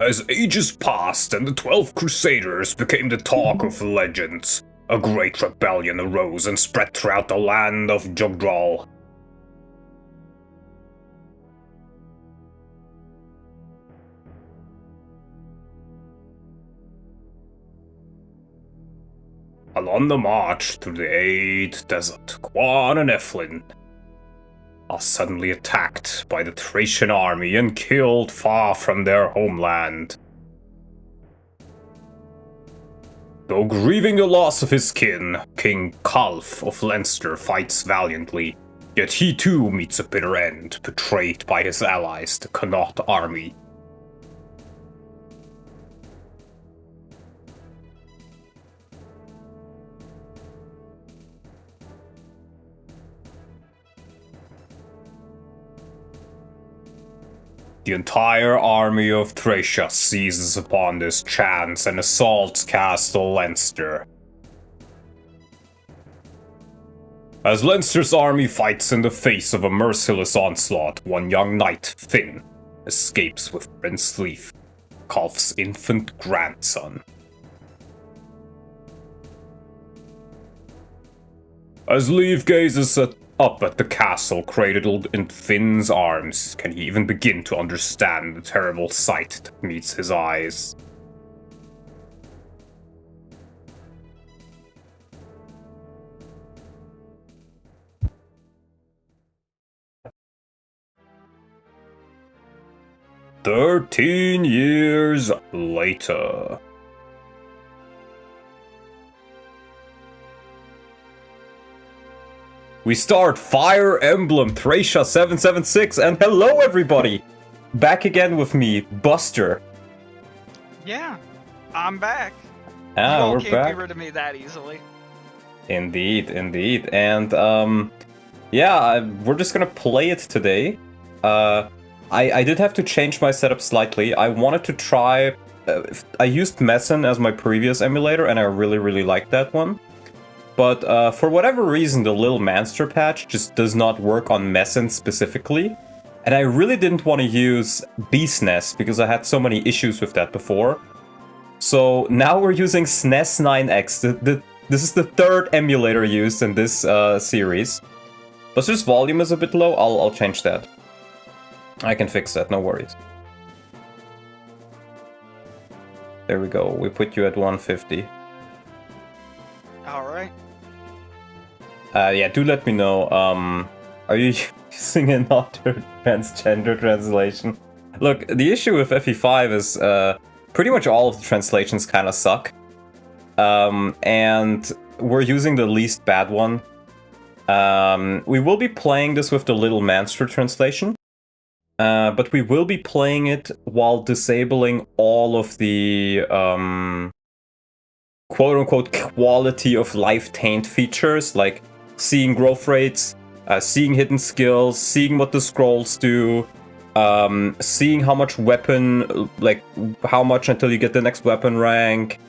As ages passed and the 12 Crusaders became the talk of legends, a great rebellion arose and spread throughout the land of Jogdral. Along the march through the Aid Desert, Quan and Eflin are suddenly attacked by the Thracian army and killed far from their homeland. Though grieving the loss of his kin, King Kalf of Leinster fights valiantly, yet he too meets a bitter end, betrayed by his allies, the Connaught army. The entire army of Thracia seizes upon this chance and assaults Castle Leinster. As Leinster's army fights in the face of a merciless onslaught, one young knight, Finn, escapes with Prince Leif, Kalf's infant grandson. As Leif gazes up at the castle cradled in Finn's arms, can he even begin to understand the terrible sight that meets his eyes? "13 years later." We start Fire Emblem Thracia 776, and hello everybody! Back again with me, Buster. Yeah, I'm back. Ah, we're can't back. get rid of me that easily. Indeed, indeed. And, yeah, we're just gonna play it today. I did have to change my setup slightly. I wanted to try... I used Messen as my previous emulator, and I really, really liked that one. But for whatever reason, the Lil Manster patch just does not work on Messen specifically. And I really didn't want to use BSNES because I had so many issues with that before. So now we're using SNES 9X. This is the third emulator used in this series. Buster's volume is a bit low. I'll change that. I can fix that, no worries. There we go. We put you at 150. Alright. Yeah, do let me know. Are you using another transgender translation? Look, the issue with FE5 is pretty much all of the translations kind of suck. And we're using the least bad one. We will be playing this with the Lil Manster translation. But we will be playing it while disabling all of the quote-unquote quality of life taint features, like seeing growth rates, seeing hidden skills, seeing what the scrolls do, seeing how much weapon, like how much until you get the next weapon rank,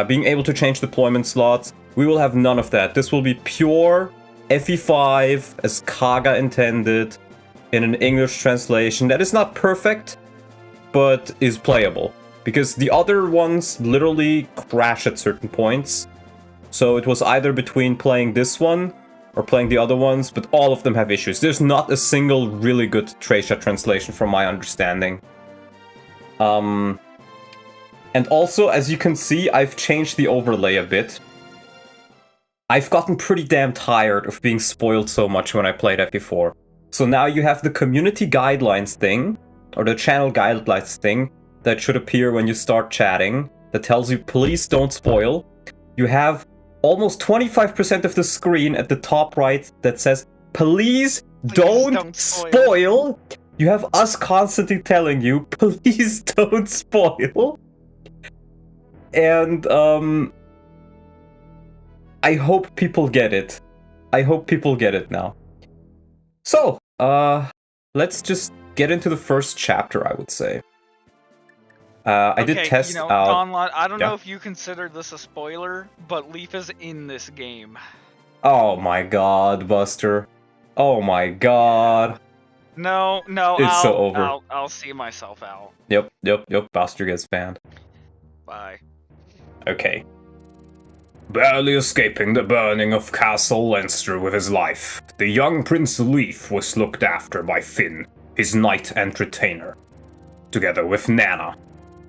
being able to change deployment slots. We will have none of that. This will be pure FE5 as Kaga intended in an English translation that is not perfect, but is playable. Because the other ones literally crash at certain points. So it was either between playing this one or playing the other ones, but all of them have issues. There's not a single really good Thracia translation from my understanding. And also, as you can see, I've changed the overlay a bit. I've gotten pretty damn tired of being spoiled so much when I played FE4. So now you have the community guidelines thing, or the channel guidelines thing, that should appear when you start chatting, that tells you please don't spoil. You have almost 25% of the screen at the top right that says please don't spoil. You have us constantly telling you please don't spoil. And I hope people get it. I hope people get it now. So, let's just get into the first chapter, I would say. I did test out... Donlot, I don't know if you consider this a spoiler, but Leif is in this game. Oh my god, Buster. Oh my god. No, It's so over. I'll see myself out. Yep. Bastard gets banned. Bye. Okay. Barely escaping the burning of Castle Leinster with his life, the young Prince Leif was looked after by Finn, his knight entertainer. Together with Nana,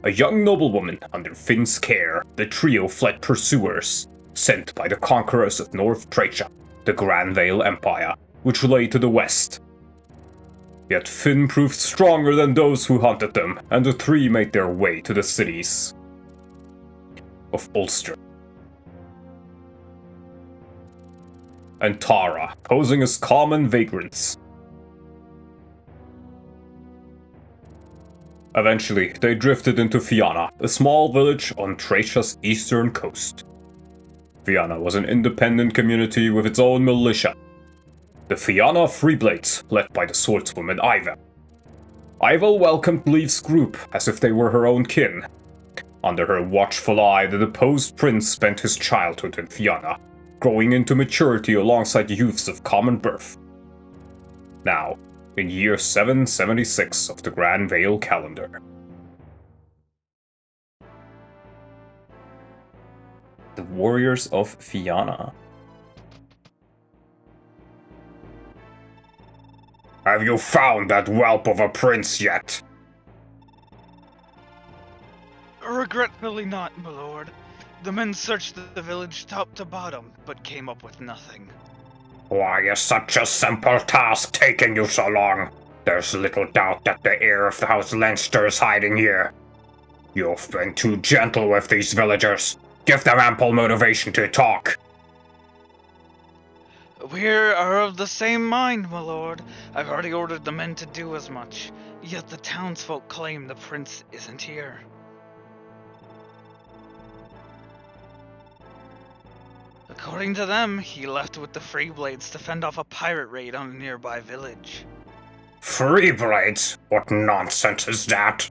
a young noblewoman under Finn's care, the trio fled pursuers, sent by the conquerors of North Tracia, the Grand Vale Empire, which lay to the west. Yet Finn proved stronger than those who hunted them, and the three made their way to the cities of Ulster and Tara, posing as common vagrants. Eventually, they drifted into Fianna, a small village on Tracia's eastern coast. Fianna was an independent community with its own militia, the Fianna Freeblades, led by the swordswoman Iva. Iva welcomed Leif's group as if they were her own kin. Under her watchful eye, the deposed prince spent his childhood in Fianna, growing into maturity alongside youths of common birth. Now, in year 776 of the Grand Vale calendar. The Warriors of Fianna. Have you found that whelp of a prince yet? Regretfully not, my lord. The men searched the village top to bottom, but came up with nothing. Why is such a simple task taking you so long? There's little doubt that the heir of the House Leinster is hiding here. You've been too gentle with these villagers. Give them ample motivation to talk. We are of the same mind, my lord. I've already ordered the men to do as much. Yet the townsfolk claim the prince isn't here. According to them, he left with the Freeblades to fend off a pirate raid on a nearby village. Freeblades? What nonsense is that?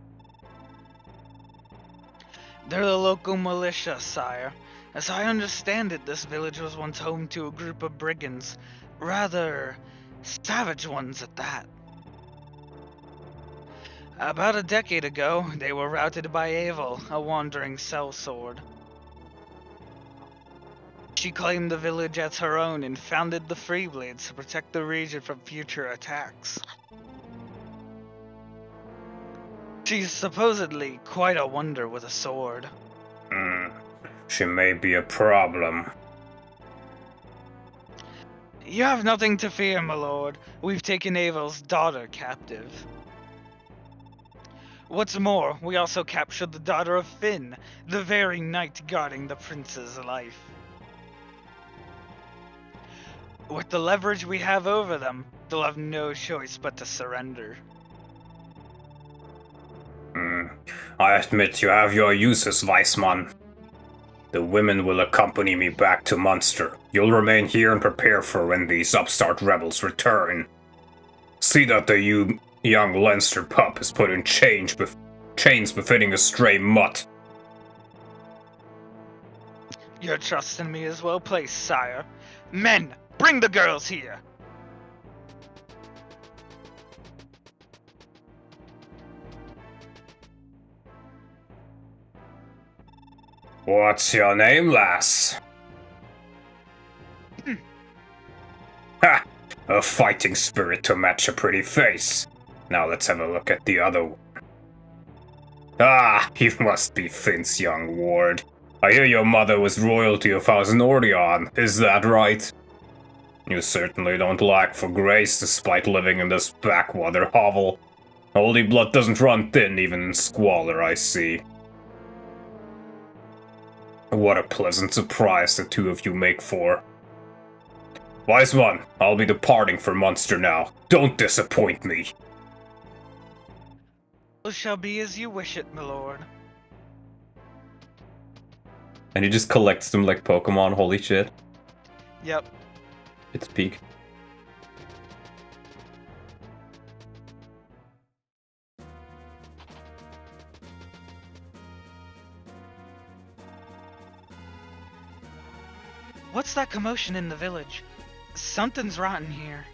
They're the local militia, sire. As I understand it, this village was once home to a group of brigands. Rather savage ones at that. About a decade ago, they were routed by Avel, a wandering sellsword. She claimed the village as her own and founded the Freeblades to protect the region from future attacks. She's supposedly quite a wonder with a sword. She may be a problem. You have nothing to fear, my lord. We've taken Avel's daughter captive. What's more, we also captured the daughter of Finn, the very knight guarding the prince's life. With the leverage we have over them, they'll have no choice but to surrender. I admit you have your uses, Weissman. The women will accompany me back to Munster. You'll remain here and prepare for when these upstart rebels return. See that the young Leinster pup is put in chains befitting a stray mutt. Your trust in me is well placed, sire. Men, bring the girls here! What's your name, lass? Ha! A fighting spirit to match a pretty face. Now let's have a look at the other one. Ah, you must be Finn's young ward. I hear your mother was royalty of House Nordion, is that right? You certainly don't lack for grace despite living in this backwater hovel. Holy blood doesn't run thin even in squalor, I see. What a pleasant surprise the two of you make for. Wise one, I'll be departing for Munster now. Don't disappoint me. It shall be as you wish it, my lord. And he just collects them like Pokemon, holy shit. Yep. It's peak. What's that commotion in the village? Something's rotten here.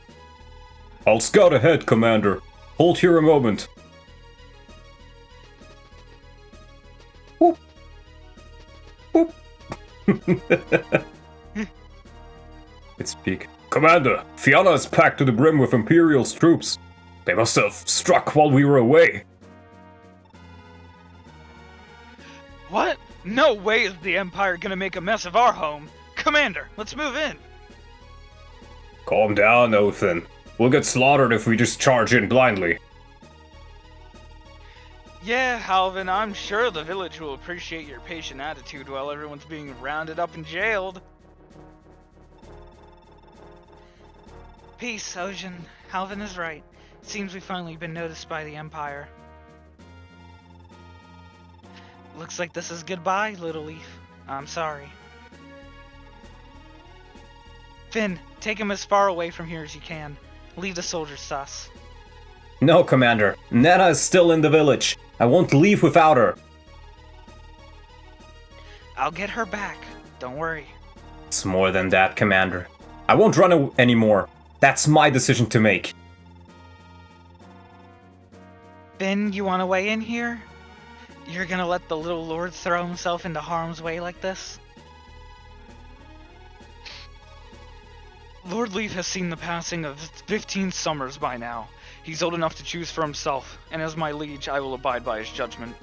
I'll scout ahead, Commander. Hold here a moment. Boop. Boop. It speak. Commander, Fianna is packed to the brim with Imperial's troops. They must have struck while we were away. What? No way is the Empire gonna make a mess of our home. Commander, let's move in. Calm down, Othin. We'll get slaughtered if we just charge in blindly. Yeah, Halvin, I'm sure the village will appreciate your patient attitude while everyone's being rounded up and jailed. Peace, Ojin. Halvin is right. Seems we've finally been noticed by the Empire. Looks like this is goodbye, Little Leaf. I'm sorry. Finn, take him as far away from here as you can. Leave the soldiers to us. No, Commander. Nana is still in the village. I won't leave without her. I'll get her back. Don't worry. It's more than that, Commander. I won't run anymore. That's my decision to make. Finn, you want to weigh in here? You're gonna let the little lord throw himself into harm's way like this? Lord Leaf has seen the passing of 15 summers by now. He's old enough to choose for himself, and as my liege, I will abide by his judgment.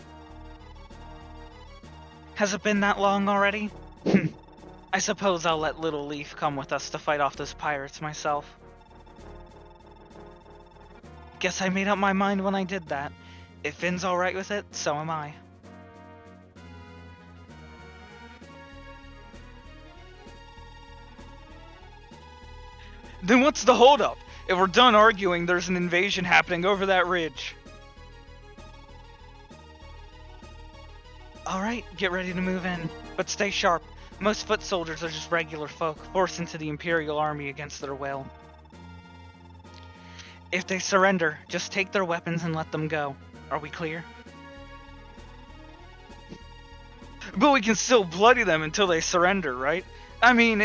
Has it been that long already? I suppose I'll let Little Leaf come with us to fight off those pirates myself. Guess I made up my mind when I did that. If Finn's alright with it, so am I. Then what's the holdup? If we're done arguing, there's an invasion happening over that ridge. Alright, get ready to move in, but stay sharp. Most foot soldiers are just regular folk, forced into the Imperial Army against their will. If they surrender, just take their weapons and let them go. Are we clear? But we can still bloody them until they surrender, right? I mean,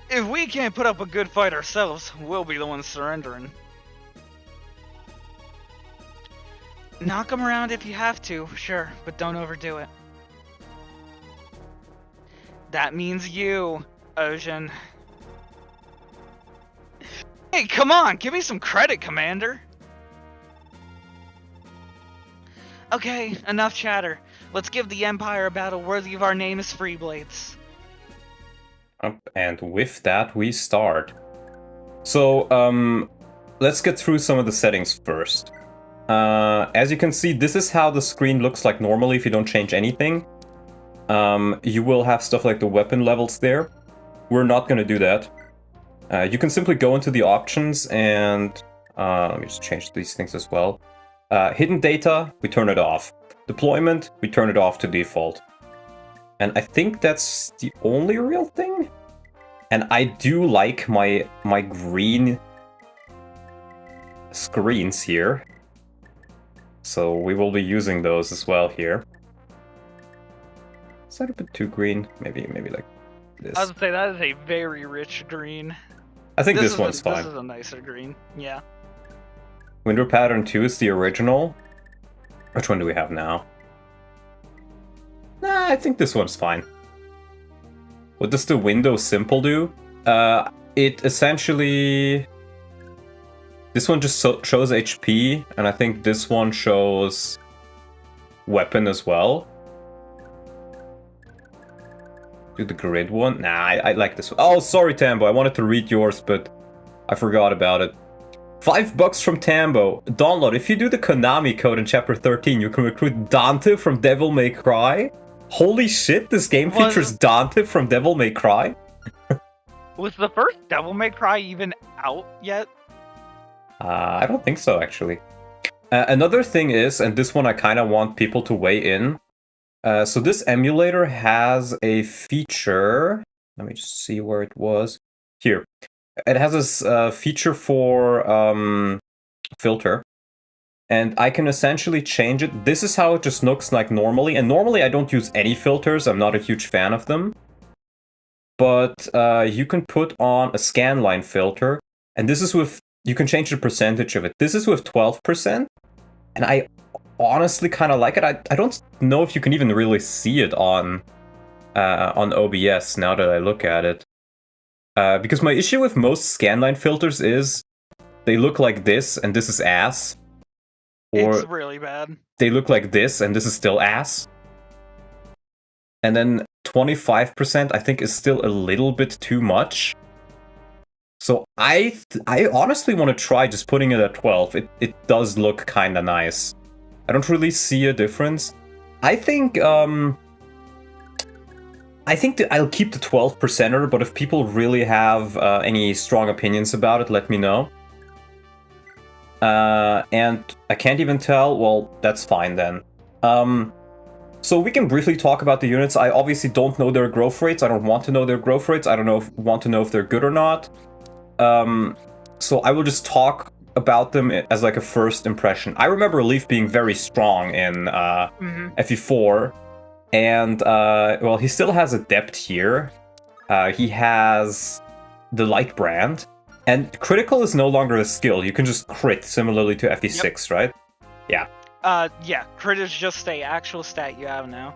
if we can't put up a good fight ourselves, we'll be the ones surrendering. Knock them around if you have to, sure, but don't overdo it. That means you, Ojin. Hey, come on, give me some credit, Commander. Okay, enough chatter. Let's give the Empire a battle worthy of our name as Freeblades. And with that, we start. So, let's get through some of the settings first. As you can see, this is how the screen looks like normally if you don't change anything. You will have stuff like the weapon levels there. We're not going to do that. You can simply go into the options and... let me just change these things as well. Hidden data, we turn it off. Deployment, we turn it off to default. And I think that's the only real thing. And I do like my green screens here. So we will be using those as well here. Is that a bit too green? Maybe like this. I would say that is a very rich green. I think this one's fine. This is a nicer green, yeah. Window pattern 2 is the original. Which one do we have now? Nah, I think this one's fine. What does the window simple do? It essentially... This one just shows HP, and I think this one shows weapon as well. Do the grid one? Nah, I like this one. Oh, sorry, Tambo. I wanted to read yours, but I forgot about it. $5 from Tambo. Download. If you do the Konami code in Chapter 13, you can recruit Dante from Devil May Cry. Holy shit, this game features Dante from Devil May Cry? Was the first Devil May Cry even out yet? I don't think so, actually. Another thing is, and this one I kind of want people to weigh in. So this emulator has a feature. Let me just see where it was. Here. It has this feature for filter. And I can essentially change it. This is how it just looks like normally. And normally I don't use any filters. I'm not a huge fan of them. But you can put on a scanline filter. And this is with you can change the percentage of it. This is with 12%, and I honestly kind of like it. I don't know if you can even really see it on OBS now that I look at it. Because my issue with most scanline filters is they look like this, and this is ass. Or it's really bad. they look like this, and this is still ass. And then 25% I think is still a little bit too much. So I honestly want to try just putting it at 12. It does look kind of nice. I don't really see a difference. I think that I'll keep the 12%er, but if people really have any strong opinions about it, let me know. And I can't even tell. Well, that's fine then. So we can briefly talk about the units. I obviously don't know their growth rates. I don't want to know their growth rates. I don't want to know if they're good or not. So I will just talk about them as like a first impression. I remember Leaf being very strong in FE4, and well, he still has Adept here. He has the Light Brand, and critical is no longer a skill. You can just crit, similarly to FE6, right? Yeah. Yeah, crit is just a actual stat you have now.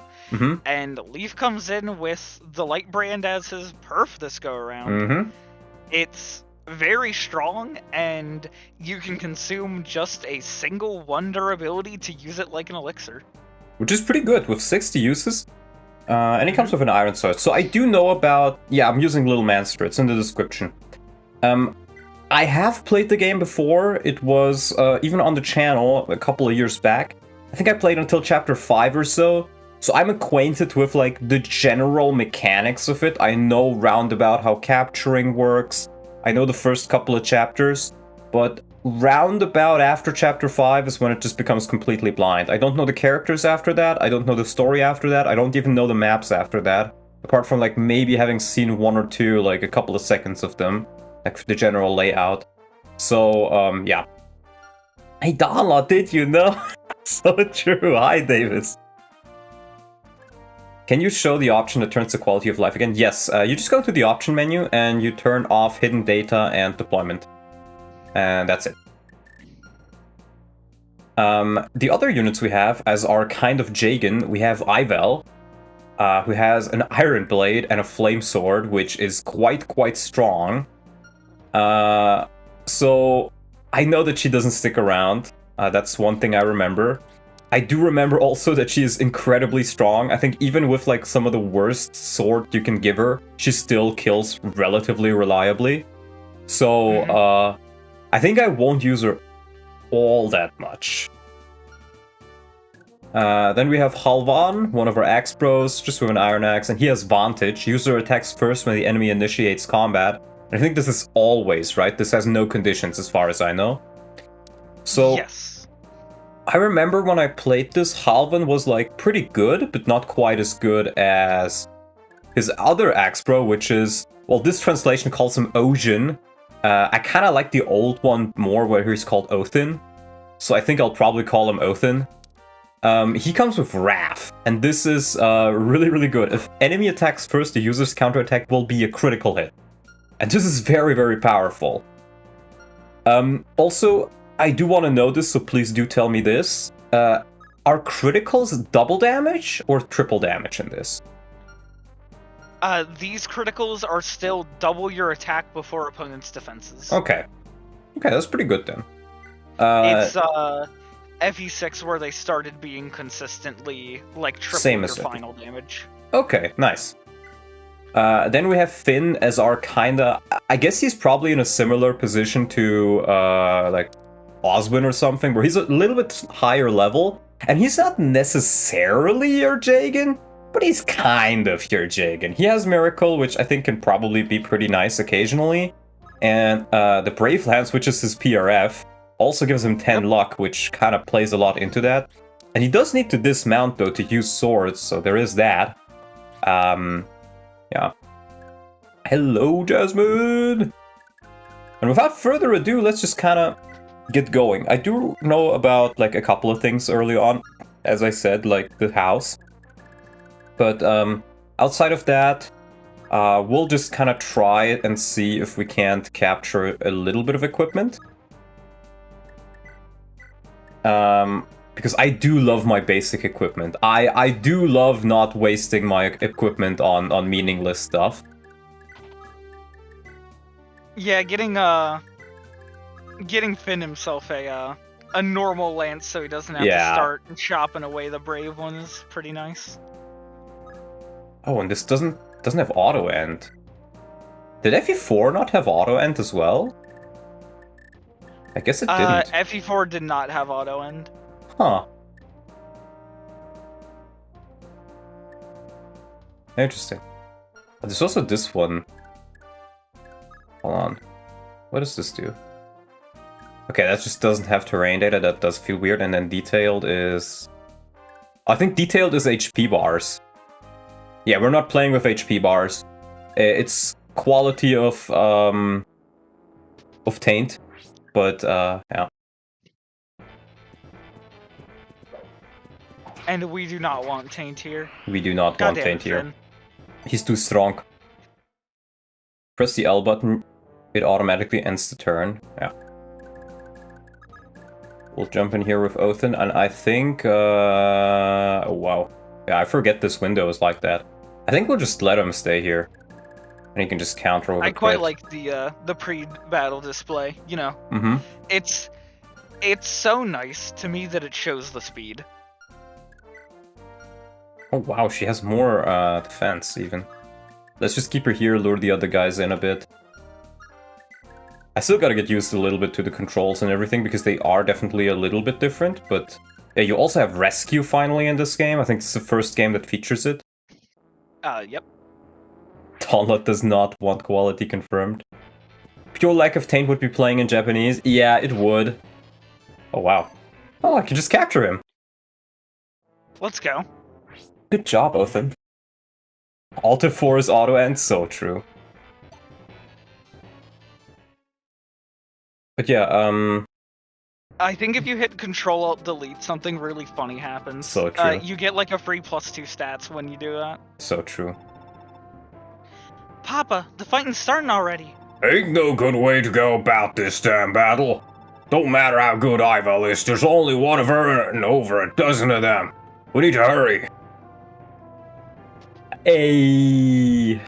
And Leaf comes in with the Light Brand as his perf this go around. It's very strong, and you can consume just a single 1 durability to use it like an elixir. Which is pretty good, with 60 uses. And it comes with an Iron Sword. So I do know about... Yeah, I'm using Lil Manster, it's in the description. I have played the game before. It was even on the channel a couple of years back. I think I played until chapter 5 or so. So I'm acquainted with like the general mechanics of it. I know roundabout how capturing works. I know the first couple of chapters. But roundabout after chapter 5 is when it just becomes completely blind. I don't know the characters after that. I don't know the story after that. I don't even know the maps after that. Apart from like maybe having seen 1 or 2, like a couple of seconds of them. Like the general layout. So, yeah. Hey, Dala, did you know? So true. Hi, Davis. Can you show the option that turns the quality of life again? Yes, you just go to the option menu and you turn off hidden data and deployment. And that's it. The other units we have, as our kind of Jagan, we have Ivel, who has an Iron Blade and a Flame Sword, which is quite strong. So I know that she doesn't stick around. That's one thing I remember. I do remember also that she is incredibly strong. I think even with like some of the worst sword you can give her, she still kills relatively reliably. So I think I won't use her all that much. Then we have Halvan, one of our axe bros, just with an iron axe, and he has Vantage. User attacks first when the enemy initiates combat. I think this is always, right? This has no conditions as far as I know. So, yes. I remember when I played this, Halvan was like pretty good, but not quite as good as his other axe bro, which is, well, this translation calls him Ojin. I kind of like the old one more where he's called Othin. So I think I'll probably call him Othin. He comes with Wrath, and this is really good. If enemy attacks first, the user's counterattack will be a critical hit. And this is very powerful. Also, I do want to know this, so please do tell me this. Are criticals double damage or triple damage in this? These criticals are still double your attack before opponent's defenses. Okay. Okay, that's pretty good then. It's FE6 where they started being consistently like triple your final damage. Okay, nice. Then we have Finn as our kinda... I guess he's probably in a similar position to, like, Oswin or something, where he's a little bit higher level, and he's not necessarily your Jagan, but he's kind of your Jagan. He has Miracle, which I think can probably be pretty nice occasionally, and the Brave Lance, which is his PRF, also gives him 10 luck, which kind of plays a lot into that. And he does need to dismount, though, to use swords, so there is that. Yeah. Hello, Jasmine! And without further ado, let's just kind of get going. I do know about, like, a couple of things early on, as I said, like the house. But, outside of that, we'll just kind of try and see if we can't capture a little bit of equipment. Because I do love my basic equipment. I do love not wasting my equipment on meaningless stuff. Yeah, getting Finn himself a normal lance so he doesn't have to start chopping away the brave one is pretty nice. Oh, and this doesn't have auto end. Did FE4 not have auto end as well? I guess it didn't. FE4 did not have auto end. Huh. Interesting. But there's also this one. Hold on. What does this do? Okay, that just doesn't have terrain data. That does feel weird. And then detailed is... I think detailed is HP bars. Yeah, we're not playing with HP bars. It's quality of taint. But, yeah. And we do not want taint here. We do not want taint here. He's too strong. Press the L button, it automatically ends the turn. Yeah. We'll jump in here with Othin, and I think... oh, wow. Yeah, I forget this window is like that. I think we'll just let him stay here. And he can just counter over. I quite like the pre-battle display, you know. Mm-hmm. It's so nice to me that it shows the speed. Oh wow, she has more defense even. Let's just keep her here, lure the other guys in a bit. I still gotta get used a little bit to the controls and everything, because they are definitely a little bit different, but... Yeah, you also have rescue finally in this game. I think it's the first game that features it. Yep. Tonlet does not want quality confirmed. Pure lack of taint would be playing in Japanese. Yeah, it would. Oh, wow. Oh, I can just capture him. Let's go. Good job, Othin. Alt F4 is auto end, so true. But yeah, I think if you hit Control-Alt-Delete, something really funny happens. So true. You get like a free +2 stats when you do that. So true. Papa, the fighting's starting already. Ain't no good way to go about this damn battle. Don't matter how good Ivel is, there's only one of her and over a dozen of them. We need to hurry. Hey.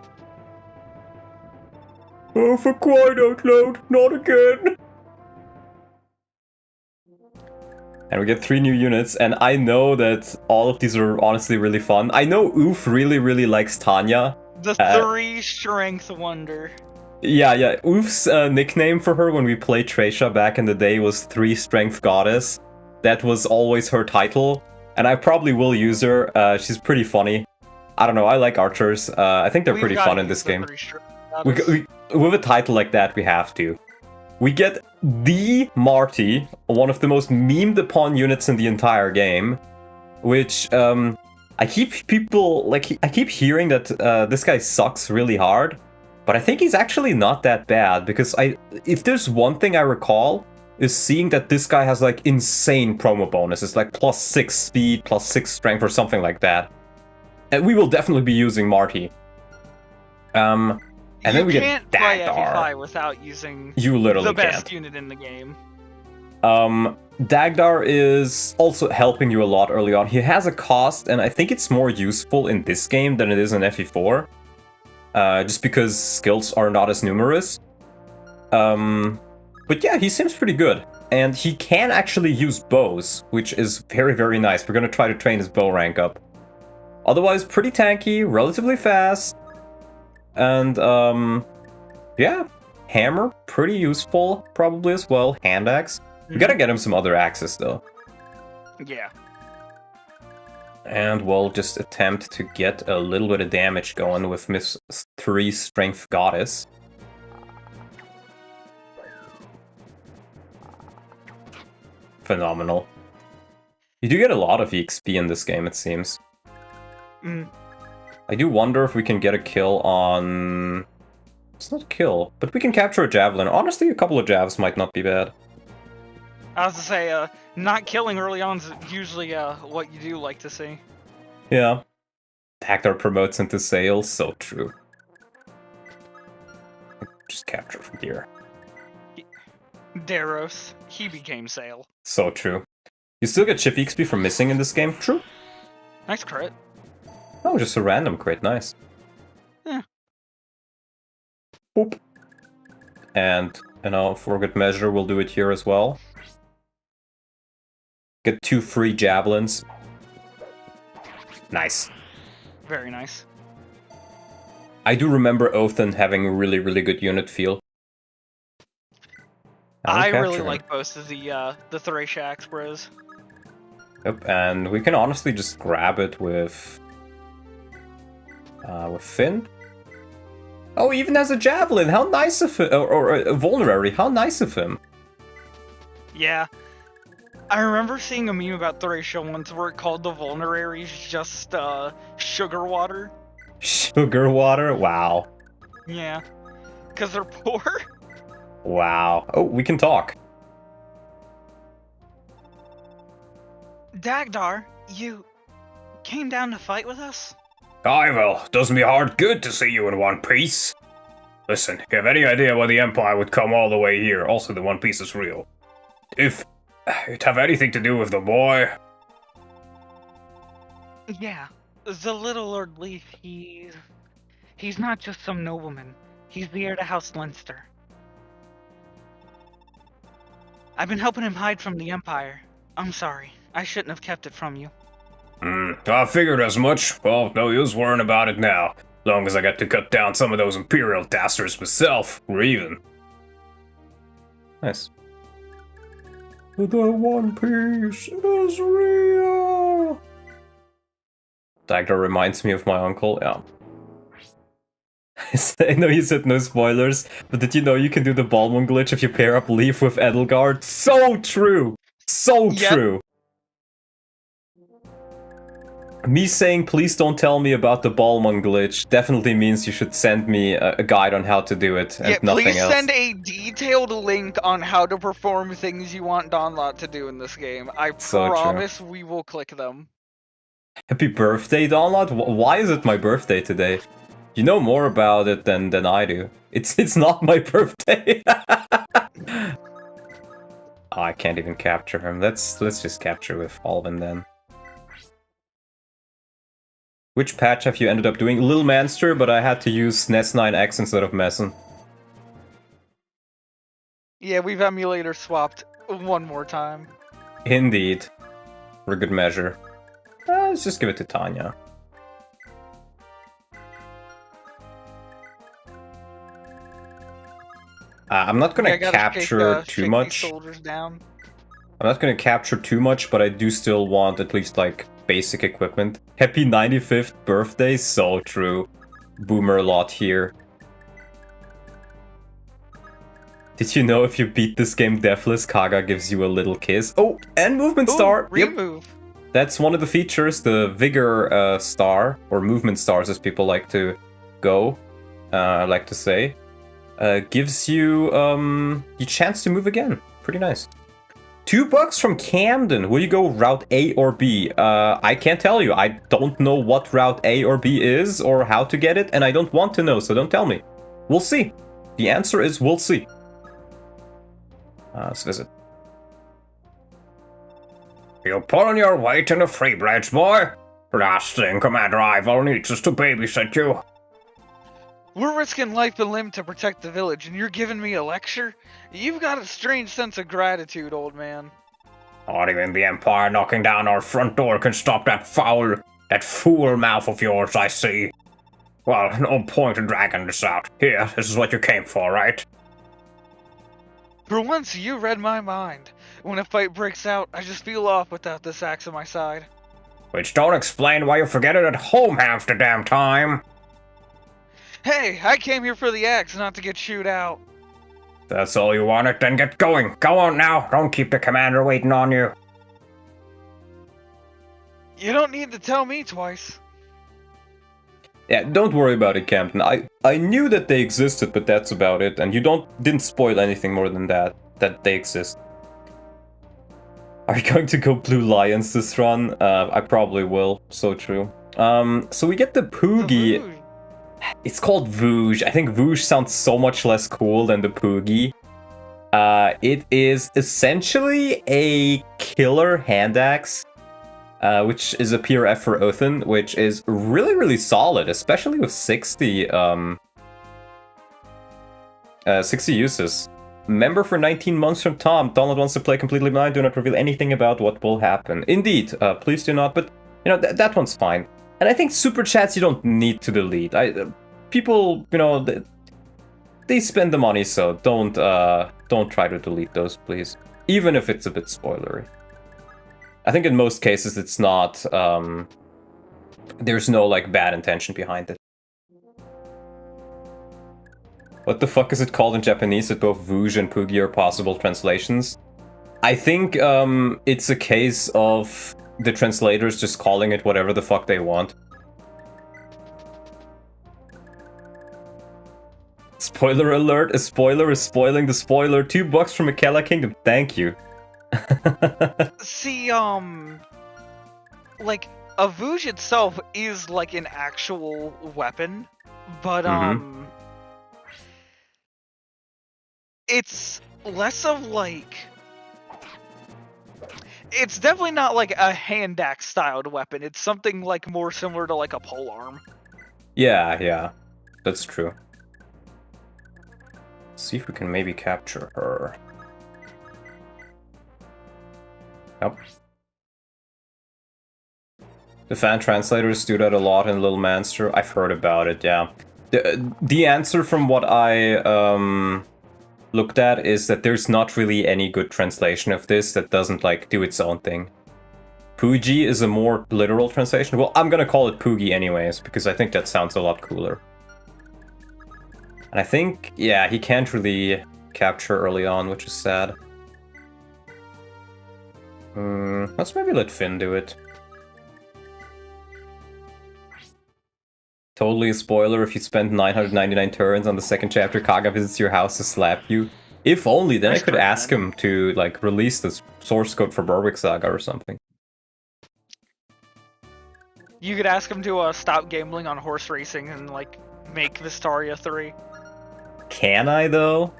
Oh, for crying out loud, not again. And we get 3 new units, and I know that all of these are honestly really fun. I know Oof really likes Tanya. The 3 strength wonder. Yeah. Oof's nickname for her when we played Tresha back in the day was 3 strength goddess. That was always her title, and I probably will use her. She's pretty funny. I don't know, I like archers. I think they're pretty fun in this game. With a title like that, we have to. We get the Marty, one of the most memed upon units in the entire game, which I keep hearing that this guy sucks really hard, but I think he's actually not that bad, because if there's one thing I recall is seeing that this guy has like insane promo bonuses, like +6 speed, +6 strength or something like that. And we will definitely be using Marty. And then we get Dagdar. You can't play FE5 without using the best unit in the game. Dagdar is also helping you a lot early on. He has a cost, and I think it's more useful in this game than it is in FE4. Just because skills are not as numerous. But yeah, he seems pretty good. And he can actually use bows, which is very nice. We're gonna try to train his bow rank up. Otherwise, pretty tanky, relatively fast. And, yeah, hammer, pretty useful, probably as well. Hand axe. We gotta get him some other axes, though. Yeah. And we'll just attempt to get a little bit of damage going with Miss 3 Strength Goddess. Phenomenal. You do get a lot of EXP in this game, it seems. I do wonder if we can get a kill on... It's not a kill, but we can capture a javelin. Honestly, a couple of javs might not be bad. I was to say, not killing early on is usually what you do like to see. Yeah. Dagdar promotes into sales, so true. Just capture from here. Daros, he became Sale. So true. You still get chip XP for missing in this game? True. Nice crit. Oh, just a random crit. Nice. Yeah. Boop. And, you know, for good measure, we'll do it here as well. Get 2 free javelins. Nice. Very nice. I do remember Othan having a really, really good unit feel. I really like both of the Thracia Axe Bros. Yep, and we can honestly just grab it with Finn. Oh, he even has a javelin. How nice of him, or a vulnerary. How nice of him. Yeah. I remember seeing a meme about Thracia once where it called the vulneraries just sugar water. Sugar water? Wow. Yeah. Because they're poor. Wow. Oh, we can talk. Dagdar, you came down to fight with us? Aye, well, does me heart good to see you in one piece. Listen, you have any idea why the Empire would come all the way here? Also, the One Piece is real. If it have anything to do with the boy... Yeah, the little Lord Leaf, he's not just some nobleman. He's the heir to House Leinster. I've been helping him hide from the Empire. I'm sorry. I shouldn't have kept it from you. I figured as much. Well, no use worrying about it now. Long as I got to cut down some of those Imperial dastards myself, we're even. Nice. The One Piece is real. Dagdar reminds me of my uncle, yeah. I know you said no spoilers, but did you know you can do the Balmung glitch if you pair up Leaf with Edelgard? So true! So true! Me saying please don't tell me about the Balmung glitch definitely means you should send me a guide on how to do it and nothing else. Please send a detailed link on how to perform things you want Donlot to do in this game. I promise we will click them. Happy birthday, Donlot? Why is it my birthday today? You know more about it than I do. It's not my birthday. Oh, I can't even capture him. Let's just capture with Alvin then. Which patch have you ended up doing? Lil Manster, but I had to use SNES 9X instead of Messen. Yeah, we've emulator swapped one more time. Indeed. For good measure. Let's just give it to Tanya. I'm not gonna capture too much. I'm not gonna capture too much, but I do still want at least like basic equipment. Happy 95th birthday, so true. Boomer a lot here. Did you know if you beat this game deathless, Kaga gives you a little kiss? Oh, and movement star. Remove. Yep. That's one of the features, the vigor star, or movement stars as people like to like to say. Gives you the chance to move again. Pretty nice. $2 from Camden. Will you go route A or B? I can't tell you. I don't know what route A or B is or how to get it, and I don't want to know, so don't tell me. We'll see. The answer is we'll see. Let's visit. You pulling your weight in the free breads, boy? Last thing Commander Ival needs is to babysit you. We're risking life and limb to protect the village, and you're giving me a lecture? You've got a strange sense of gratitude, old man. Not even the Empire knocking down our front door can stop that fool mouth of yours, I see. Well, no point in dragging this out. Here, this is what you came for, right? For once, you read my mind. When a fight breaks out, I just feel off without this axe on my side. Which don't explain why you forget it at home half the damn time. Hey, I came here for the axe, not to get chewed out. That's all you wanted, then get going. Go on now, don't keep the commander waiting on you. You don't need to tell me twice. Yeah, don't worry about it, Campton. I knew that they existed, but that's about it. And you didn't spoil anything more than that they exist. Are you going to go Blue Lions this run? I probably will. So true. So we get the Poogie. It's called Vouge. I think Vouge sounds so much less cool than the Poogie. It is essentially a killer hand axe, which is a PRF for Othin, which is really, really solid, especially with 60 uses. Member for 19 months from Tom. Donald wants to play completely blind. Do not reveal anything about what will happen. Indeed, please do not. But that one's fine. And I think super chats you don't need to delete. People, they spend the money, so don't try to delete those, please. Even if it's a bit spoilery. I think in most cases it's not. There's no bad intention behind it. What the fuck is it called in Japanese that both Vuj and Pugi are possible translations? I think it's a case of the translators just calling it whatever the fuck they want. Spoiler alert, a spoiler is spoiling the spoiler. $2 from Akela Kingdom, thank you. See, a Vuj itself is an actual weapon, but it's less of it's definitely not a hand axe styled weapon. It's something more similar to a polearm. Yeah, that's true. Let's see if we can maybe capture her. Yep. The fan translators do that a lot in Lil Manster. I've heard about it, yeah. The answer from what I looked at is that there's not really any good translation of this that doesn't do its own thing. Pugi is a more literal translation. Well, I'm gonna call it Pugi anyways, because I think that sounds a lot cooler. And I think, yeah, he can't really capture early on, which is sad. Let's maybe let Finn do it. Totally a spoiler if you spend 999 turns on the second chapter, Kaga visits your house to slap you. If only, then I could ask him to, release the source code for Berwick Saga or something. You could ask him to stop gambling on horse racing and, make Vistaria 3. Can I, though?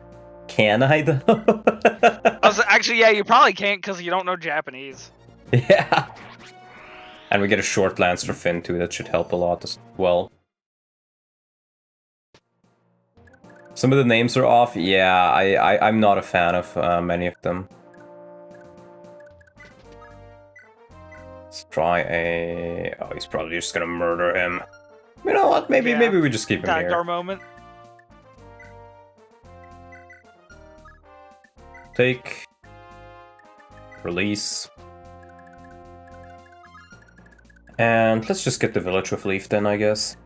Actually, yeah, you probably can't because you don't know Japanese. Yeah. And we get a short lance for Finn, too. That should help a lot as well. Some of the names are off. Yeah, I'm not a fan of many of them. Let's try a... Oh, he's probably just gonna murder him. You know what? Maybe we just keep him here. Dagdar moment. Take. Release. And let's just get the village with Leaf then, I guess.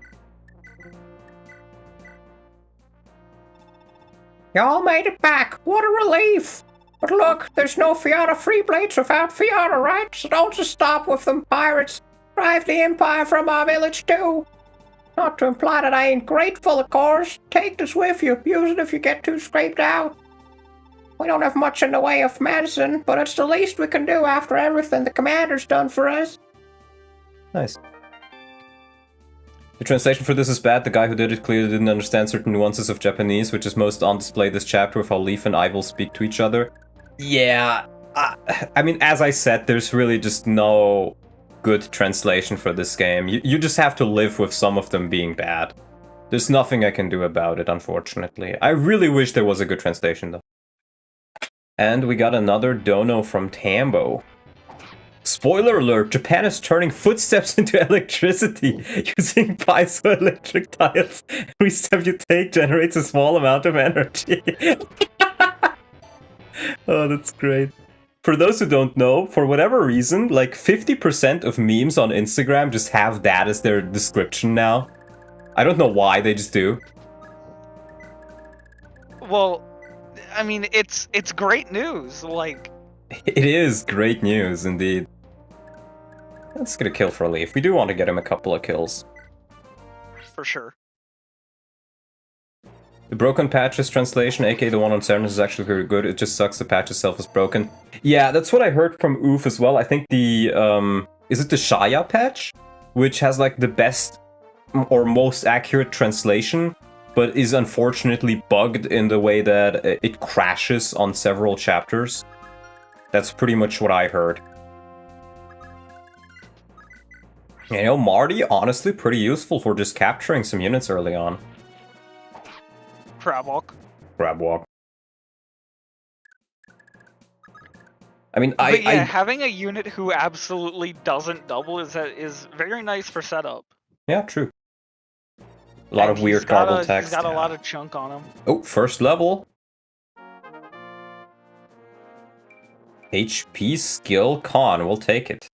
Y'all made it back. What a relief. But look, there's no Fianna free blades without Fianna, right? So don't just stop with them pirates. Drive the Empire from our village too. Not to imply that I ain't grateful, of course. Take this with you. Use it if you get too scraped out. We don't have much in the way of medicine, but it's the least we can do after everything the commander's done for us. Nice. The translation for this is bad. The guy who did it clearly didn't understand certain nuances of Japanese, which is most on display this chapter with how Leaf and I will speak to each other. Yeah, I mean, as I said, there's really just no good translation for this game. You just have to live with some of them being bad. There's nothing I can do about it, unfortunately. I really wish there was a good translation, though. And we got another dono from Tambo. Spoiler alert, Japan is turning footsteps into electricity using piezoelectric tiles. Every step you take generates a small amount of energy. Oh, that's great. For those who don't know, for whatever reason, 50% of memes on Instagram just have that as their description now. I don't know why, they just do. Well, I mean, it's great news, It is great news, indeed. Let's get a kill for Leaf. We do want to get him a couple of kills. For sure. The broken patches translation, aka the one on Serenus, is actually very good. It just sucks the patch itself is broken. Yeah, that's what I heard from Oof as well. I think the, is it the Shaya patch? Which has the best or most accurate translation. but is unfortunately bugged in the way that it crashes on several chapters. That's pretty much what I heard. You know, Marty, honestly, pretty useful for just capturing some units early on. Crab walk. Crab walk. I mean, but yeah, having a unit who absolutely doesn't double is very nice for setup. Yeah, true. A lot of weird garbled text. He's got a lot of chunk on him. Oh, first level. HP skill con, we'll take it.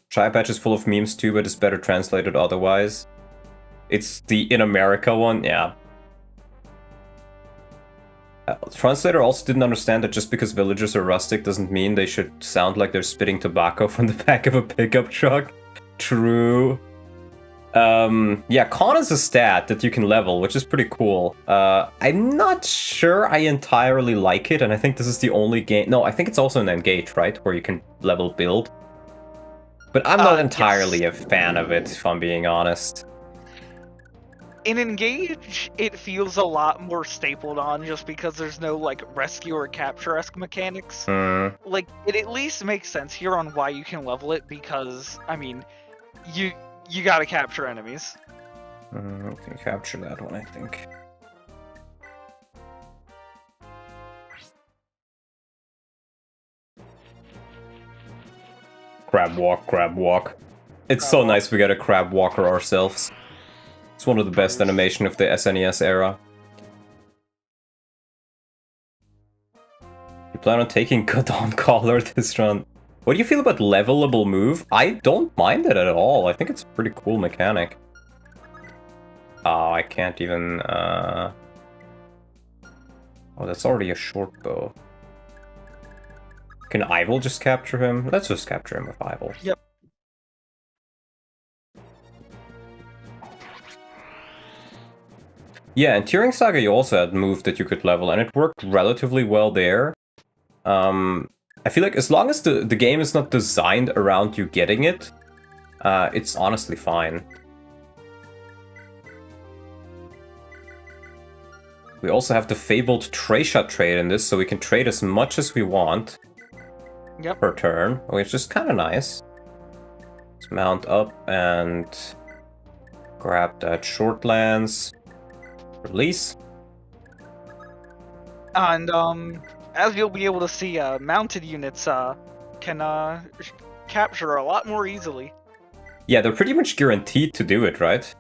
Shy Patch is full of memes too, but it's better translated otherwise. It's the In America one, yeah. Translator also didn't understand that just because villagers are rustic doesn't mean they should sound like they're spitting tobacco from the back of a pickup truck. True. Yeah, con is a stat that you can level, which is pretty cool. I'm not sure I entirely like it, and I think this is the only game... No, I think it's also an Engage, right? Where you can level build. But I'm not entirely a fan of it, if I'm being honest. In Engage, it feels a lot more stapled on just because there's no, like, rescue or capture-esque mechanics. Like, it at least makes sense here on why you can level it, because, I mean, you gotta capture enemies. We can capture that one, I think. Crab walk, crab walk. It's so nice we got a crab walker ourselves. It's one of the best animation of the SNES era. You plan on taking Godon Collar this run? What do you feel about levelable move? I don't mind it at all. I think it's a pretty cool mechanic. Oh, I can't even... Oh, that's already a short bow. Can Ivel just capture him? Let's just capture him with Ivel. Yep. Yeah, in Turing Saga you also had move that you could level, and it worked relatively well there. I feel like as long as the game is not designed around you getting it, it's honestly fine. We also have the fabled Tresha trade in this, so we can trade as much as we want per turn, which is kind of nice. Let's mount up and grab that short lance. Release. And as you'll be able to see, mounted units can capture a lot more easily. Yeah, they're pretty much guaranteed to do it, right?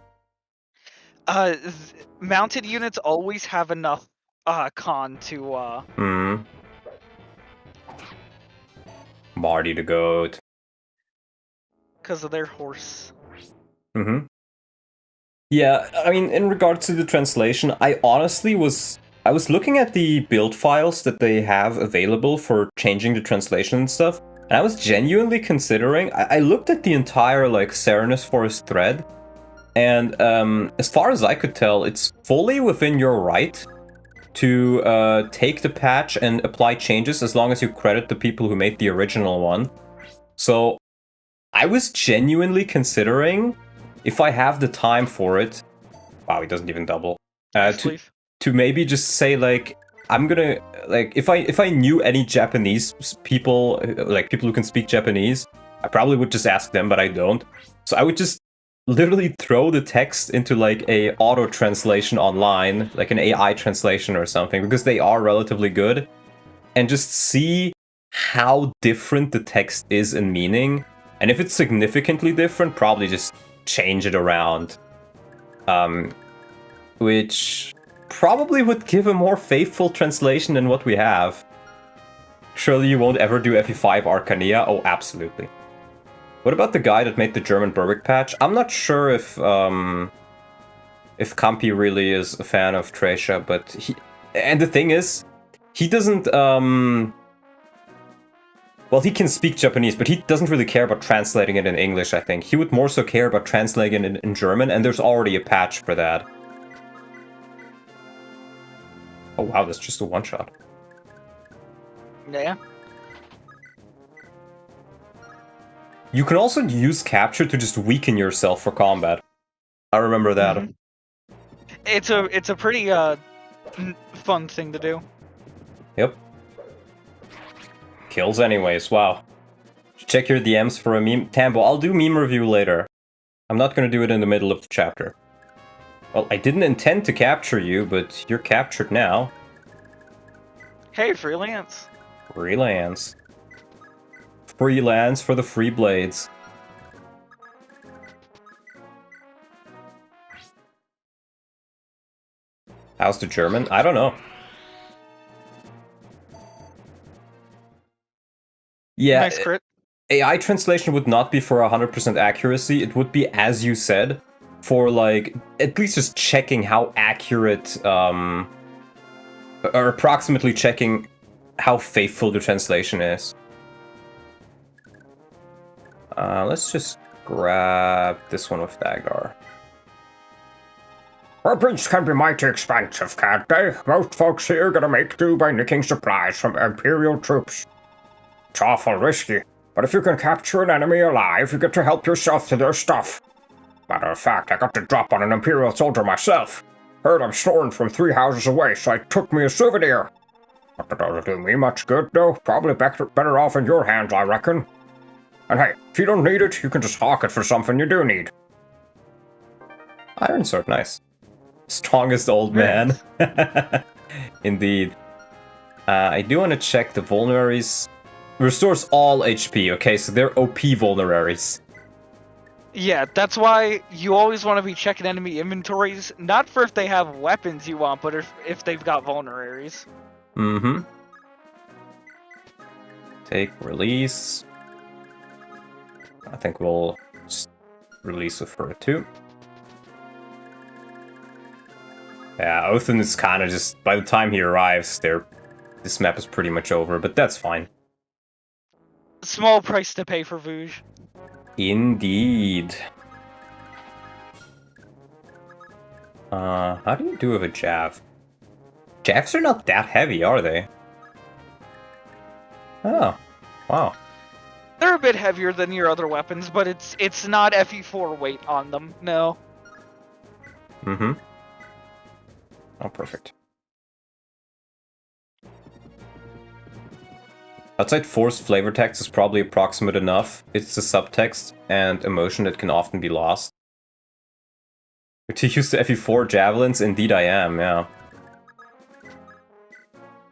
Mounted units always have enough con to Marty the goat. Because of their horse. Yeah, I mean, in regards to the translation, I honestly was looking at the build files that they have available for changing the translation and stuff, and I was genuinely considering, I looked at the entire, like, Serenus Forest thread, and as far as I could tell, it's fully within your right to take the patch and apply changes as long as you credit the people who made the original one. So, I was genuinely considering, if I have the time for it... Wow, he doesn't even double. To maybe just say, like, I'm gonna... Like, if I knew any Japanese people, like, people who can speak Japanese, I probably would just ask them, but I don't. So I would just literally throw the text into, like, a auto-translation online, like an AI translation or something, because they are relatively good, and just see how different the text is in meaning. And if it's significantly different, probably just change it around. Which probably would give a more faithful translation than what we have. Surely you won't ever do FE5 Arcania? Oh, absolutely. What about the guy that made the German Berwick patch? I'm not sure if Campi really is a fan of Tresha, but he... And the thing is, he doesn't... Well, he can speak Japanese, but he doesn't really care about translating it in English, I think. He would more so care about translating it in German, and there's already a patch for that. Oh wow, that's just a one-shot. Yeah. You can also use capture to just weaken yourself for combat. I remember that. Mm-hmm. It's a pretty fun thing to do. Yep. Kills anyways, wow. Check your DMs for a meme. Tambo, I'll do meme review later. I'm not gonna do it in the middle of the chapter. Well, I didn't intend to capture you, but you're captured now. Hey, freelance. Freelance. Freelance for the free blades. How's the German? I don't know. Yeah, Nice crit. AI translation would not be for 100% accuracy. It would be, as you said, for like at least just checking how accurate, or approximately checking how faithful the translation is. Let's just grab this one with Dagar. Weapons can be mighty expensive, can't they? Most folks here gotta make do by nicking supplies from Imperial troops. It's awful risky, but if you can capture an enemy alive, you get to help yourself to their stuff. Matter of fact, I got the drop on an Imperial soldier myself. Heard I'm storing from 3 houses away, so I took me a souvenir. Not that doesn't do me much good, though. Probably better off in your hands, I reckon. And hey, if you don't need it, you can just hawk it for something you do need. Iron sword, nice. Strongest old man. Indeed. I do want to check the vulneraries. Restores all HP, okay, so they're OP vulneraries. Yeah, that's why you always want to be checking enemy inventories, not for if they have weapons you want, but if they've got vulneraries. Mm-hmm. Take release. I think we'll just release with her too. Yeah, Othin is kind of just, by the time he arrives, this map is pretty much over, but that's fine. Small price to pay for Vouge. Indeed. How do you do with a Jav? Javs are not that heavy, are they? Oh, wow. They're a bit heavier than your other weapons, but it's not FE4 weight on them, no. Mm-hmm. Oh, perfect. Outside forced flavor text is probably approximate enough. It's the subtext and emotion that can often be lost. To use the FE4 javelins? Indeed I am, yeah.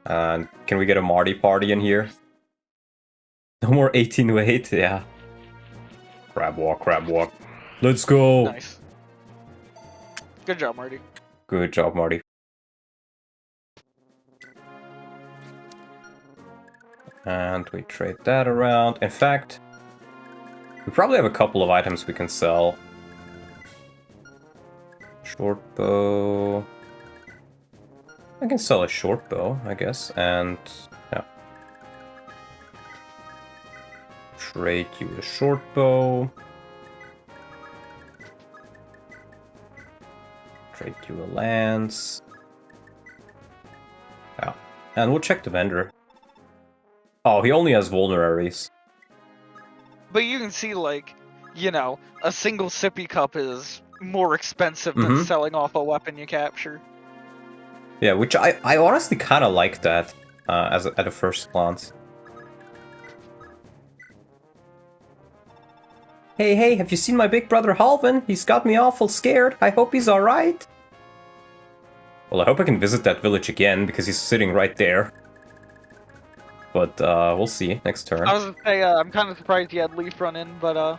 Can we get a Marty party in here? No more 18 weight? Yeah. Crab walk, crab walk. Let's go! Nice. Good job, Marty. Good job, Marty. And we trade that around. In fact, we probably have a couple of items we can sell. Short bow. I can sell a short bow, I guess, and yeah. Trade you a short bow. Trade you a lance. Yeah. And we'll check the vendor. Oh, he only has vulneraries. But you can see, like, you know, a single sippy cup is more expensive than selling off a weapon you capture. Yeah, which I honestly kind of like that at a first glance. Hey, have you seen my big brother Halvin? He's got me awful scared. I hope he's alright. Well, I hope I can visit that village again, because he's sitting right there. But, we'll see next turn. I was gonna say, I'm kind of surprised he had Leaf run in, but, Oh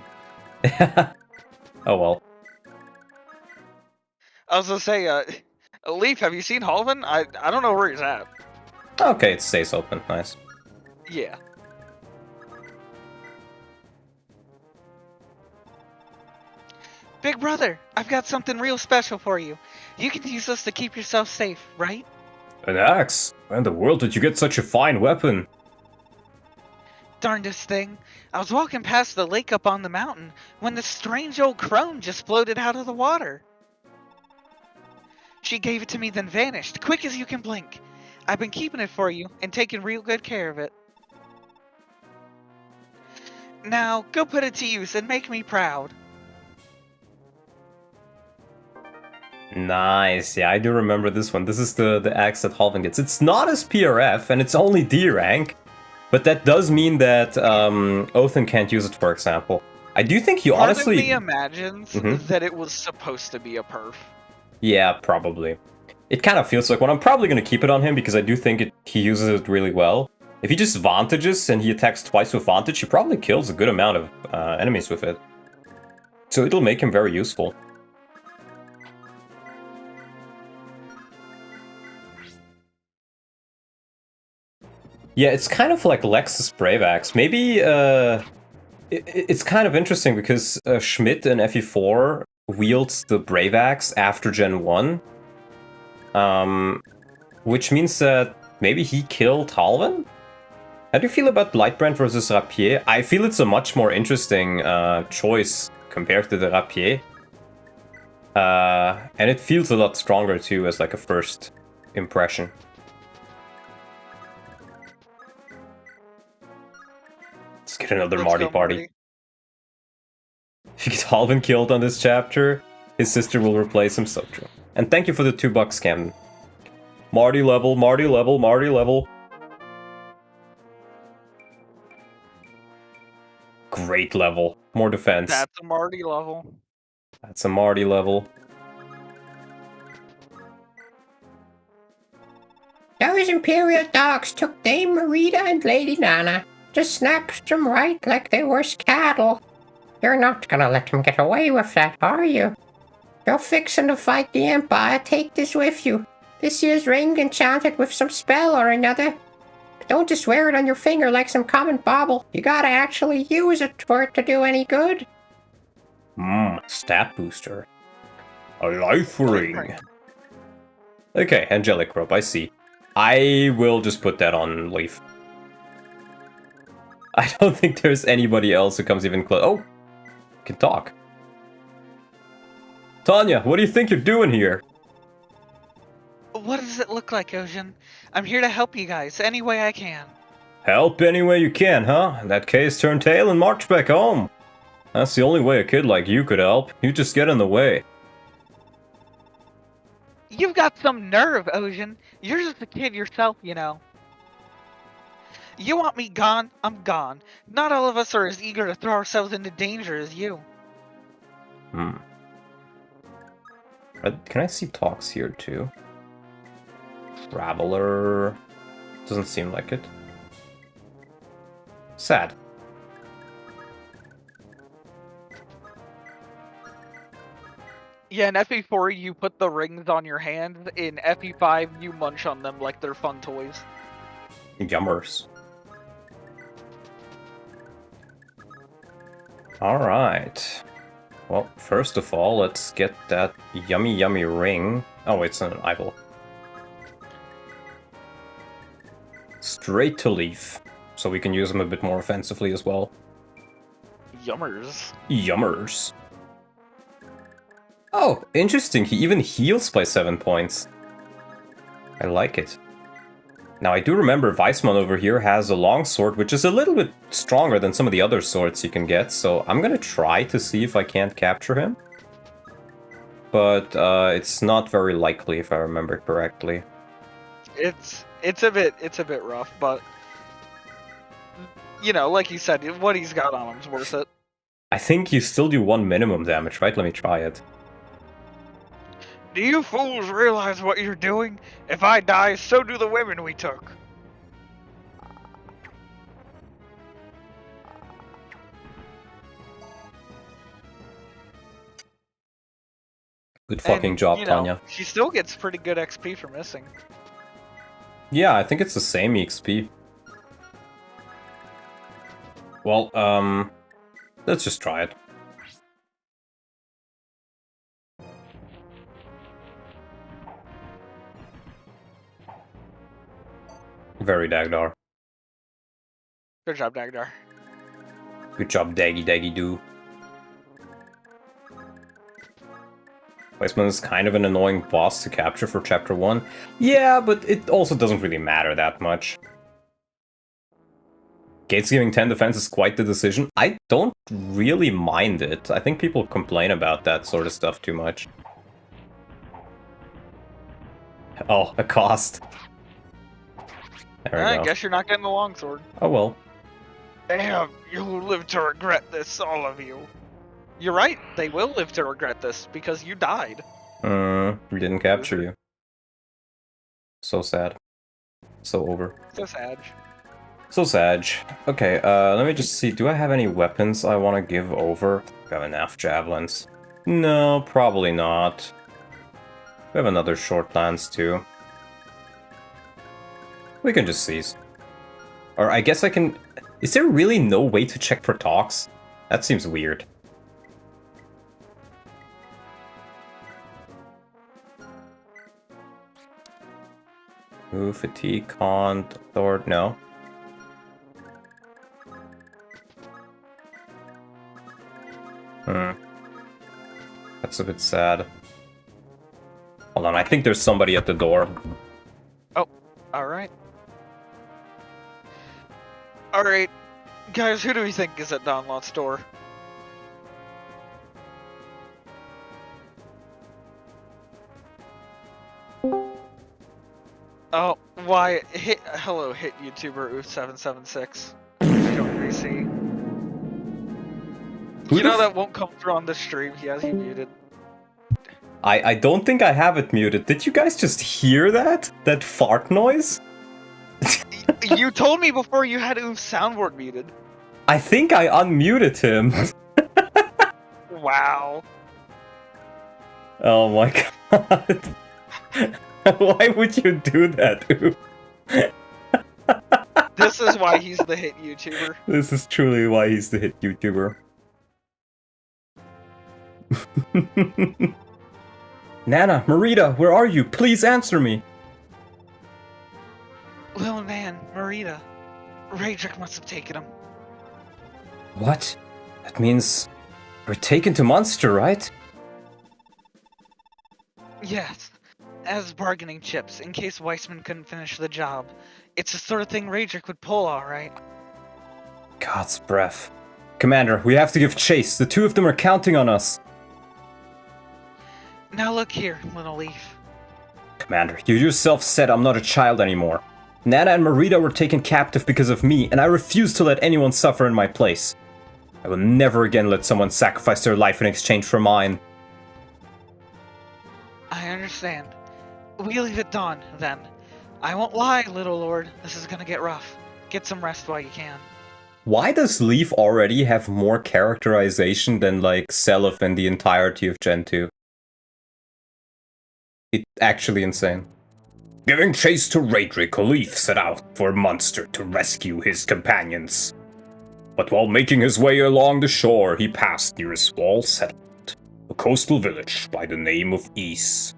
well. I was gonna say, Leaf, have you seen Halvin? I don't know where he's at. Okay, it stays open. Nice. Yeah. Big brother, I've got something real special for you. You can use this to keep yourself safe, right? An axe? Where in the world did you get such a fine weapon? Darndest thing. I was walking past the lake up on the mountain when this strange old crone just floated out of the water. She gave it to me then vanished, quick as you can blink. I've been keeping it for you and taking real good care of it. Now, go put it to use and make me proud. Nice, yeah, I do remember this one. This is the axe that Halvin gets. It's not as PRF, and it's only D rank, but that does mean that Othin can't use it, for example. I do think he honestly... Part of me imagines that it was supposed to be a perf. Yeah, probably. It kind of feels like one. I'm probably going to keep it on him, because I do think he uses it really well. If he just vantages and he attacks twice with vantage, he probably kills a good amount of enemies with it. So it'll make him very useful. Yeah, it's kind of like Lex's Brave Axe. Maybe it's kind of interesting because Schmidt in FE4 wields the Brave Axe after Gen 1. Which means that maybe he killed Halvin? How do you feel about Lightbrand versus Rapier? I feel it's a much more interesting choice compared to the Rapier. And it feels a lot stronger too as like a first impression. Let's get another Marty party. If you get Halvin killed on this chapter, his sister will replace him, so true. And thank you for the $2, Camden. Marty level, Marty level, Marty level. Great level. More defense. That's a Marty level. That's a Marty level. Those Imperial dogs took Dame Marita and Lady Nana. Just snapped them right like they were cattle. You're not gonna let them get away with that, are you? You're fixing to fight the Empire. Take this with you. This here's ring enchanted with some spell or another. But don't just wear it on your finger like some common bauble. You gotta actually use it for it to do any good. Stat booster. A life ring. Okay, angelic rope, I see. I will just put that on Leaf. I don't think there's anybody else who comes even close. Oh! Can talk. Tanya, what do you think you're doing here? What does it look like, Ocean? I'm here to help you guys any way I can. Help any way you can, huh? In that case, turn tail and march back home. That's the only way a kid like you could help. You just get in the way. You've got some nerve, Ocean. You're just a kid yourself, you know. You want me gone? I'm gone. Not all of us are as eager to throw ourselves into danger as you. Can I see talks here too? Traveler... Doesn't seem like it. Sad. Yeah, in FE4 you put the rings on your hands. In FE5 you munch on them like they're fun toys. Yummers. Alright. Well, first of all, let's get that yummy yummy ring. Oh, it's an idol. Straight to Leaf. So we can use them a bit more offensively as well. Yummers. Yummers. Oh, interesting. He even heals by 7 points. I like it. Now, I do remember Weissman over here has a longsword, which is a little bit stronger than some of the other swords you can get, so I'm gonna try to see if I can't capture him. But it's not very likely, if I remember correctly. It's a bit rough, but you know, like you said, what he's got on him is worth it. I think you still do 1 minimum damage, right? Let me try it. Do you fools realize what you're doing? If I die, so do the women we took. Good fucking job, you know, Tanya. She still gets pretty good XP for missing. Yeah, I think it's the same EXP. Well, let's just try it. Very Dagdar. Good job, Dagdar. Good job, Daggy Doo. Weissman is kind of an annoying boss to capture for Chapter 1. Yeah, but it also doesn't really matter that much. Gates giving 10 defense is quite the decision. I don't really mind it. I think people complain about that sort of stuff too much. Oh, a cost. There we I go. guess you're not getting the longsword. Oh well. Damn, you'll live to regret this, all of you. You're right, they will live to regret this, because you died. We didn't capture you. So sad. So over. So sad. So sad. Okay, let me just see. Do I have any weapons I want to give over? I have enough javelins. No, probably not. We have another short lance too. We can just seize. Or I guess I can... Is there really no way to check for talks? That seems weird. Ooh, fatigue, con, sword, no. That's a bit sad. Hold on, I think there's somebody at the door. Oh, alright. Alright, guys, who do we think is at Don Lot's door? Oh, why? Hello, hit YouTuber Oof776. Join VC. You know that won't come through on the stream. He has you muted. I don't think I have it muted. Did you guys just hear that? That fart noise? You told me before you had Oof's soundboard muted. I think I unmuted him. Wow. Oh my god. Why would you do that, Oof? This is why he's the hit YouTuber. This is truly why he's the hit YouTuber. Nana, Marita, where are you? Please answer me. Lil Man, Marita. Raedric must have taken him. What? That means we're taken to Munster, right? Yes. As bargaining chips, in case Weissman couldn't finish the job. It's the sort of thing Raedric would pull, alright. God's breath. Commander, we have to give chase. The two of them are counting on us. Now look here, little leaf. Commander, you yourself said I'm not a child anymore. Nana and Marita were taken captive because of me, and I refuse to let anyone suffer in my place. I will never again let someone sacrifice their life in exchange for mine. I understand. We leave at dawn, then. I won't lie, little lord. This is gonna get rough. Get some rest while you can. Why does Leaf already have more characterization than, like, Seliph and the entirety of Gen 2? It's actually insane. Giving chase to Raedric, Leif set out for Munster to rescue his companions. But while making his way along the shore, he passed near a small settlement, a coastal village by the name of Ys.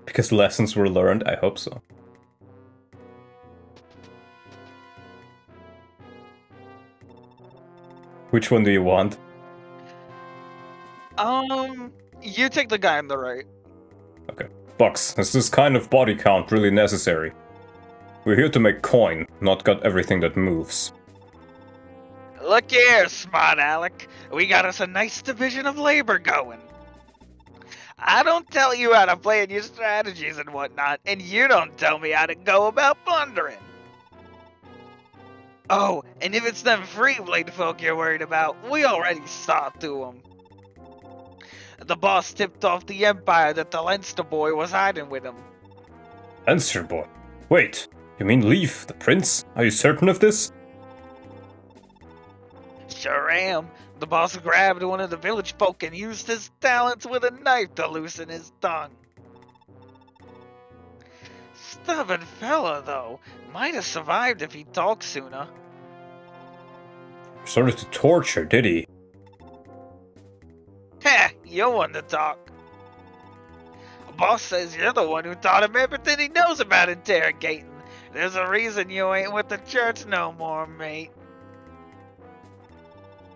Because lessons were learned? I hope so. Which one do you want? You take the guy on the right. Okay. Bucks, is this kind of body count really necessary? We're here to make coin, not got everything that moves. Look here, smart Alec. We got us a nice division of labor going. I don't tell you how to play in your strategies and whatnot, and you don't tell me how to go about plundering. Oh, and if it's them free blade folk you're worried about, we already saw through them. The boss tipped off the Empire that the Leinster boy was hiding with him. Leinster boy? Wait, you mean Leif, the prince? Are you certain of this? Sure am. The boss grabbed one of the village folk and used his talents with a knife to loosen his tongue. Stubborn fella, though. Might have survived if he'd talked sooner. Started to torture, did he? Heh, you're one to talk. Boss says you're the one who taught him everything he knows about interrogating. There's a reason you ain't with the church no more, mate.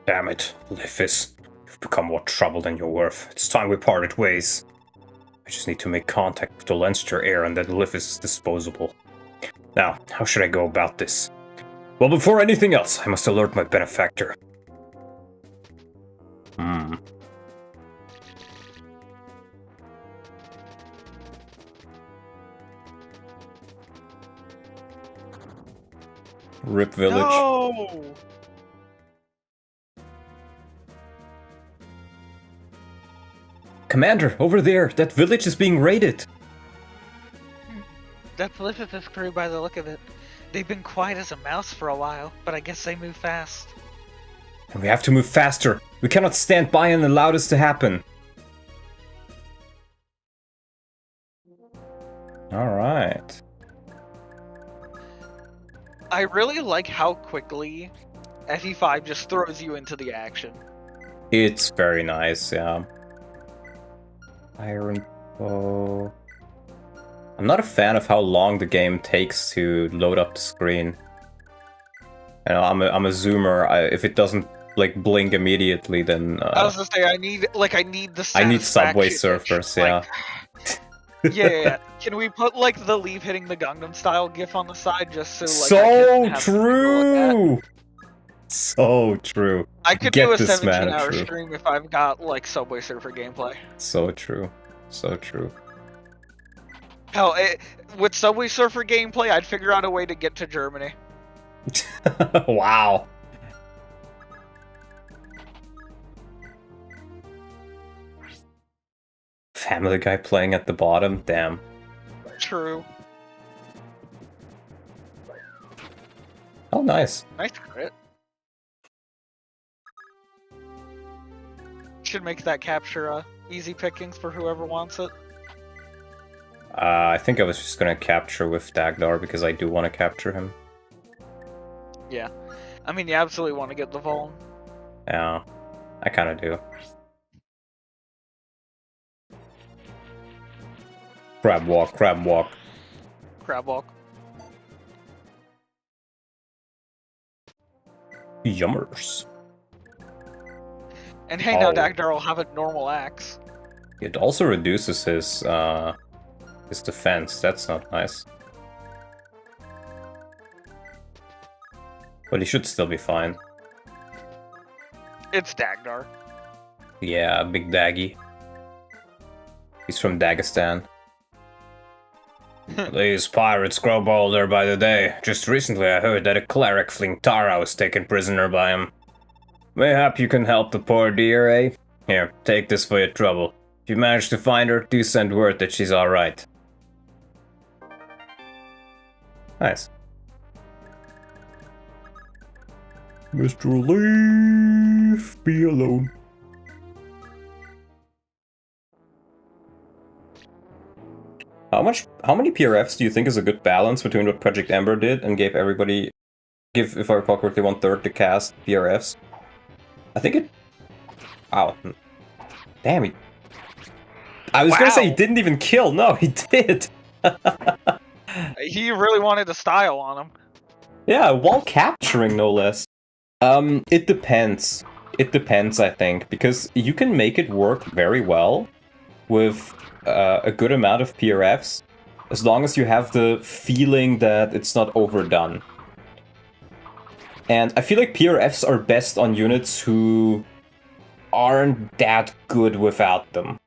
Damn it, Lifis. You've become more trouble than you're worth. It's time we parted ways. I just need to make contact with the Leinster heir and then Lifis is disposable. Now, how should I go about this? Well, before anything else, I must alert my benefactor. Rip village. No! Commander, over there! That village is being raided! That's Lifis' crew by the look of it. They've been quiet as a mouse for a while, but I guess they move fast. And we have to move faster! We cannot stand by and allow this to happen! Alright. I really like how quickly FE5 just throws you into the action. It's very nice, yeah. Iron bow. I'm not a fan of how long the game takes to load up the screen. You know, I'm a zoomer. If it doesn't like blink immediately, then I was gonna say I need the I need Subway satisfaction Surfers, itch, yeah. Yeah. Can we put like the leave hitting the Gangnam Style gif on the side just so like So I can have something to look at? true. So true. I could Get do a this man 17-hour true. stream if I've got like Subway Surfer gameplay. So true. So true. Hell, with Subway Surfer gameplay, I'd figure out a way to get to Germany. Wow. Family Guy playing at the bottom? Damn. True. Oh, nice. Nice crit. Should make that capture easy pickings for whoever wants it. I think I was just gonna capture with Dagdar because I do want to capture him. Yeah. I mean, you absolutely want to get the Vuln. Yeah, I kind of do. Crab walk, crab walk. Crab walk. Yummers. And hey, now Oh. Dagdar will have a normal axe. It also reduces his defense. That's not nice. But he should still be fine. It's Dagdar. Yeah, Big Daggy. He's from Dagestan. These pirates grow bolder by the day. Just recently I heard that a cleric fleeing Tara was taken prisoner by him. Mayhap you can help the poor dear, eh? Here, take this for your trouble. If you manage to find her, do send word that she's alright. Nice. Mr. Leaf, be alone. How many PRFs do you think is a good balance between what Project Ember did and gave everybody, if I recall correctly, 1/3 to cast PRFs? I think it... Wow. Damn it. I was gonna say he didn't even kill. No, he did. He really wanted a style on him. Yeah, while capturing, no less. It depends. It depends, I think, because you can make it work very well with a good amount of PRFs, as long as you have the feeling that it's not overdone. And I feel like PRFs are best on units who aren't that good without them.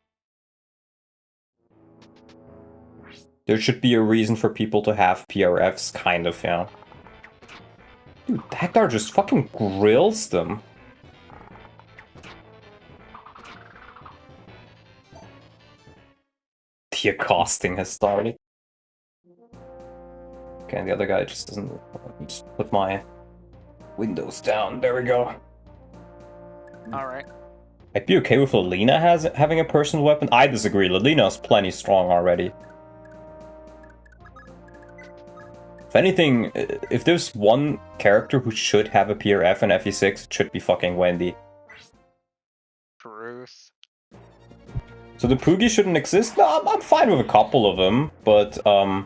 There should be a reason for people to have PRFs, kind of, yeah. Dude, Dagdar just fucking grills them. The accosting has started. Okay, and the other guy just doesn't... Let me just put my windows down. There we go. Alright. I'd be okay with Lilina having a personal weapon. I disagree. Lilina's plenty strong already. If anything, if there's one character who should have a PRF in FE6, it should be fucking Wendy. Truth. So the Poogie shouldn't exist? No, I'm fine with a couple of them, but I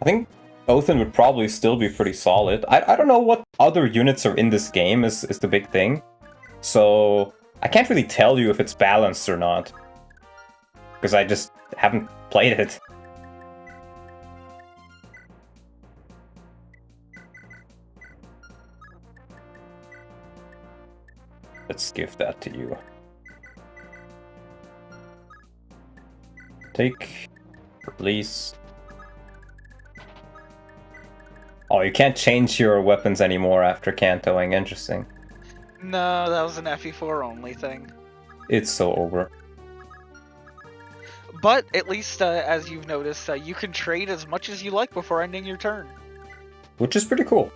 think Othin would probably still be pretty solid. I don't know what other units are in this game is the big thing. So I can't really tell you if it's balanced or not. Because I just haven't played it. Let's give that to you. Take, release. Oh, you can't change your weapons anymore after cantoing. Interesting. No, that was an FE4 only thing. It's so over. But at least, as you've noticed, you can trade as much as you like before ending your turn. Which is pretty cool.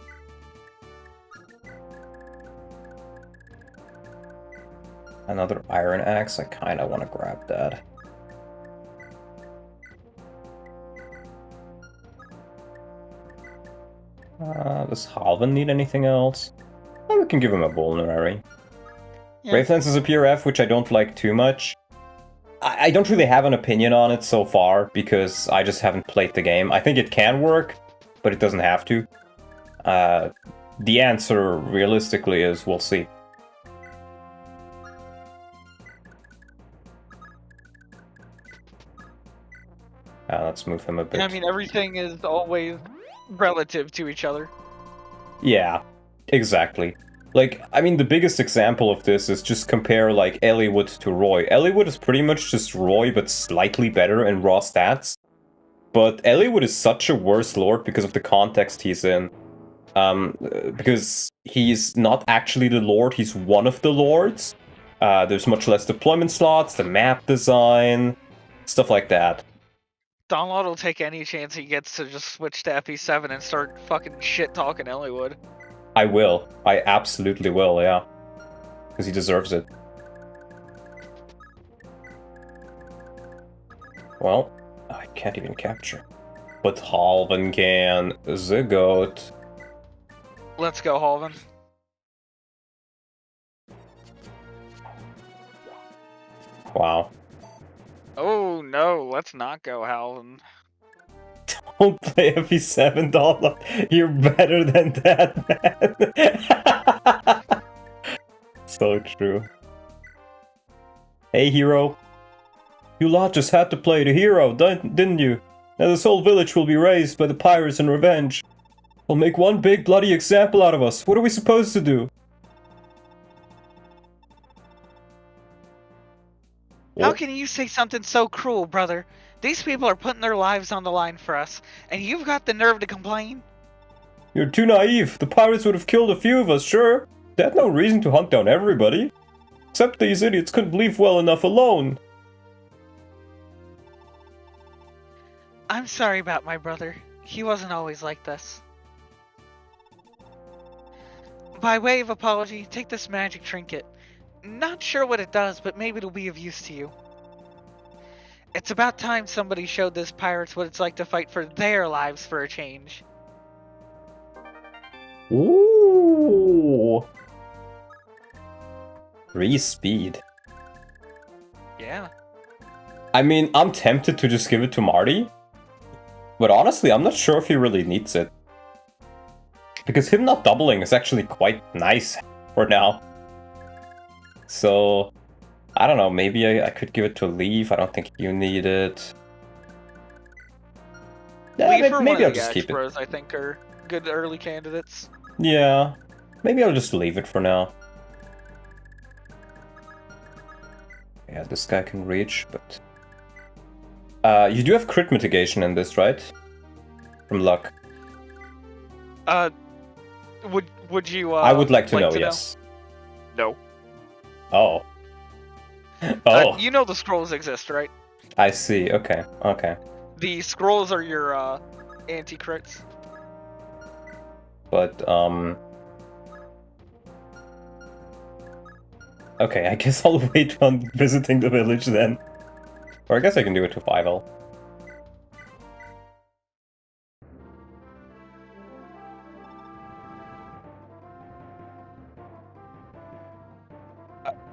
Another iron axe. I kind of want to grab that. Does Halvan need anything else? Oh, we can give him a vulnerary. Yeah. Gravelance is a pure F, which I don't like too much. I don't really have an opinion on it so far, because I just haven't played the game. I think it can work, but it doesn't have to. The answer, realistically, is we'll see. Let's move him a bit. I mean, everything is always relative to each other. Yeah, exactly. Like, I mean, the biggest example of this is just compare, like, Eliwood to Roy. Eliwood is pretty much just Roy, but slightly better in raw stats. But Eliwood is such a worse lord because of the context he's in. Because he's not actually the lord, he's one of the lords. There's much less deployment slots, the map design, stuff like that. Donald will take any chance he gets to just switch to FE7 and start fucking shit-talking Eliwood. I will. I absolutely will, yeah. Because he deserves it. Well, I can't even capture. But Halvan can. The goat. Let's go, Halvan. Wow. Oh no, let's not go, Halvan. Don't play FE7, Dollar. You're better than that, man. So true. Hey, hero. You lot just had to play the hero, didn't you? Now this whole village will be razed by the pirates in revenge. They'll make one big bloody example out of us. What are we supposed to do? How can you say something so cruel, brother? These people are putting their lives on the line for us, and you've got the nerve to complain? You're too naive. The pirates would have killed a few of us, sure. They had no reason to hunt down everybody. Except these idiots couldn't leave well enough alone. I'm sorry about my brother. He wasn't always like this. By way of apology, take this magic trinket. Not sure what it does, but maybe it'll be of use to you. It's about time somebody showed these pirates what it's like to fight for their lives for a change. Ooh. Re-speed. Yeah. I mean, I'm tempted to just give it to Marty. But honestly, I'm not sure if he really needs it. Because him not doubling is actually quite nice for now. So, I don't know, maybe I could give it to Leaf. I don't think you need it. Yeah, maybe I'll just keep it. I think are good early candidates. Yeah, maybe I'll just leave it for now. Yeah, this guy can reach, but... you do have crit mitigation in this, right? From luck. Would you, I would like to know, yes. No. Oh. Oh. You know the scrolls exist, right? I see, okay, okay. The scrolls are your, anti-crits. But, okay, I guess I'll wait on visiting the village then. Or I guess I can do it to 5L.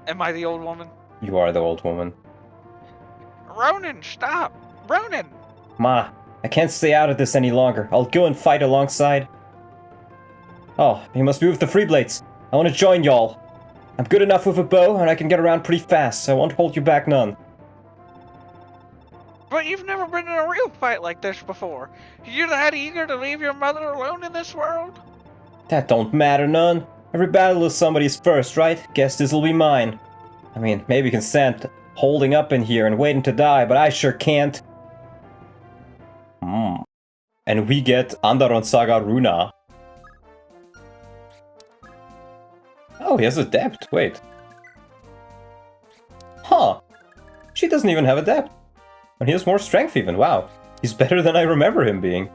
Am I the old woman? You are the old woman. Ronan, stop! Ronan! Ma, I can't stay out of this any longer. I'll go and fight alongside. Oh, you must be with the Freeblades. I want to join y'all. I'm good enough with a bow, and I can get around pretty fast, so I won't hold you back none. But you've never been in a real fight like this before. You're that eager to leave your mother alone in this world? That don't matter none. Every battle is somebody's first, right? Guess this'll be mine. I mean, maybe you can stand holding up in here and waiting to die, but I sure can't. and we get Andaron Saga Runa. Oh, he has Adept, wait. Huh. She doesn't even have Adept. And he has more strength even, wow. He's better than I remember him being.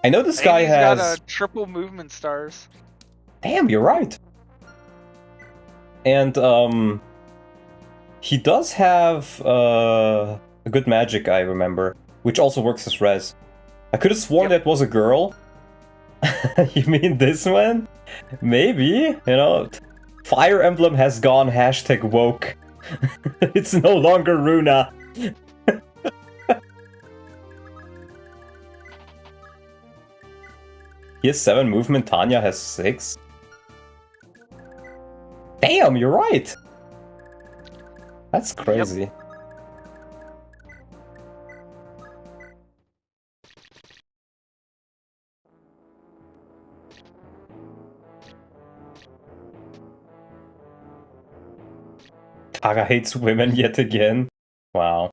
I know this guy has... He's got triple movement stars. Damn, you're right. And, he does have, a good magic, I remember, which also works as res. I could have sworn that was a girl. You mean this one? Maybe, you know, Fire Emblem has gone #woke. It's no longer Runa. He has 7 movement, Tanya has 6. Damn, you're right! That's crazy. Yep. Kaga hates women yet again. Wow.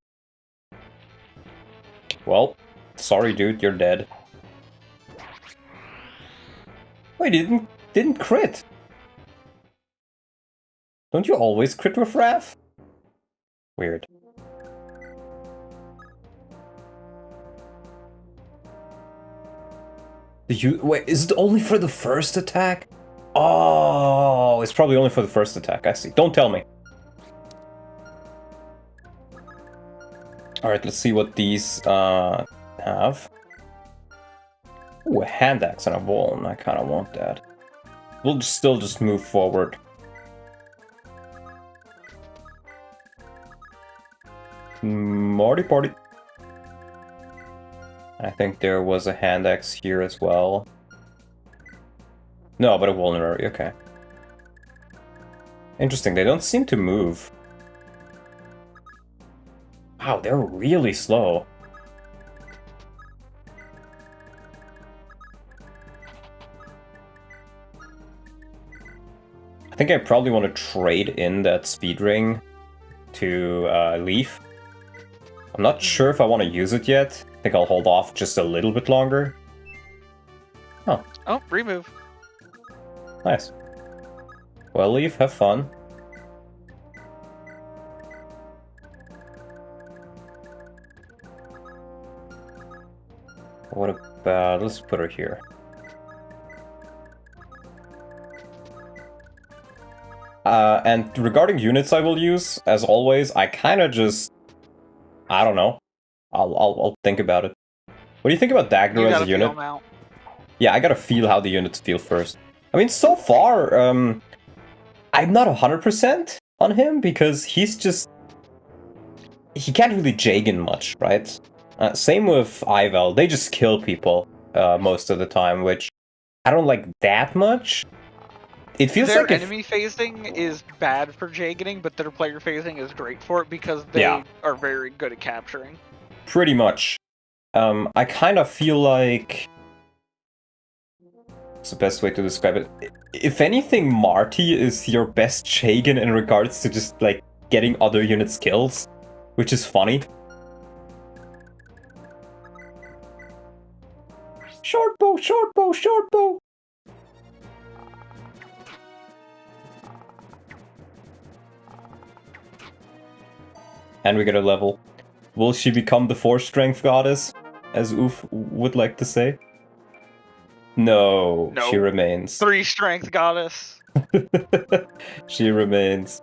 Well, sorry dude, you're dead. Wait, he didn't crit. Don't you always crit with Wrath? Weird. Wait, is it only for the first attack? Oh, it's probably only for the first attack, I see. Don't tell me. Alright, let's see what these have. Ooh, a hand axe and a wall. I kind of want that. We'll still just move forward. Marty party. I think there was a hand axe here as well. No, but a vulnerary, okay. Interesting, they don't seem to move. Wow, they're really slow. I think I probably want to trade in that speed ring to Leaf. I'm not sure if I want to use it yet. I think I'll hold off just a little bit longer. Oh. Oh, remove. Nice. Well, Leaf, have fun. What about... let's put her here. And regarding units I will use, as always, I kind of just... I don't know. I'll think about it. What do you think about Dagger as a unit? Yeah, I gotta feel how the units feel first. I mean, so far, I'm not 100% on him, because he's just... he can't really Jagen much, right? Same with Ivel, they just kill people most of the time, which I don't like that much. It feels their like enemy phasing is bad for Jagening, but their player phasing is great for it because they are very good at capturing. Pretty much. I kind of feel like... what's the best way to describe it? If anything, Marty is your best Jagen in regards to just, like, getting other units kills, which is funny. Short bow, short bow, short bow! And we get a level. Will she become the 4-strength goddess, as Oof would like to say? No, she remains. 3-strength goddess. She remains.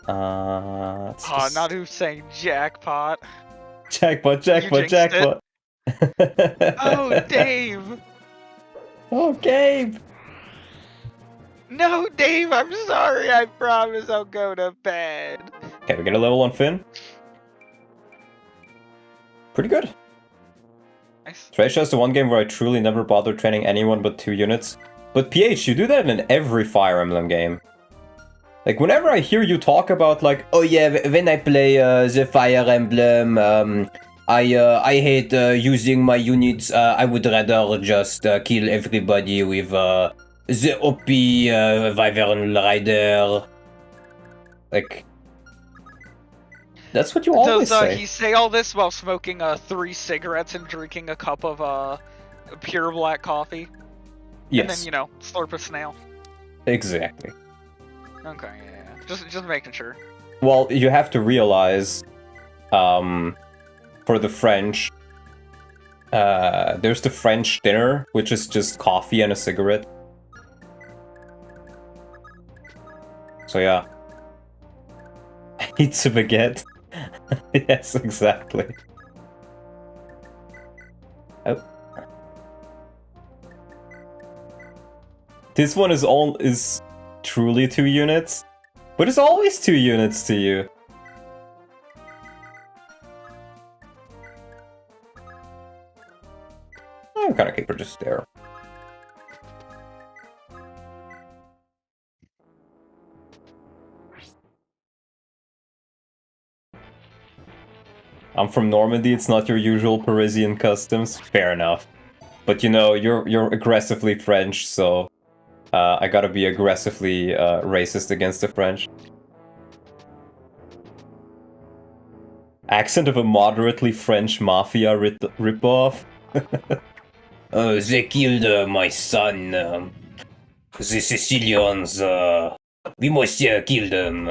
Not who's saying jackpot. Jackpot, jackpot, jackpot. Oh, Dave. Oh, Gabe. No, Dave, I'm sorry. I promise I'll go to bed. Okay, we get a level on Finn. Pretty good. Nice. Thresh is the one game where I truly never bothered training anyone but 2 units. But PH, you do that in every Fire Emblem game. Like, whenever I hear you talk about, like, oh yeah, when I play the Fire Emblem, I hate using my units, I would rather just kill everybody with the OP Wyvern Rider. Like... That's what you always Does say. he say all this while smoking 3 cigarettes and drinking a cup of pure black coffee? Yes. And then, you know, slurp a snail. Exactly. Okay, yeah. Just making sure. Well, you have to realize, for the French, there's the French dinner, which is just coffee and a cigarette. So yeah. Eats a baguette. Yes, exactly. Oh. This one is truly 2 units, but it's always 2 units to you. I'm gonna keep her just there. I'm from Normandy, it's not your usual Parisian customs. Fair enough. But you know, you're aggressively French, so I gotta be aggressively racist against the French. Accent of a moderately French mafia ripoff. They killed my son. The Sicilians. We must kill them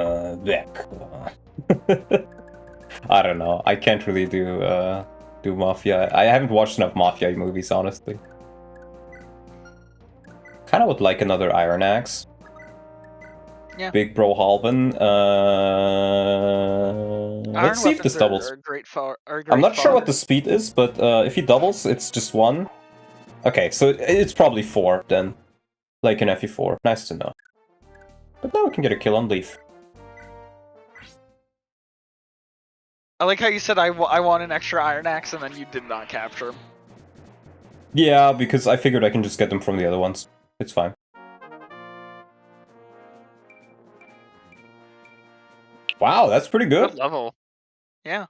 back. I don't know. I can't really do mafia. I haven't watched enough mafia movies, honestly. Kind of would like another Iron Axe. Yeah. Big Bro Halvin. Let's see if this doubles. I'm not sure what the speed is, but if he doubles, it's just 1. Okay, so it's probably 4 then. Like in FE4. Nice to know. But now we can get a kill on Leaf. I like how you said I want an extra Iron Axe and then you did not capture him. Yeah, because I figured I can just get them from the other ones. It's fine. Wow, that's pretty good. Good level. Yeah.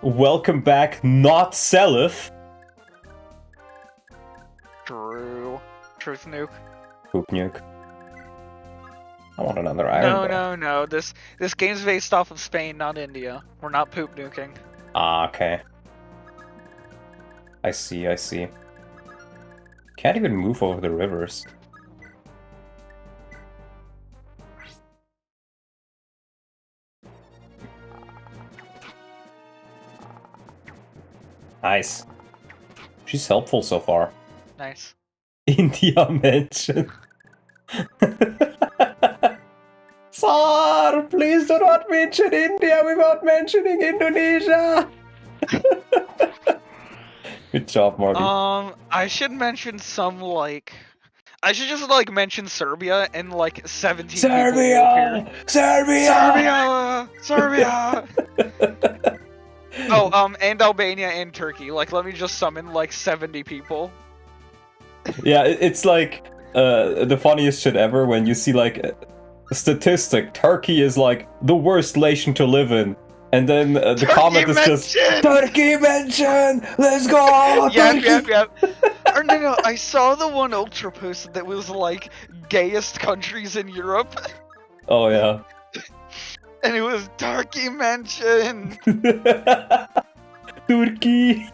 Welcome back, not Selif. True. Truth nuke. Poop nuke. I want another iron. No. This game's based off of Spain, not India. We're not poop nuking. Ah, okay. I see. Can't even move over the rivers. Nice. She's helpful so far. Nice. India mention. Sir, please do not mention India without mentioning Indonesia. Good job, Marty. I should mention some I should just mention Serbia and 17 Serbia! Serbia! Oh, and Albania and Turkey. Let me just summon 70 people. Yeah, it's the funniest shit ever when you see a statistic. Turkey is the worst nation to live in. And then the comment is just, Turkey mention! Let's go! Yep. Or no, I saw the one ultra post that was gayest countries in Europe. Oh yeah. And it was Turkey mention! Turkey!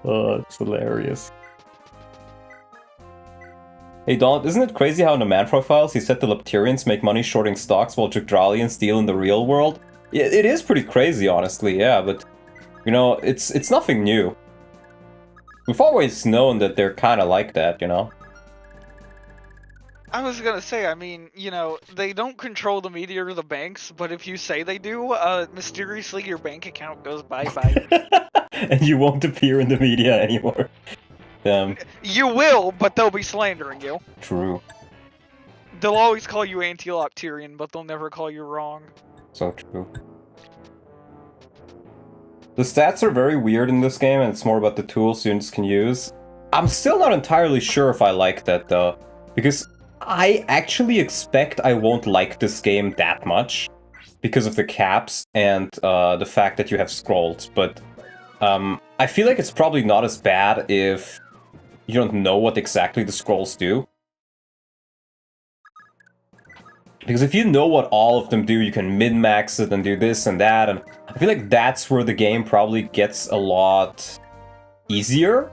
Oh, it's hilarious. Hey Donald, isn't it crazy how in the Manfroy files he said the Leptirians make money shorting stocks while Jugdralians deal in the real world? Yeah, it is pretty crazy, honestly, yeah, but you know, it's nothing new. We've always known that they're kinda like that, you know? I was gonna say, I mean, you know, they don't control the media or the banks, but if you say they do, mysteriously your bank account goes bye-bye. And you won't appear in the media anymore. You will, but they'll be slandering you. True. They'll always call you anti-Loptirian, but they'll never call you wrong. So true. The stats are very weird in this game, and it's more about the tools students can use. I'm still not entirely sure if I like that, though, because I actually expect I won't like this game that much because of the caps and the fact that you have scrolls, but I feel like it's probably not as bad if you don't know what exactly the scrolls do. Because if you know what all of them do, you can min-max it and do this and that, and I feel like that's where the game probably gets a lot easier.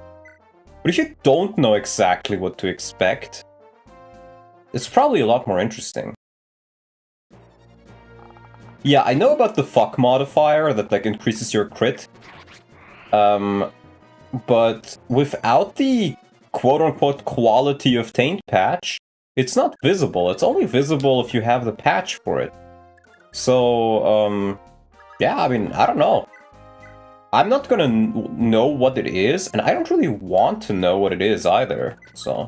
But if you don't know exactly what to expect, it's probably a lot more interesting. Yeah, I know about the fuck modifier that like increases your crit. But without the quote-unquote quality of taint patch, it's not visible. It's only visible if you have the patch for it. So, yeah, I mean, I don't know. I'm not gonna know what it is, and I don't really want to know what it is either, so...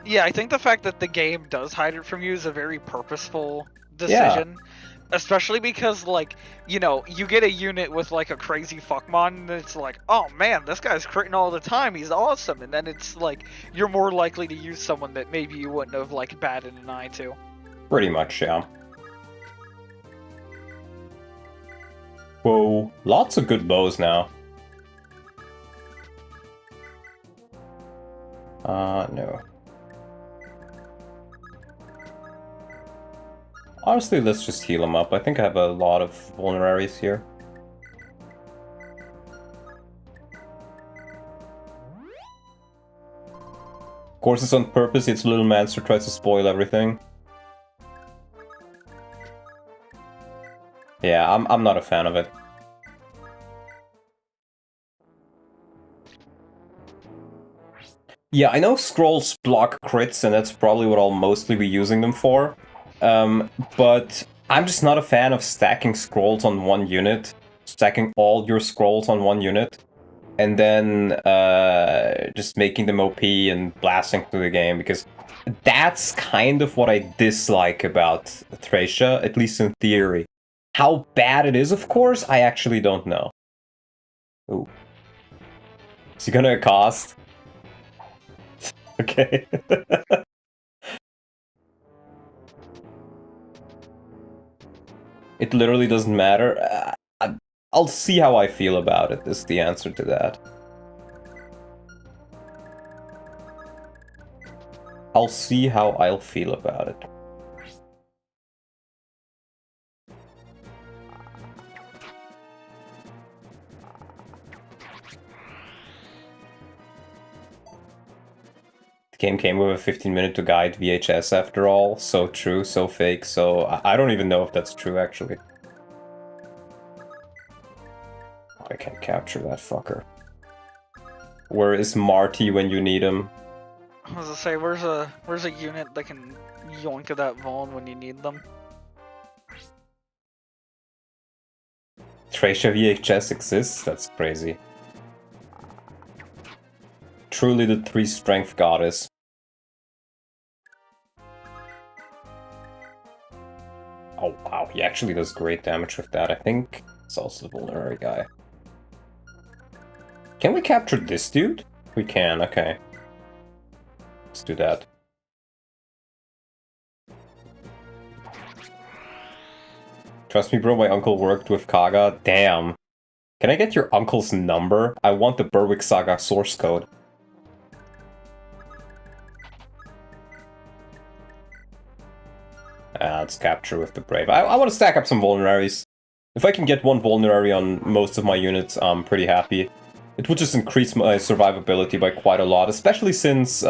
Yeah, I think the fact that the game does hide it from you is a very purposeful decision. Yeah. Especially because, like, you know, you get a unit with, like, a crazy fuckmon, and it's like, oh man, this guy's critting all the time, he's awesome, and then it's like, you're more likely to use someone that maybe you wouldn't have, like, batted an eye to. Pretty much, yeah. Whoa, lots of good bows now. No. Honestly, let's just heal him up. I think I have a lot of vulneraries here. Of course it's on purpose, it's Lil Manster tries to spoil everything. Yeah, I'm not a fan of it. Yeah, I know scrolls block crits, and that's probably what I'll mostly be using them for. But I'm just not a fan of stacking scrolls on one unit, stacking all your scrolls on one unit, and then just making them OP and blasting through the game, because that's kind of what I dislike about Thracia, at least in theory. How bad it is, of course, I actually don't know. Ooh. Is he gonna accost? Okay. It literally doesn't matter. I'll see how I feel about it, is the answer to that. I'll see how I'll feel about it. The game came with a 15-minute to guide VHS after all. So true, so fake, so I don't even know if that's true, actually. I can't capture that fucker. Where is Marty when you need him? I was gonna say, where's a unit that can yoink at that Vaughn when you need them? Thracia VHS exists? That's crazy. Truly the 3-strength goddess. Oh wow, he actually does great damage with that. I think it's also the vulnerary guy. Can we capture this dude? We can, okay. Let's do that. Trust me bro, my uncle worked with Kaga. Damn. Can I get your uncle's number? I want the Berwick Saga source code. Let's capture with the Brave. I want to stack up some vulneraries. If I can get one vulnerary on most of my units, I'm pretty happy. It would just increase my survivability by quite a lot, especially since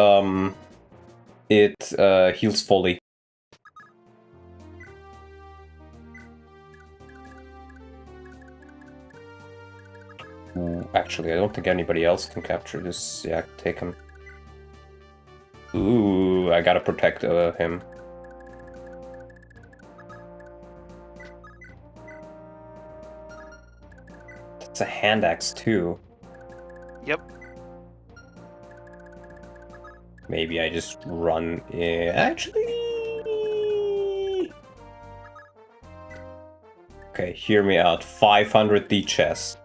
it heals fully. Ooh, actually, I don't think anybody else can capture this. Yeah, take him. Ooh, I gotta protect him. That's a hand axe too. Yep. Maybe I just run in. Actually... Okay, hear me out. 500 D chess.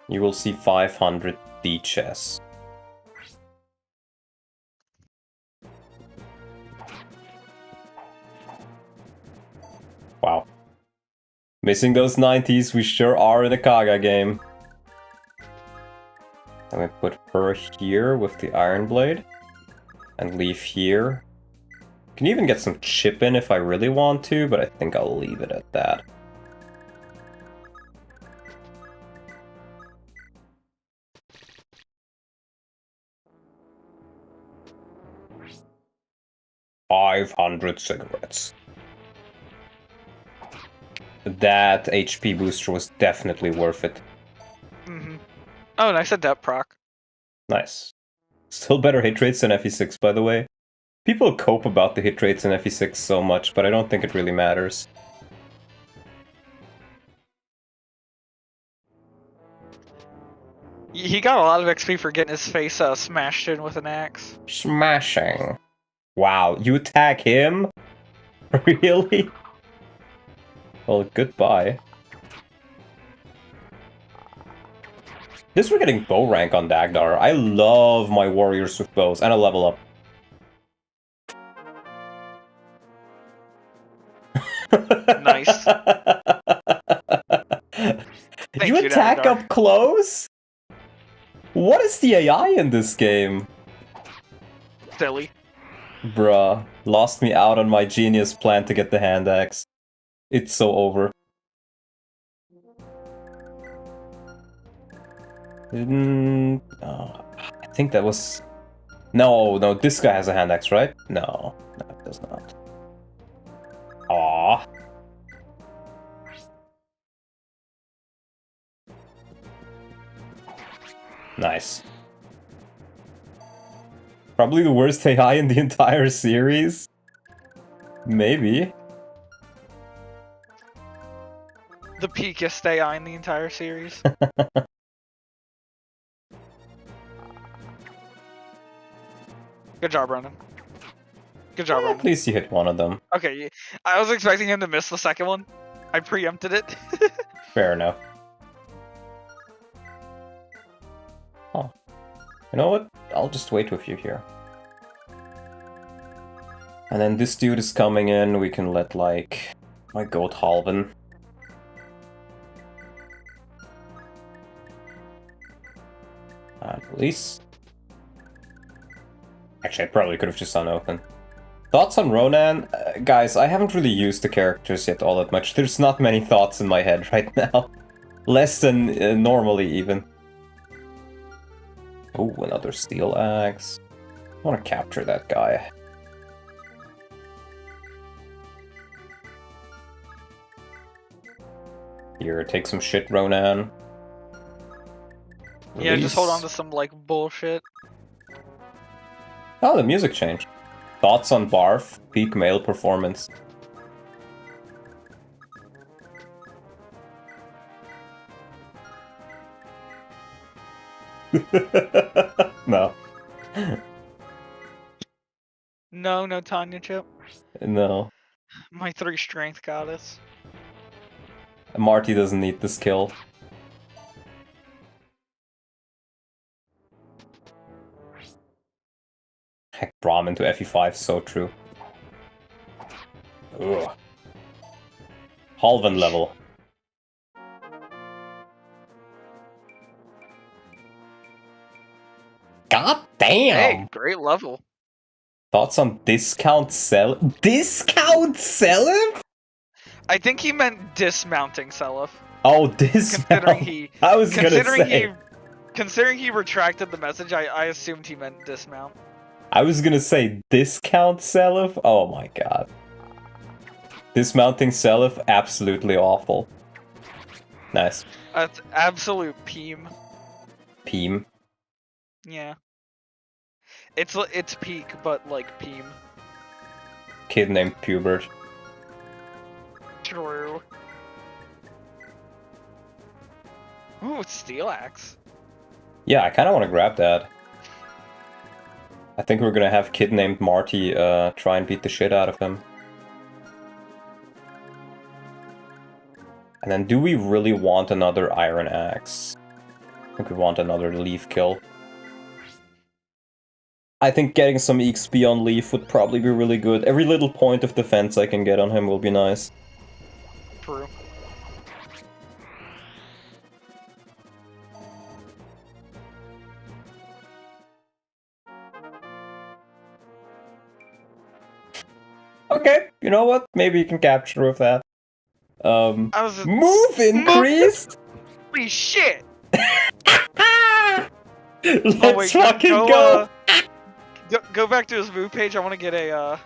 You will see 500 D chess. Wow. Missing those 90s, we sure are in a Kaga game. I'm gonna put her here with the Iron Blade. And leave here. Can even get some chip in if I really want to, but I think I'll leave it at that. $500 cigarettes. That HP booster was definitely worth it. Mm-hmm. Oh, and I said that proc. Nice. Still better hit rates than FE6, by the way. People cope about the hit rates in FE6 so much, but I don't think it really matters. He got a lot of XP for getting his face smashed in with an axe. Smashing. Wow, you attack him? Really? Well, goodbye. This we're getting bow rank on Dagdar. I love my warriors with bows, and a level up. Nice. You attack Dagdar. up close? What is the AI in this game? Silly. Bruh, lost me out on my genius plan to get the hand axe. It's so over. I think that was... No, this guy has a hand axe, right? No, it does not. Aww. Nice. Probably the worst AI in the entire series. Maybe. The peakest AI in the entire series. Good job, Ronan. Good job, Ronan. At least you hit one of them. Okay, I was expecting him to miss the second one. I preempted it. Fair enough. Oh. You know what? I'll just wait with you here. And then this dude is coming in, we can let, like, my goat Halvin. And release. Actually, I probably could have just unopened. Thoughts on Ronan? Guys, I haven't really used the characters yet all that much. There's not many thoughts in my head right now. Less than normally, even. Oh, another steel axe. I want to capture that guy. Here, take some shit, Ronan. Release. Yeah, just hold on to some, like, bullshit. Oh, the music changed. Thoughts on Barf, peak male performance. No. No Tanya Chip. No. My 3 strength goddess. Marty doesn't need the skill. Heck, Brahmin to FE5, so true. Ugh. Halvin level. God damn! Hey, great level. Thoughts on discount sell? Discount Selif? I think he meant dismounting Selif. Oh, dismount. I was gonna say. Considering he retracted the message, I assumed he meant dismount. I was gonna say discount Selif? Oh my god. Dismounting Selif, absolutely awful. Nice. That's absolute peem. Peem. Yeah. It's peak, but like peem. Kid named Pubert. True. Ooh, steel axe. Yeah, I kind of want to grab that. I think we're gonna have kid named Marty try and beat the shit out of him. And then do we really want another iron axe? I think we want another leaf kill. I think getting some XP on Leaf would probably be really good. Every little point of defense I can get on him will be nice. True. Okay, you know what? Maybe you can capture with that. Move increased? Holy shit! Let's fucking go! Go back to his move page. I want to get a.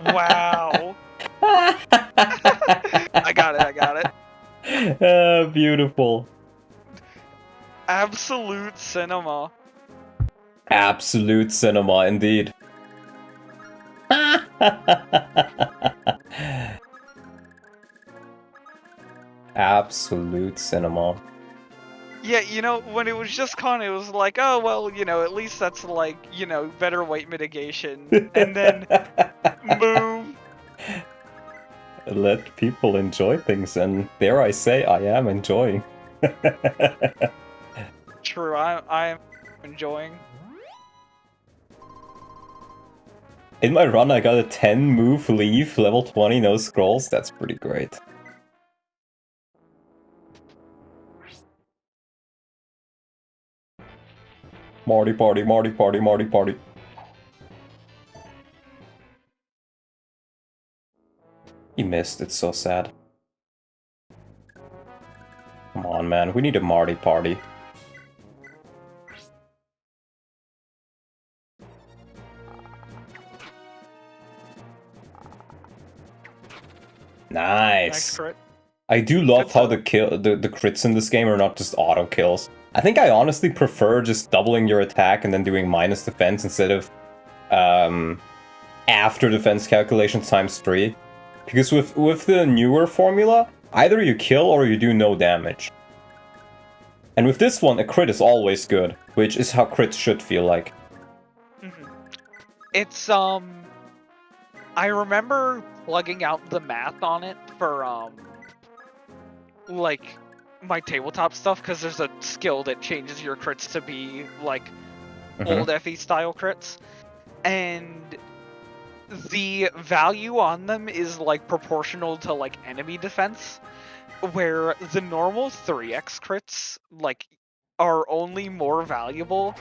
Wow. I got it. Beautiful. Absolute cinema. Absolute cinema, indeed. Absolute cinema. Yeah, you know, when it was just con, it was like, oh, well, you know, at least that's like, you know, better weight mitigation. And then, boom. Let people enjoy things, and dare I say, I am enjoying. True, I'm enjoying. In my run, I got a 10 move leave, level 20, no scrolls. That's pretty great. Marty party, Marty party, Marty party. He missed, it's so sad. Come on, man, we need a Marty party. Nice. Crit. I do love how the crits in this game are not just auto kills. I think I honestly prefer just doubling your attack and then doing minus defense instead of after defense calculations times 3. Because with the newer formula, either you kill or you do no damage. And with this one, a crit is always good, which is how crits should feel like. It's I remember plugging out the math on it for like my tabletop stuff, because there's a skill that changes your crits to be like old FE style crits, and the value on them is like proportional to like enemy defense, where the normal 3x crits like are only more valuable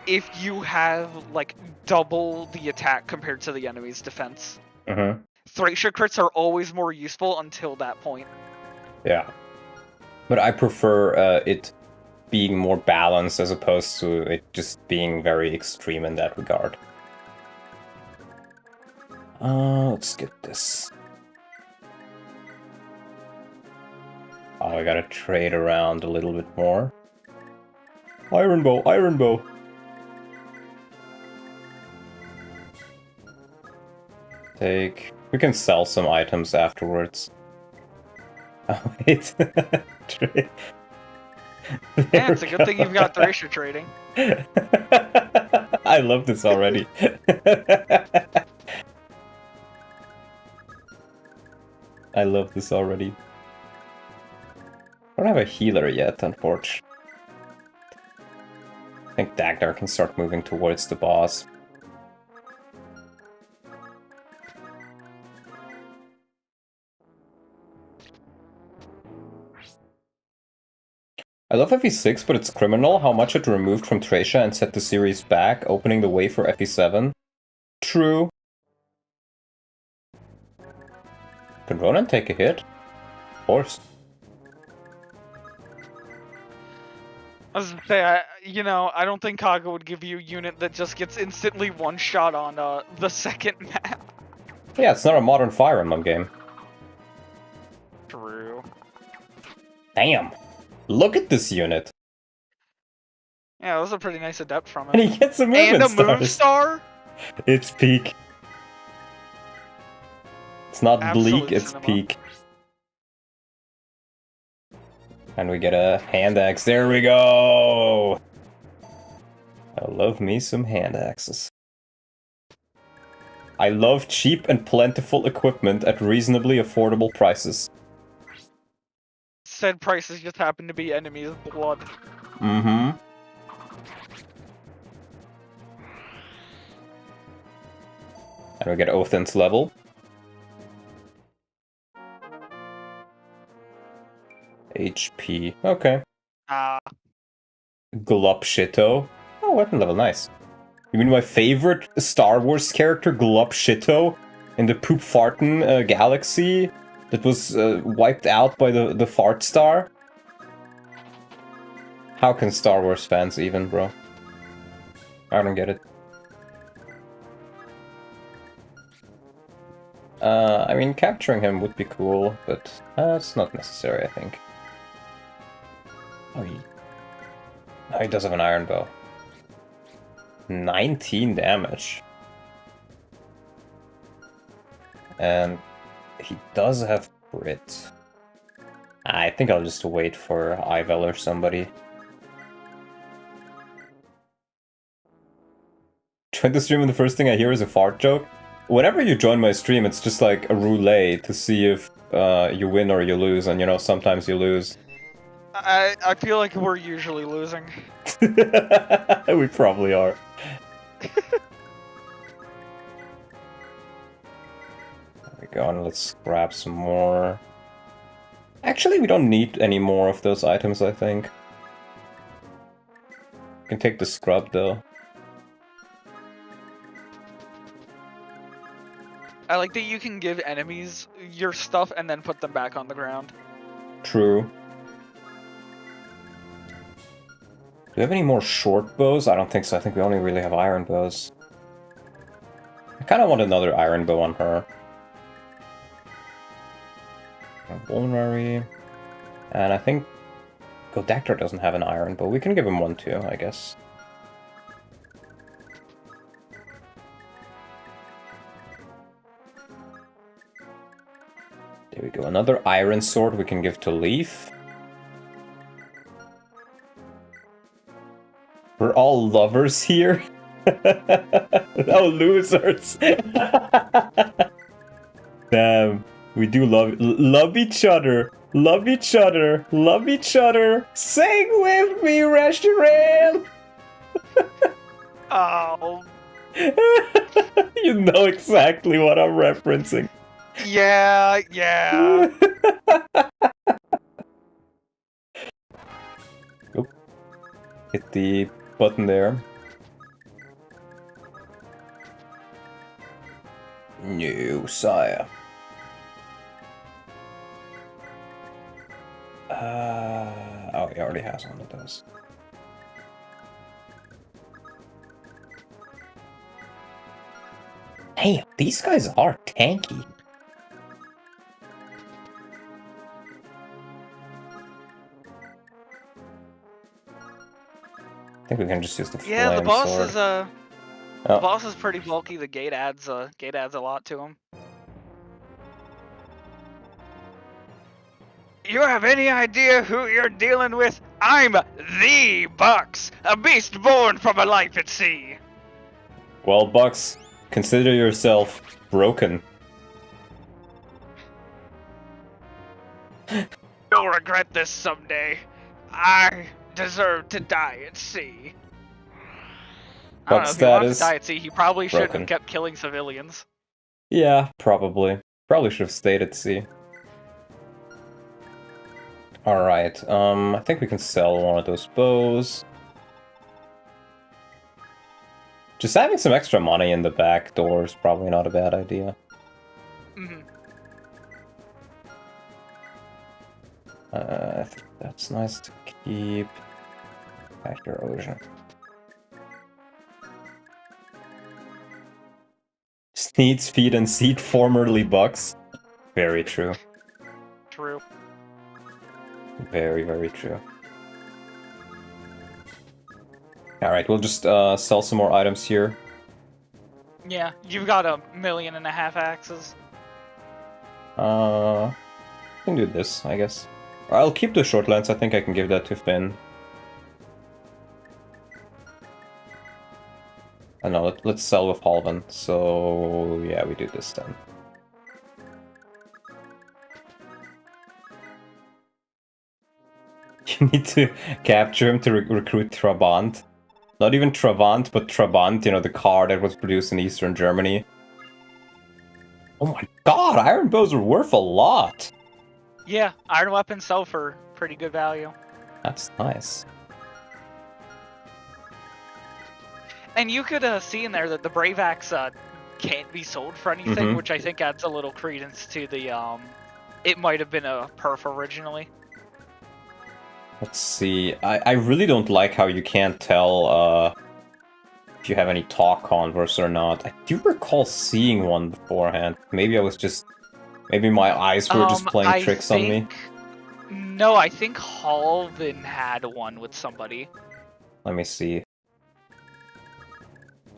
if you have like double the attack compared to the enemy's defense. Thracia crits are always more useful until that point. Yeah. But I prefer it being more balanced as opposed to it just being very extreme in that regard. Let's get this. Oh, I gotta trade around a little bit more. Iron bow, iron bow. Take... We can sell some items afterwards. Oh, wait. Yeah, it's a good thing you've got Thracia trading. I love this already. I love this already. I don't have a healer yet, unfortunately. I think Dagnar can start moving towards the boss. I love FE6, but it's criminal how much it removed from Thracia and set the series back, opening the way for FE7. True. Can Ronan take a hit? Of course. I was gonna say, I don't think Kaga would give you a unit that just gets instantly one-shot on the second map. Yeah, it's not a modern Fire Emblem game. True. Damn. Look at this unit. Yeah, that was a pretty nice adept from it. And he gets a movement and a move star? It's peak. It's not Absolute bleak, it's cinema. peak. And we get a hand axe. There we go! I love me some hand axes. I love cheap and plentiful equipment at reasonably affordable prices. Said prices just happen to be enemies' blood. Mm-hmm. And we get Othin's level. HP. Okay. Ah. Glop Shito. Oh, weapon level, nice. You mean my favorite Star Wars character, Glub Shitto, in the Poop Fartin galaxy that was wiped out by the Fart Star? How can Star Wars fans even, bro? I don't get it. I mean, capturing him would be cool, but it's not necessary, I think. Oh, he does have an iron bow. 19 damage. And he does have crit. I think I'll just wait for Ivel or somebody. Join the stream and the first thing I hear is a fart joke. Whenever you join my stream, it's just like a roulette to see if you win or you lose, and you know, sometimes you lose. I feel like we're usually losing. We probably are. There we go, and let's grab some more. Actually, we don't need any more of those items, I think. We can take the scrub, though. I like that you can give enemies your stuff and then put them back on the ground. True. Do we have any more short bows? I don't think so. I think we only really have iron bows. I kind of want another iron bow on her. Vulnerary. And I think Godactor doesn't have an iron bow. We can give him one too, I guess. There we go. Another iron sword we can give to Leaf. We're all lovers here. No losers. Damn. We do love each other. Love each other. Love each other. Sing with me, Restaurant. Oh. You know exactly what I'm referencing. Yeah. Oop. Hit the button there. No, sire. Oh, he already has one of those. Damn, these guys are tanky. I think we can just use the flame Yeah, the boss sword. is the boss is pretty bulky. The gate adds a lot to him. You have any idea who you're dealing with? I'm the Bucks, a beast born from a life at sea. Well, Bucks, consider yourself broken. You'll regret this someday. I deserve to die at sea. I don't know, if he wants to die at sea, he probably shouldn't have kept killing civilians. Yeah, probably. Probably should have stayed at sea. Alright, I think we can sell one of those bows. Just having some extra money in the back door is probably not a bad idea. Mm-hmm. I think that's nice to keep. Factor erosion. Sneeds, feed, and seed formerly Bucks. Very true. True. Very, very true. Alright, we'll just sell some more items here. Yeah, you've got 1.5 million axes. We can do this, I guess. I'll keep the short lance, I think I can give that to Finn. I know, let's sell with Halvan, so yeah, we do this then. You need to capture him to recruit Trabant. Not even Trabant, but Trabant, you know, the car that was produced in Eastern Germany. Oh my god, iron bows are worth a lot! Yeah, iron weapons sell for pretty good value. That's nice. And you could see in there that the Brave Axe can't be sold for anything, which I think adds a little credence to the it might have been a perf originally. Let's see. I really don't like how you can't tell if you have any talk converse or not. I do recall seeing one beforehand. Maybe I was just... Maybe my eyes were just playing tricks on me. No, I think Halvin had one with somebody. Let me see.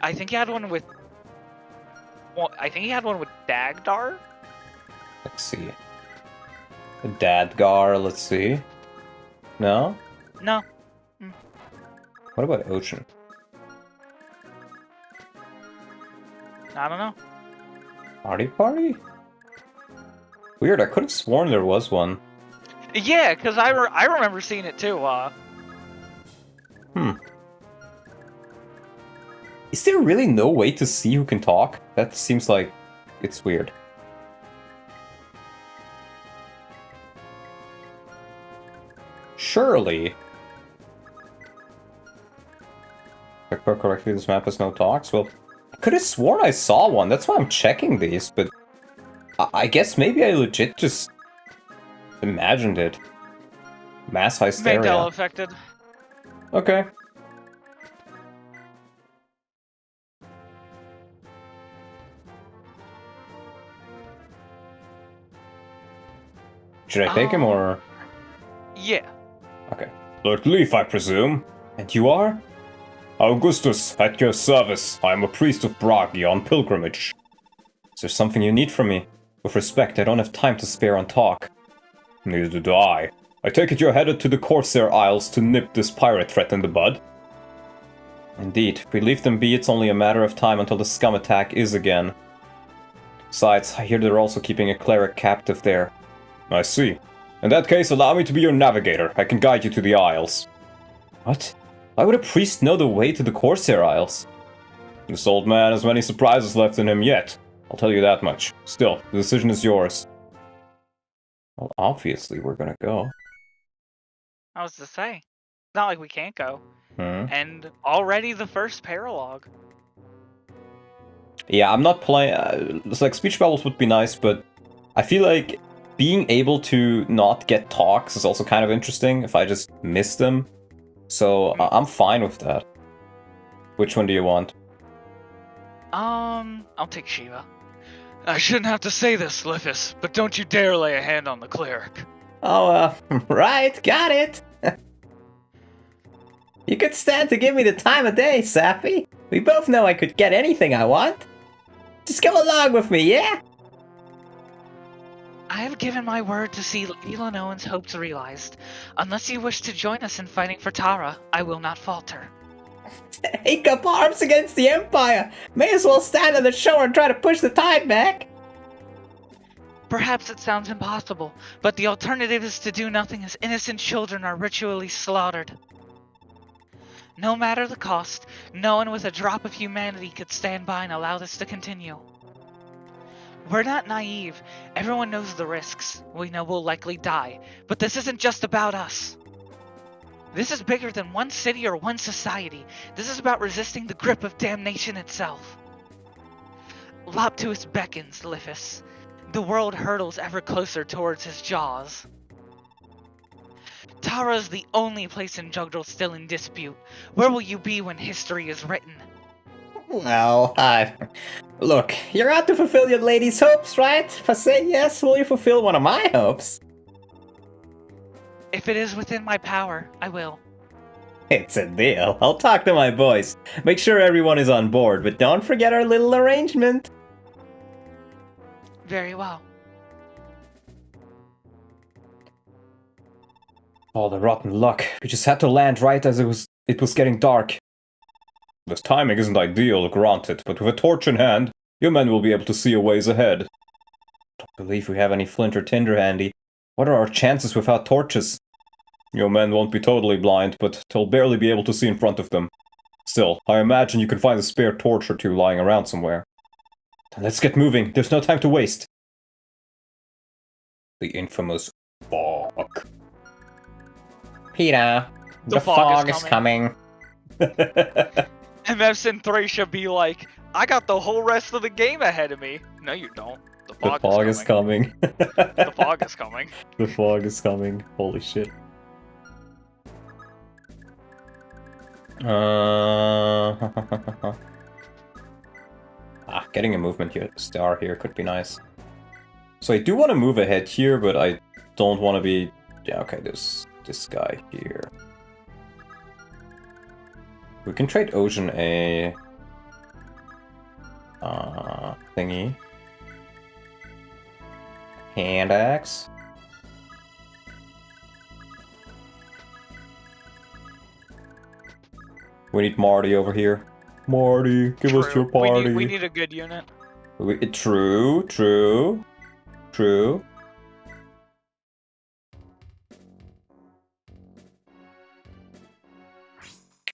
I think he had one with... Well, I think he had one with Dagdar? Let's see. The Dadgar, let's see. No? No. What about Ocean? I don't know. Party? Weird, I could have sworn there was one. Yeah, because I remember seeing it too. Is there really no way to see who can talk? That seems like it's weird. Surely. If I recall correctly, this map has no talks. Well, I could have sworn I saw one. That's why I'm checking these, but I guess maybe I legit just imagined it. Mass hysteria. Mandela affected. Okay. Should I take him or? Yeah. Okay. Lord Leaf, I presume. And you are? Augustus, at your service. I am a priest of Bragi on pilgrimage. Is there something you need from me? With respect, I don't have time to spare on talk. Neither do I. I take it you're headed to the Corsair Isles to nip this pirate threat in the bud? Indeed. If we leave them be, it's only a matter of time until the scum attack is again. Besides, I hear they're also keeping a cleric captive there. I see. In that case, allow me to be your navigator. I can guide you to the Isles. What? Why would a priest know the way to the Corsair Isles? This old man has many surprises left in him yet. I'll tell you that much. Still, the decision is yours. Well, obviously we're gonna go. I was to say. It's not like we can't go. Hmm. And already the first paralog. Yeah, I'm not playing... it's like, speech bubbles would be nice, but I feel like being able to not get talks is also kind of interesting if I just miss them. So I'm fine with that. Which one do you want? I'll take Shiva. I shouldn't have to say this, Lifis, but don't you dare lay a hand on the cleric. Oh, right, got it. You could stand to give me the time of day, Safi. We both know I could get anything I want. Just come along with me, yeah? I have given my word to see Elon Owen's hopes realized. Unless you wish to join us in fighting for Tara, I will not falter. Take up arms against the Empire! May as well stand on the shore and try to push the tide back! Perhaps it sounds impossible, but the alternative is to do nothing as innocent children are ritually slaughtered. No matter the cost, no one with a drop of humanity could stand by and allow this to continue. We're not naive. Everyone knows the risks. We know we'll likely die, but this isn't just about us. This is bigger than one city or one society. This is about resisting the grip of damnation itself. Loptuus beckons, Lifis. The world hurtles ever closer towards his jaws. Tara is the only place in Jugdral still in dispute. Where will you be when history is written? Well, look, you're out to fulfill your lady's hopes, right? If I say yes, will you fulfill one of my hopes? If it is within my power, I will. It's a deal. I'll talk to my boys. Make sure everyone is on board, but don't forget our little arrangement. Very well. All the rotten luck. We just had to land right as it was getting dark. This timing isn't ideal, granted, but with a torch in hand, your men will be able to see a ways ahead. Don't believe we have any flint or tinder handy. What are our chances without torches? Your men won't be totally blind, but they'll barely be able to see in front of them. Still, I imagine you can find a spare torch or two lying around somewhere. Let's get moving, there's no time to waste. The infamous fog. Peter, the fog is coming. And then Thracia be like, I got the whole rest of the game ahead of me. No, you don't. The fog, is coming. The fog is coming. The fog is coming. Holy shit. Getting a movement here, star here could be nice. So I do want to move ahead here, but I don't want to be... Yeah, okay, this guy here. We can trade Ocean a... thingy. Hand axe. We need Marty over here. Marty, give us your party. We need a good unit. True.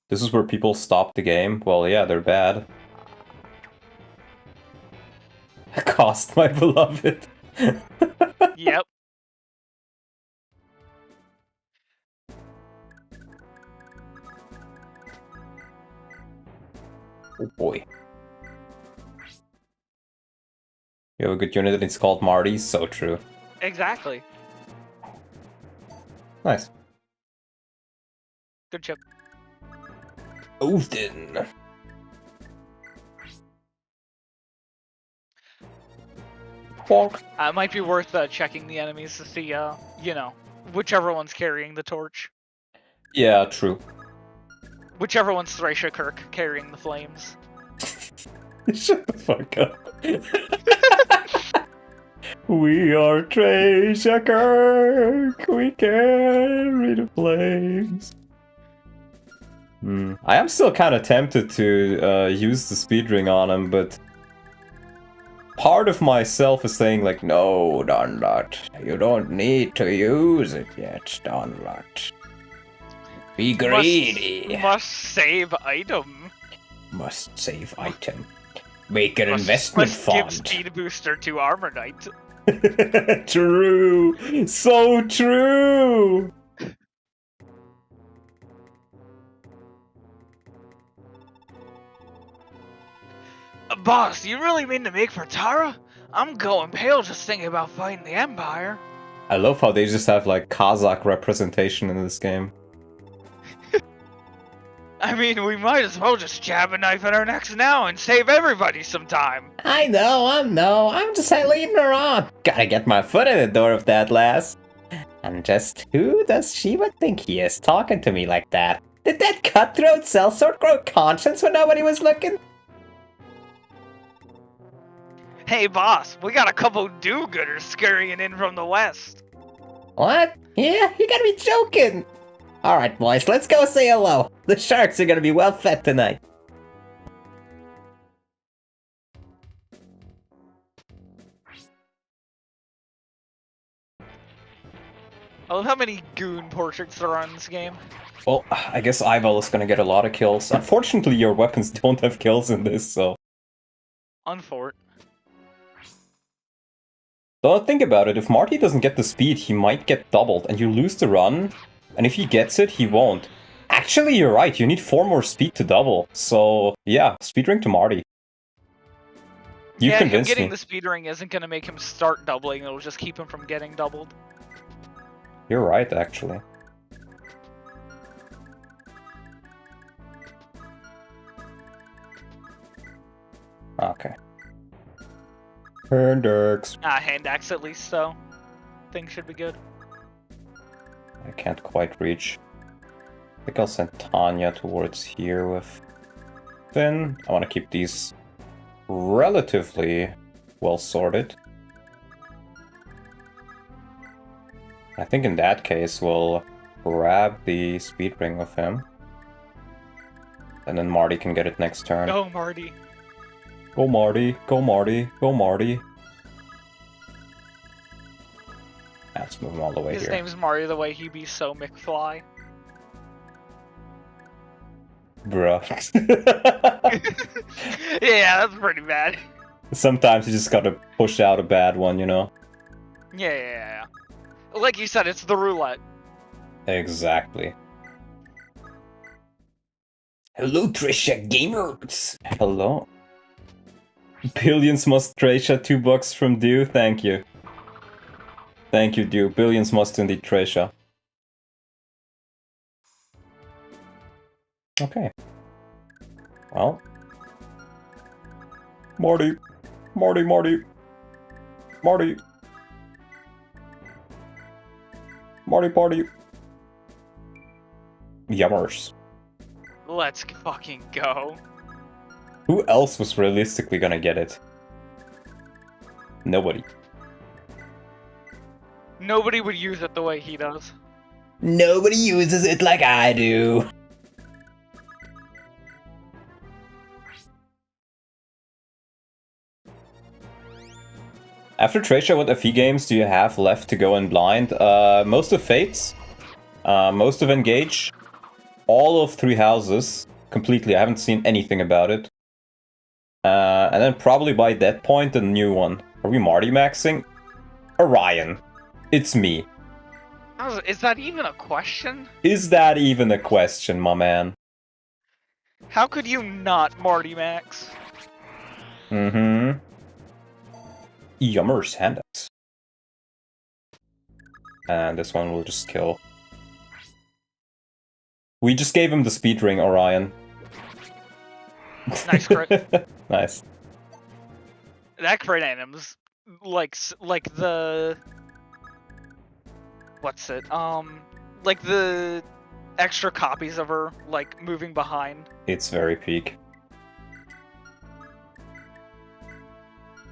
This is where people stop the game. Well, yeah, they're bad. Cost my beloved. Yep. Oh boy. You have a good unit and it's called Marty? So true. Exactly. Nice. Good chip. Odin. Bonk. It might be worth checking the enemies to see, you know, whichever one's carrying the torch. Yeah, true. Whichever one's Thracia Kirk carrying the flames. Shut the fuck up. We are Thracia Kirk. We carry the flames. I am still kind of tempted to use the speed ring on him, but part of myself is saying like, no, Donlot, you don't need to use it yet, Donlot. Be greedy. Must save item. Must save item. Make an investment fund. Give speed booster to Armor Knight. True. So true. Boss, you really mean to make for Tara? I'm going pale just thinking about fighting the Empire. I love how they just have like Kazakh representation in this game. I mean, we might as well just jab a knife at our necks now and save everybody some time. I know. I'm just leading her on. Gotta get my foot in the door of that lass. And just who does she would think he is talking to me like that? Did that cutthroat sellsword grow conscience when nobody was looking? Hey boss, we got a couple do-gooders scurrying in from the west. What? Yeah, you gotta be joking. Alright, boys, let's go say hello. The sharks are gonna be well fed tonight. I love how many goon portraits there are in this game. Well, I guess Ival is gonna get a lot of kills. Unfortunately, your weapons don't have kills in this, so... Unfort. Don't think about it, if Marty doesn't get the speed, he might get doubled, and you lose the run. And if he gets it, he won't. Actually, you're right, you need 4 more speed to double. So, yeah, speed ring to Marty. You've convinced me. Getting the speed ring isn't going to make him start doubling, it'll just keep him from getting doubled. You're right, actually. Okay. Hand axe. Hand axe at least, so. Things should be good. I can't quite reach. I think I'll send Tanya towards here with Finn. I want to keep these relatively well sorted. I think in that case we'll grab the speed ring with him. And then Marty can get it next turn. Go, Marty. Go, Marty. Go, Marty. Go, Marty. Let's move him all the way His here. name's Mario the way he be so McFly. Bruh. Yeah, that's pretty bad. Sometimes you just gotta push out a bad one, you know? Yeah. Like you said, it's the roulette. Exactly. Hello, Trisha Gamers. Hello. Billions must Trisha, $2 from Dew. Thank you. Thank you, Dew. Billions must indeed Trisha. Okay. Well. Marty. Marty, Marty. Marty. Marty party. Yummers. Let's fucking go. Who else was realistically gonna get it? Nobody. Nobody would use it the way he does. Nobody uses it like I do. After Trisha, what FE games do you have left to go in blind? Most of Fates, most of Engage, all of Three Houses, completely. I haven't seen anything about it. And then probably by that point, the new one. Are we Marty maxing? Orion. It's me. Is that even a question? Is that even a question, my man? How could you not Marty Max? Mm-hmm. Yummers handouts. And this one will just kill. We just gave him the speed ring, Orion. Nice crit. Nice. That crit anim's like the... What's it? Like the extra copies of her, like, moving behind. It's very peak.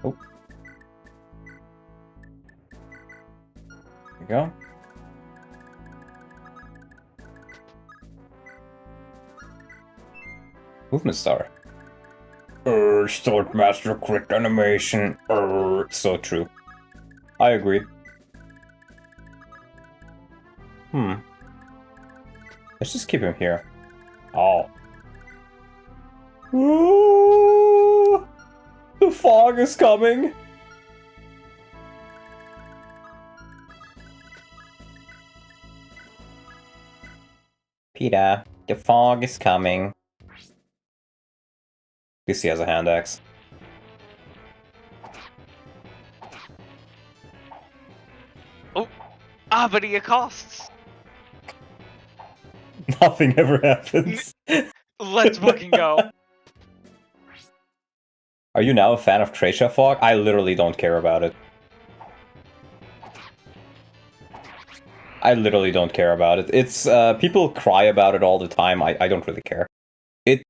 Oh. There we go. Movement star. Start master crit animation. So true. I agree. Let's just keep him here. Oh. Ooh, the fog is coming. Peter, the fog is coming. At least he has a hand axe. Oh, but he accosts. Nothing ever happens. Let's fucking go. Are you now a fan of Trisha Fog? I literally don't care about it. I literally don't care about it. It's, people cry about it all the time. I don't really care. It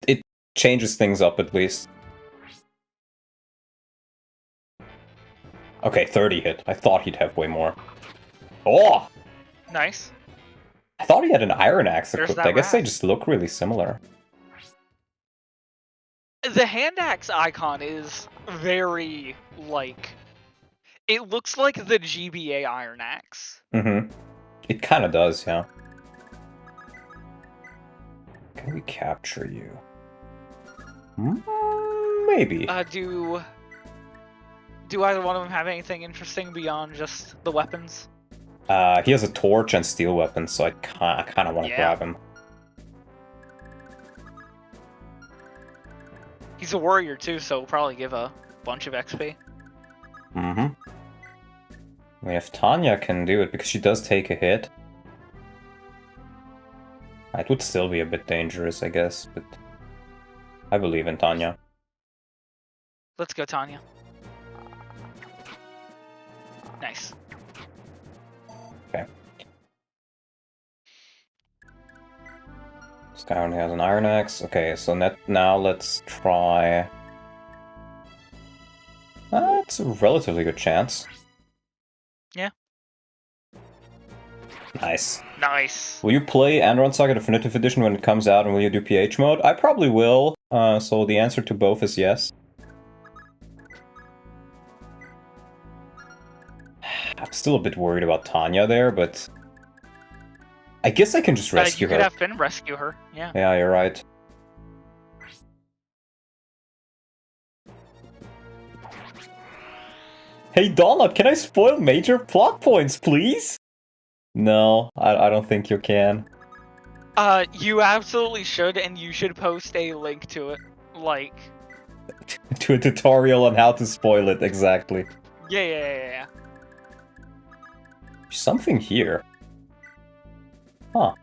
changes things up at least. Okay, 30 hit. I thought he'd have way more. Oh! Nice. I thought he had an iron axe There's equipped. that I guess they rat. just look really similar. The hand axe icon is very, like... It looks like the GBA Iron Axe. Mm-hmm. It kind of does, yeah. Can we capture you? Maybe. Do either one of them have anything interesting beyond just the weapons? He has a torch and steel weapons, so I kind of want to grab him. He's a warrior too, so we'll probably give a bunch of XP. Mm-hmm. I mean, if Tanya can do it, because she does take a hit. It would still be a bit dangerous, I guess, but I believe in Tanya. Let's go, Tanya. Nice. Okay. This guy only has an iron axe. Okay, so now let's try... That's a relatively good chance. Yeah. Nice. Nice. Will you play Andron Saga Definitive Edition when it comes out, and will you do PH mode? I probably will, so the answer to both is yes. I'm still a bit worried about Tanya there, but... I guess I can just rescue her. You could have Finn rescue her, yeah. Yeah, you're right. Hey Donut, can I spoil major plot points, please? No, I don't think you can. You absolutely should, and you should post a link to it. Like... to a tutorial on how to spoil it, exactly. Yeah. Something here. Huh.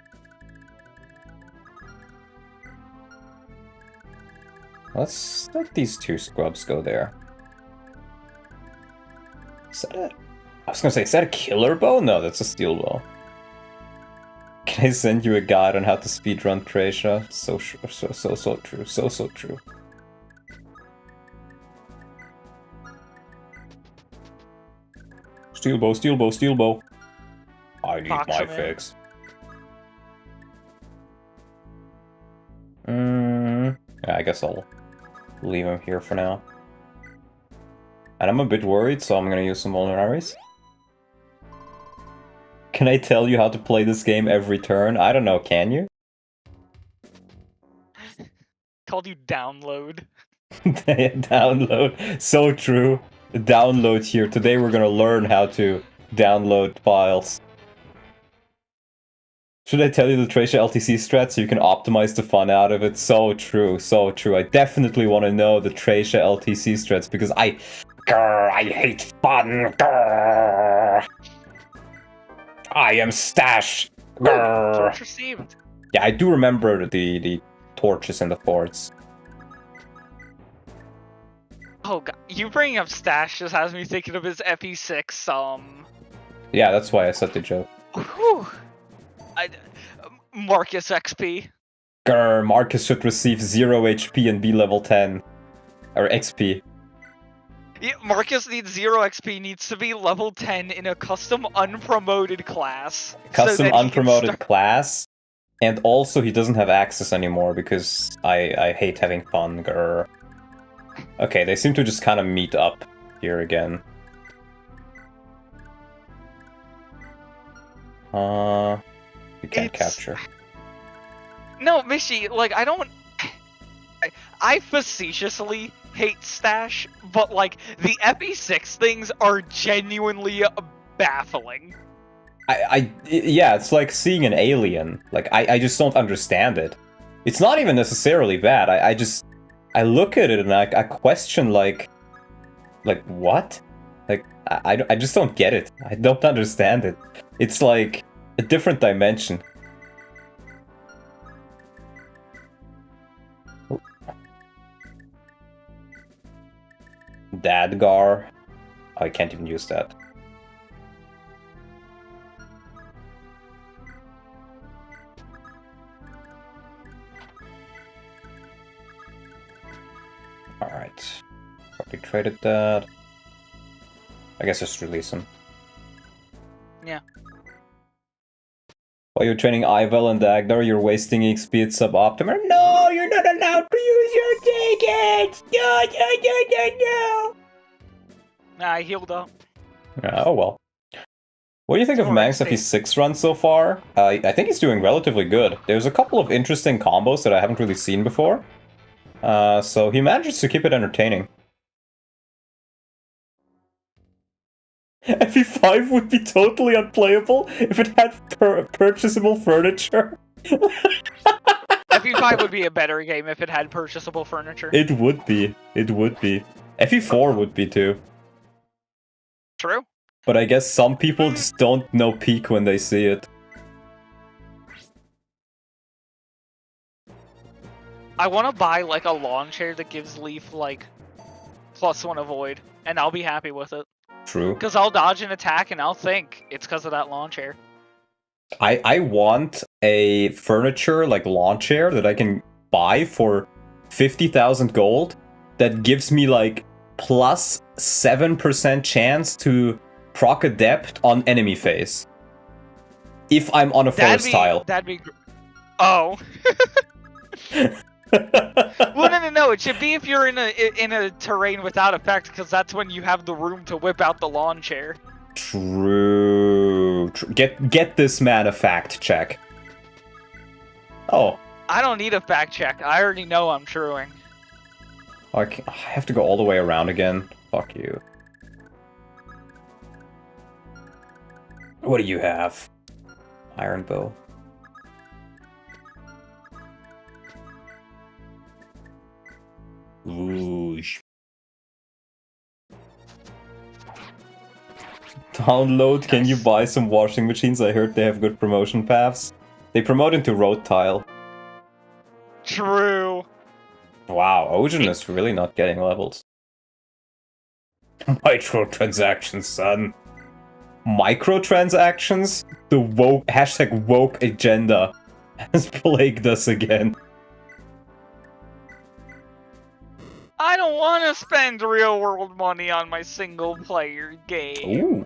Let's let these two scrubs go there. Is that a... I was gonna say, is that a killer bow? No, that's a steel bow. Can I send you a guide on how to speedrun Tracia? So true, so true, so true. Steel bow, steel bow, steel bow. I need my fix. Yeah, I guess I'll leave him here for now. And I'm a bit worried, so I'm gonna use some vulneraries. Can I tell you how to play this game every turn? I don't know, can you? Called you download. Download. So true. Download here. Today we're gonna learn how to download files. Should I tell you the Tracia LTC strat so you can optimize the fun out of it? So true, so true. I definitely want to know the Tracia LTC strats because I hate fun. Grr. I am Stash. Torch received. Yeah, I do remember the torches and the forts. Oh god, you bringing up Stash just has me thinking of his FE6. Yeah, that's why I said the joke. Whew. Marcus XP. Grr, Marcus should receive 0 HP and be level 10. Or XP. Yeah, Marcus needs 0 XP, needs to be level 10 in a custom unpromoted class. Custom unpromoted class? And also he doesn't have access anymore because I hate having fun, grr. Okay, they seem to just kind of meet up here again. We can't capture. No, Mishi, like, I don't... I facetiously hate Stash, but, like, the FE6 things are genuinely baffling. Yeah, it's like seeing an alien. Like, I just don't understand it. It's not even necessarily bad. I look at it and I question, like, what? Like, I just don't get it. I don't understand it. It's like a different dimension. Oh. Dadgar. I can't even use that. Alright. Already traded that. I guess just release him. Yeah. While you're training Ivel and Dagdar, you're wasting XP at Suboptimer. No, you're not allowed to use your tickets! No! Nah, I healed up. Oh well. What do you think of Mang's FE6 run so far? I think he's doing relatively good. There's a couple of interesting combos that I haven't really seen before. So he manages to keep it entertaining. FE5 would be totally unplayable if it had purchasable furniture. FE5 would be a better game if it had purchasable furniture. It would be. It would be. FE4 would be too. True. But I guess some people just don't know peak when they see it. I want to buy, like, a lawn chair that gives Leaf, like, +1 avoid, and I'll be happy with it. True. Because I'll dodge an attack and I'll think it's because of that lawn chair. I want a furniture, like, lawn chair that I can buy for 50,000 gold that gives me, like, plus 7% chance to proc adept on enemy phase. If I'm on a forest tile. That'd be... Oh. Well, no. It should be if you're in a terrain without effect, because that's when you have the room to whip out the lawn chair. True. Get this man a fact check. Oh. I don't need a fact check. I already know I'm truing. I have to go all the way around again. Fuck you. What do you have? Iron bow. Download, can you buy some washing machines? I heard they have good promotion paths. They promote into road tile. True. Wow, Ocean is really not getting levels. Microtransactions, son. Microtransactions? The woke agenda has plagued us again. I don't want to spend real-world money on my single-player game. Ooh,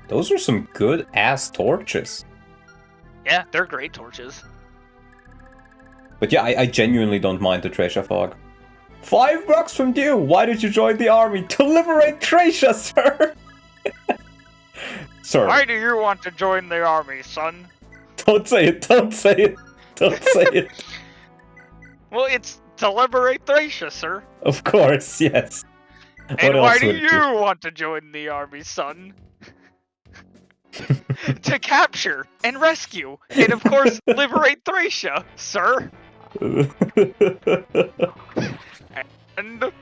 those are some good-ass torches. Yeah, they're great torches. But yeah, I genuinely don't mind the Tresha fog. $5 from you! Why did you join the army? To liberate Tresha, sir! Sir. Why do you want to join the army, son? Don't say it, don't say it, don't say it. Well, it's to liberate Thracia, sir. Of course, yes. And why do you want to join the army, son? To capture and rescue, and of course, liberate Thracia, sir. And do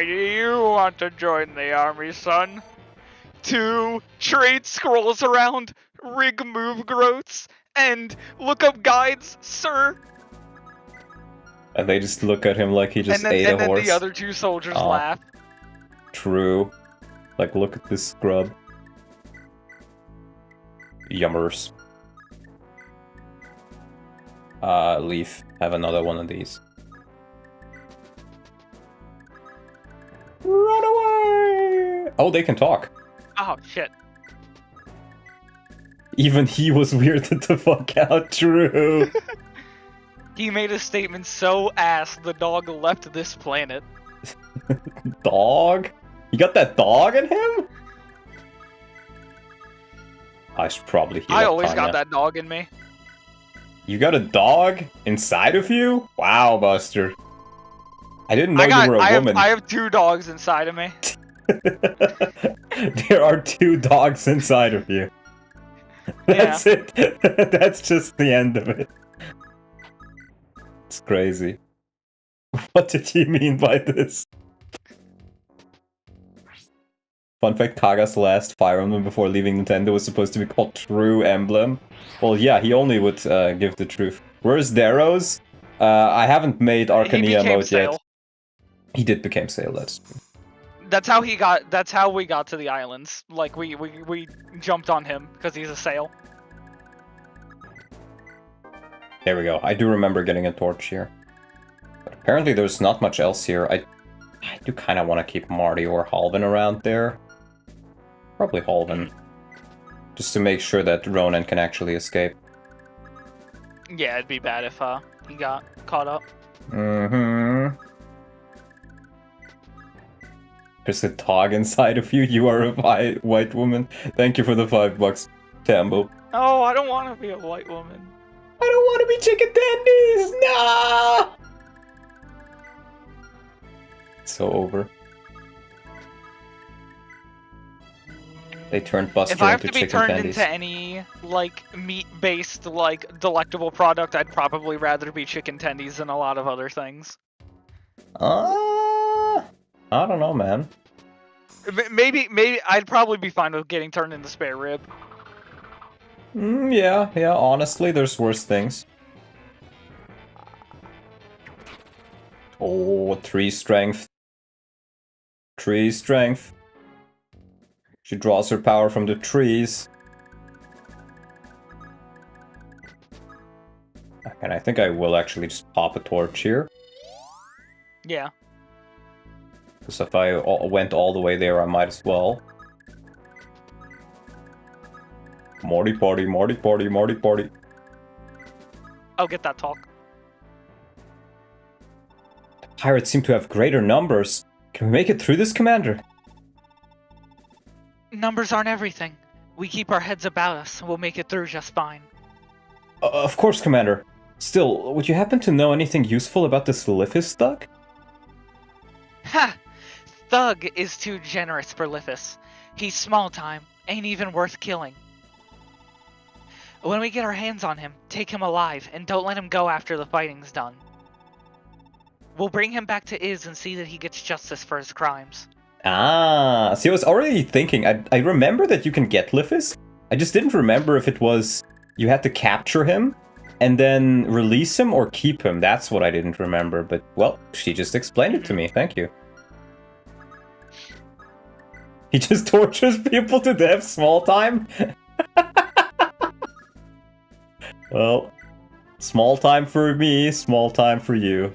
you want to join the army, son? To trade scrolls around, rig move growths, and look up guides, sir? And they just look at him like he just ate a horse. And then the other two soldiers laugh. True. Like, look at this scrub. Yummers. Leaf, have another one of these. Run away! Oh, they can talk. Oh, shit. Even he was weirded the fuck out, true. He made a statement so ass the dog left this planet. Dog? You got that dog in him? I should probably heal I up always Tanya. got that dog in me. You got a dog inside of you? Wow, Buster. I didn't know you were a woman. I have 2 dogs inside of me. There are 2 dogs inside of you. That's it. That's just the end of it. It's crazy. What did he mean by this? Fun fact, Kaga's last Fire Emblem before leaving Nintendo was supposed to be called True Emblem. Well, yeah, he only would give the truth. Where's Darrow's? I haven't made Arcania mode yet. He did become Sail, that's true. That's how we got to the islands. Like, we jumped on him, because he's a Sail. There we go. I do remember getting a torch here. But apparently there's not much else here. I do kind of want to keep Marty or Halvin around there. Probably Halvin. Just to make sure that Ronan can actually escape. Yeah, it'd be bad if he got caught up. Mm-hmm. There's a dog inside of you. You are a white woman. Thank you for the $5, Tambo. Oh, I don't want to be a white woman. I don't want to be chicken tendies! No! It's so over. They turned Buster if I have into to be chicken turned tendies. into any, like, meat-based, like, delectable product, I'd probably rather be chicken tendies than a lot of other things. I don't know, man. Maybe I'd probably be fine with getting turned into spare rib. Yeah, honestly, there's worse things. Oh, 3 strength. 3 strength. She draws her power from the trees. And I think I will actually just pop a torch here. Yeah. Because if I went all the way there, I might as well. Morty party, Morty party, Morty party. I'll get that talk. The pirates seem to have greater numbers. Can we make it through this, Commander? Numbers aren't everything. We keep our heads about us. We'll make it through just fine. Of course, Commander. Still, would you happen to know anything useful about this Lifis thug? Ha! Thug is too generous for Lifis. He's small time, ain't even worth killing. When we get our hands on him, take him alive, and don't let him go after the fighting's done. We'll bring him back to Iz and see that he gets justice for his crimes. Ah, see, I was already thinking, I remember that you can get Lifis. I just didn't remember if it was you had to capture him and then release him or keep him. That's what I didn't remember, but, well, she just explained it to me. Thank you. He just tortures people to death, small time? Well, small time for me, small time for you.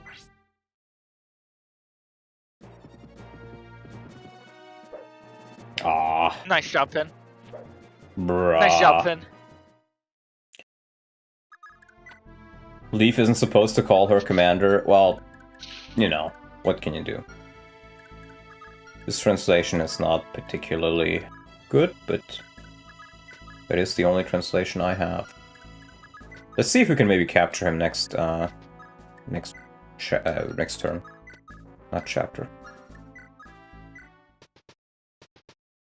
Ah. Nice job, Finn. Bruh. Nice job, Finn. Leaf isn't supposed to call her commander. Well, you know, what can you do? This translation is not particularly good, but that is the only translation I have. Let's see if we can maybe capture him next turn. Not chapter.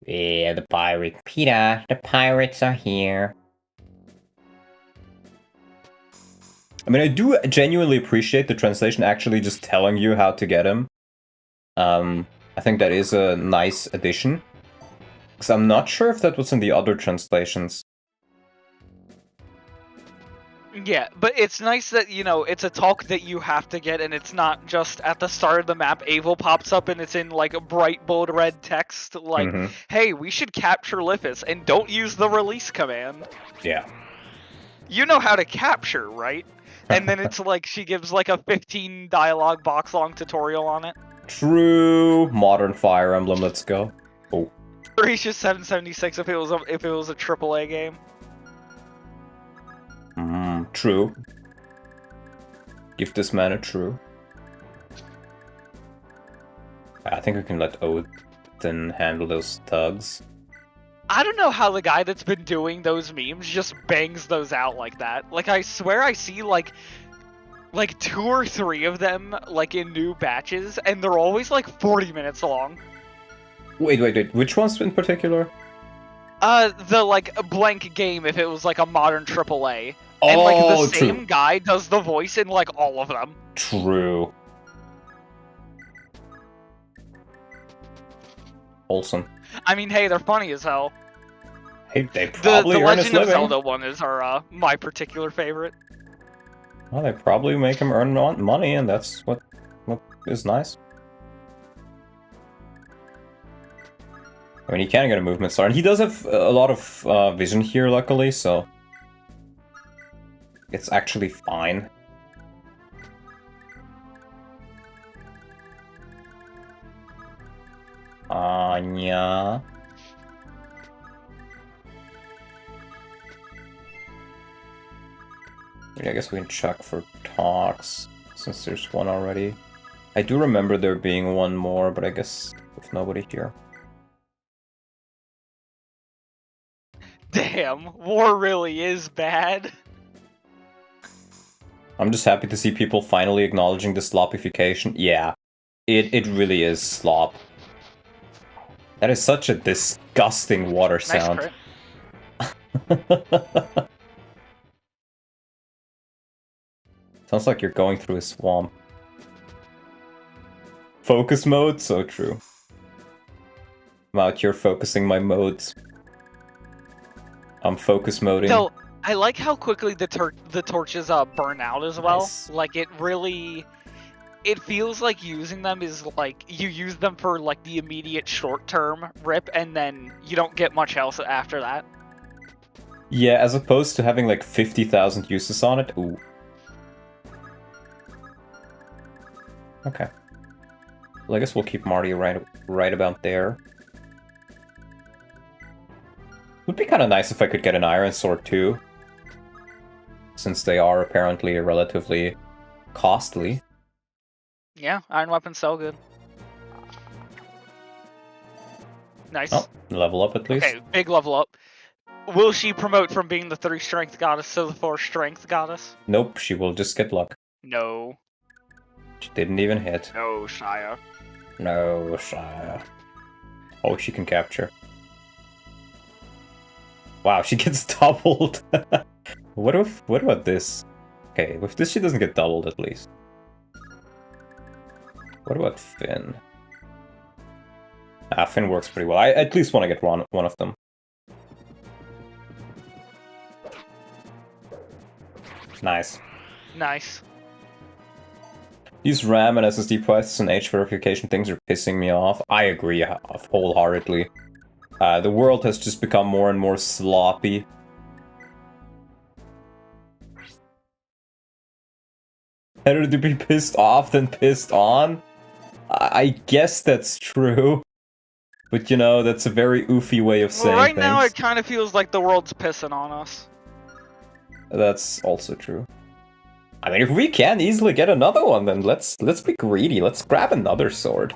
Yeah, the pirate. Peter, the pirates are here. I mean, I do genuinely appreciate the translation actually just telling you how to get him. I think that is a nice addition. Because I'm not sure if that was in the other translations. Yeah, but it's nice that, you know, it's a talk that you have to get, and it's not just at the start of the map, Avel pops up and it's in, like, a bright, bold red text, like, hey, we should capture Lifis, and don't use the release command. Yeah. You know how to capture, right? And then it's like, she gives, like, a 15 dialogue box-long tutorial on it. True. Modern Fire Emblem, let's go. Oh. Gracious 776 if it was a AAA game. True. Give this man a true. I think we can let Odin handle those thugs. I don't know how the guy that's been doing those memes just bangs those out like that. Like, I swear I see, like 2 or 3 of them, like, in new batches, and they're always, like, 40 minutes long. Wait. Which ones in particular? The, like, blank game if it was, like, a modern AAA. And, like, the same guy does the voice in, like, all of them. True. Wholesome. I mean, hey, they're funny as hell. Hey, they probably the earn his Legend of living. Zelda one is my particular favorite. Well, they probably make him earn money, and that's what is nice. I mean, he can get a movement star, and he does have a lot of vision here, luckily, so it's actually fine. Anya. I guess we can check for talks, since there's one already. I do remember there being one more, but I guess with nobody here. Damn, war really is bad. I'm just happy to see people finally acknowledging the slopification. Yeah, it really is slop. That is such a disgusting water sound. Sounds like you're going through a swamp. Focus mode? So true. I'm out here focusing my modes. I'm focus moding. So, I like how quickly the torches burn out as well. Nice. Like, it feels like using them is like, you use them for like the immediate short-term rip, and then you don't get much else after that. Yeah, as opposed to having like 50,000 uses on it. Ooh. Okay. Well, I guess we'll keep Marty right about there. Would be kind of nice if I could get an iron sword too, since they are apparently relatively costly. Yeah, iron weapons sell good. Nice. Oh, level up at least. Okay, big level up. Will she promote from being the 3 strength goddess to the 4 strength goddess? Nope, she will just get luck. No. She didn't even hit. No, Shia. No, Shia. Oh, she can capture. Wow, she gets doubled. What about this? Okay, with this she doesn't get doubled at least. What about Finn? Finn works pretty well. I at least want to get one of them. Nice. Nice. These RAM and SSD prices and age verification things are pissing me off. I agree wholeheartedly. The world has just become more and more sloppy. Better to be pissed off than pissed on? I guess that's true. But you know, that's a very oofy way of saying right things. now it kind of feels like the world's pissing on us. That's also true. I mean, if we can easily get another one, then let's be greedy. Let's grab another sword.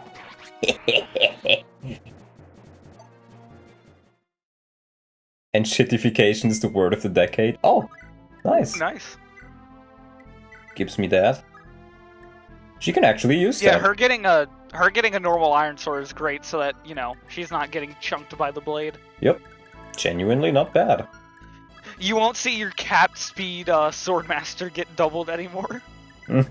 And shittification is the word of the decade. Oh, nice. Nice. Gives me that. She can actually use that. Yeah, her getting a normal iron sword is great, so that she's not getting chunked by the blade. Yep, genuinely not bad. You won't see your cap speed swordmaster get doubled anymore. I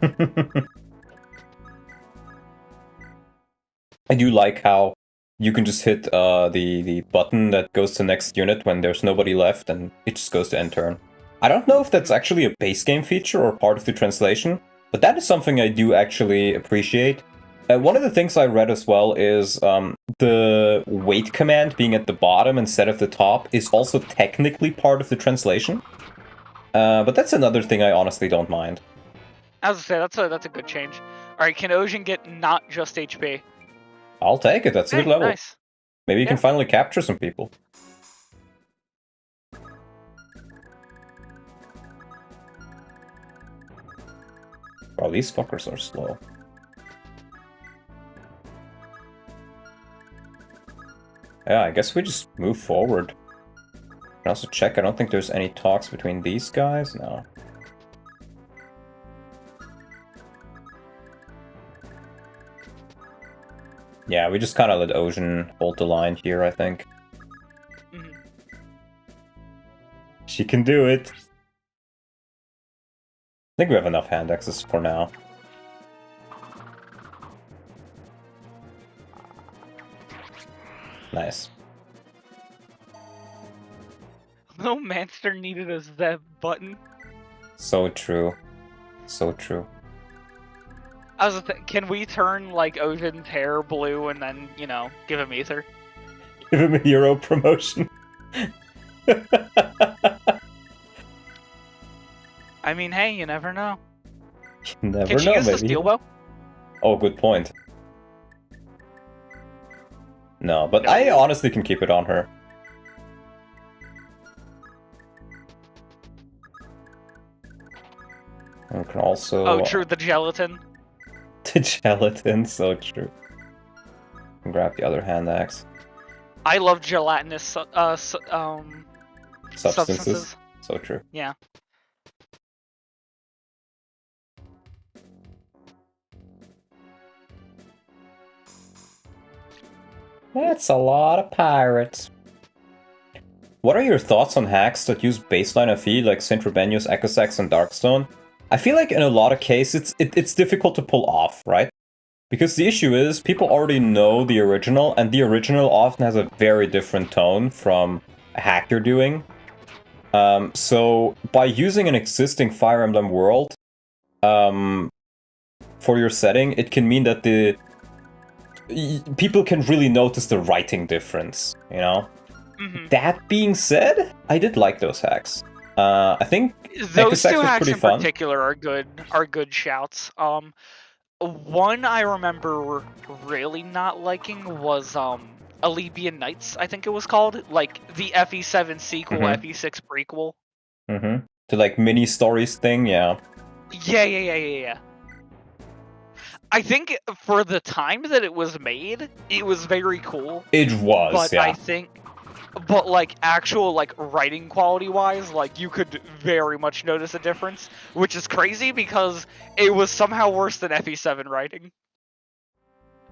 do like how you can just hit the button that goes to next unit when there's nobody left, and it just goes to end turn. I don't know if that's actually a base game feature or part of the translation, but that is something I do actually appreciate. One of the things I read as well is the wait command being at the bottom instead of the top is also technically part of the translation. But that's another thing I honestly don't mind. I was gonna say, that's a good change. Alright, can Ojin get not just HP? I'll take it, that's a good level. Nice. Maybe you can finally capture some people. Wow, these fuckers are slow. Yeah, I guess we just move forward. Can also check, I don't think there's any talks between these guys, no. Yeah, we just kind of let Ojin hold the line here, I think. Mm-hmm. She can do it. I think we have enough hand axes for now. Nice. Lil Manster needed a Zev button. So true. So true. I was can we turn like Ojin's hair blue and then, give him ether? Give him a hero promotion. I mean, hey, you never know. You never Can she know, use the maybe. steel bow? Oh, good point. No, but I honestly can keep it on her. And we can also... Oh, true, the gelatin. The gelatin, so true. And grab the other hand axe. I love gelatinous substances. So true. Yeah. That's a lot of pirates. What are your thoughts on hacks that use baseline FE like Syntrobenius, Echosax, and Darkstone? I feel like in a lot of cases it's difficult to pull off, right? Because the issue is people already know the original, and the original often has a very different tone from a hack you're doing. So by using an existing Fire Emblem world for your setting, it can mean that the people can really notice the writing difference, you know? Mm-hmm. That being said, I did like those hacks. I think those Echosax two was hacks pretty in fun. particular are good shouts. One I remember really not liking was Alibian Nights, I think it was called, like the FE7 sequel, FE6 prequel. The like mini stories thing, yeah. Yeah. I think for the time that it was made, it was very cool. It was, but yeah. I think, but like actual like writing quality wise, like you could very much notice a difference, which is crazy because it was somehow worse than FE7 writing.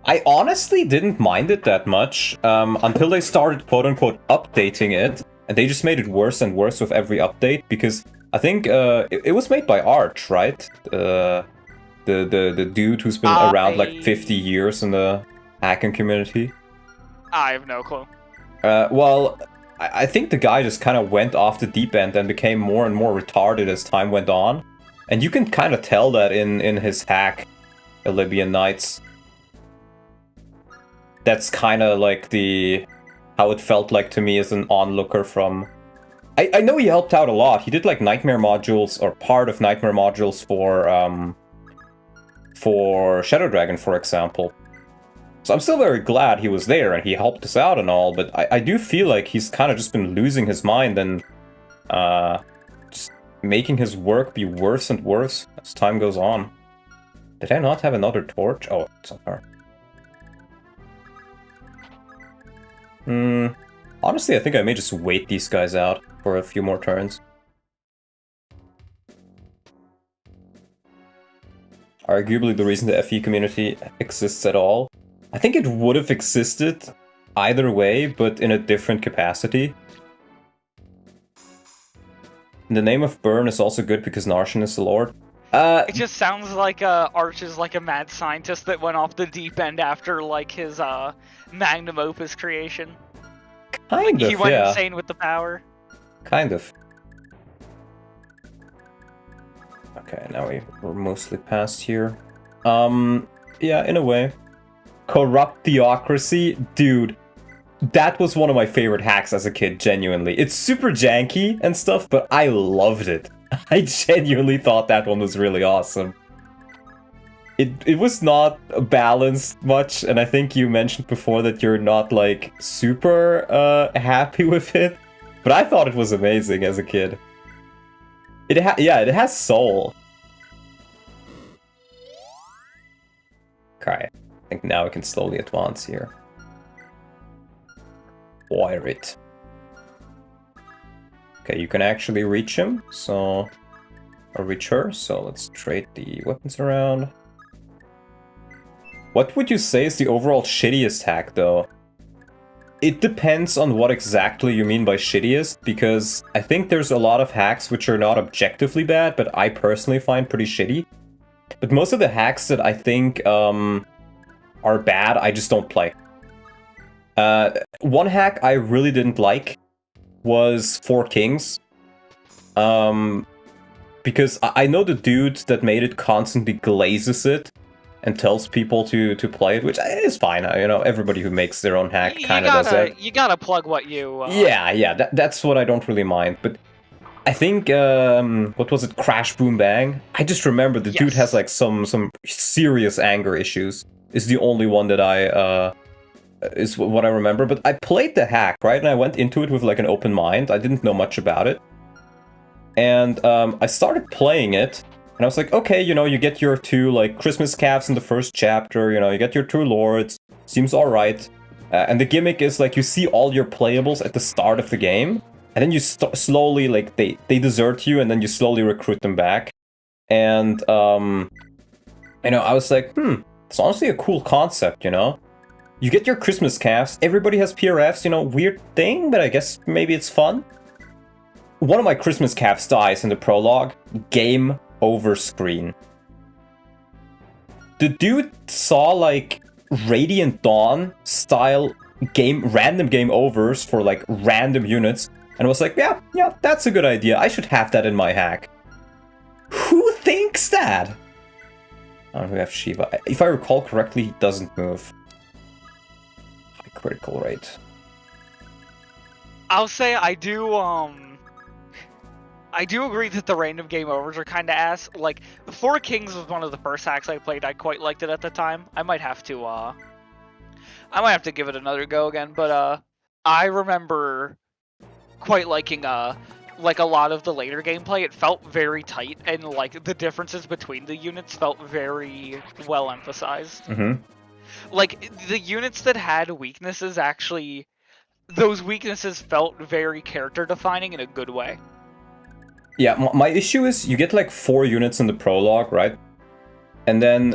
I honestly didn't mind it that much until they started quote-unquote updating it, and they just made it worse and worse with every update, because I think it was made by Arch, right? The dude who's been around like 50 years in the hacking community. I have no clue. Well, I think the guy just kind of went off the deep end and became more and more retarded as time went on. And you can kind of tell that in his hack, Libyan Nights. That's kind of like how it felt like to me as an onlooker from... I know he helped out a lot. He did like Nightmare modules, or part of Nightmare modules for Shadow Dragon, for example. So I'm still very glad he was there and he helped us out and all, but I do feel like he's kind of just been losing his mind and just making his work be worse and worse as time goes on. Did I not have another torch? Oh, it's on her. Honestly, I think I may just wait these guys out for a few more turns. Arguably the reason the FE community exists at all. I think it would have existed either way, but in a different capacity. The name of Burn is also good because Narshan is the lord. It just sounds like Arch is like a mad scientist that went off the deep end after like his magnum opus creation. Kind of, he went yeah. insane with the power. Kind of. Okay, now we're mostly past here. Yeah, in a way. Corrupt Theocracy? Dude, that was one of my favorite hacks as a kid, genuinely. It's super janky and stuff, but I loved it. I genuinely thought that one was really awesome. It was not balanced much, and I think you mentioned before that you're not, like, super happy with it. But I thought it was amazing as a kid. It has soul. Okay, I think now we can slowly advance here. Wire it. Okay, you can actually reach him, so... Or reach her, so let's trade the weapons around. What would you say is the overall shittiest hack, though? It depends on what exactly you mean by shittiest, because I think there's a lot of hacks which are not objectively bad, but I personally find pretty shitty. But most of the hacks that I think are bad, I just don't play. One hack I really didn't like was Four Kings. Because I know the dude that made it constantly glazes it and tells people to play it, which is fine. You know, everybody who makes their own hack kind of does that. You gotta plug what you... Yeah, that's what I don't really mind. But I think, what was it, Crash Boom Bang? I just remember the dude has like some serious anger issues. Is the only one that is what I remember. But I played the hack, right? And I went into it with like an open mind. I didn't know much about it. And I started playing it. And I was like, okay, you know, you get your 2, like, Christmas calves in the first chapter, you know, you get your 2 lords, seems alright. And the gimmick is, like, you see all your playables at the start of the game, and then you slowly, like, they desert you, and then you slowly recruit them back. And, you know, I was like, it's honestly a cool concept, you know? You get your Christmas calves, everybody has PRFs, you know, weird thing, but I guess maybe it's fun. One of my Christmas calves dies in the prologue, game over screen. The dude saw like Radiant Dawn style random game overs for like random units and was like, yeah, that's a good idea. I should have that in my hack. Who thinks that? Oh, we have Shiva. If I recall correctly, he doesn't move. High critical rate. I'll say I do agree that the random game overs are kind of ass. Like, Four Kings was one of the first hacks I played. I quite liked it at the time. I might have to give it another go again. But I remember quite liking like a lot of the later gameplay. It felt very tight, and like the differences between the units felt very well emphasized. Like the units that had weaknesses, actually, those weaknesses felt very character defining in a good way. Yeah, my issue is you get like 4 units in the prologue, right? And then,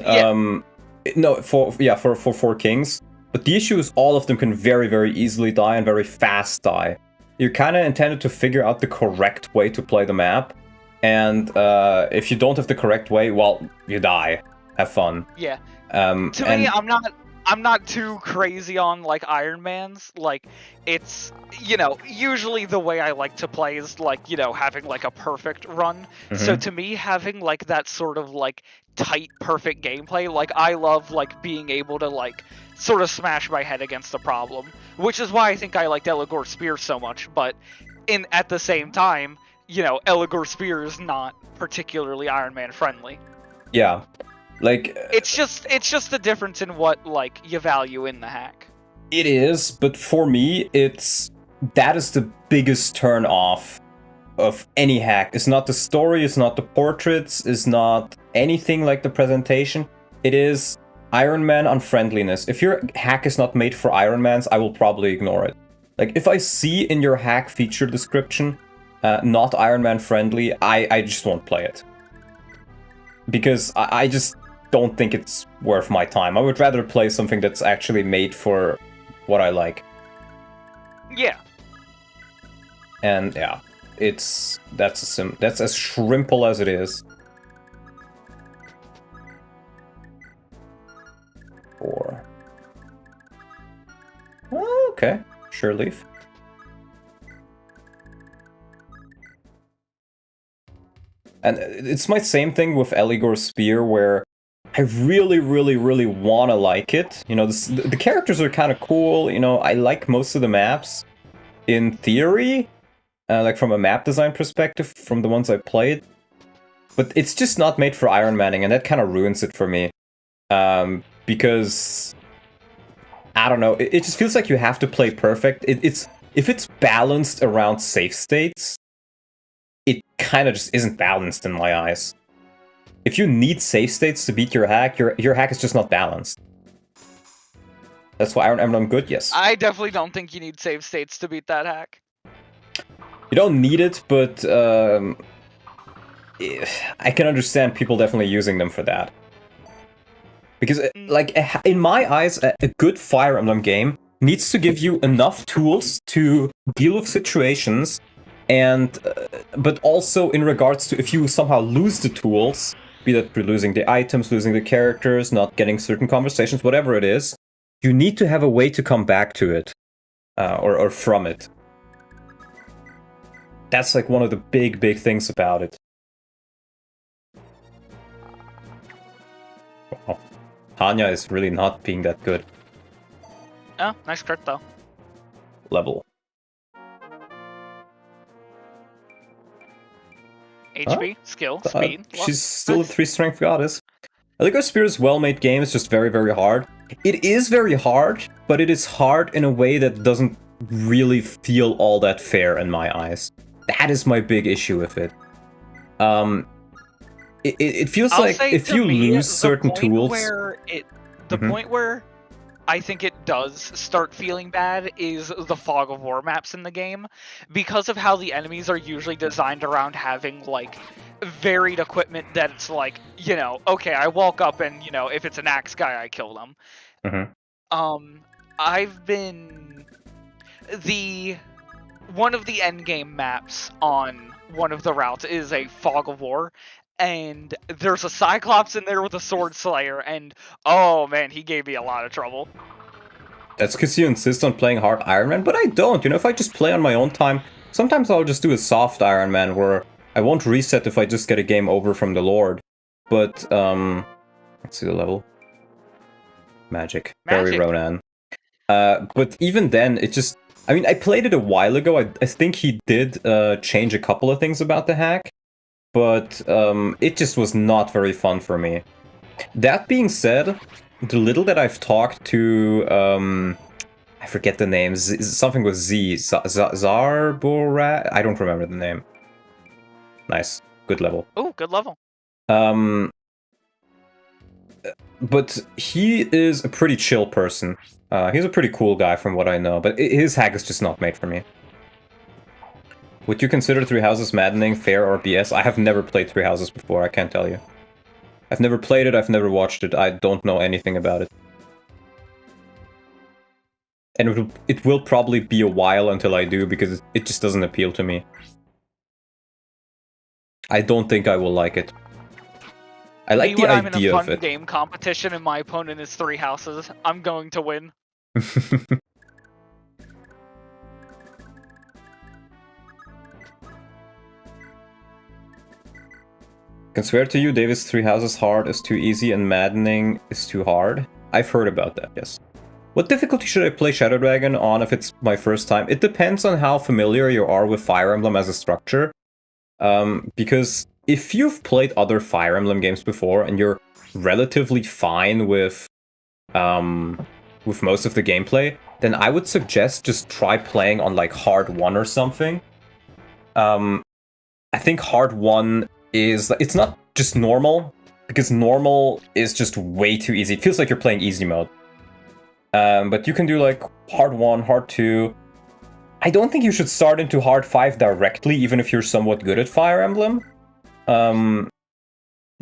for 4 kings. But the issue is all of them can very, very easily die and very fast die. You're kind of intended to figure out the correct way to play the map. And if you don't have the correct way, well, you die. Have fun. Yeah. To me, I'm I'm not too crazy on like Ironmans. Like, it's, you know, usually the way I like to play is like, you know, having like a perfect run. So to me, having like that sort of like tight, perfect gameplay, like I love like being able to like sort of smash my head against a problem, which is why I think I liked Eligor's Spear so much. But at the same time, you know, Eligor's Spear is not particularly Iron Man friendly. Yeah. Like, it's just the difference in what like you value in the hack. It is, but for me, that is the biggest turn off of any hack. It's not the story, it's not the portraits, it's not anything like the presentation. It is Iron Man unfriendliness. If your hack is not made for Iron Mans, I will probably ignore it. Like, if I see in your hack feature description not Iron Man friendly, I just won't play it. Because I just don't think it's worth my time. I would rather play something that's actually made for what I like. Yeah. And yeah, that's as shrimple as it is. 4. Oh, okay, sure, Leaf. And it's my same thing with Eligor's Spear, where I really, really, really want to like it. You know, the characters are kind of cool. You know, I like most of the maps in theory, like from a map design perspective, from the ones I played. But it's just not made for Iron Manning, and that kind of ruins it for me. Because, I don't know, it just feels like you have to play perfect. If it's balanced around safe states, it kind of just isn't balanced in my eyes. If you need safe states to beat your hack is just not balanced. That's why Iron Emblem good, yes. I definitely don't think you need save states to beat that hack. You don't need it, but I can understand people definitely using them for that. Because, like, in my eyes, a good Fire Emblem game needs to give you enough tools to deal with situations, and but also in regards to if you somehow lose the tools, be that through losing the items, losing the characters, not getting certain conversations, whatever it is, you need to have a way to come back to it, or from it. That's like one of the big things about it. Wow. Tanya is really not being that good. Oh, nice crit though. Level. HP, skill, speed. She's still a 3 strength goddess. I think our Spear is well-made game, it's just very, very hard. It is very hard, but it is hard in a way that doesn't really feel all that fair in my eyes. That is my big issue with it. It feels like if you lose certain tools... The point where I think it does start feeling bad is the Fog of War maps in the game, because of how the enemies are usually designed around having, like, varied equipment that it's like, you know, okay, I walk up and, you know, if it's an axe guy, I kill them. I've been... One of the endgame maps on one of the routes is a Fog of War, and there's a Cyclops in there with a Sword Slayer, and oh man, he gave me a lot of trouble. That's because you insist on playing hard Iron Man, but I don't. You know, if I just play on my own time, sometimes I'll just do a soft Iron Man where I won't reset if I just get a game over from the Lord. But, let's see the level. Magic. Very Ronan. But even then, it just... I mean, I played it a while ago. I think he did change a couple of things about the hack, but it just was not very fun for me. That being said, the little that I've talked to, I forget the name, something with Z, Zarborat? I don't remember the name. Nice, good level. Oh, good level. But he is a pretty chill person. He's a pretty cool guy from what I know, but his hack is just not made for me. Would you consider Three Houses maddening, fair, or BS? I have never played Three Houses before, I can't tell you. I've never played it, I've never watched it, I don't know anything about it. And it will probably be a while until I do, because it just doesn't appeal to me. I don't think I will like it. I like the when I'm in a idea fun of it. game competition and my opponent is 3 houses, I'm going to win. Can swear to you, Davis 3 houses hard is too easy and maddening is too hard. I've heard about that, yes. What difficulty should I play Shadow Dragon on if it's my first time? It depends on how familiar you are with Fire Emblem as a structure. Because if you've played other Fire Emblem games before and you're relatively fine with most of the gameplay, then I would suggest just try playing on like Hard 1 or something. I think Hard 1 it's not just normal, because normal is just way too easy. It feels like you're playing easy mode. But you can do like Hard 1, Hard 2. I don't think you should start into Hard 5 directly, even if you're somewhat good at Fire Emblem.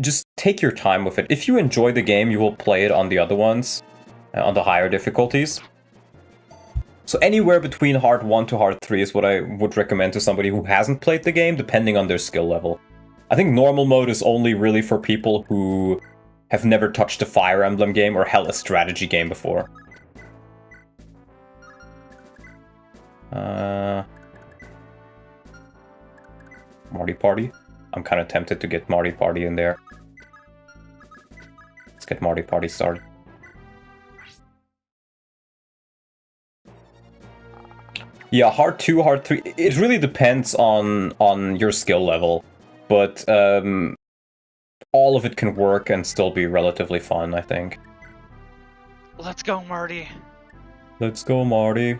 Just take your time with it. If you enjoy the game, you will play it on the other ones, on the higher difficulties. So anywhere between Hard 1 to Hard 3 is what I would recommend to somebody who hasn't played the game, depending on their skill level. I think normal mode is only really for people who have never touched a Fire Emblem game or hell, a strategy game before. Marty Party? I'm kind of tempted to get Marty Party in there. Let's get Marty Party started. Yeah, Hard 2, Hard 3, it really depends on your skill level. But all of it can work and still be relatively fun, I think. Let's go, Marty. Let's go, Marty.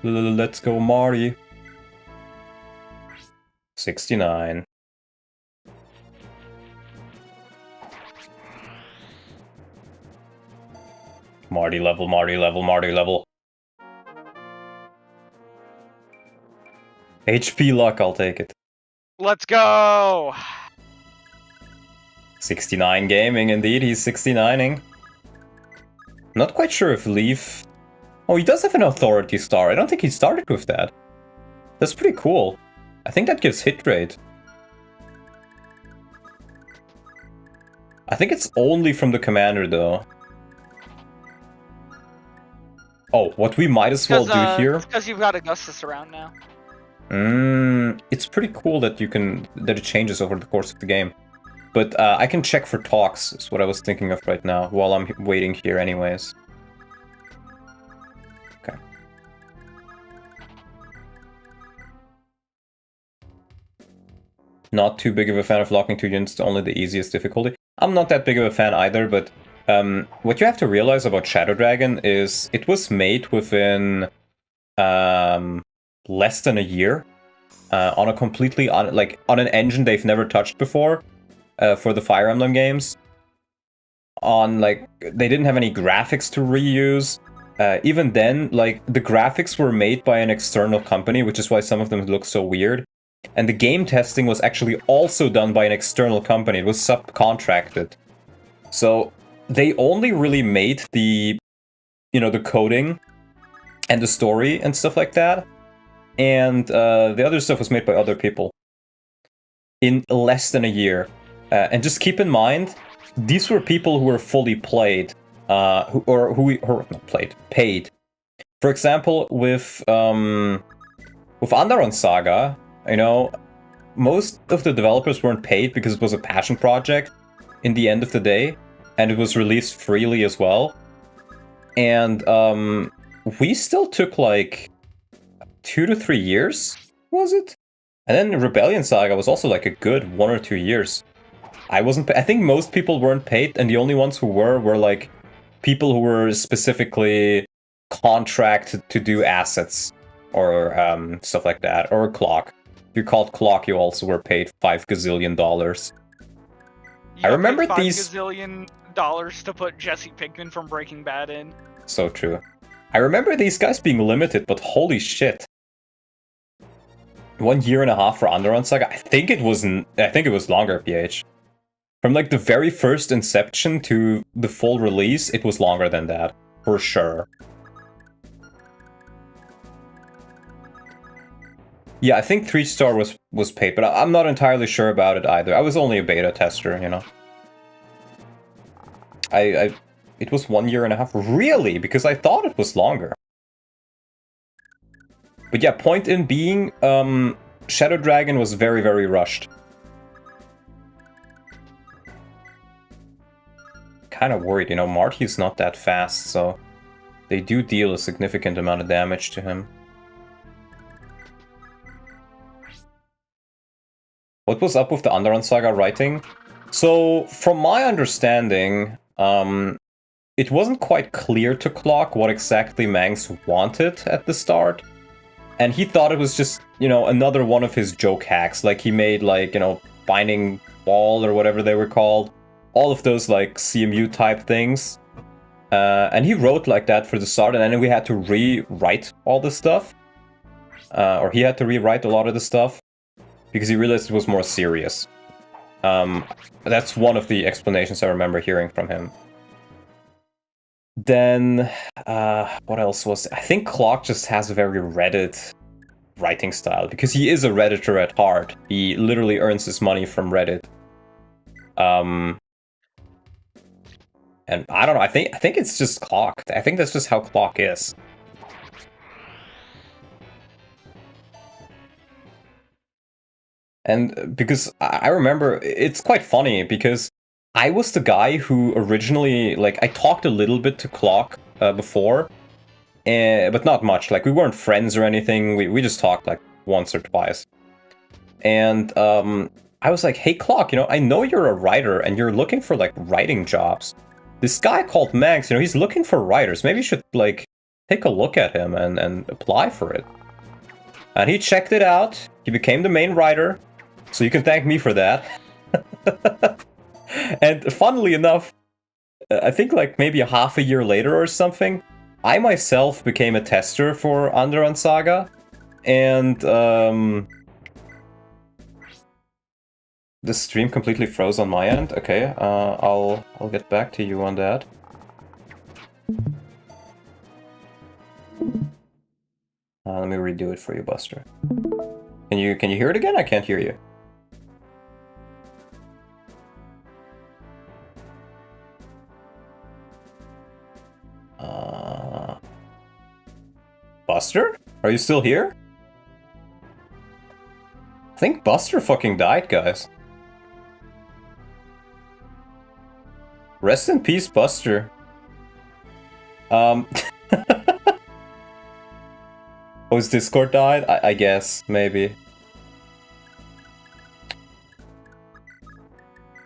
Let's go, Marty. 69. Marty level, Marty level, Marty level. HP luck, I'll take it. Let's go! 69 gaming, indeed, he's 69ing. Not quite sure if Leaf... Oh, he does have an authority star. I don't think he started with that. That's pretty cool. I think that gives hit rate. I think it's only from the commander, though. Oh, what we might as well do here... because you've got Augustus around now. It's pretty cool that it changes over the course of the game. But I can check for talks, is what I was thinking of right now, while I'm waiting here anyways. Okay. Not too big of a fan of locking 2 units to only the easiest difficulty. I'm not that big of a fan either, but what you have to realize about Shadow Dragon is it was made within less than a year on a completely on an engine they've never touched before for the Fire Emblem games. They didn't have any graphics to reuse. Even then, the graphics were made by an external company, which is why some of them look so weird. And the game testing was actually also done by an external company. It was subcontracted. So they only really made the coding and the story and stuff like that. And the other stuff was made by other people in less than a year. And just keep in mind, these were people who were fully paid. Paid. For example, with Andaron Saga, most of the developers weren't paid because it was a passion project in the end of the day, and it was released freely as well. And we still took 2 to 3 years, was it? And then Rebellion Saga was also a good 1 or 2 years. I think most people weren't paid, and the only ones who were people who were specifically contracted to do assets or stuff like that, or Clock. If you called Clock, you also were paid $5 gazillion. I remember these $5 gazillion to put Jesse Pinkman from Breaking Bad in. So true. I remember these guys being limited, but holy shit. 1.5 years for Andaron Saga? I think it was longer, PH. From the very first inception to the full release, it was longer than that, for sure. Yeah, I think 3-star was paid, but I'm not entirely sure about it either. I was only a beta tester, It was 1 year and a half. Really? Because I thought it was longer. But yeah, point in being, Shadow Dragon was very, very rushed. Kind of worried, you know, Marty's not that fast, so they do deal a significant amount of damage to him. What was up with the Underrun Saga writing? So, from my understanding, it wasn't quite clear to Clock what exactly Mangs wanted at the start. And he thought it was just, you know, another one of his joke hacks. Like, he made, like, you know, Binding Ball or whatever they were called. All of those, like, CMU type things. And he wrote like that for the start, and then we had to rewrite all the stuff. Or he had to rewrite a lot of the stuff. Because he realized it was more serious. That's one of the explanations I remember hearing from him. Then, what else was... I think Clock just has a very Reddit writing style, because he is a Redditor at heart. He literally earns his money from Reddit. And I don't know, I think it's just Clock. I think that's just how Clock is. And because I remember, it's quite funny, because I was the guy who originally, like, I talked a little bit to Clock before, but not much. Like, we weren't friends or anything, we just talked, like, once or twice. And I was like, hey, Clock, you know, I know you're a writer, and you're looking for, like, writing jobs. This guy called Max, you know, he's looking for writers. Maybe you should, like, take a look at him and apply for it. And he checked it out, he became the main writer. So you can thank me for that. And funnily enough, I think like maybe a half a year later or something, I myself became a tester for Underrun Saga. And the stream completely froze on my end. Okay, I'll get back to you on that. Let me redo it for you, Buster. Can you hear it again? I can't hear you. Buster? Are you still here? I think Buster fucking died, guys. Rest in peace, Buster. Oh, his Discord died? I guess, maybe.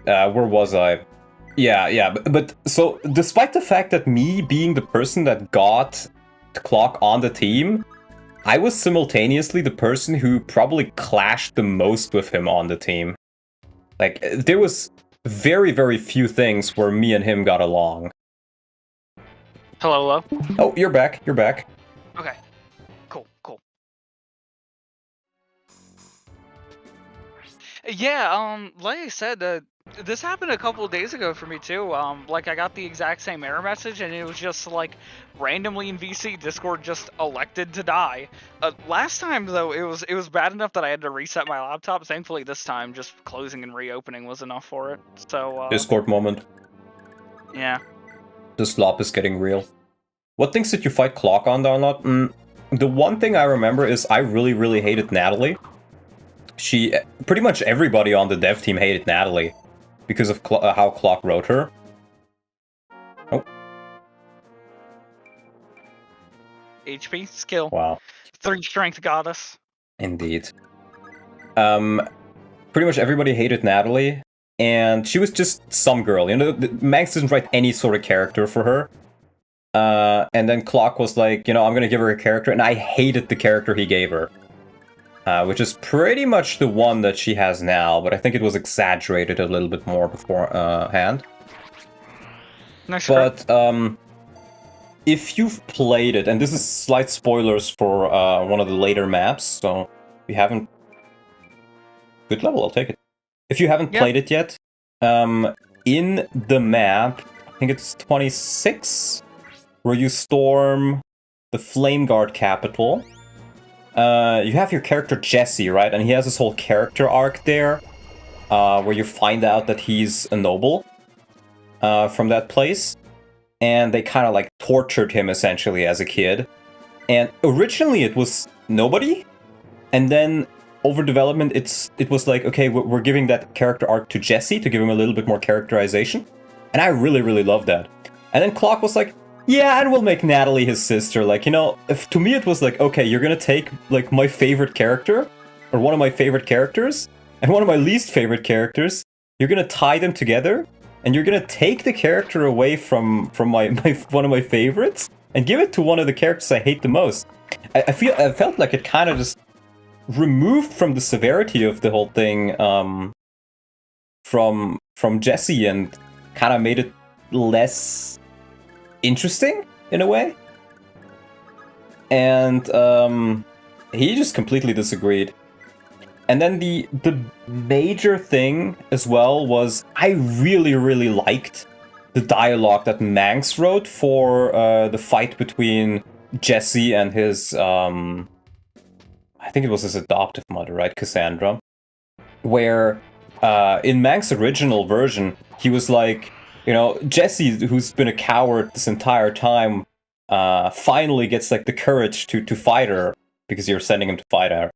Where was I? Yeah, but so, despite the fact that me being the person that got Clock on the team, I was simultaneously the person who probably clashed the most with him on the team. Like, there was very, very few things where me and him got along. Hello? Oh, you're back, Okay. Cool. Yeah, like I said, this happened a couple of days ago for me too. Like I got the exact same error message, and it was just like randomly in VC Discord just elected to die. Last time though, it was bad enough that I had to reset my laptop. Thankfully this time, just closing and reopening was enough for it. So Discord moment. Yeah. The slop is getting real. What things did you fight Clock on, Download? The one thing I remember is I really, really hated Natalie. Pretty much everybody on the dev team hated Natalie because of how Clock wrote her. Oh. HP, skill. Wow. 3 strength goddess. Indeed. Pretty much everybody hated Natalie, and she was just some girl. You know, Max doesn't write any sort of character for her. And then Clock was like, you know, I'm gonna give her a character, and I hated the character he gave her. Which is pretty much the one that she has now, but I think it was exaggerated a little bit more beforehand. Nice. But if you've played it, and this is slight spoilers for one of the later maps, so if you haven't... Good level, I'll take it. If you haven't played it yet, in the map, I think it's 26, where you storm the Flame Guard capital. You have your character Jesse, right? And he has this whole character arc there, where you find out that he's a noble. from that place, and they kind of like tortured him essentially as a kid. And originally it was nobody, and then over development it was like, okay, we're giving that character arc to Jesse to give him a little bit more characterization, and I really loved that. And then Clock was like, yeah, and we'll make Natalie his sister. Like, you know, to me it was like, okay, you're gonna take like my favorite character, or one of my favorite characters, and one of my least favorite characters, you're gonna tie them together, and you're gonna take the character away from my one of my favorites and give it to one of the characters I hate the most. I felt like it kind of just removed from the severity of the whole thing from Jesse, and kind of made it less interesting in a way. And he just completely disagreed. And then the major thing as well was I really liked the dialogue that Manx wrote for the fight between Jesse and his I think it was his adoptive mother, right, Cassandra, where in Manx's original version he was like, you know, Jesse, who's been a coward this entire time, finally gets like the courage to fight her, because you're sending him to fight her.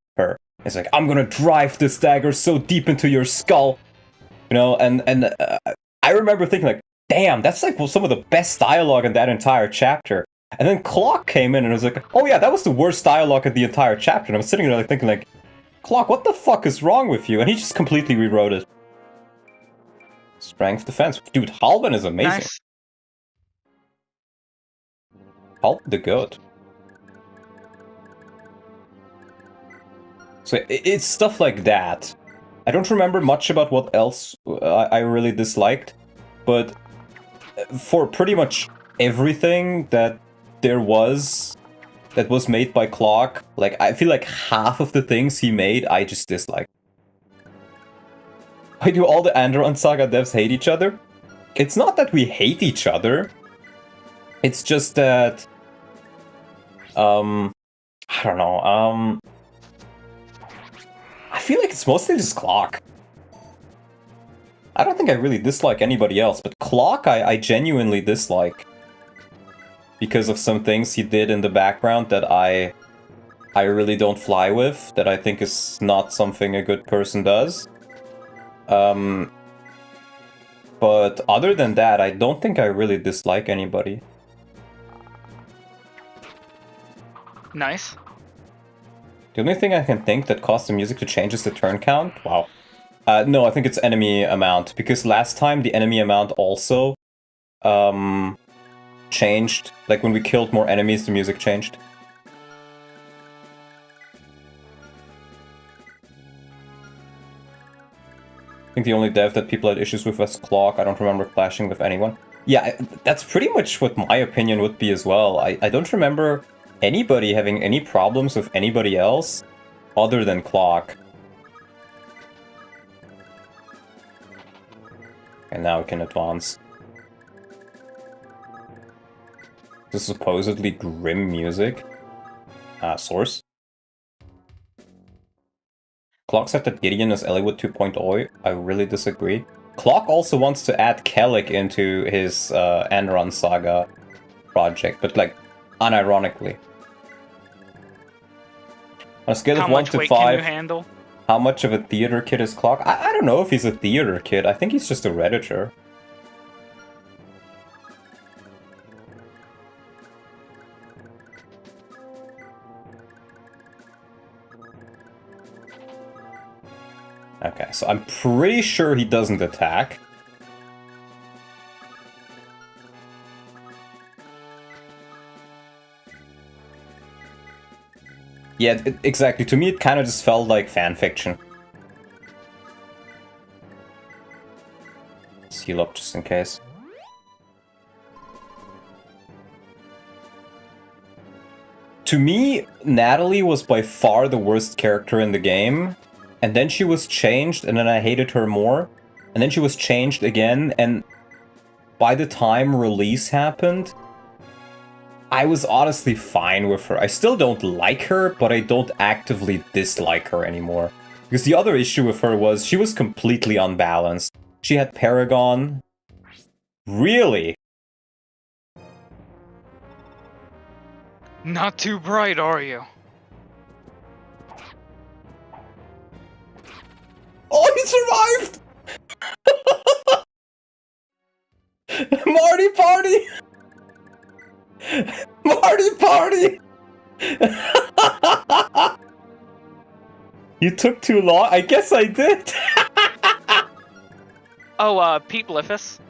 It's like, I'm gonna drive this dagger so deep into your skull, you know, and I remember thinking like, damn, that's like some of the best dialogue in that entire chapter. And then Clock came in and was like, oh yeah, that was the worst dialogue in the entire chapter. And I'm sitting there like thinking like, Clock, what the fuck is wrong with you? And he just completely rewrote it. Strength defense. Dude, Halban is amazing. Nice. Halban the goat. So it's stuff like that. I don't remember much about what else I really disliked, but for pretty much everything that there was that was made by Clock, like I feel like half of the things he made I just disliked. Why do all the Andron Saga devs hate each other? It's not that we hate each other. It's just that I don't know, I feel like it's mostly just Clock. I don't think I really dislike anybody else, but Clock I genuinely dislike. Because of some things he did in the background that I really don't fly with, that I think is not something a good person does. But other than that, I don't think I really dislike anybody. Nice. The only thing I can think that caused the music to change is the turn count. Wow. No, I think it's enemy amount, because last time the enemy amount also changed. Like when we killed more enemies, the music changed. I think the only dev that people had issues with was Clock. I don't remember clashing with anyone. Yeah, that's pretty much what my opinion would be as well. I don't remember anybody having any problems with anybody else other than Clock. And now we can advance. This is supposedly grim music. Source. Clock said that Gideon is Ellwood 2.0. I really disagree. Clock also wants to add Kellic into his Andron Saga project, but like unironically. On a scale of 1 to 5, can you handle? How much of a theater kid is Clock? I don't know if he's a theater kid. I think he's just a Redditor. Okay, so I'm pretty sure he doesn't attack. Yeah, exactly. To me, it kind of just felt like fanfiction. Let's heal up just in case. To me, Natalie was by far the worst character in the game. And then she was changed, and then I hated her more. And then she was changed again, and by the time release happened, I was honestly fine with her. I still don't like her, but I don't actively dislike her anymore. Because the other issue with her was she was completely unbalanced. She had Paragon, Really? Not too bright, are you? Oh, he survived! Marty party! Marty party! You took too long? I guess I did. Oh, Pete Lifis.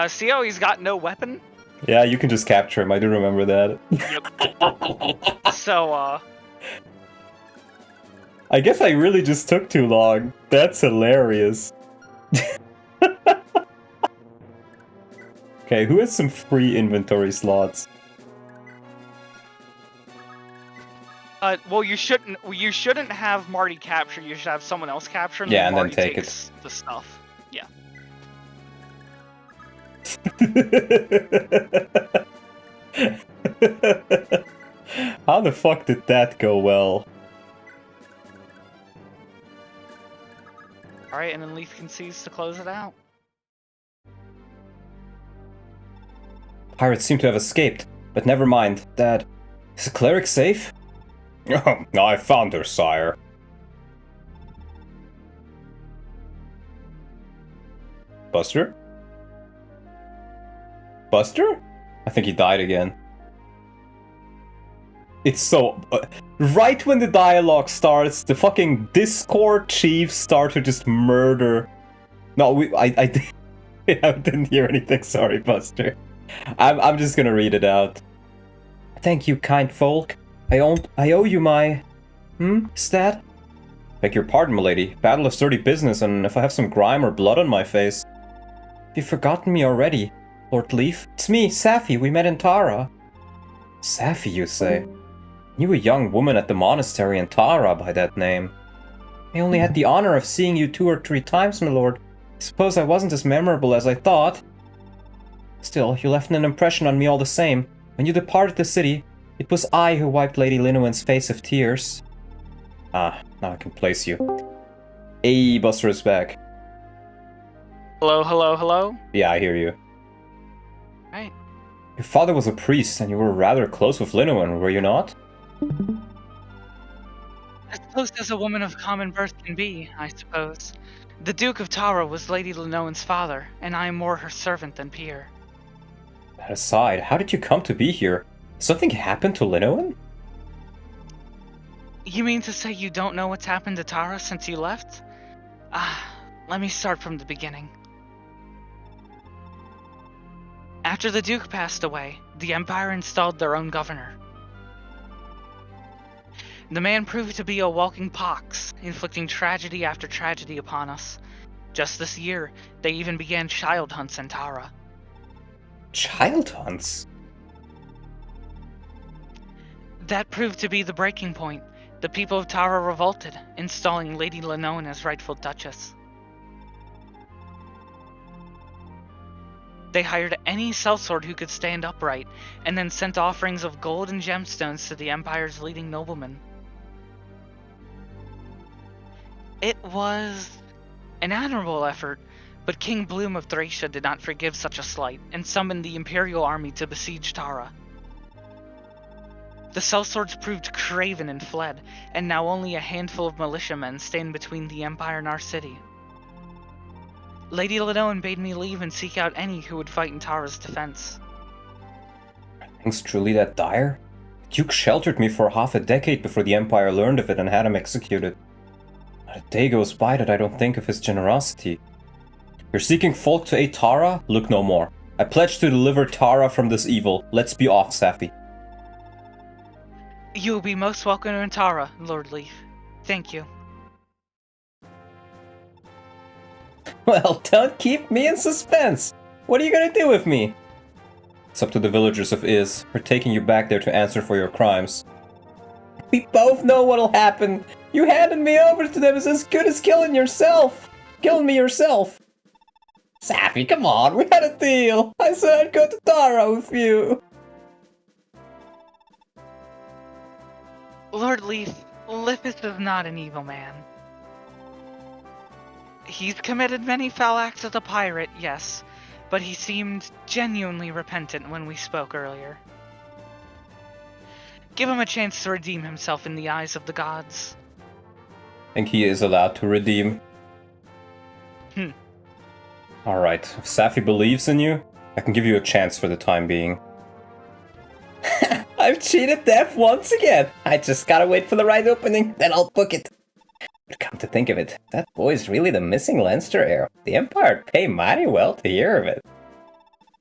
See how he's got no weapon? Yeah, you can just capture him. I do remember that. Yep. So, I guess I really just took too long. That's hilarious. Okay, who has some free inventory slots? well, you shouldn't have Marty capture. You should have someone else capture. And Yeah, then and Marty then take takes the stuff. Yeah. How the fuck did that go well? Alright, and then Leaf concedes to close it out. Pirates seem to have escaped, but never mind. Dad, is the cleric safe? I found her, sire. Buster? Buster? I think he died again. It's so... right when the dialogue starts, the fucking Discord chiefs start to just murder... No, I didn't hear anything, sorry, Buster. I'm just gonna read it out. Thank you, kind folk. I owe you my... stat? Beg your pardon, milady. Battle is dirty business, and if I have some grime or blood on my face... Have you forgotten me already, Lord Leaf? It's me, Safi. We met in Tara. Safi, you say? Knew a young woman at the monastery in Tara by that name. I only had the honor of seeing you 2 or 3 times, my lord. I suppose I wasn't as memorable as I thought. Still, you left an impression on me all the same. When you departed the city, it was I who wiped Lady Linowin's face of tears. Ah, now I can place you. Hey, Buster is back. Hello, hello, hello? Yeah, I hear you. Right. Your father was a priest, and you were rather close with Linowin, were you not? As close as a woman of common birth can be, I suppose. The Duke of Tara was Lady Linowin's father, and I am more her servant than peer. That aside, how did you come to be here? Something happened to Linowin? You mean to say you don't know what's happened to Tara since you left? Let me start from the beginning. After the Duke passed away, the Empire installed their own governor. The man proved to be a walking pox, inflicting tragedy after tragedy upon us. Just this year, they even began child hunts in Tara. Child hunts? That proved to be the breaking point. The people of Tara revolted, installing Lady Linowin as rightful Duchess. They hired any sellsword who could stand upright, and then sent offerings of gold and gemstones to the Empire's leading noblemen. It was an admirable effort, but King Bloom of Thracia did not forgive such a slight, and summoned the Imperial army to besiege Tara. The sellswords proved craven and fled, and now only a handful of militiamen stand between the Empire and our city. Lady Linowin bade me leave and seek out any who would fight in Tara's defense. Are things truly that dire? The Duke sheltered me for half a decade before the Empire learned of it and had him executed. Not a day goes by that I don't think of his generosity. You're seeking folk to aid Tara? Look no more. I pledge to deliver Tara from this evil. Let's be off, Safi. You will be most welcome in Tara, Lord Leaf. Thank you. Well, don't keep me in suspense. What are you gonna do with me? It's up to the villagers of Iz. We're taking you back there to answer for your crimes. We both know what'll happen. You handing me over to them is as good as killing yourself. Killing me yourself. Safi, come on, we had a deal. I said I'd go to Tara with you. Lord Leaf, Lifis is not an evil man. He's committed many foul acts as a pirate, yes, but he seemed genuinely repentant when we spoke earlier. Give him a chance to redeem himself in the eyes of the gods. I think he is allowed to redeem. Alright, if Safi believes in you, I can give you a chance for the time being. I've cheated death once again! I just gotta wait for the right opening, then I'll book it. But come to think of it, that boy's really the missing Lancer heir. The Empire'd pay mighty well to hear of it.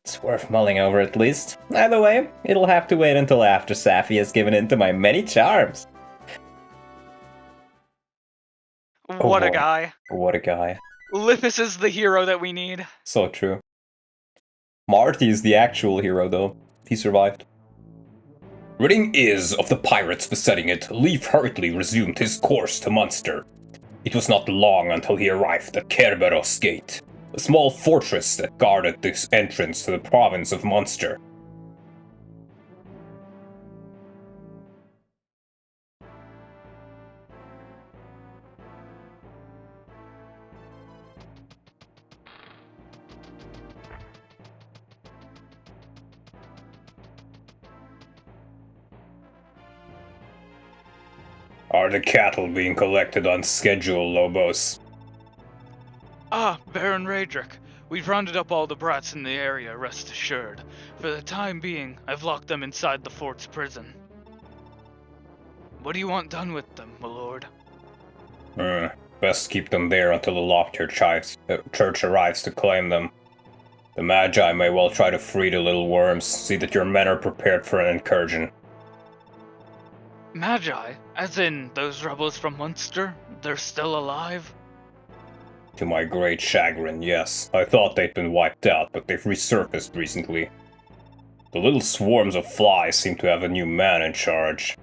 It's worth mulling over at least. Either way, it'll have to wait until after Safi has given in to my many charms. What a guy. What a guy. Lifis is the hero that we need. So true. Marty is the actual hero, though. He survived. Ridding is of the pirates besetting it, Leif hurriedly resumed his course to Munster. It was not long until he arrived at Kerberos Gate, a small fortress that guarded this entrance to the province of Munster. Are the cattle being collected on schedule, Lobos? Ah, Baron Raedric. We've rounded up all the brats in the area, rest assured. For the time being, I've locked them inside the fort's prison. What do you want done with them, my lord? Best keep them there until the Lockyer church arrives to claim them. The Magi may well try to free the little worms. See that your men are prepared for an incursion. Magi? As in, those rebels from Munster? They're still alive? To my great chagrin, yes. I thought they'd been wiped out, but they've resurfaced recently. The little swarms of flies seem to have a new man in charge.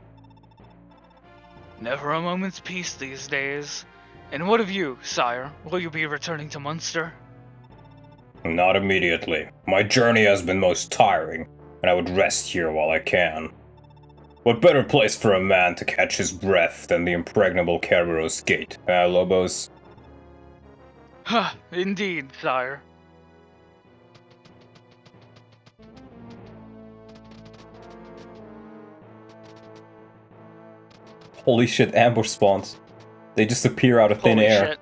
Never a moment's peace these days. And what of you, sire? Will you be returning to Munster? Not immediately. My journey has been most tiring, and I would rest here while I can. What better place for a man to catch his breath than the impregnable Kerberos Gate, Lobos? Ha, indeed, sire. Holy shit, ambush spawns. They just appear out of thin Holy air. shit.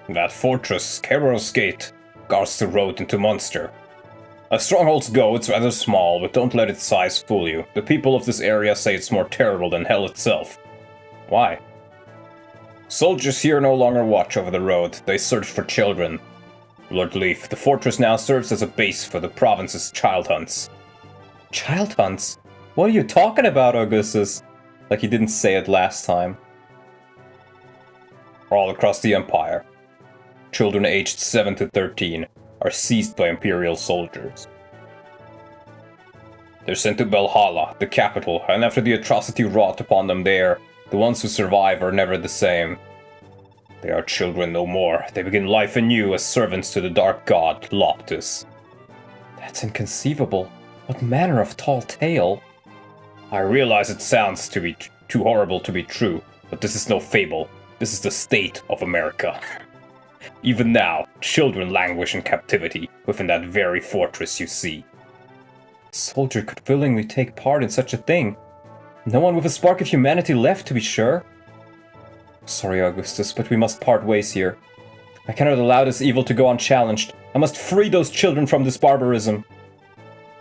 That fortress, Kerberos Gate, guards the road into Munster. As strongholds go, it's rather small, but don't let its size fool you. The people of this area say it's more terrible than hell itself. Why? Soldiers here no longer watch over the road, they search for children. Lord Leif, the fortress now serves as a base for the province's child hunts. Child hunts? What are you talking about, Augustus? Like you didn't say it last time. All across the Empire, children aged 7 to 13 are seized by Imperial soldiers. They're sent to Belhala, the capital, and after the atrocity wrought upon them there, the ones who survive are never the same. They are children no more. They begin life anew as servants to the dark god, Loptus. That's inconceivable. What manner of tall tale? I realize it sounds to be too horrible to be true, but this is no fable. This is the state of America. Even now, children languish in captivity within that very fortress you see. A soldier could willingly take part in such a thing. No one with a spark of humanity left, to be sure. Sorry, Augustus, but we must part ways here. I cannot allow this evil to go unchallenged. I must free those children from this barbarism.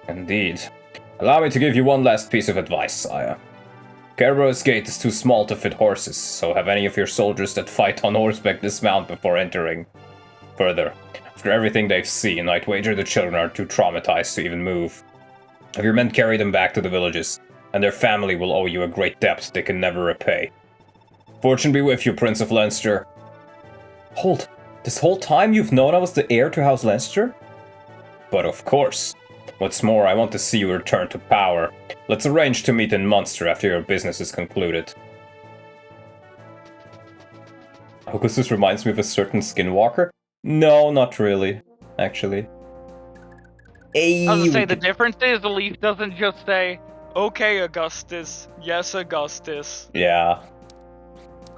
Indeed. Allow me to give you one last piece of advice, sire. Kerberos Gate is too small to fit horses, so have any of your soldiers that fight on horseback dismount before entering. Further, after everything they've seen, I'd wager the children are too traumatized to even move. Have your men carry them back to the villages, and their family will owe you a great debt they can never repay. Fortune be with you, Prince of Leinster. Hold, this whole time you've known I was the heir to House Leinster? But of course. What's more, I want to see you return to power. Let's arrange to meet in Munster after your business is concluded. Augustus reminds me of a certain skinwalker. No, not really, actually. I was gonna say, the difference is the Leaf doesn't just say, okay, Augustus, yes, Augustus. Yeah.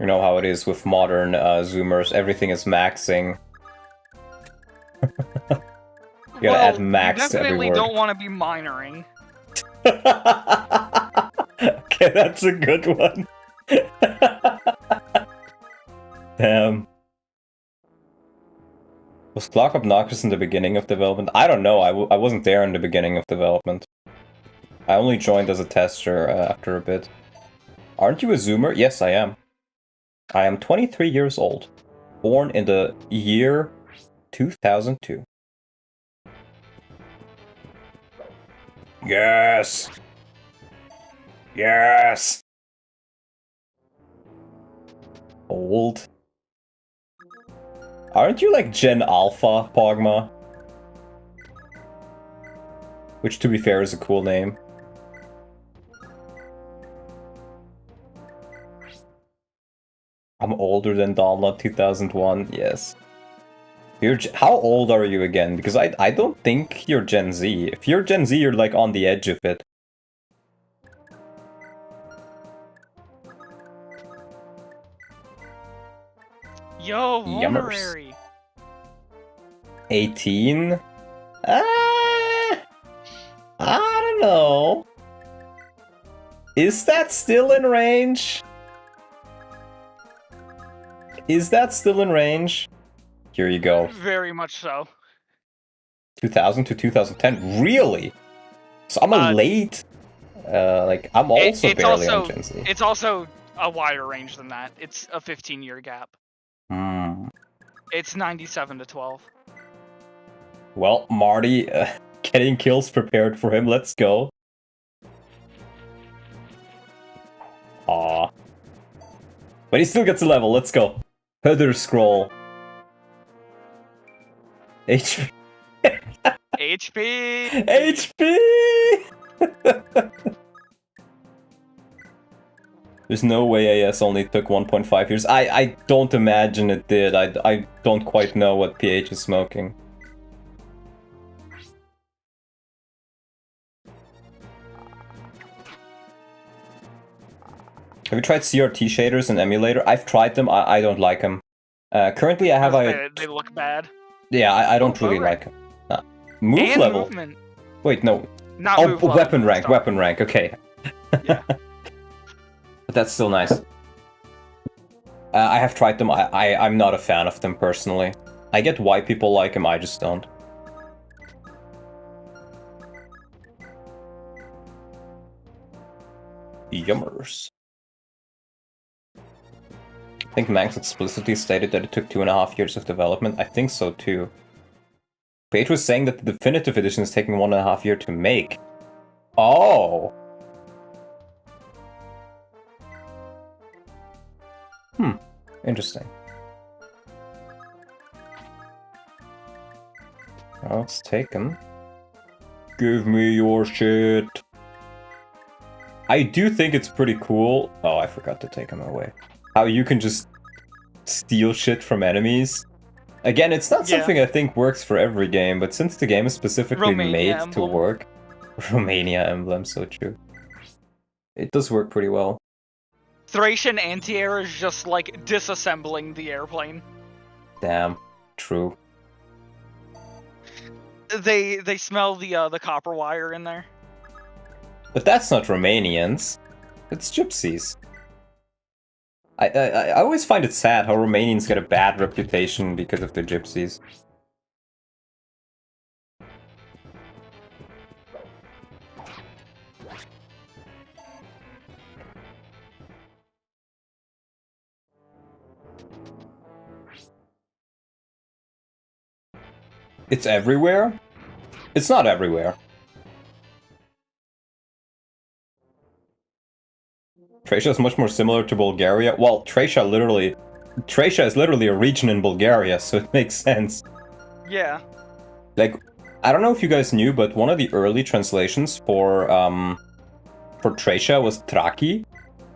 You know how it is with modern Zoomers, everything is maxing. You gotta add max to every definitely word. don't want to be minoring. Okay, that's a good one. Damn. Was Clock obnoxious in the beginning of development? I don't know, I wasn't there in the beginning of development. I only joined as a tester after a bit. Aren't you a Zoomer? Yes, I am. I am 23 years old. Born in the year 2002. Yes! Yes! Old. Aren't you like Gen Alpha, Pogma? Which, to be fair, is a cool name. I'm older than Donald 2001, yes. How old are you again? Because I don't think you're Gen Z. If you're Gen Z, you're like on the edge of it. Yo, Yummers. vulnerary. 18? I don't know. Is that still in range? Is that still in range? Here you go. Very much so. 2000 to 2010? Really? So I'm a late... like, I'm also barely on Gen Z. It's also a wider range than that. It's a 15-year gap. Hmm. It's 97 to 12. Well, Marty, getting kills prepared for him. Let's go. Aw. But he still gets a level. Let's go. Heather scroll. HP. HP! HP! There's no way AS only took 1.5 years. I don't imagine it did. I don't quite know what PH is smoking. Have you tried CRT shaders in emulator? I've tried them. I don't like them. Currently, I have They look bad. Yeah, I don't really like them. Move and level. Movement. Wait, no. Not oh, move level, weapon rank. sorry. Weapon rank. Okay. Yeah. But that's still nice. I have tried them. I'm not a fan of them personally. I get why people like them. I just don't. Yummers. I think Manx explicitly stated that it took 2.5 years of development. I think so too. Page was saying that the definitive edition is taking 1.5 years to make. Oh! Interesting. Well, it's taken. Give me your shit. I do think it's pretty cool. Oh, I forgot to take them away. How you can just steal shit from enemies. Again, it's not something I think works for every game, but since the game is specifically made to work... Romania emblem, so true. It does work pretty well. Thracian anti-air is just like disassembling the airplane. Damn, true. They smell the copper wire in there. But that's not Romanians. It's gypsies. I always find it sad how Romanians get a bad reputation because of the gypsies. It's everywhere? It's not everywhere. Tracia is much more similar to Bulgaria. Well, Tracia is literally a region in Bulgaria, so it makes sense. Yeah. Like, I don't know if you guys knew, but one of the early translations for Tracia was Traki.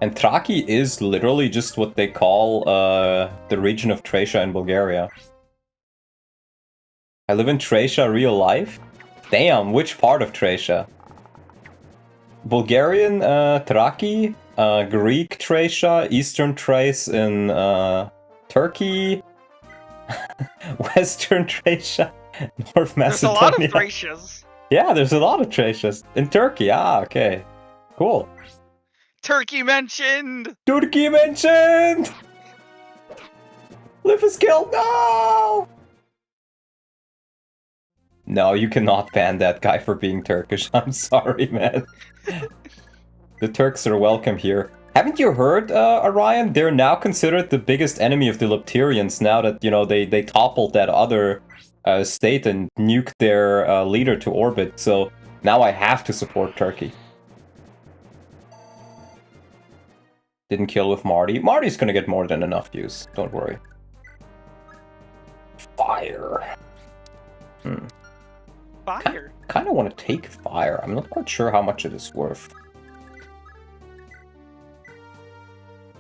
And Traki is literally just what they call the region of Tracia in Bulgaria. I live in Tracia real life? Damn, which part of Tracia? Bulgarian Traki, Greek Thracia, Eastern Thrace in Turkey, Western Thracia, North Macedonia. There's a lot of Thracias. Yeah, there's a lot of Thracias. In Turkey, okay. Cool. Turkey mentioned! Turkey mentioned! Lifis killed, no! No, you cannot ban that guy for being Turkish. I'm sorry, man. The Turks are welcome here. Haven't you heard, Orion? They're now considered the biggest enemy of the Leptirians now that, you know, they toppled that other state and nuked their leader to orbit. So now I have to support Turkey. Didn't kill with Marty. Marty's gonna get more than enough use. Don't worry. Fire. Fire? Kind of want to take fire. I'm not quite sure how much it is worth.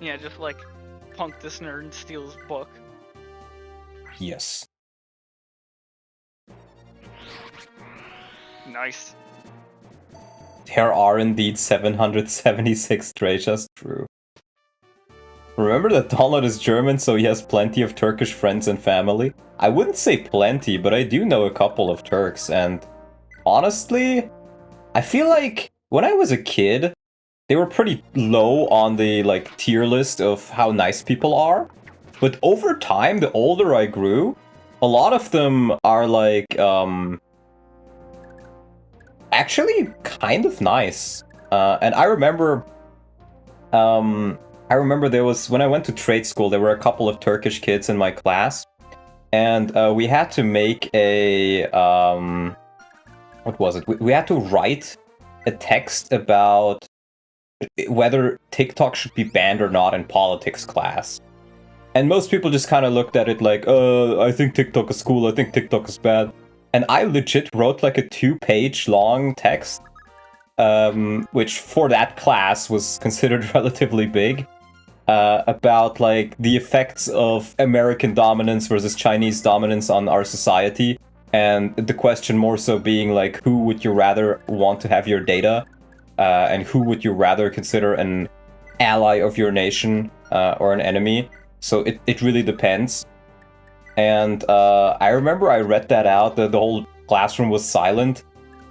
Yeah, just like punk this nerd and steal his book. Yes. Nice. There are indeed 776 Thracias. True. Remember that Donald is German, so he has plenty of Turkish friends and family? I wouldn't say plenty, but I do know a couple of Turks, and honestly, I feel like when I was a kid, they were pretty low on the like tier list of how nice people are. But over time, the older I grew, a lot of them are like actually kind of nice. And I remember there was, when I went to trade school, there were a couple of Turkish kids in my class, and we had to make a what was it? We had to write a text about whether TikTok should be banned or not in politics class. And most people just kind of looked at it like, I think TikTok is cool, I think TikTok is bad. And I legit wrote like a 2-page long text, which for that class was considered relatively big, about like the effects of American dominance versus Chinese dominance on our society. And the question more so being like, who would you rather want to have your data? And who would you rather consider an ally of your nation or an enemy? So it really depends. And I remember I read that out, the whole classroom was silent.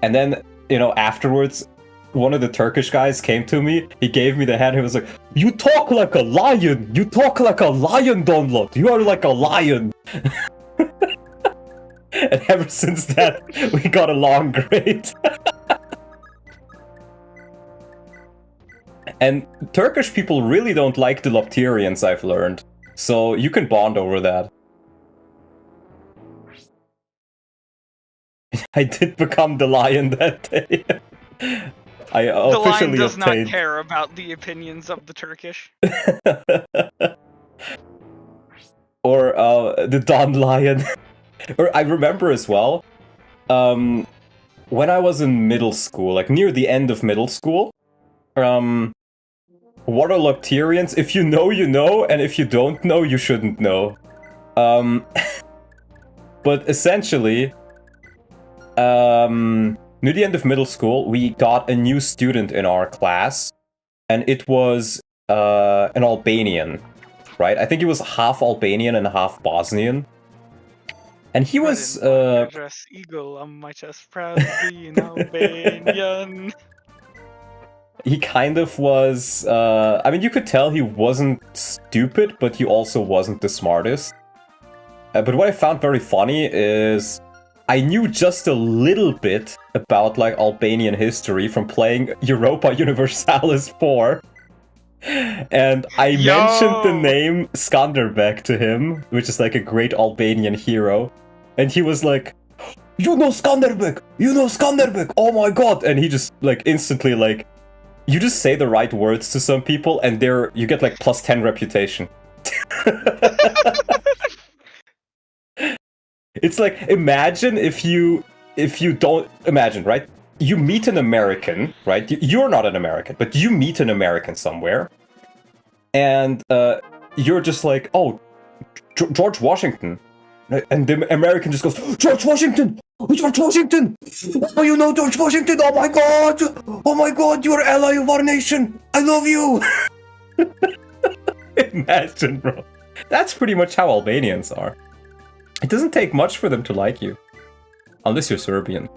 And then, you know, afterwards, one of the Turkish guys came to me, he gave me the hand, he was like, "You talk like a lion! You talk like a lion, Donlot! You are like a lion!" And ever since that, we got along great. And Turkish people really don't like the Lopterians, I've learned. So you can bond over that. I did become the lion that day. I officially the lion does obtained... not care about the opinions of the Turkish. Or the Don Lion. Or I remember as well, when I was in middle school, like near the end of middle school, what are Lopterians? If you know, you know, and if you don't know, you shouldn't know. But essentially, near the end of middle school, we got a new student in our class, and it was an Albanian, right? I think he was half Albanian and half Bosnian. And he was dress eagle on my chest, proud to be an Albanian. He kind of was, I mean, you could tell he wasn't stupid, but he also wasn't the smartest. But what I found very funny is I knew just a little bit about, like, Albanian history from playing Europa Universalis 4. And I mentioned the name Skanderbeg to him, which is like a great Albanian hero. And he was like, "You know Skanderbeg! You know Skanderbeg! Oh my god!" And he just, like, instantly, like, you just say the right words to some people and you get like +10 reputation. It's like, imagine if you don't, imagine, right? You meet an American, right? You're not an American, but you meet an American somewhere. And you're just like, "Oh, George Washington. And the American just goes, George Washington! George Washington! Oh, you know George Washington! Oh my god! Oh my god, you're ally of our nation! I love you! Imagine, bro. That's pretty much how Albanians are. It doesn't take much for them to like you. Unless you're Serbian.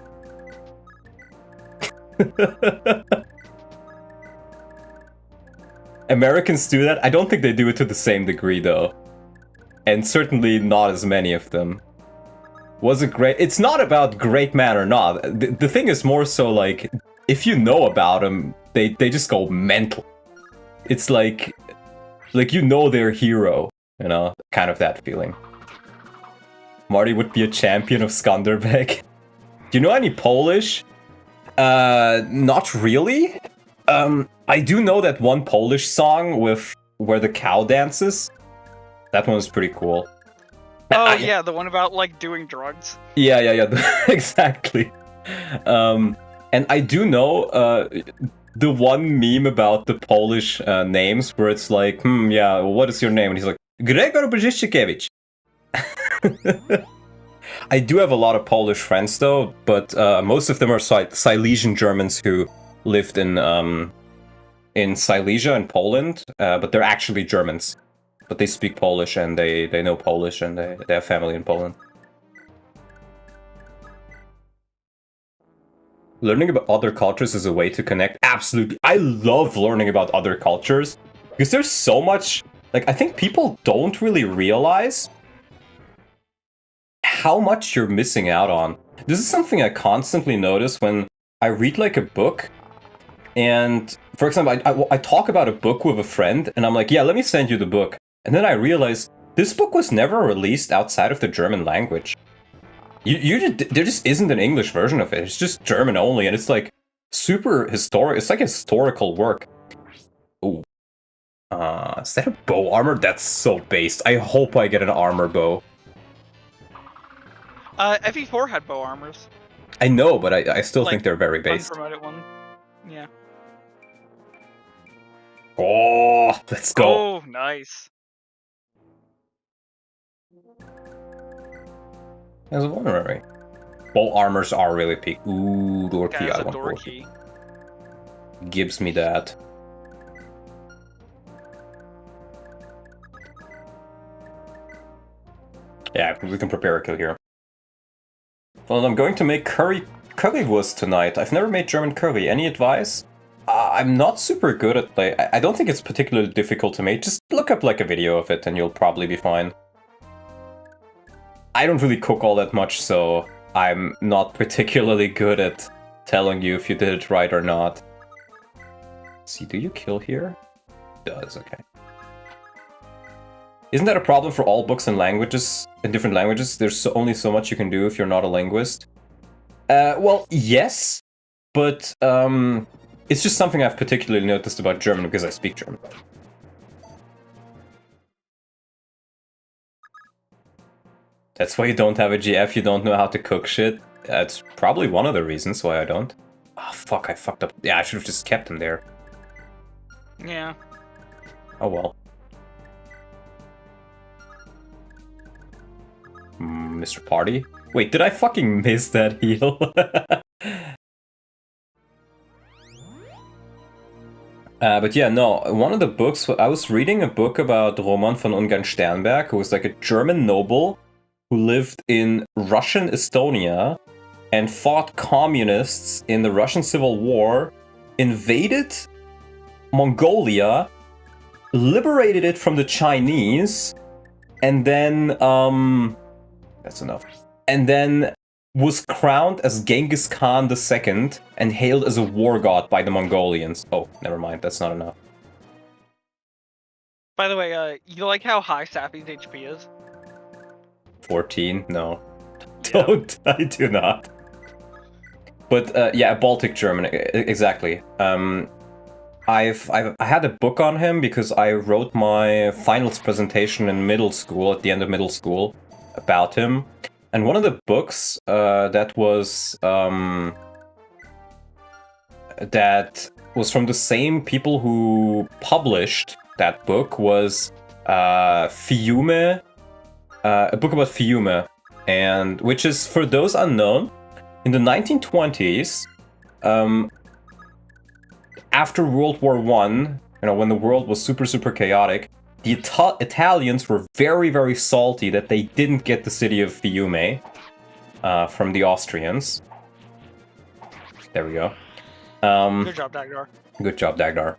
Americans do that. I don't think they do it to the same degree, though. And certainly not as many of them. Was it great? It's not about great man or not. The thing is more so like, if you know about them, they just go mental. It's like you know their hero, you know? Kind of that feeling. Marty would be a champion of Skanderbeg. Do you know any Polish? Not really. I do know that one Polish song with where the cow dances. That one was pretty cool. Oh yeah, the one about like doing drugs. Yeah, exactly. And I do know the one meme about the Polish names where it's like, yeah, what is your name? And he's like, Gregor Brzezikiewicz. I do have a lot of Polish friends though, but most of them are Silesian Germans who lived in Silesia in Poland, but they're actually Germans. But they speak Polish and they know Polish and they have family in Poland. Learning about other cultures is a way to connect. Absolutely. I love learning about other cultures because there's so much, like, I think people don't really realize how much you're missing out on. This is something I constantly notice when I read like a book. And for example, I talk about a book with a friend and I'm like, yeah, let me send you the book. And then I realize this book was never released outside of the German language. There just isn't an English version of it. It's just German only, and it's like super historic. It's like a historical work. Ooh. Is that a bow armor? That's so based. I hope I get an armor bow. FE4 had bow armors. I know, but I still think they're very based. Unpromoted one. Yeah. Oh, let's go. Oh, nice. As a honorary. Bow armors are really peak. Ooh, door key. I want door key. Gives me that. Yeah, we can prepare a kill here. Well, I'm going to make currywurst tonight. I've never made German curry. Any advice? I'm not super good at like. I don't think it's particularly difficult to make. Just look up like a video of it and you'll probably be fine. I don't really cook all that much, so I'm not particularly good at telling you if you did it right or not. Let's see, do you kill here? It does, okay. Isn't that a problem for all books and languages, in different languages? There's only so much you can do if you're not a linguist. Well, yes, but it's just something I've particularly noticed about German because I speak German. That's why you don't have a GF, you don't know how to cook shit. That's probably one of the reasons why I don't. Oh, fuck, I fucked up. Yeah, I should have just kept him there. Yeah. Oh well. Mr. Party? Wait, did I fucking miss that heal? But yeah, no, one of the books, I was reading a book about Roman von Ungern-Sternberg, who was like a German noble who lived in Russian Estonia and fought communists in the Russian Civil War, invaded Mongolia, liberated it from the Chinese, and then, that's enough. And then was crowned as Genghis Khan II and hailed as a war god by the Mongolians. Oh, never mind, that's not enough. By the way, you like how high Safi's HP is? 14? No. Don't, I do not. But yeah, Baltic German, exactly. I had a book on him because I wrote my finals presentation in middle school, at the end of middle school, about him. And one of the books that was from the same people who published that book was Fiume a book about Fiume, and which is, for those unknown, in the 1920s, after World War I, when the world was super chaotic, the Italians were very salty that they didn't get the city of Fiume from the Austrians. There we go. Good job, Dagdar. Good job, Dagdar.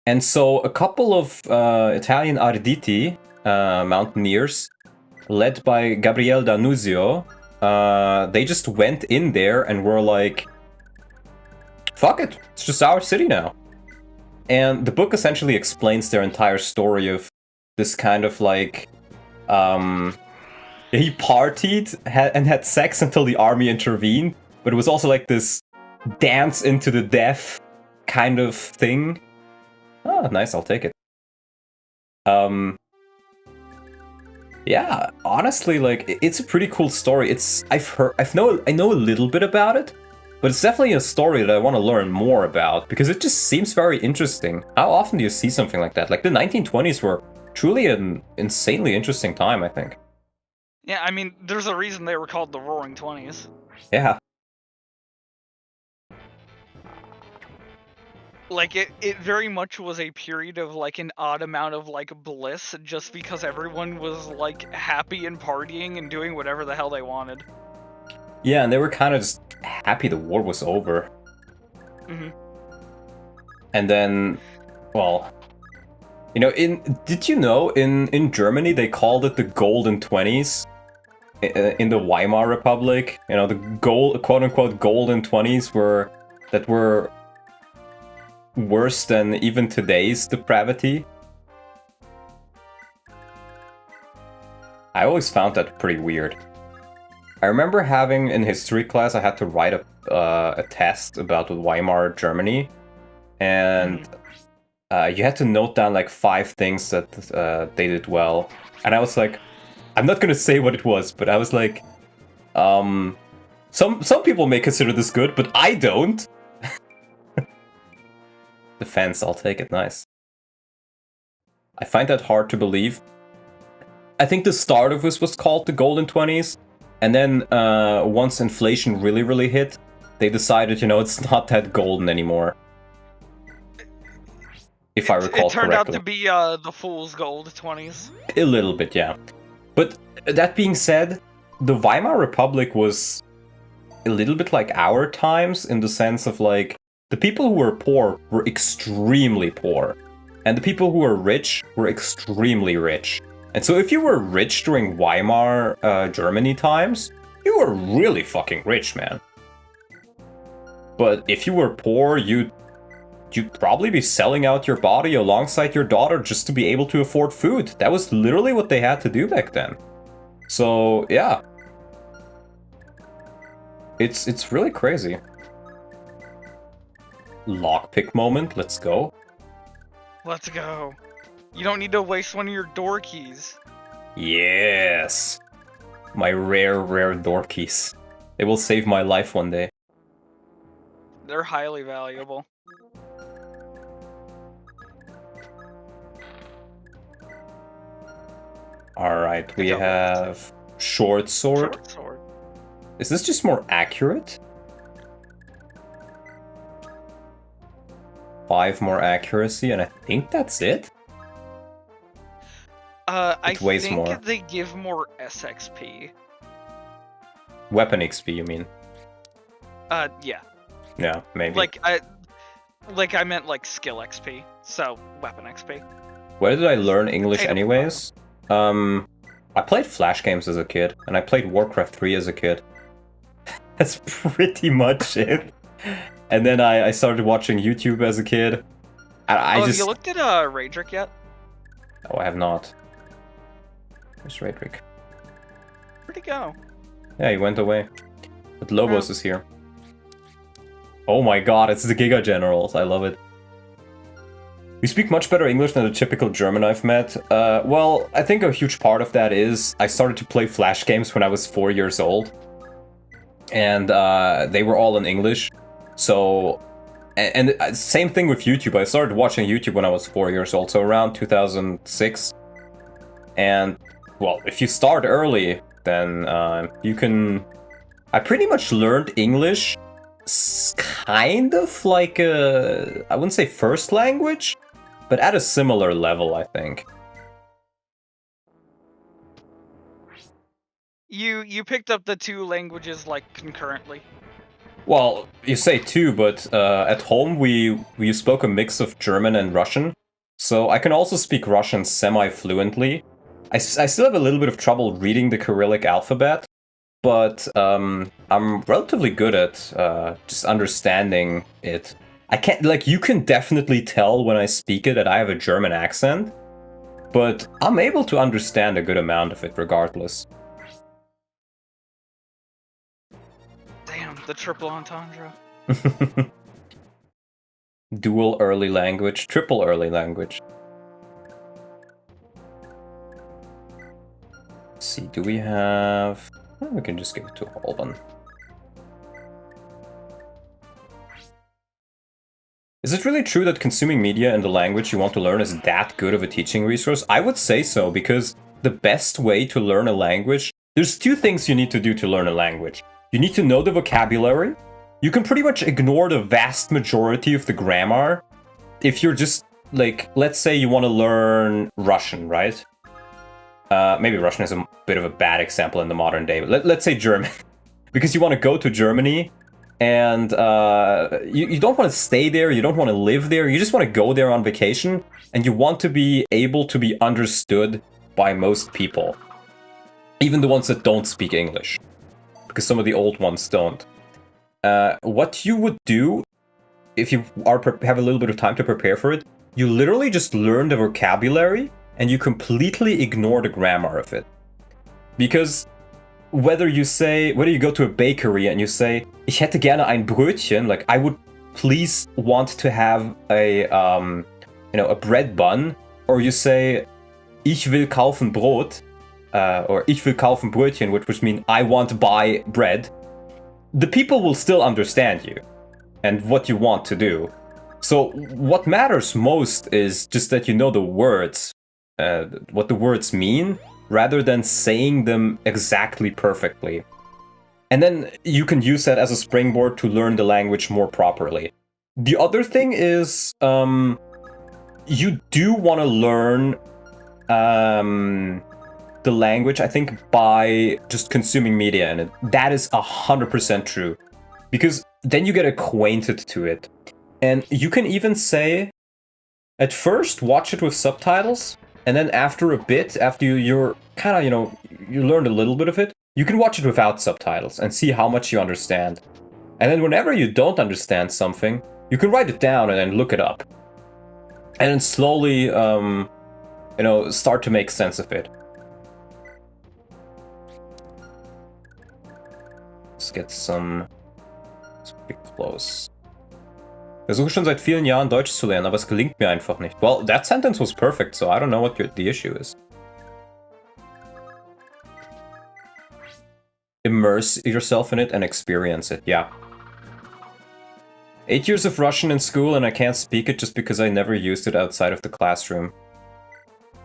And so a couple of Italian arditi, mountaineers, led by Gabriele D'Annunzio, they just went in there and were like, fuck it, it's just our city now. And the book essentially explains their entire story of this kind of like, he partied and had sex until the army intervened, but it was also like this dance into the death kind of thing. Oh, nice, I'll take it. Yeah, honestly, like, it's a pretty cool story. I know a little bit about it, but it's definitely a story that I want to learn more about, because it just seems very interesting. How often do you see something like that? Like, the 1920s were truly an insanely interesting time, I think. Yeah, I mean, there's a reason they were called the Roaring 20s. Yeah. Like, it very much was a period of, like, an odd amount of, like, bliss, just because everyone was, like, happy and partying and doing whatever the hell they wanted. Yeah, and they were kind of just happy the war was over. Mm-hmm. And then, well, did you know in Germany they called it the Golden 20s? In the Weimar Republic, the quote-unquote Golden 20s were worse than even today's depravity. I always found that pretty weird. I remember having in history class, I had to write a test about Weimar Germany, and you had to note down like 5 things that they did well. And I was like, I'm not gonna say what it was, but I was like, some people may consider this good, but I don't. Defense, I'll take it, nice. I find that hard to believe. I think the start of this was called the Golden 20s, and then once inflation really hit, they decided, it's not that golden anymore. If I recall correctly. It turned out to be the Fool's Gold 20s. A little bit, yeah. But that being said, the Weimar Republic was a little bit like our times, in the sense of like, the people who were poor were extremely poor, and the people who were rich were extremely rich. And so if you were rich during Weimar Germany times, you were really fucking rich, man. But if you were poor, you'd probably be selling out your body alongside your daughter just to be able to afford food. That was literally what they had to do back then. So, yeah. It's really crazy. Lockpick moment, let's go. Let's go. You don't need to waste one of your door keys. Yes. My rare door keys. They will save my life one day. They're highly valuable. Alright, we have short sword. Short sword. Is this just more accurate? 5 more accuracy, and I think that's it? I think more. they give more SXP. Weapon XP, you mean? Yeah. Yeah, maybe. Like I meant like skill XP, so weapon XP. Where did I learn English anyways? I played Flash games as a kid, and I played Warcraft 3 as a kid. That's pretty much it. And then I started watching YouTube as a kid. Have you looked at Raedric yet? Oh, I have not. Where's Raedric? Where'd he go? Yeah, he went away. But Lobos is here. Oh my god, it's the Giga Generals. I love it. You speak much better English than the typical German I've met. Well, I think a huge part of that is I started to play Flash games when I was 4 years old. And they were all in English. So, and same thing with YouTube. I started watching YouTube when I was 4 years old, so around 2006. And well, if you start early, then you can... I pretty much learned English kind of like a... I wouldn't say first language, but at a similar level, I think. You picked up the 2 languages, like, concurrently? Well, you say 2, but at home we spoke a mix of German and Russian, so I can also speak Russian semi-fluently. I still have a little bit of trouble reading the Cyrillic alphabet, but I'm relatively good at just understanding it. I can't, like, you can definitely tell when I speak it that I have a German accent, but I'm able to understand a good amount of it regardless. Damn, the triple entendre. Dual early language, triple early language. Let's see, do we have... Oh, we can just give it to Alban. Is it really true that consuming media in the language you want to learn is that good of a teaching resource? I would say so, because the best way to learn a language... There's 2 things you need to do to learn a language. You need to know the vocabulary. You can pretty much ignore the vast majority of the grammar. If you're just, like, let's say you want to learn Russian, right? Maybe Russian is a bit of a bad example in the modern day, but let's say German. Because you want to go to Germany, and you don't want to stay there, you don't want to live there, you just want to go there on vacation, and you want to be able to be understood by most people. Even the ones that don't speak English. Because some of the old ones don't. What you would do, if you have a little bit of time to prepare for it, you literally just learn the vocabulary and you completely ignore the grammar of it. Because whether you go to a bakery and you say, ich hätte gerne ein Brötchen, like I would please want to have a bread bun, or you say, ich will kaufen Brot, or ich will kaufen Brötchen, which means I want to buy bread, the people will still understand you and what you want to do. So what matters most is just that you know the words, what the words mean, rather than saying them exactly perfectly. And then you can use that as a springboard to learn the language more properly. The other thing is, you do want to learn the language, I think, by just consuming media in it. That is 100% true. Because then you get acquainted to it. And you can even say, at first, watch it with subtitles, and then after a bit, after you're kind of, you learned a little bit of it, you can watch it without subtitles and see how much you understand. And then whenever you don't understand something, you can write it down and then look it up. And then slowly, start to make sense of it. Let's get some... Let's be close. Ich versuche schon seit vielen Jahren Deutsch zu lernen, aber es gelingt mir einfach nicht. Well, that sentence was perfect, so I don't know what the issue is. Immerse yourself in it and experience it, yeah. 8 years of Russian in school and I can't speak it just because I never used it outside of the classroom.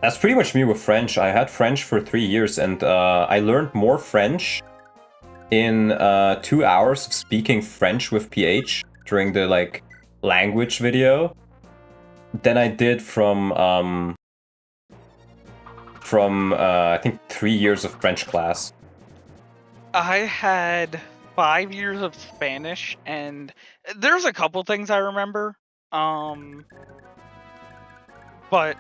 That's pretty much me with French. I had French for 3 years and I learned more French in 2 hours of speaking French with PH during the language video than I did from I think 3 years of French class. I had 5 years of Spanish, and there's a couple things I remember, but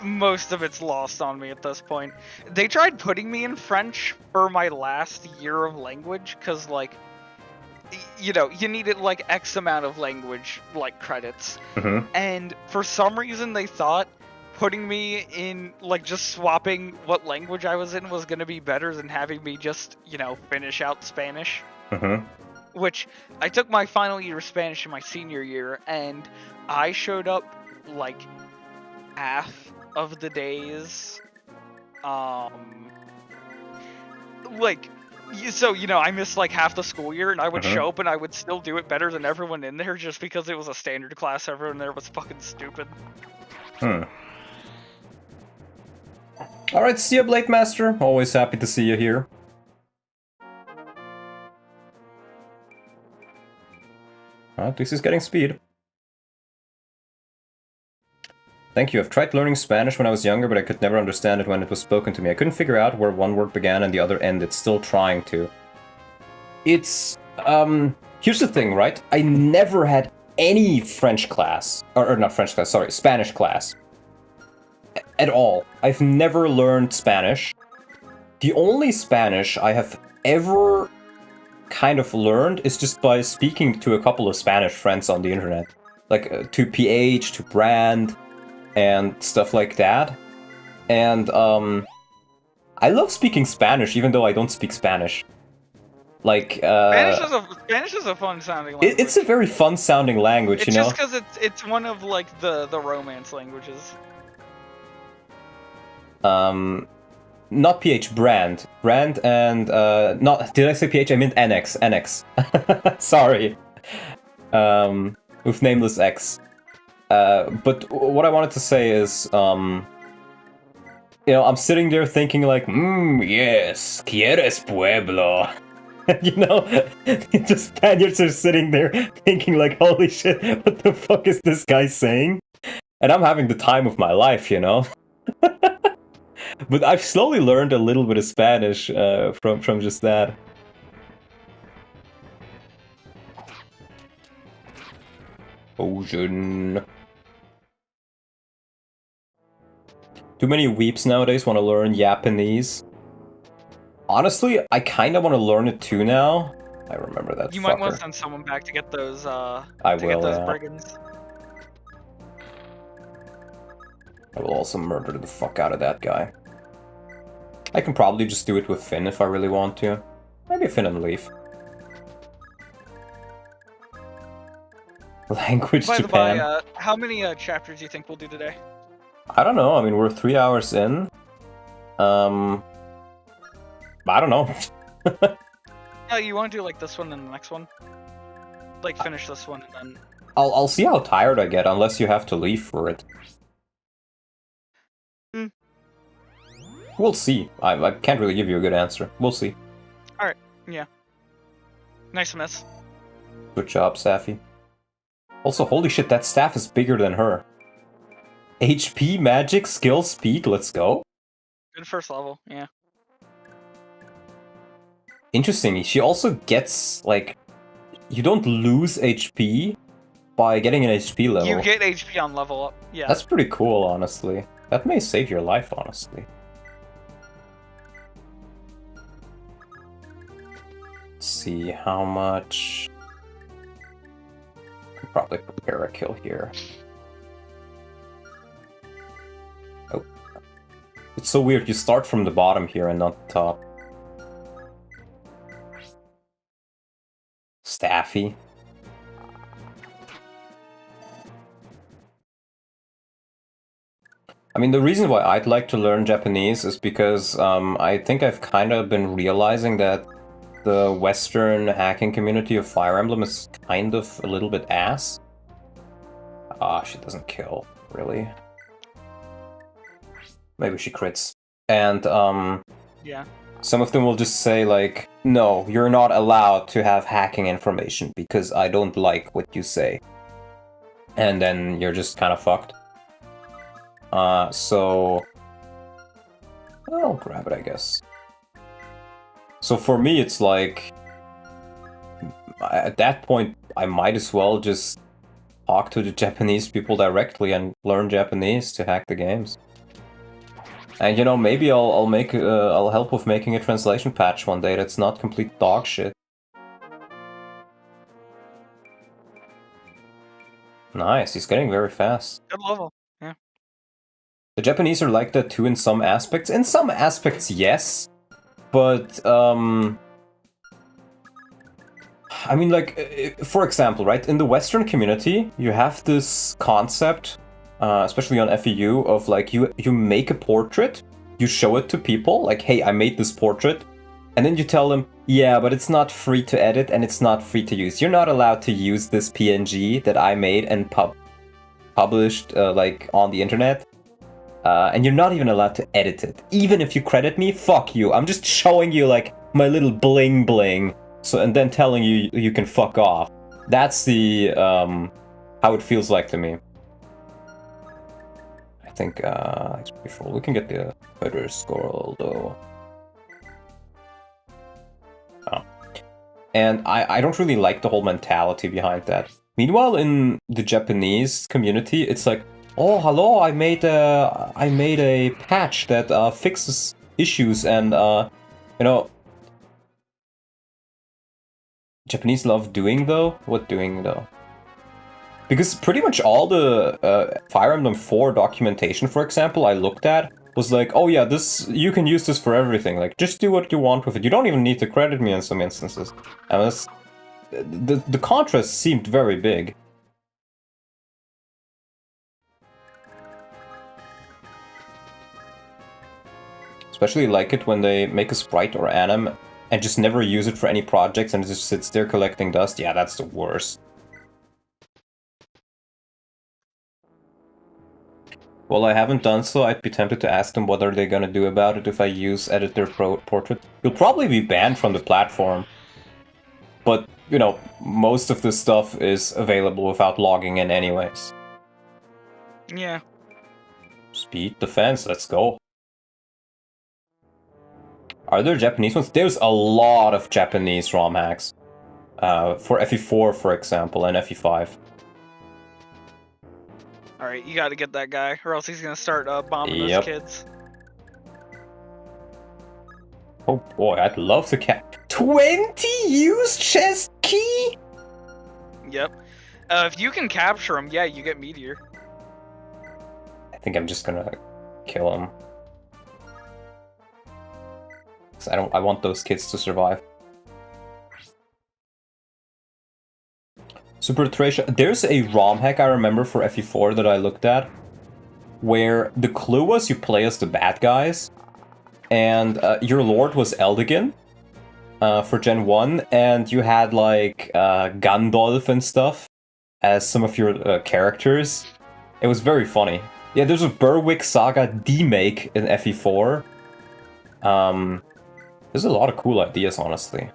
most of it's lost on me at this point. They tried putting me in French for my last year of language, because, you needed, X amount of language, credits. Mm-hmm. And for some reason, they thought putting me in, just swapping what language I was in was going to be better than having me just, finish out Spanish. Mm-hmm. Which, I took my final year of Spanish in my senior year, and I showed up, half of the days, I missed half the school year, and I would show up and I would still do it better than everyone in there just because it was a standard class. Everyone there was fucking stupid. Alright, see ya, Blade Master. Always happy to see you here. At least he's getting speed. Thank you. I've tried learning Spanish when I was younger, but I could never understand it when it was spoken to me. I couldn't figure out where one word began and the other ended. Still trying to. It's, here's the thing, right? I never had any French class, or not French class, sorry, Spanish class. At all. I've never learned Spanish. The only Spanish I have ever kind of learned is just by speaking to a couple of Spanish friends on the internet. Like, to PH, to Brand, and stuff like that. And, I love speaking Spanish, even though I don't speak Spanish. Like, Spanish is a fun sounding language. It's a very fun sounding language, you know? It's just because it's one of, like, the romance languages. Not PH, Brand. Brand and, not, did I say PH? I meant NX. NX. Sorry. With Nameless X. But what I wanted to say is, you know, I'm sitting there thinking like, yes, ¿quieres pueblo? You know, just Spaniards are sitting there thinking like, holy shit, what the fuck is this guy saying? And I'm having the time of my life, you know? But I've slowly learned a little bit of Spanish from just that. Ocean. Too many weeps nowadays want to learn Japanese. Honestly, I kind of want to learn it too now. I remember that. You might want to send someone back to get those. Brigands. I will also murder the fuck out of that guy. I can probably just do it with Finn if I really want to. Maybe Finn and Leaf. Language By Japan. the by, how many chapters do you think we'll do today? I don't know. I mean, we're 3 hours in. I don't know. You want to do like this one and the next one? Like finish this one and then... I'll see how tired I get, unless you have to leave for it. We'll see. I can't really give you a good answer. We'll see. Alright, yeah. Nice miss. Good job, Safi. Also, holy shit, that staff is bigger than her. HP, magic, skill, speed, let's go. Good first level, yeah. Interesting, she also gets, like... You don't lose HP by getting an HP level. You get HP on level up, yeah. That's pretty cool, honestly. That may save your life, honestly. Let's see how much... I could probably prepare a kill here. Oh. It's so weird, you start from the bottom here and not the top. Staffy. I mean, the reason why I'd like to learn Japanese is because I think I've kind of been realizing that the Western hacking community of Fire Emblem is kind of a little bit ass. Ah, she doesn't kill, really. Maybe she crits. And, yeah. Some of them will just say, like, no, you're not allowed to have hacking information because I don't like what you say. And then you're just kind of fucked. So... I'll grab it, I guess. So for me, it's like... At that point, I might as well just talk to the Japanese people directly and learn Japanese to hack the games. And you know, maybe I'll help with making a translation patch one day that's not complete dog shit. Nice, he's getting very fast. Good level, yeah. The Japanese are like that too in some aspects. In some aspects, yes. But, I mean, like, for example, right? In the Western community, you have this concept, especially on FEU, of like, you make a portrait, you show it to people, like, hey, I made this portrait, and then you tell them, yeah, but it's not free to edit and it's not free to use. You're not allowed to use this PNG that I made and published, like, on the internet. and you're not even allowed to edit it. Even if you credit me, fuck you. I'm just showing you like my little bling bling, and then telling you you can fuck off. That's the how it feels like to me. I think it's pretty full. We can get the better score though. Oh. And I don't really like the whole mentality behind that. Meanwhile, in the Japanese community, it's like, oh, hello, I made a patch that fixes issues, and you know, Japanese love doing though. What doing though? Because pretty much all the Fire Emblem 4 documentation, for example, I looked at was like, oh yeah, you can use this for everything. Like, just do what you want with it. You don't even need to credit me in some instances. And the contrast seemed very big. Especially like it when they make a sprite or anim and just never use it for any projects and it just sits there collecting dust. Yeah, that's the worst. Well, I haven't done so. I'd be tempted to ask them what are they gonna do about it if I use Edit Their Portrait. You'll probably be banned from the platform. But, you know, most of this stuff is available without logging in anyways. Yeah. Speed defense, let's go. Are there Japanese ones? There's a lot of Japanese ROM hacks. For FE4, for example, and FE5. Alright, you gotta get that guy, or else he's gonna start bombing those kids. Oh boy, I'd love to 20 use chest key? Yep. If you can capture him, yeah, you get Meteor. I think I'm just gonna kill him. I want those kids to survive. Super Tracia. There's a ROM hack I remember for FE4 that I looked at, where the clue was you play as the bad guys, and your lord was Eldigan for Gen 1, and you had like Gandalf and stuff as some of your characters. It was very funny. Yeah, there's a Berwick Saga demake in FE4. There's a lot of cool ideas, honestly.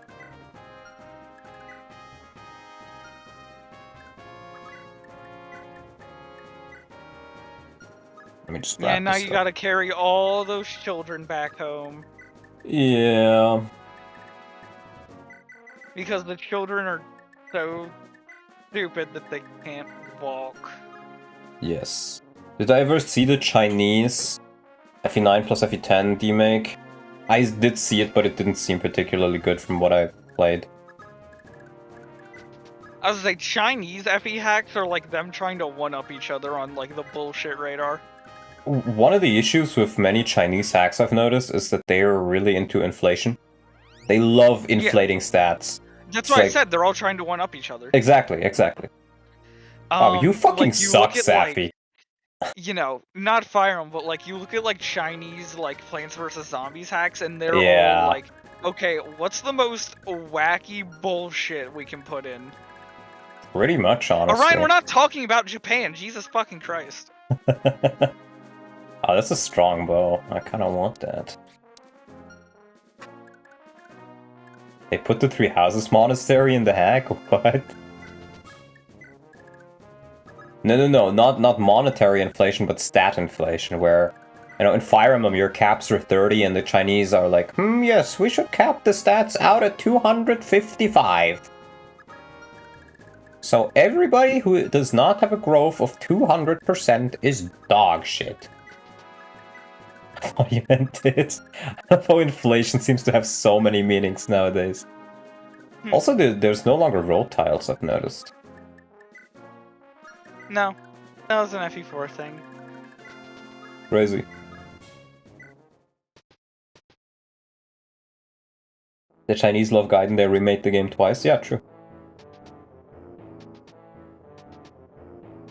Let me just grab Yeah, now this you stuff. gotta carry all those children back home. Yeah. Because the children are so stupid that they can't walk. Yes. Did I ever see the Chinese FE9 plus FE10 demake? I did see it, but it didn't seem particularly good from what I played. I was like, Chinese FE hacks are like them trying to one-up each other on like the bullshit radar. One of the issues with many Chinese hacks I've noticed is that they are really into inflation. They love inflating stats. That's what I said, they're all trying to one-up each other. Exactly, exactly. Oh, you fucking like, suck, Safi. Like, you know, not Fire Emblem, but like you look at like Chinese like Plants vs Zombies hacks, and they're all like, okay, what's the most wacky bullshit we can put in? Pretty much, honestly. Orion, we're not talking about Japan. Jesus fucking Christ. Oh, that's a strong bow. I kind of want that. They put the Three Houses Monastery in the hack? What? No, not monetary inflation, but stat inflation, where, you know, in Fire Emblem your caps are 30 and the Chinese are like, yes, we should cap the stats out at 255. So everybody who does not have a growth of 200% is dog shit. I thought you meant it. I love how inflation seems to have so many meanings nowadays. Also, there's no longer road tiles, I've noticed. No, that was an FE4 thing. Crazy. The Chinese love Gaiden, they remade the game twice. Yeah, true.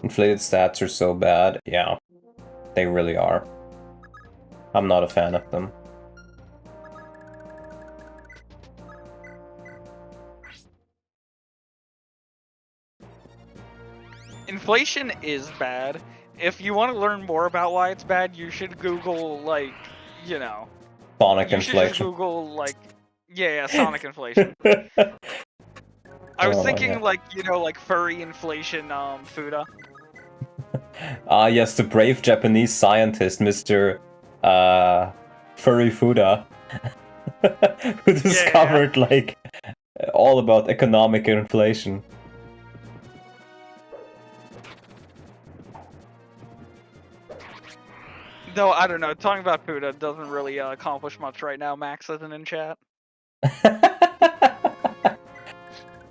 Inflated stats are so bad. Yeah, they really are. I'm not a fan of them. Inflation is bad, if you want to learn more about why it's bad, you should Google, like, you know... Sonic you should just inflation. Google, like... Yeah, sonic inflation. I was thinking, like, you know, like, furry inflation, Fuda. Ah, yes, the brave Japanese scientist, Mr. Furry Fuda, who discovered, like, all about economic inflation. Though, I don't know, talking about Fuda doesn't really accomplish much right now. Max isn't in chat.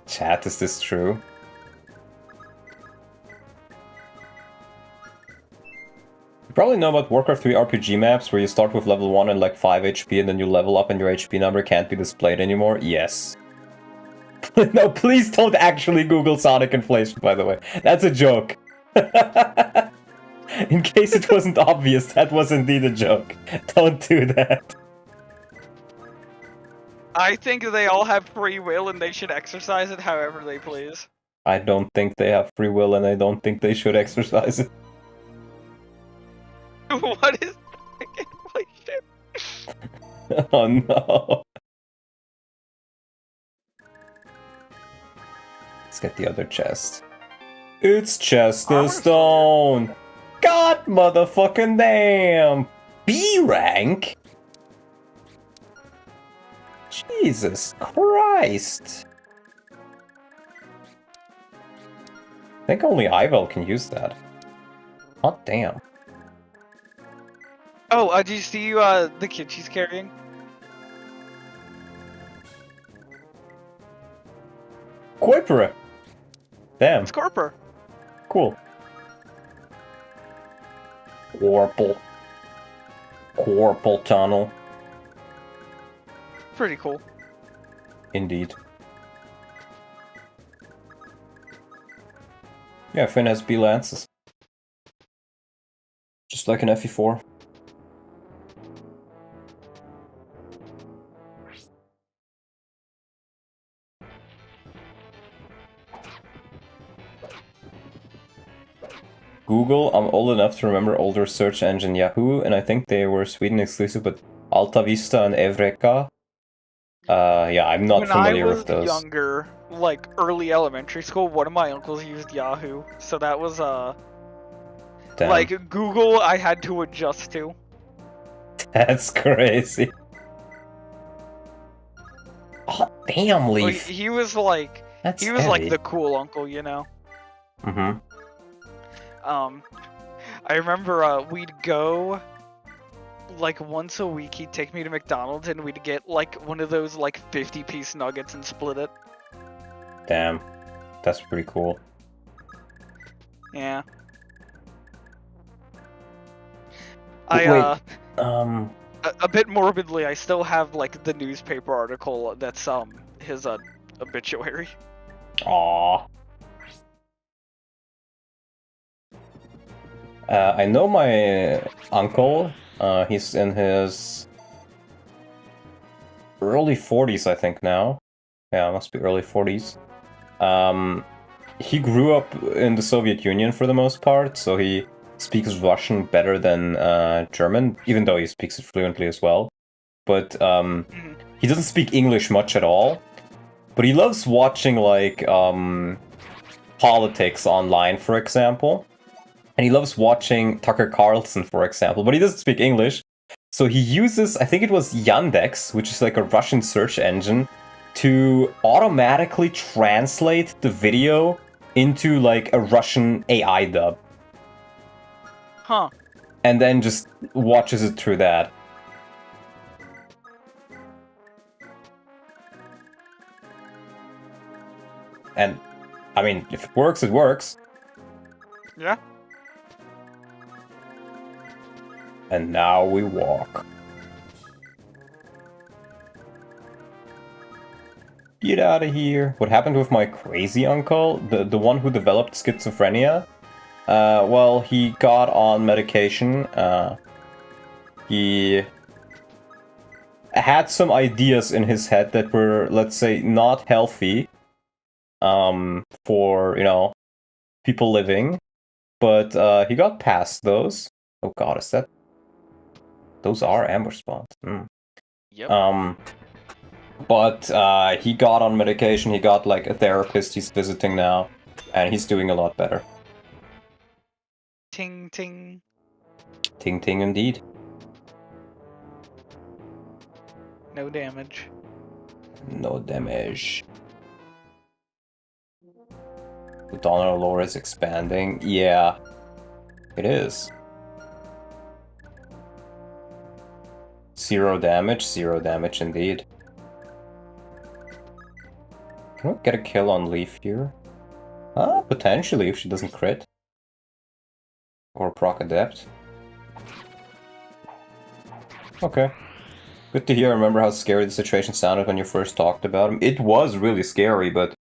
Chat, is this true? You probably know about Warcraft 3 RPG maps where you start with level 1 and like 5 HP and then you level up and your HP number can't be displayed anymore? Yes. No, please don't actually Google Sonic inflation, by the way. That's a joke. In case it wasn't obvious, that was indeed a joke. Don't do that. I think they all have free will and they should exercise it however they please. I don't think they have free will and I don't think they should exercise it. What is inflation? Oh no. Let's get the other chest. It's Chesterstone! God motherfucking damn! B rank? Jesus Christ! I think only Ivel can use that. God damn. Oh, do you see the kid she's carrying? Kuipera! Damn. It's Corper. Cool. Corpal tunnel. Pretty cool. Indeed. Yeah, Finn has B lances. Just like an FE4. Google, I'm old enough to remember older search engine Yahoo, and I think they were Sweden exclusive, but Alta Vista and Evreka. Yeah, I'm not familiar with those. When I was younger, like early elementary school, one of my uncles used Yahoo, so that was Damn. like Google I had to adjust to. That's crazy. Oh, damn, Leaf. He was like, That's he was heavy. like the cool uncle, you know. Mm-hmm. I remember we'd go like once a week. He'd take me to McDonald's and we'd get like one of those like 50-piece nuggets and split it. Damn, that's pretty cool. Yeah. Wait, a bit morbidly, I still have like the newspaper article that's his obituary. Aww. I know my uncle, he's in his early 40s, I think, now. Yeah, must be early 40s. He grew up in the Soviet Union for the most part, so he speaks Russian better than German, even though he speaks it fluently as well. But he doesn't speak English much at all. But he loves watching, like, politics online, for example. And he loves watching Tucker Carlson, for example, but he doesn't speak English. So he uses, I think it was Yandex, which is like a Russian search engine, to automatically translate the video into like a Russian AI dub. Huh. And then just watches it through that. And, I mean, if it works, it works. Yeah. And now we walk. Get out of here. What happened with my crazy uncle? The one who developed schizophrenia? Well, he got on medication. He had some ideas in his head that were, let's say, not healthy for, you know, people living. but he got past those. Oh god, is that... Those are ambush spawns. Yep. But he got on medication, he got like a therapist he's visiting now, and he's doing a lot better. Ting ting. Ting ting indeed. No damage. No damage. The donor lore is expanding. Yeah, it is. 0 damage indeed. Can we get a kill on Leaf here? Potentially if she doesn't crit. Or proc adept. Okay. Good to hear. Remember how scary the situation sounded when you first talked about him? It was really scary, but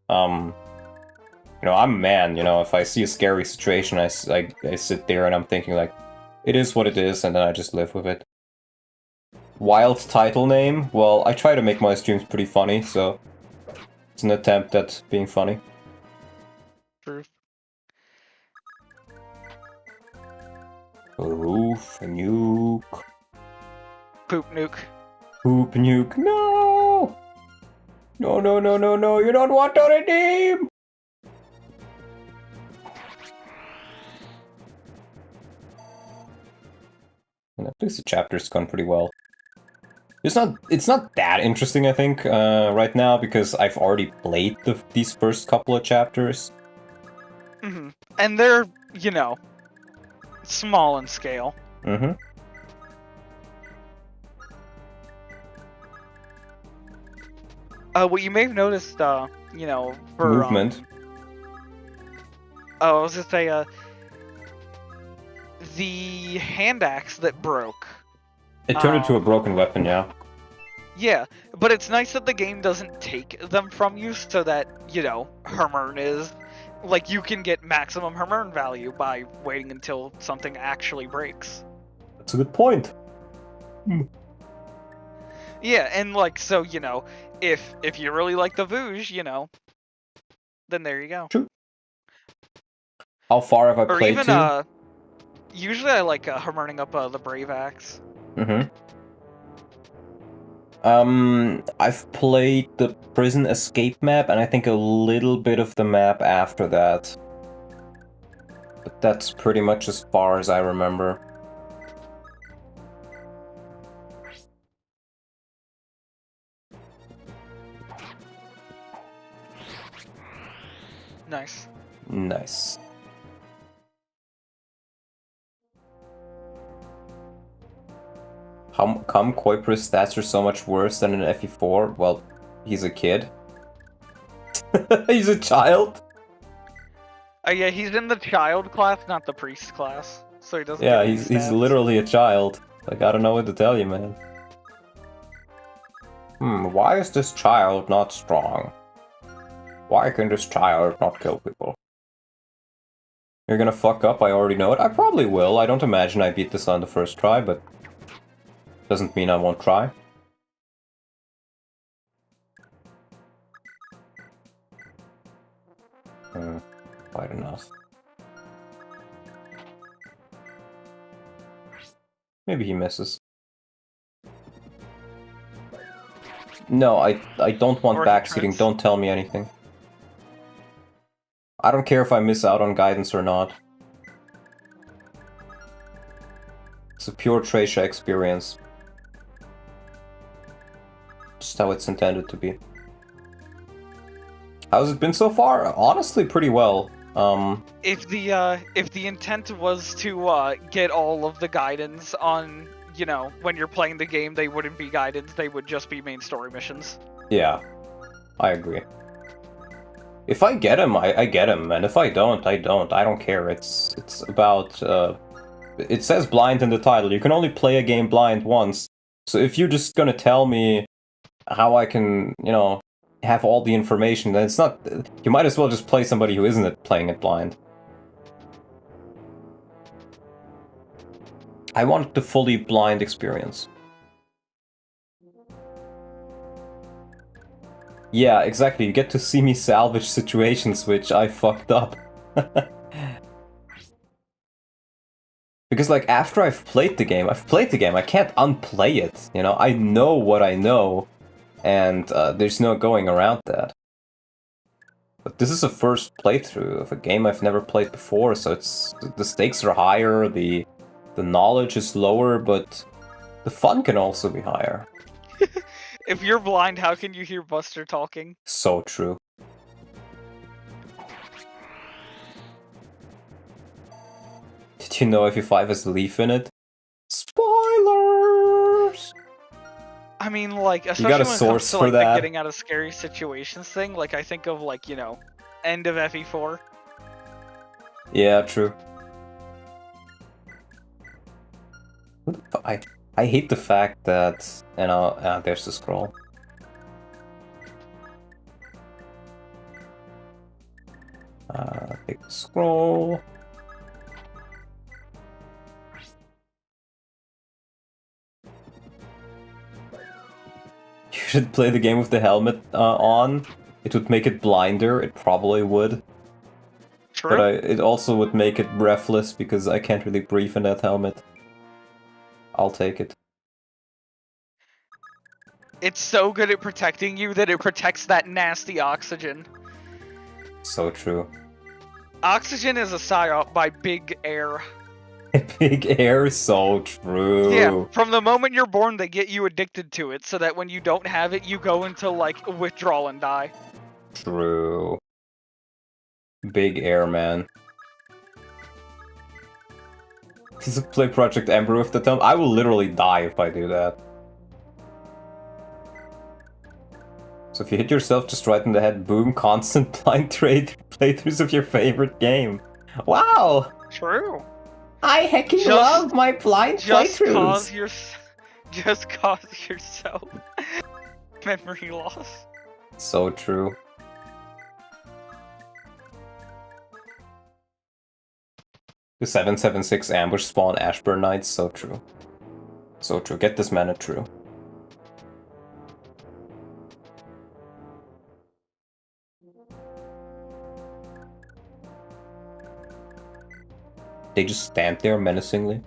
you know, I'm a man, you know, if I see a scary situation, I sit there and I'm thinking like, it is what it is, and then I just live with it. Wild title name? Well, I try to make my streams pretty funny, so it's an attempt at being funny. Truth. Roof nuke. Poop nuke. Poop nuke. No! No, no, no, no, no, you don't want to redeem! And at least the chapter's gone pretty well. It's not that interesting, I think, right now, because I've already played these first couple of chapters. Mm-hmm. And they're, you know, small in scale. Mm-hmm. What you may have noticed, you know, for Movement. I was gonna say, the hand axe that broke. It turned into a broken weapon, yeah. Yeah, but it's nice that the game doesn't take them from you, so that, you know, Hermern is... Like, you can get maximum Hermern value by waiting until something actually breaks. That's a good point. Yeah, and like, so, you know, if you really like the Vouge, you know, then there you go. True. How far have I Or played even, to? usually I like Hermerning up the Brave Axe. Mm-hmm. I've played the prison escape map, and I think a little bit of the map after that. But that's pretty much as far as I remember. Nice. Nice. How come Kuiper's stats are so much worse than in FE4? Well, he's a kid. He's a child. Yeah, he's in the child class, not the priest class, so he doesn't. Yeah, get he's stats. literally a child. Like, I don't know what to tell you, man. Why is this child not strong? Why can this child not kill people? You're gonna fuck up, I already know it. I probably will. I don't imagine I beat this on the first try, but doesn't mean I won't try. Quite enough. Maybe he misses. No, I don't want Or he backseating. tries. Don't tell me anything. I don't care if I miss out on guidance or not. It's a pure Tracia experience. Just how it's intended to be. How's it been so far? Honestly, pretty well. If the intent was to get all of the guidance on, you know, when you're playing the game, they wouldn't be guidance, they would just be main story missions. Yeah, I agree. If I get him, I get him, and if I don't, I don't. I don't care. It's about... it says blind in the title. You can only play a game blind once. So if you're just gonna tell me how I can, you know, have all the information, then it's not... You might as well just play somebody who isn't playing it blind. I want the fully blind experience. Yeah, exactly. You get to see me salvage situations which I fucked up. Because, like, after I've played the game, I can't unplay it, you know? I know what I know, and there's no going around that. But this is a first playthrough of a game I've never played before, so the stakes are higher, the knowledge is lower, but the fun can also be higher. If you're blind, how can you hear Buster talking? So true. Did you know FE5 has Leaf in it? Spoilers! I mean, like, especially You got a when it source comes to, for like, the that? getting out of scary situations thing, like, I think of, like, you know, end of FE4. Yeah, true. I hate the fact that, you know, there's the scroll. Take the scroll. You should play the game with the helmet on. It would make it blinder, it probably would. True. But it also would make it breathless, because I can't really breathe in that helmet. I'll take it. It's so good at protecting you that it protects that nasty oxygen. So true. Oxygen is a psyop by Big Air. Big Air, so true. Yeah, from the moment you're born, they get you addicted to it, so that when you don't have it, you go into, like, withdrawal and die. True. Big Air, man. This is play Project Ember with the thumb. I will literally die if I do that. So if you hit yourself just right in the head, boom, constant blind trade playthroughs of your favorite game. Wow! True. I hecking love my blind playthroughs! Just cause yourself memory loss. So true. The 776 ambush spawn Ashburn Knights, so true. So true. Get this mana true. They just stand there menacingly.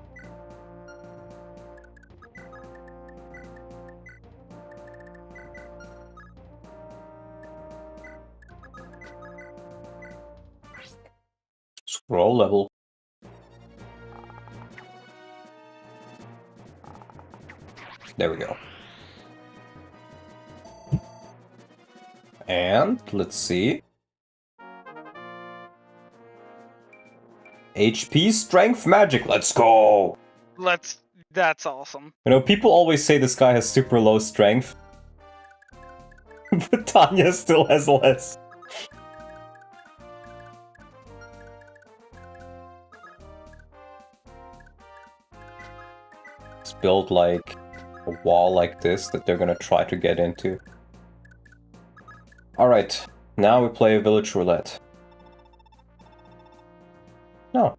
Scroll level. There we go. And let's see. HP, strength, magic. Let's go. That's awesome. You know, people always say this guy has super low strength. But Tanya still has less. Let's build like a wall like this that they're gonna try to get into. Alright, now we play village roulette. No.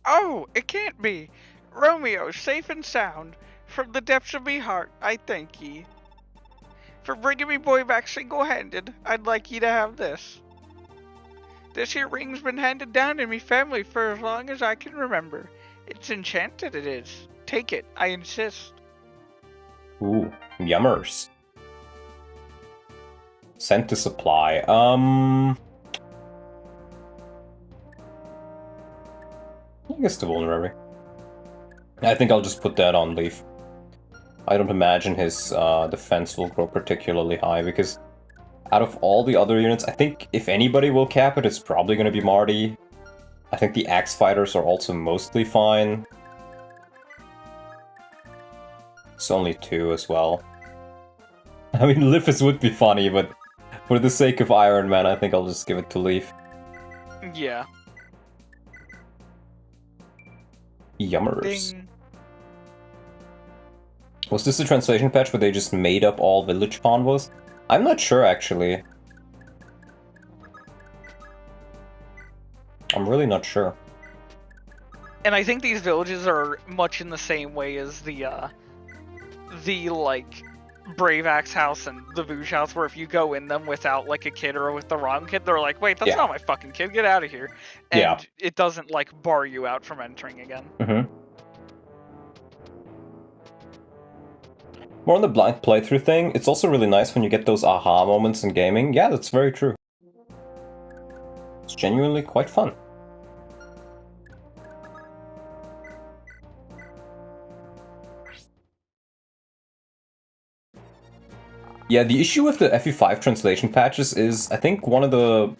Oh, it can't be. Romeo, safe and sound. From the depths of me heart, I thank ye. For bringing me boy back single-handed, I'd like ye to have this. This here ring's been handed down in me family for as long as I can remember. It's enchanted, it is. Take it, I insist. Ooh, yummers. Sent to supply. I guess the vulnerary. I think I'll just put that on Leaf. I don't imagine his defense will grow particularly high, because out of all the other units, I think if anybody will cap it, it's probably going to be Marty. I think the Axe Fighters are also mostly fine. It's only 2 as well. I mean, Lifis would be funny, but for the sake of Iron Man, I think I'll just give it to Leaf. Yeah. Yummers. Ding. Was this a translation patch where they just made up all village convos? I'm not sure, actually. I'm really not sure. And I think these villages are much in the same way as the like, Bravak's house and the Voosh house, where if you go in them without like a kid or with the wrong kid, they're like, wait, that's not my fucking kid, get out of here. And it doesn't like bar you out from entering again. More on the blind playthrough thing, it's also really nice when you get those aha moments in gaming. Yeah, that's very true. It's genuinely quite fun. Yeah, the issue with the FE5 translation patches is, I think one of the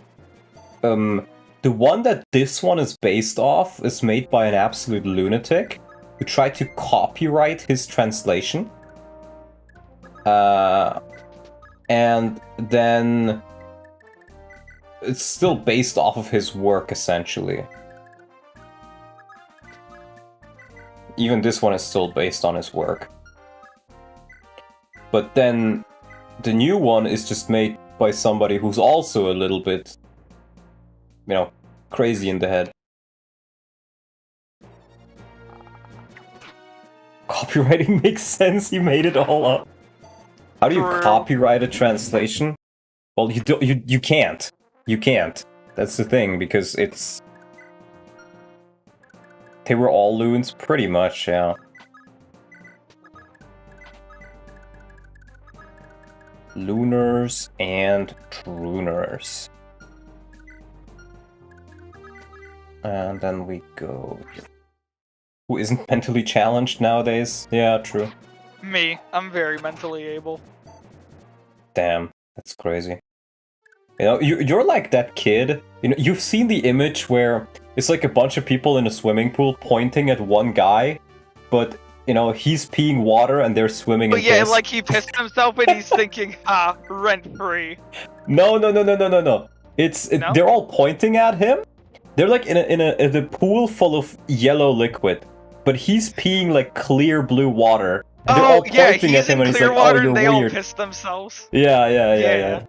one that this one is based off is made by an absolute lunatic who tried to copyright his translation. And then it's still based off of his work, essentially. Even this one is still based on his work. But then the new one is just made by somebody who's also a little bit, you know, crazy in the head. Copywriting makes sense, he made it all up. How do you copyright a translation? Well, you can't. You can't. That's the thing, because it's... They were all loons, pretty much, yeah. Lunars and Trooners. And then we go... Who isn't mentally challenged nowadays? Yeah, true. Me. I'm very mentally able. Damn, that's crazy. You know, you're like that kid. You know, you've seen the image where it's like a bunch of people in a swimming pool pointing at one guy, but you know, he's peeing water and they're swimming in piss. Like he pissed himself and he's thinking, rent free. No. It's No? They're all pointing at him. They're like in a pool full of yellow liquid, but he's peeing like clear blue water. And they're all pointing at him and he's like, oh, you're and they weird. all piss themselves. Yeah.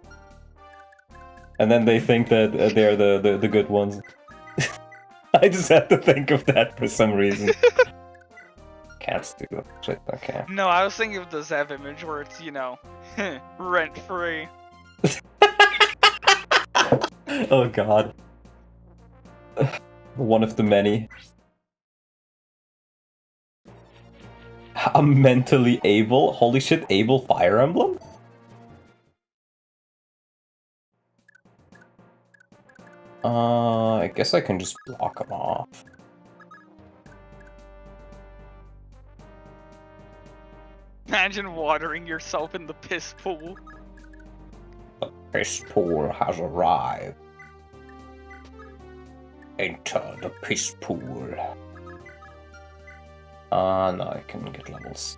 And then they think that they're the good ones. I just had to think of that for some reason. Cats do shit, okay. No, I was thinking of the Zev image where it's, you know, rent free. Oh god. One of the many. I'm mentally able? Holy shit, able Fire Emblem? I guess I can just block them off. Imagine watering yourself in the piss pool. The piss pool has arrived. Enter the piss pool. No, I can get levels.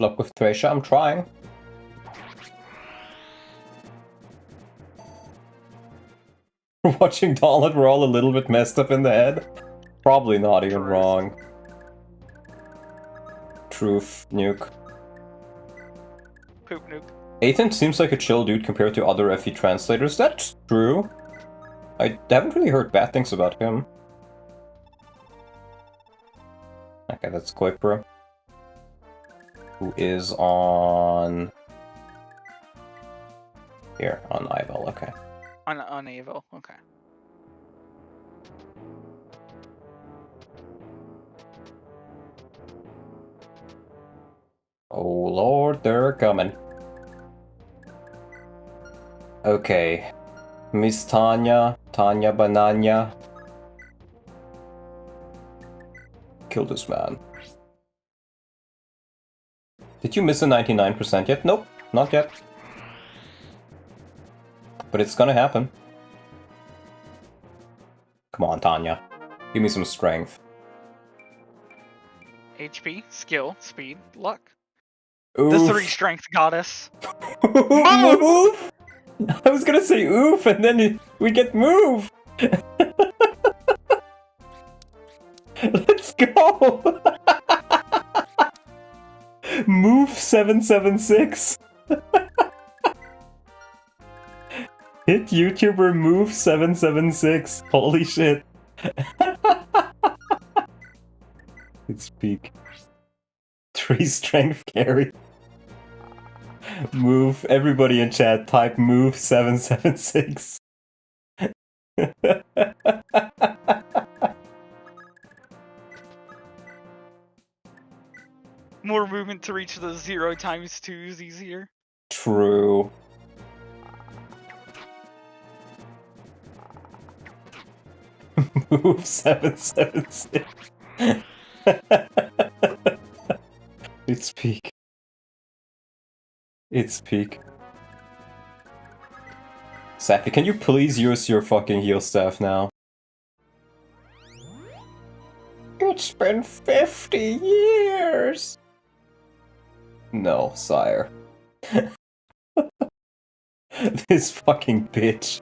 Luck with Thracia, I'm trying. Watching Dawnlet, we're all a little bit messed up in the head. Probably not even wrong. Truth, nuke. Poop nuke. Ethan seems like a chill dude compared to other FE translators. That's true. I haven't really heard bad things about him. Okay, that's Koipra. Who is on... Here, on Ivel, okay. On Evo, okay. Oh lord, they're coming. Okay. Miss Tanya Bananya. Kill this man. Did you miss a 99% yet? Nope, not yet. But it's gonna happen. Come on, Tanya. Give me some strength. HP, skill, speed, luck. Oof. The 3 strength goddess. Move! I was gonna say oof, and then we get move! Let's go! Move 776. Hit YouTuber move 776. Holy shit. It's peak. 3 strength carry. Move. Everybody in chat, type move 776. More movement to reach the 0 times 2 is easier. True. Move 776. It's peak. It's peak. Safi, can you please use your fucking heal staff now? It's been 50 years! No, sire. This fucking bitch.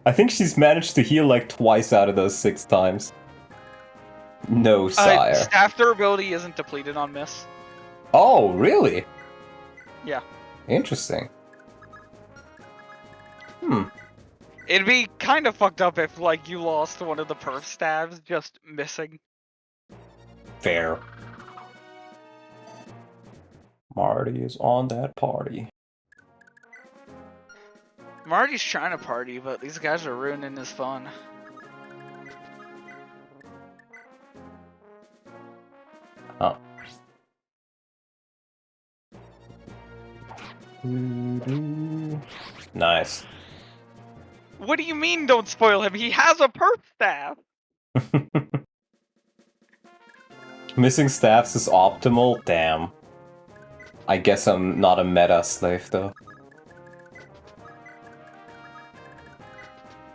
I think she's managed to heal like twice out of those 6 times. No, sire. Staff durability isn't depleted on miss. Oh, really? Yeah. Interesting. It'd be kind of fucked up if, like, you lost one of the perf stabs just missing. Fair. Marty is on that party. Marty's trying to party, but these guys are ruining his fun. Oh. Nice. What do you mean don't spoil him? He has a perf staff! Missing staffs is optimal? Damn. I guess I'm not a meta slave though.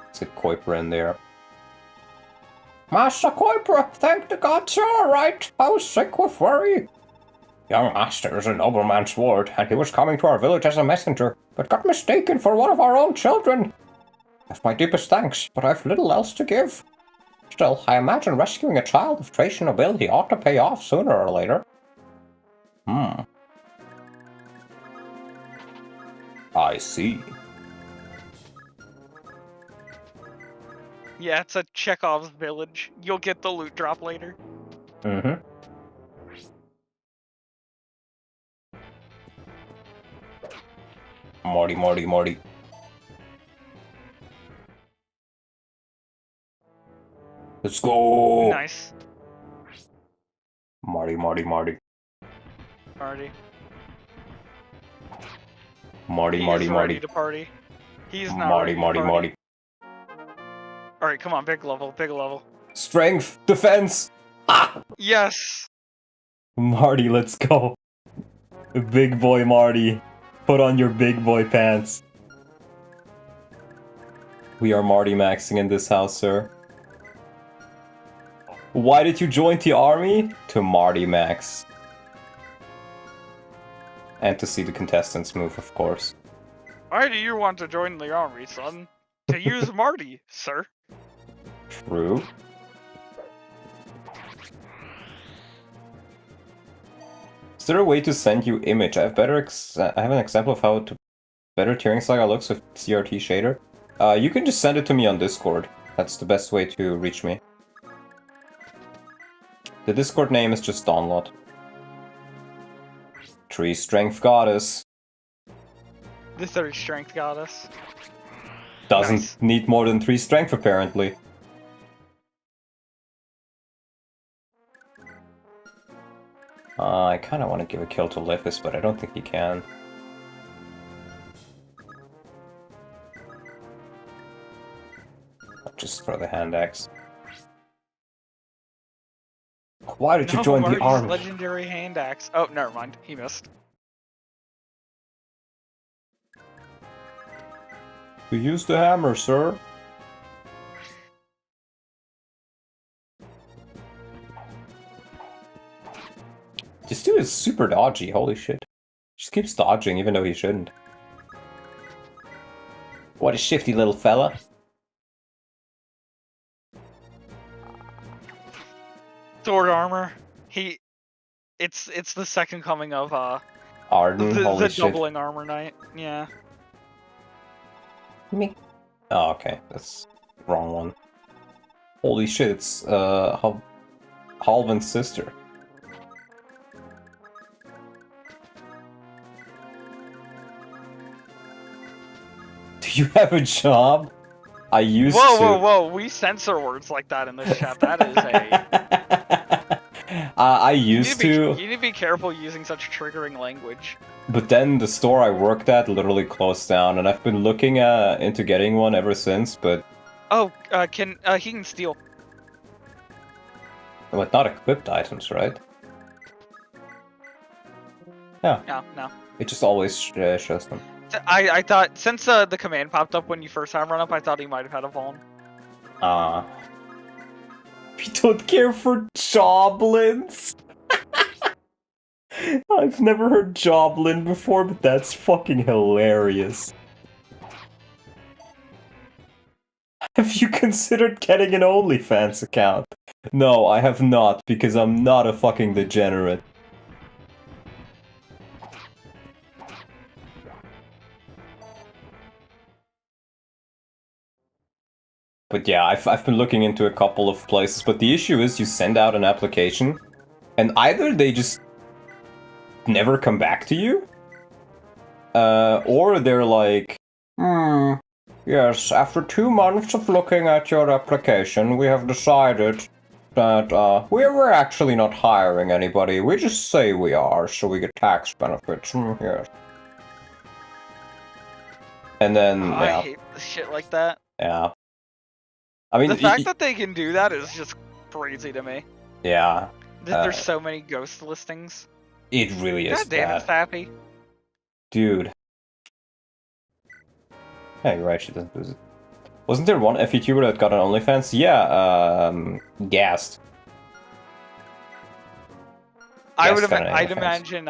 Let's get Kuiper in there. Master Kuiper, thank the gods you're alright. I was sick with worry. Young Master is a nobleman's ward, and he was coming to our village as a messenger, but got mistaken for one of our own children. Have my deepest thanks, but I've little else to give. Still, I imagine rescuing a child of Thracian nobility ought to pay off sooner or later. I see. Yeah, it's a Chekhov's village. You'll get the loot drop later. Mm-hmm. Marty. Let's go! Nice. Marty. Party. Marty. Ready to party. He's not ready to Marty. Alright, come on, big level. Strength! Defense! Ah! Yes! Marty, let's go. Big boy Marty. Put on your big boy pants. We are Marty maxing in this house, sir. Why did you join the army? To Marty max. And to see the contestants move, of course. Why do you want to join the army, son? To use Marty, sir. True. Is there a way to send you image? I have an example of how to better Tearing Saga looks with CRT shader. You can just send it to me on Discord. That's the best way to reach me. The Discord name is just Dawnlot. 3 Strength Goddess. The 3rd Strength Goddess. Doesn't need more than 3 strength, apparently. I kinda wanna give a kill to Lifis, but I don't think he can. I'll just throw the hand axe. Why did you join the army? Legendary hand axe. Oh, never mind. He missed. You used the hammer, sir. This dude is super dodgy, holy shit. Just keeps dodging even though he shouldn't. What a shifty little fella. Sword armor. It's the 2nd coming of Arden, holy the shit. doubling armor knight. Yeah. Me. Oh, okay, that's the wrong one. Holy shit, it's Halvin's sister. You have a job? I used whoa, to. Whoa, whoa, we censor words like that in this chat. That is a... I used to. You need to be careful using such triggering language. But then the store I worked at literally closed down, and I've been looking into getting one ever since, but... Oh, he can steal. But not equipped items, right? Yeah. No. It just always shows them. I thought, since the command popped up when you first had run up, I thought he might have had a Vaughn. We don't care for joblins! I've never heard joblin before, but that's fucking hilarious. Have you considered getting an OnlyFans account? No, I have not, because I'm not a fucking degenerate. But yeah, I've been looking into a couple of places, but the issue is you send out an application, and either they just never come back to you, or they're like, yes, after 2 months of looking at your application, we have decided that we're actually not hiring anybody. We just say we are, so we get tax benefits. Yes. And then, yeah. I hate shit like that. Yeah. I mean, the fact that they can do that is just crazy to me. Yeah. There's so many ghost listings. It really is. God damn it, Safi. Dude. Yeah, you're right, she doesn't lose it. Wasn't there one FE tuber that got an OnlyFans? Yeah, Gassed. I'd imagine,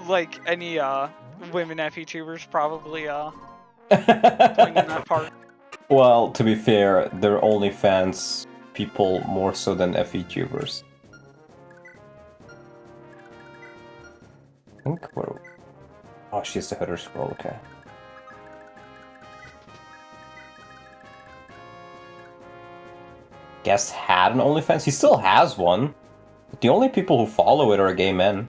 like, any, women FE tubers probably, playing in that part. Well, to be fair, they're OnlyFans people more so than FE tubers. I think what... Oh, she has to hit her scroll, okay. Guest had an OnlyFans? He still has one. But the only people who follow it are gay men.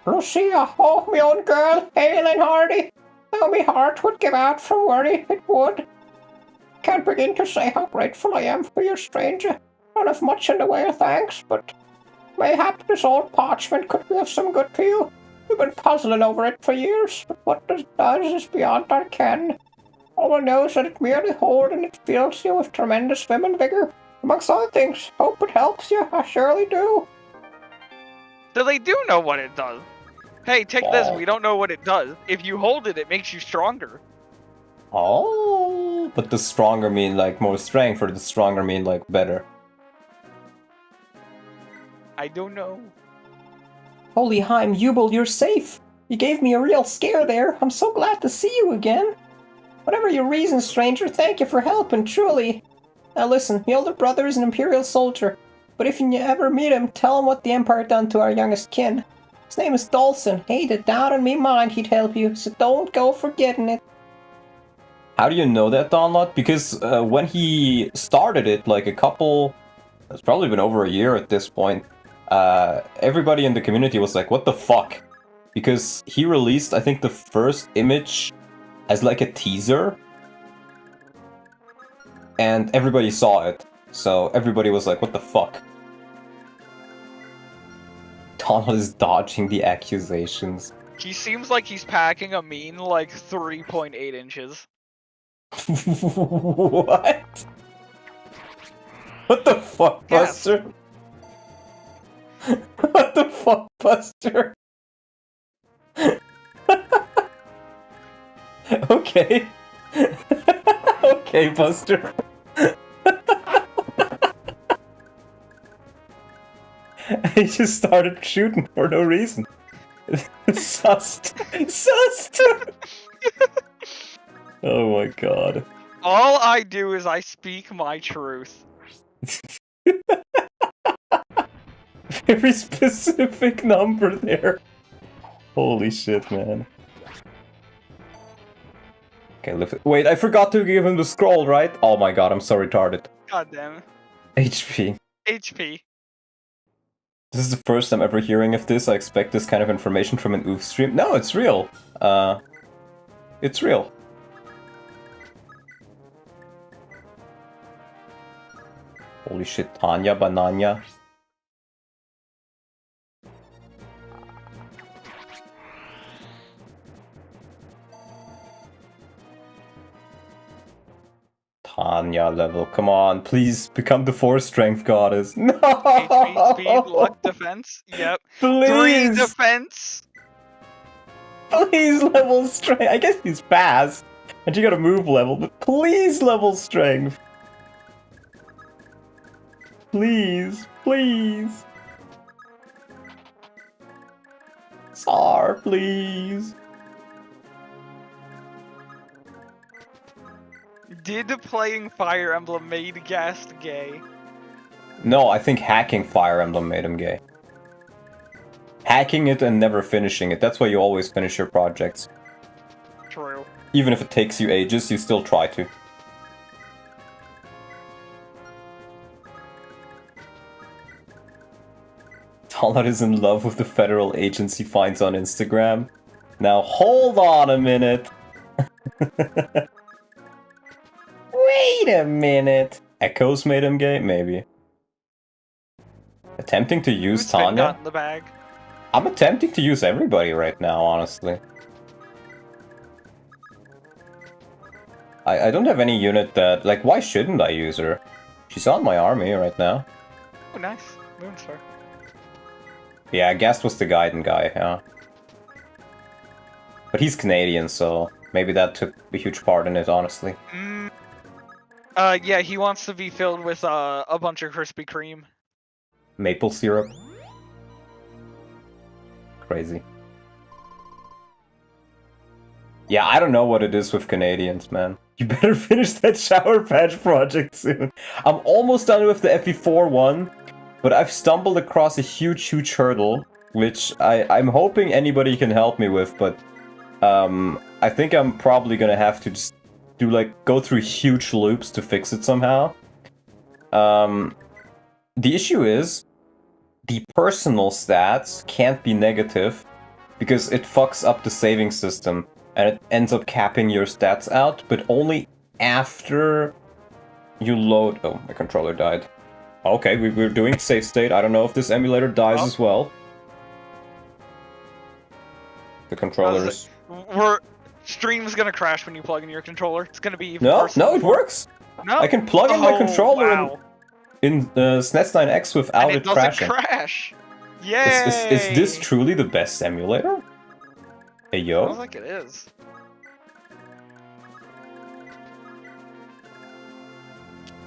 Lucia, oh, me own girl, hale and hearty. How me heart would give out from worry, it would. Can't begin to say how grateful I am for you, stranger. Don't have much in the way of thanks, but mayhap this old parchment could be of some good to you. We've been puzzling over it for years, but what it does is beyond our ken. All I know is that it merely holds and it fills you with tremendous vim and vigor. Amongst other things, hope it helps you, I surely do. So they do know what it does. Hey, take this, we don't know what it does. If you hold it, it makes you stronger. Oh, but does stronger mean like more strength, or does stronger mean like better? I don't know. Holy Heim, Jubal, you're safe! You gave me a real scare there. I'm so glad to see you again. Whatever your reason, stranger, thank you for helping, truly. Now listen, my older brother is an Imperial soldier, but if you ever meet him, tell him what the Empire done to our youngest kin. His name is Dolson. He did down in me mind he'd help you, so don't go forgetting it. How do you know that, Donlot? Because when he started it, like it's probably been over a year at this point, everybody in the community was like, what the fuck? Because he released, I think, the first image as like a teaser, and everybody saw it, so everybody was like, what the fuck? Donald is dodging the accusations. He seems like he's packing a mean, like, 3.8 inches. What? What the fuck, Buster? Yes. What the fuck, Buster? Okay. Okay, Buster. He just started shooting for no reason. Sussed. Oh my god. All I do is I speak my truth. Very specific number there. Holy shit, man. Okay, lift it. Wait, I forgot to give him the scroll, right? Oh my god, I'm so retarded. God damn it. HP. HP. This is the first time ever hearing of this. I expect this kind of information from an oof stream. No, it's real. It's real. Holy shit, Tanya Bananya. Tanya level, come on, please become the 4 strength goddess. No! HP, speed, luck, defense. Yep. Please! 3 defense. Please level strength. I guess he's fast. And you gotta move level, but please level strength. Please, please. Tsar, please. Did playing Fire Emblem made Gast gay? No, I think hacking Fire Emblem made him gay. Hacking it and never finishing it. That's why you always finish your projects. True. Even if it takes you ages, you still try to. Talat is in love with the federal agents he finds on Instagram. Now hold on a minute. Wait a minute. Echoes made him gay? Maybe. Attempting to use Who's been Tanya? got in the bag? I'm attempting to use everybody right now, honestly. I don't have any unit that... Like, why shouldn't I use her? She's on my army right now. Oh, nice. Moonstar. Yeah, Gast was the Gaiden guy, yeah. But he's Canadian, so maybe that took a huge part in it, honestly. Yeah, he wants to be filled with a bunch of Krispy Kreme. Maple syrup. Crazy. Yeah, I don't know what it is with Canadians, man. You better finish that Shower Patch project soon. I'm almost done with the FE4 one, but I've stumbled across a huge hurdle, which I'm hoping anybody can help me with, but I think I'm probably gonna have to just do, like, go through huge loops to fix it somehow. The issue is, the personal stats can't be negative, because it fucks up the saving system, and it ends up capping your stats out, but only after you load... Oh, my controller died. Okay, we're doing save state. I don't know if this emulator dies as well. The controllers... Stream's gonna crash when you plug in your controller. It's gonna be even worse. No, it works! No? I can plug in my controller in SNES 9X without and it crashing. Crash! Yay! Is this truly the best emulator? Hey, yo? Sounds like it is.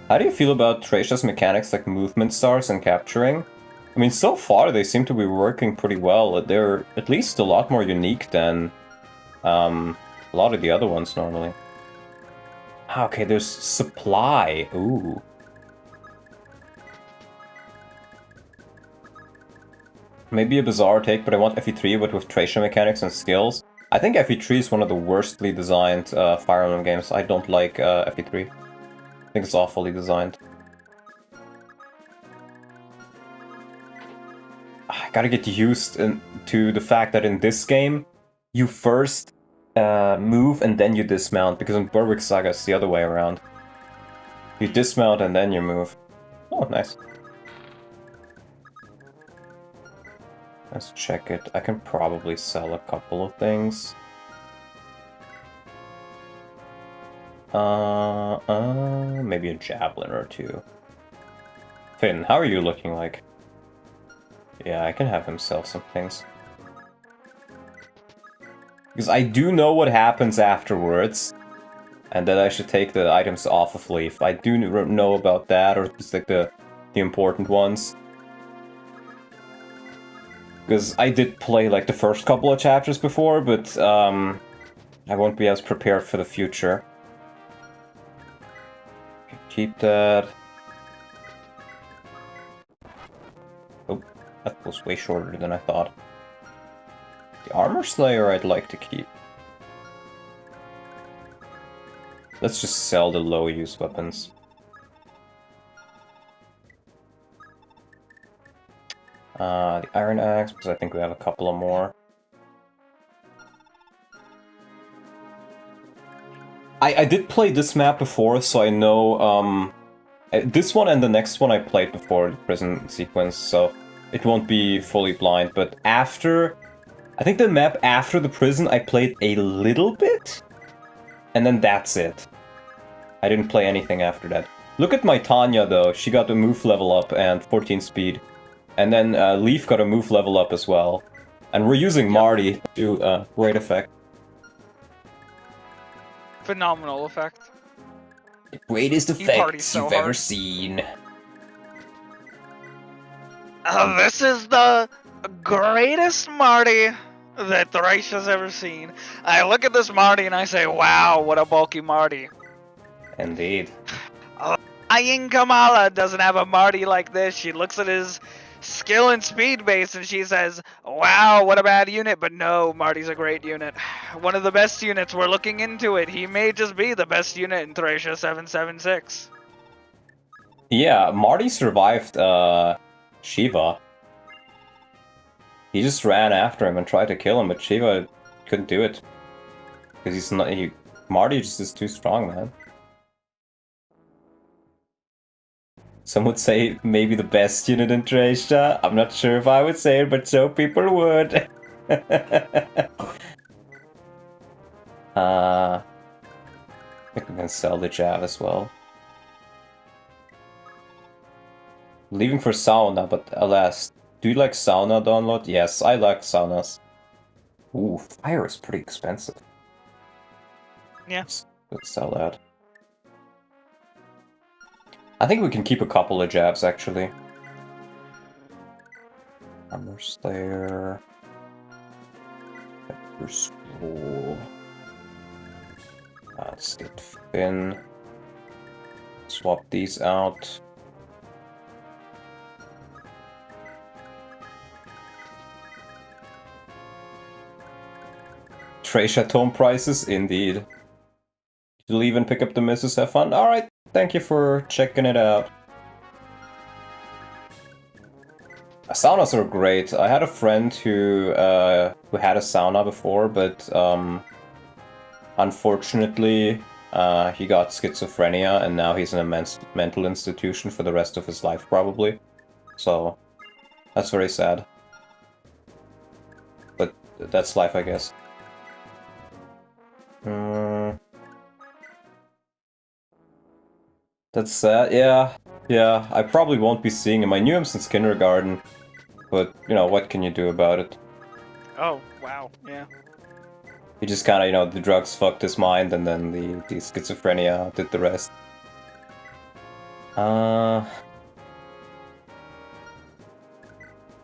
How do you feel about Tracia's mechanics like movement stars and capturing? I mean, so far they seem to be working pretty well. They're at least a lot more unique than a lot of the other ones normally. Okay, there's supply. Ooh. Maybe a bizarre take, but I want FE3 but with Tracia mechanics and skills. I think FE3 is one of the worstly designed Fire Emblem games. I don't like FE3. I think it's awfully designed. I gotta get used to the fact that in this game, you first move and then you dismount, because in Berwick Saga it's the other way around. You dismount and then you move. Oh, nice. Let's check it. I can probably sell a couple of things. Maybe a javelin or two. Finn, how are you looking like? Yeah, I can have him sell some things. Because I do know what happens afterwards, and that I should take the items off of Leaf. I do know about that, or just like the important ones. Because I did play like the first couple of chapters before, but I won't be as prepared for the future. Keep that. Oh, that was way shorter than I thought. The Armor Slayer I'd like to keep. Let's just sell the low-use weapons. The Iron Axe, because I think we have a couple of more. I did play this map before, so I know, this one and the next one I played before, the prison sequence, so it won't be fully blind, but after... I think the map after the prison I played a little bit, and then that's it. I didn't play anything after that. Look at my Tanya, though. She got a move level up and 14 speed. And then Leaf got a move level up as well. And we're using Marty to great effect. Phenomenal effect. The greatest effects you've ever seen. This is the greatest Marty that Thracia's ever seen. I look at this Marty and I say, wow, what a bulky Marty. Indeed. Ayin Kamala doesn't have a Marty like this. She looks at his skill and speed base and she says, wow, what a bad unit. But no, Marty's a great unit. One of the best units. We're looking into it. He may just be the best unit in Thracia 776. Yeah, Marty survived Shiva. He just ran after him and tried to kill him, but Shiva couldn't do it. Because he's not... Marty just is too strong, man. Some would say maybe the best unit in Thracia. I'm not sure if I would say it, but so people would. I think we can sell the Jav as well. Leaving for sauna, but alas. Do you like sauna download? Yes, I like saunas. Ooh, fire is pretty expensive. Yeah. Let's sell that. I think we can keep a couple of jabs, actually. Armor Slayer. Pepper Scroll. Let's get Finn. Swap these out. Thracia tome prices, indeed. You'll even pick up the misses, have fun? Alright, thank you for checking it out. Saunas are great. I had a friend who had a sauna before, but unfortunately he got schizophrenia and now he's in a mental institution for the rest of his life, probably. So, that's very sad. But that's life, I guess. That's sad, yeah. Yeah, I probably won't be seeing him. I knew him since kindergarten, but, you know, what can you do about it? Oh, wow, yeah. He just kinda, you know, the drugs fucked his mind, and then the schizophrenia did the rest.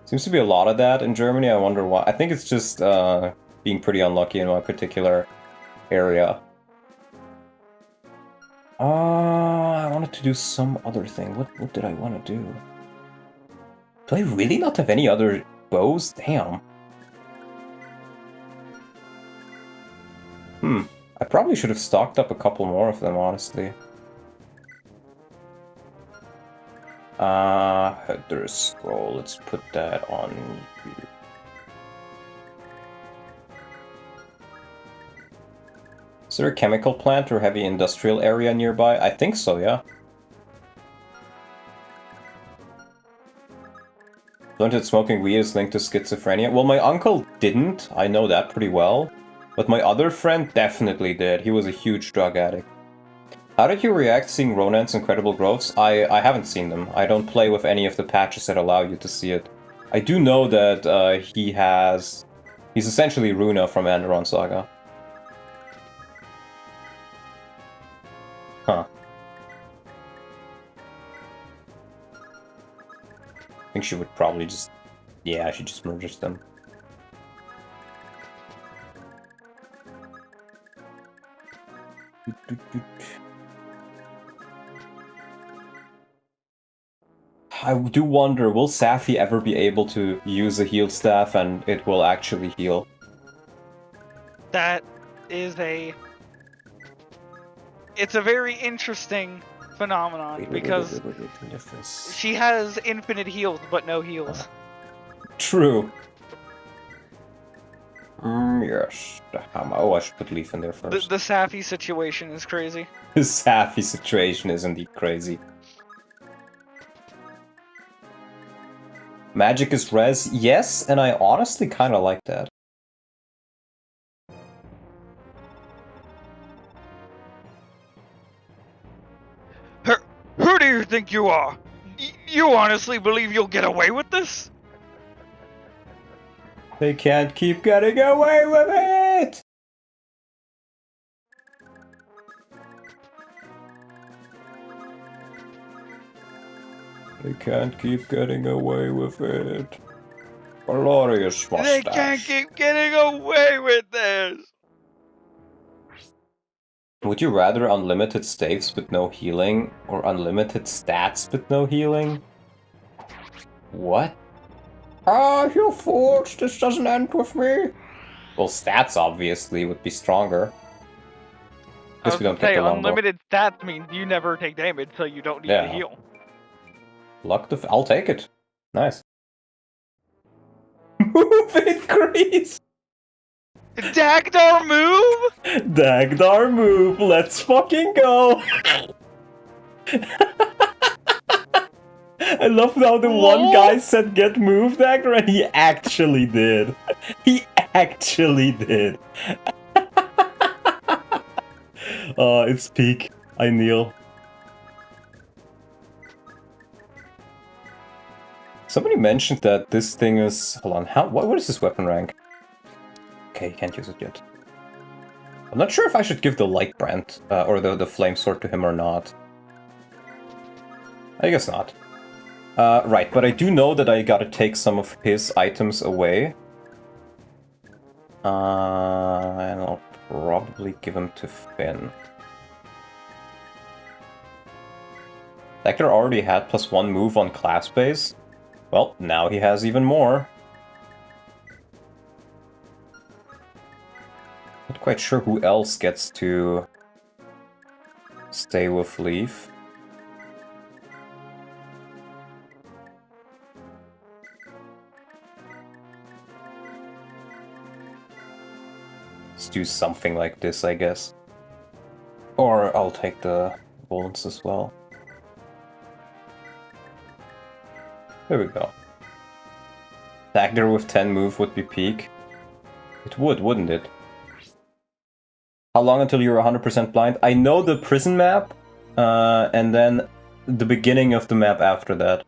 Seems to be a lot of that in Germany, I wonder why. I think it's just, being pretty unlucky in my particular area. I wanted to do some other thing. What did I want to do? Do I really not have any other bows? Damn. I probably should have stocked up a couple more of them, honestly. Header scroll. Let's put that on here. Is there a chemical plant or heavy industrial area nearby? I think so, yeah. Learned that smoking weed is linked to schizophrenia. Well, my uncle didn't. I know that pretty well. But my other friend definitely did. He was a huge drug addict. How did you react seeing Ronan's incredible growths? I haven't seen them. I don't play with any of the patches that allow you to see it. I do know that he's essentially Runa from Anderon Saga. Huh. I think she would probably just... Yeah, she just merges them. I do wonder, will Safi ever be able to use a heal staff and it will actually heal? That is it's a very interesting phenomenon because she has infinite heals but no heals. True. Yes. The hammer. Oh, I should put Leaf in there first. The Safi situation is crazy. The Safi situation is indeed crazy. Magic is res, yes, and I honestly kind of like that. Who do you think you are? You honestly believe you'll get away with this? They can't keep getting away with it! They can't keep getting away with it. Glorious mustache. They can't keep getting away with this! Would you rather unlimited staves with no healing, or unlimited stats with no healing? What? Ah, you fools, this doesn't end with me. Well, stats obviously would be stronger. Guess we don't get the longbow. Unlimited stats means you never take damage, so you don't need to heal. Luck to I'll take it. Nice. Move increase! Dagdar move? Dagdar move, let's fucking go! I love how the one guy said get move Dagger and he actually did. He actually did. It's peak. I kneel. Somebody mentioned that this thing is... Hold on, what is this weapon rank? Okay, you can't use it yet. I'm not sure if I should give the light brand, or the flame sword to him or not. I guess not. Right, but I do know that I gotta take some of his items away. And I'll probably give them to Finn. Hector already had +1 move on class base. Well, now he has even more. Not quite sure who else gets to stay with Leaf. Let's do something like this, I guess. Or I'll take the bullets as well. There we go. Dagger with 10 move would be peak. It would, wouldn't it? How long until you're 100% blind? I know the prison map, and then the beginning of the map after that.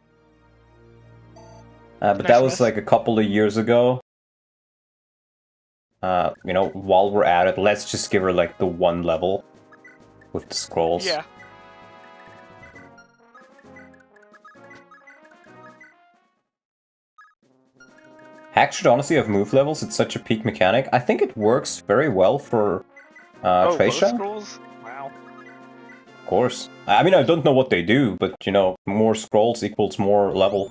But that was like a couple of years ago. You know, while we're at it, let's just give her like the 1 level with the scrolls. Yeah. Hack should honestly have move levels, it's such a peak mechanic. I think it works very well for Tracia. Scrolls? Wow. Of course. I mean, I don't know what they do, but you know, more scrolls equals more level.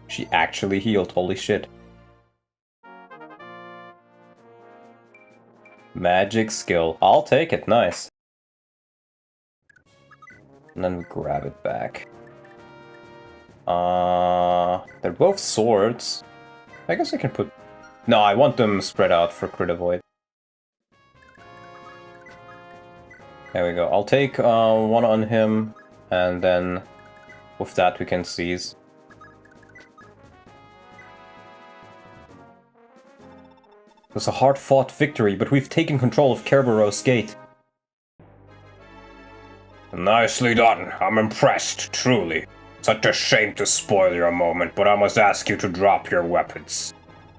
She actually healed, holy shit. Magic skill. I'll take it, nice. And then we grab it back. They're both swords. I guess I can put... No, I want them spread out for crit avoid. There we go. I'll take one on him, and then with that we can seize. It was a hard-fought victory, but we've taken control of Kerberos Gate. Nicely done. I'm impressed, truly. Such a shame to spoil your moment, but I must ask you to drop your weapons.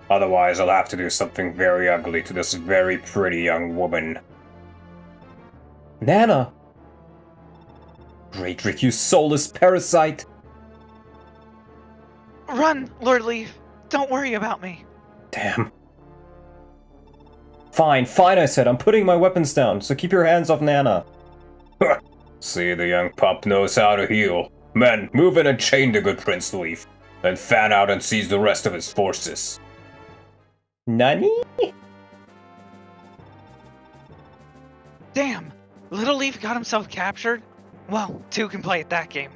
Otherwise, I'll have to do something very ugly to this very pretty young woman. Nana! Raedric, you soulless parasite! Run, Lord Leaf. Don't worry about me. Damn. Fine, fine, I said. I'm putting my weapons down, so keep your hands off Nana. See, the young pup knows how to heal. Men, move in and chain the good Prince Leaf. Then fan out and seize the rest of his forces. Nani? Damn! Little Leaf got himself captured? Well, two can play at that game.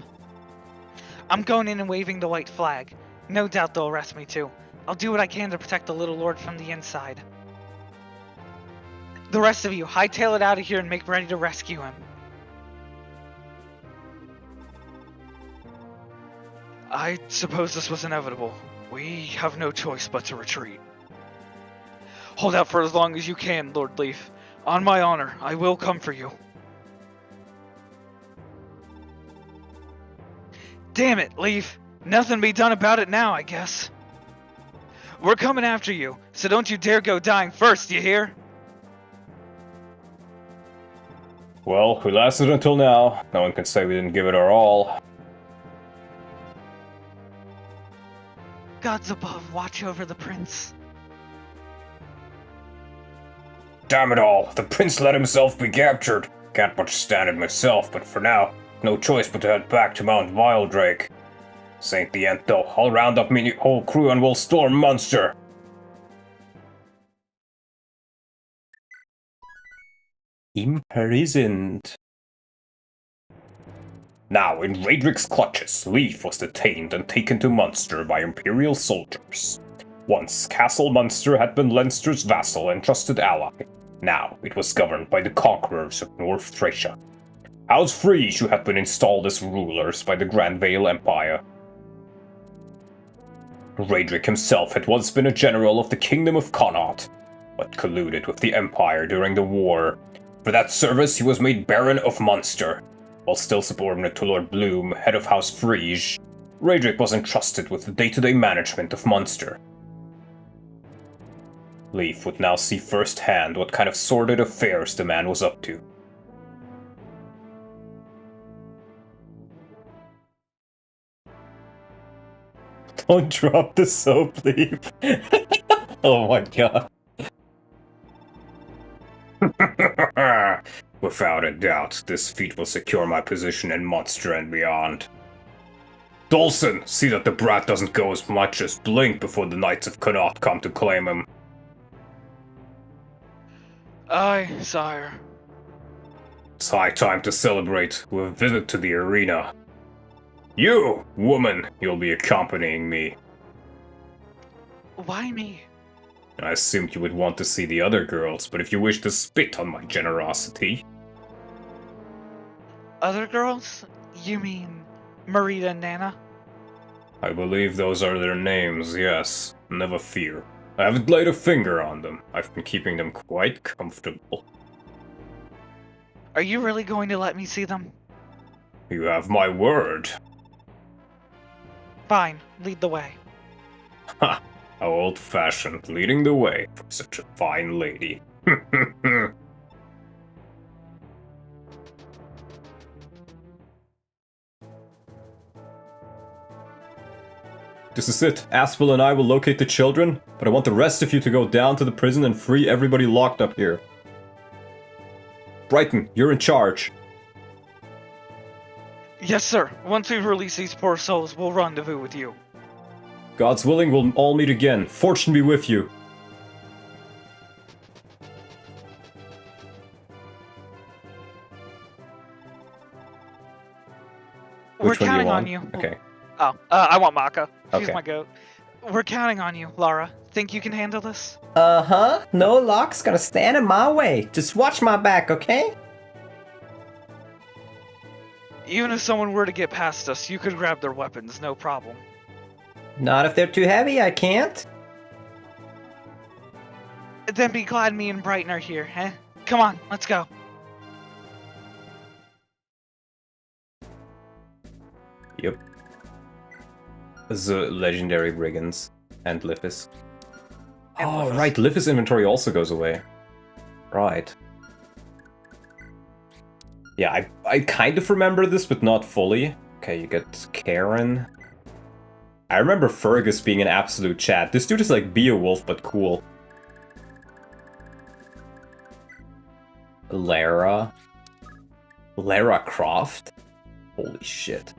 I'm going in and waving the white flag. No doubt they'll arrest me too. I'll do what I can to protect the little lord from the inside. The rest of you, hightail it out of here and make ready to rescue him. I suppose this was inevitable. We have no choice but to retreat. Hold out for as long as you can, Lord Leaf. On my honor, I will come for you. Damn it, Leaf. Nothing to be done about it now, I guess. We're coming after you, so don't you dare go dying first, you hear? Well, we lasted until now. No one can say we didn't give it our all. Gods above, watch over the prince. Damn it all, the prince let himself be captured. Can't much stand it myself, but for now, no choice but to head back to Mount Vildrake. This ain't the end though. I'll round up my whole crew and we'll storm Munster. Imprisoned. Now, in Raedric's clutches, Leif was detained and taken to Munster by Imperial soldiers. Once, Castle Munster had been Leinster's vassal and trusted ally. Now, it was governed by the conquerors of North Thracia. House Frege, who had been installed as rulers by the Grand Vale Empire. Raedric himself had once been a general of the Kingdom of Connaught, but colluded with the Empire during the war. For that service, he was made Baron of Munster. While still subordinate to Lord Bloom, head of House Frege, Raedric was entrusted with the day-to-day management of Munster. Leif would now see firsthand what kind of sordid affairs the man was up to. Don't drop the soap, Leif. Oh my god. Without a doubt, this feat will secure my position in Munster and beyond. Dolson, see that the brat doesn't go as much as blink before the Knights of Connaught come to claim him. Aye, sire. It's high time to celebrate with a visit to the arena. You, woman, you'll be accompanying me. Why me? I assumed you would want to see the other girls, but if you wish to spit on my generosity... Other girls? You mean Marita and Nana? I believe those are their names, yes. Never fear. I haven't laid a finger on them. I've been keeping them quite comfortable. Are you really going to let me see them? You have my word. Fine, lead the way. Ha! How old-fashioned, leading the way for such a fine lady. This is it. Aspel and I will locate the children, but I want the rest of you to go down to the prison and free everybody locked up here. Brighton, you're in charge. Yes, sir. Once we release these poor souls, we'll rendezvous with you. God's willing, we'll all meet again. Fortune be with you. We're counting on you. Okay. Oh, I want Maka. She's Okay. my goat. We're counting on you, Lara. Think you can handle this? Uh-huh. No lock's gonna stand in my way. Just watch my back, okay? Even if someone were to get past us, you could grab their weapons, no problem. Not if they're too heavy, I can't. Then be glad me and Brighton are here, eh? Come on, let's go. Yep. The legendary brigands and Lifis. And Oh, Lifis. right, Lifis inventory also goes away. Right. Yeah, I kind of remember this, but not fully. Okay, you get Karen. I remember Fergus being an absolute chat. This dude is like Beowulf, but cool. Lara. Lara Croft? Holy shit.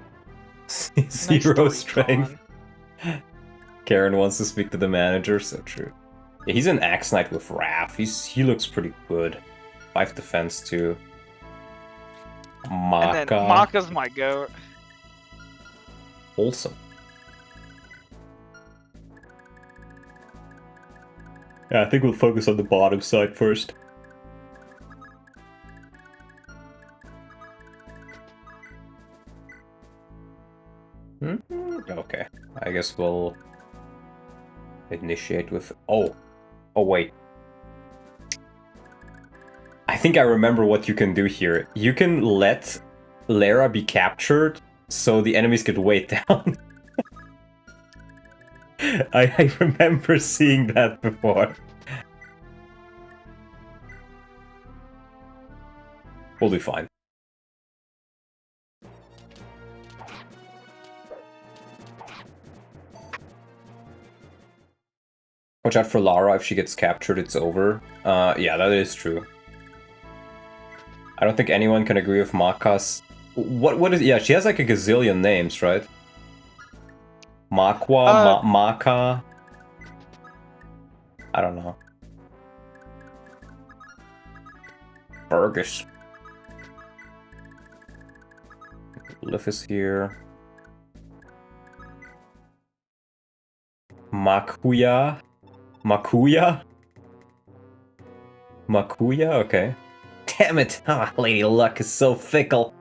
Zero story, strength. Karen wants to speak to the manager, so true. Yeah, he's an Axe Knight with Wrath. He looks pretty good. 5 defense too. And then Maka. Maka's my goat. Wholesome. Yeah, I think we'll focus on the bottom side first. Okay, I guess we'll initiate with... Oh, wait. I think I remember what you can do here. You can let Lara be captured so the enemies get weighed down. I remember seeing that before. We'll be fine. Watch out for Lara. If she gets captured, it's over. Yeah, that is true. I don't think anyone can agree with Maka's... What is... Yeah, she has like a gazillion names, right? Makwa, Maka... I don't know. Burgess. Lifis here. Makuya? Makuya? Makuya? Okay. Damn it! Ah, Lady Luck is so fickle.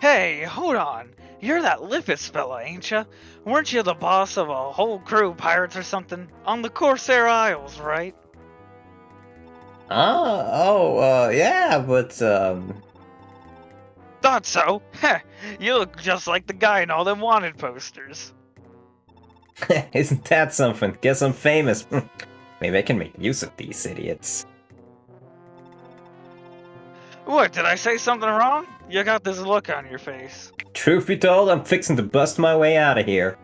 Hey, hold on. You're that Lifis fella, ain't ya? Weren't you the boss of a whole crew of pirates or something? On the Corsair Isles, right? Yeah, but, Thought so. Heh, you look just like the guy in all them wanted posters. Isn't that something? Guess I'm famous. Maybe I can make use of these idiots. What, did I say something wrong? You got this look on your face. Truth be told, I'm fixing to bust my way out of here.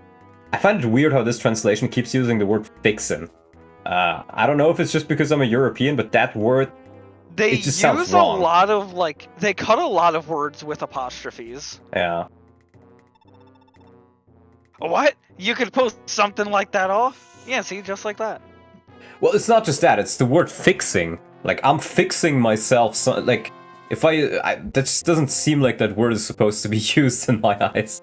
I find it weird how this translation keeps using the word fixin'. I don't know if it's just because I'm a European, but that word, They it just sounds use wrong. a lot of, like, they cut a lot of words with apostrophes. Yeah. What? You could post something like that off? Yeah, see, just like that. Well, it's not just that, it's the word fixing. Like, I'm fixing myself, so, like, if that just doesn't seem like that word is supposed to be used in my eyes.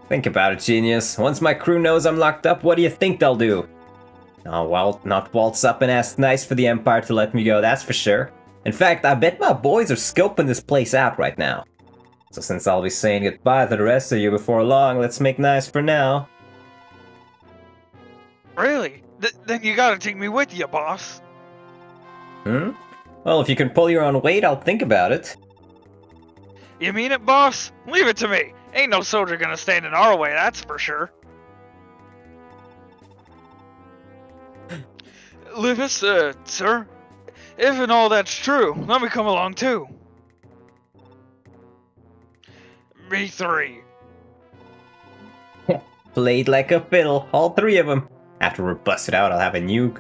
Think about it, genius. Once my crew knows I'm locked up, what do you think they'll do? Oh, well, not waltz up and ask nice for the Empire to let me go, that's for sure. In fact, I bet my boys are scoping this place out right now. So since I'll be saying goodbye to the rest of you before long, let's make nice for now. Really? Then you gotta take me with you, boss. Well, if you can pull your own weight, I'll think about it. You mean it, boss? Leave it to me. Ain't no soldier gonna stand in our way, that's for sure. Lifis, sir? If and all that's true, let me come along too. Me three. Played like a fiddle, all three of them. After we're busted out, I'll have a new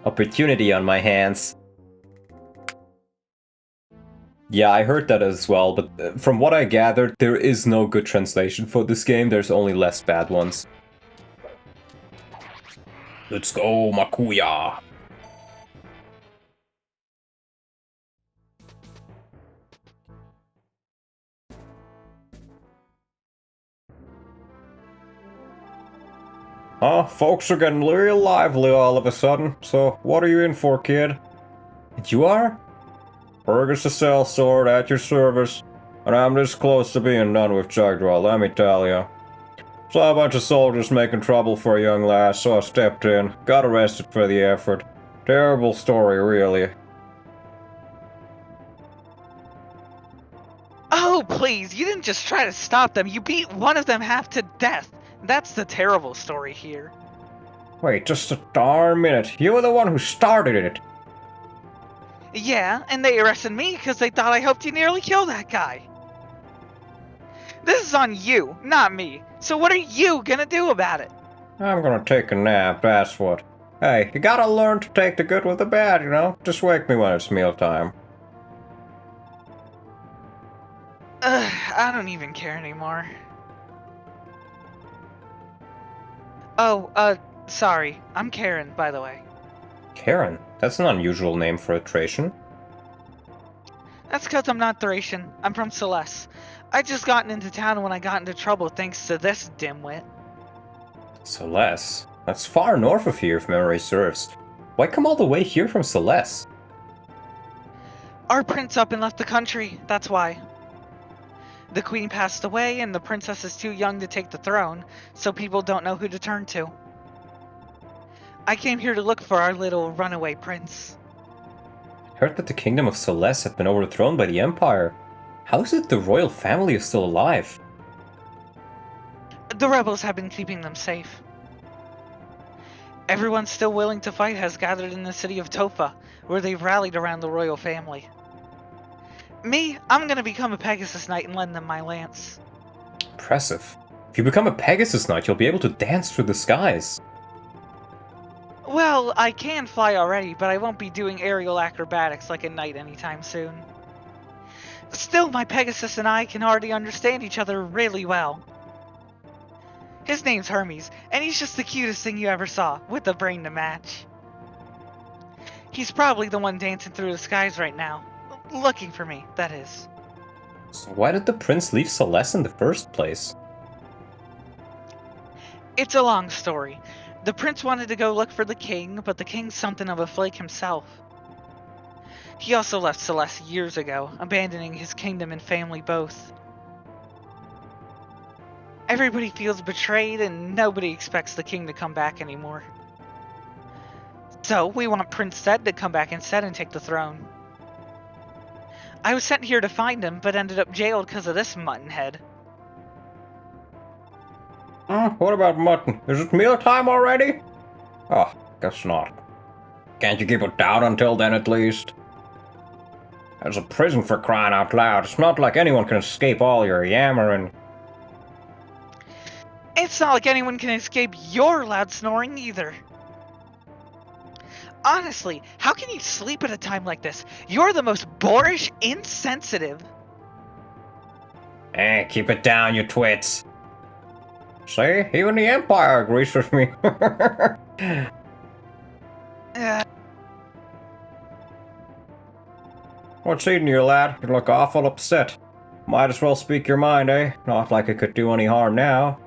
opportunity on my hands. Yeah, I heard that as well, but from what I gathered, there is no good translation for this game, there's only less bad ones. Let's go, Makuya! Folks are getting real lively all of a sudden, so what are you in for, kid? You are? Fergus the Sellsword at your service, and I'm this close to being done with Jagdra, let me tell you. Saw a bunch of soldiers making trouble for a young lass, so I stepped in, got arrested for the effort. Terrible story, really. Oh, please, you didn't just try to stop them, you beat one of them half to death. That's the terrible story here. Wait, just a darn minute. You were the one who started it. Yeah, and they arrested me because they thought I helped you nearly kill that guy. This is on you, not me. So what are you gonna do about it? I'm gonna take a nap, that's what. Hey, you gotta learn to take the good with the bad, you know? Just wake me when it's mealtime. I don't even care anymore. Oh, sorry. I'm Karen, by the way. Karen? That's an unusual name for a Thracian. That's because I'm not Thracian. I'm from Celeste. I just gotten into town when I got into trouble thanks to this dimwit. Celeste? That's far north of here if memory serves. Why come all the way here from Celeste? Our prince up and left the country, that's why. The queen passed away and the princess is too young to take the throne, so people don't know who to turn to. I came here to look for our little runaway prince. I heard that the kingdom of Celeste had been overthrown by the Empire. How is it the royal family is still alive? The rebels have been keeping them safe. Everyone still willing to fight has gathered in the city of Tofa, where they've rallied around the royal family. Me, I'm gonna become a Pegasus Knight and lend them my lance. Impressive. If you become a Pegasus Knight, you'll be able to dance through the skies. Well, I can fly already, but I won't be doing aerial acrobatics like a knight anytime soon. Still, my Pegasus and I can already understand each other really well. His name's Hermes, and he's just the cutest thing you ever saw, with a brain to match. He's probably the one dancing through the skies right now. Looking for me, that is. So why did the prince leave Celeste in the first place? It's a long story. The prince wanted to go look for the king, but the king's something of a flake himself. He also left Celeste years ago, abandoning his kingdom and family both. Everybody feels betrayed and nobody expects the king to come back anymore. So we want Prince Zed to come back instead and take the throne. I was sent here to find him, but ended up jailed because of this muttonhead. What about mutton? Is it mealtime already? Oh, guess not. Can't you keep it down until then at least? There's a prison for crying out loud. It's not like anyone can escape all your yammering. It's not like anyone can escape your loud snoring either. Honestly, how can you sleep at a time like this? You're the most boorish, insensitive. Keep it down, you twits. See, even the Empire agrees with me. What's eating you, lad? You look awful upset. Might as well speak your mind, eh? Not like it could do any harm now.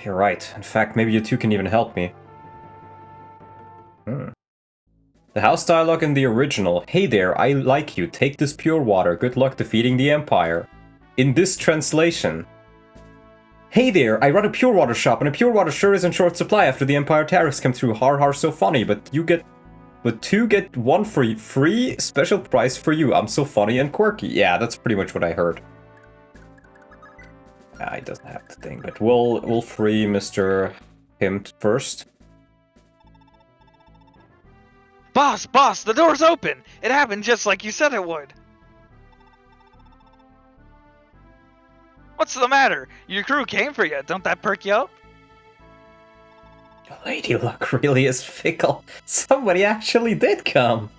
You're right. In fact, maybe you two can even help me. The house dialogue in the original, "Hey there, I like you, take this pure water, good luck defeating the Empire." In this translation, "Hey there, I run a pure water shop, and a pure water sure is in short supply after the Empire tariffs come through. Har har, so funny, but two get one free. Free special price for you. I'm so funny and quirky." Yeah, that's pretty much what I heard. He doesn't have the thing, but we'll free Mr. Him first. Boss, the door's open! It happened just like you said it would. What's the matter? Your crew came for you, don't that perk you up? Lady Luck really is fickle. Somebody actually did come.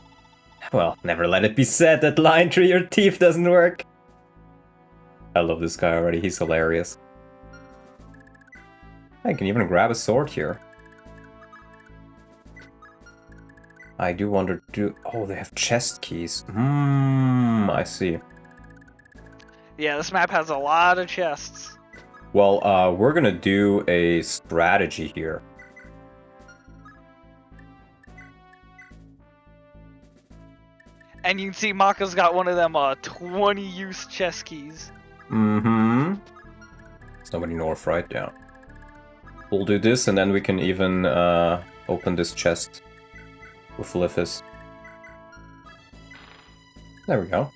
Well, never let it be said that lying through your teeth doesn't work. I love this guy already, he's hilarious. I can even grab a sword here. I do wonder, oh, they have chest keys. I see. Yeah, this map has a lot of chests. Well, we're gonna do a strategy here. And you can see Maka's got one of them 20-use chest keys. It's nobody north, right? Yeah. We'll do this, and then we can even open this chest with Lifis. There we go.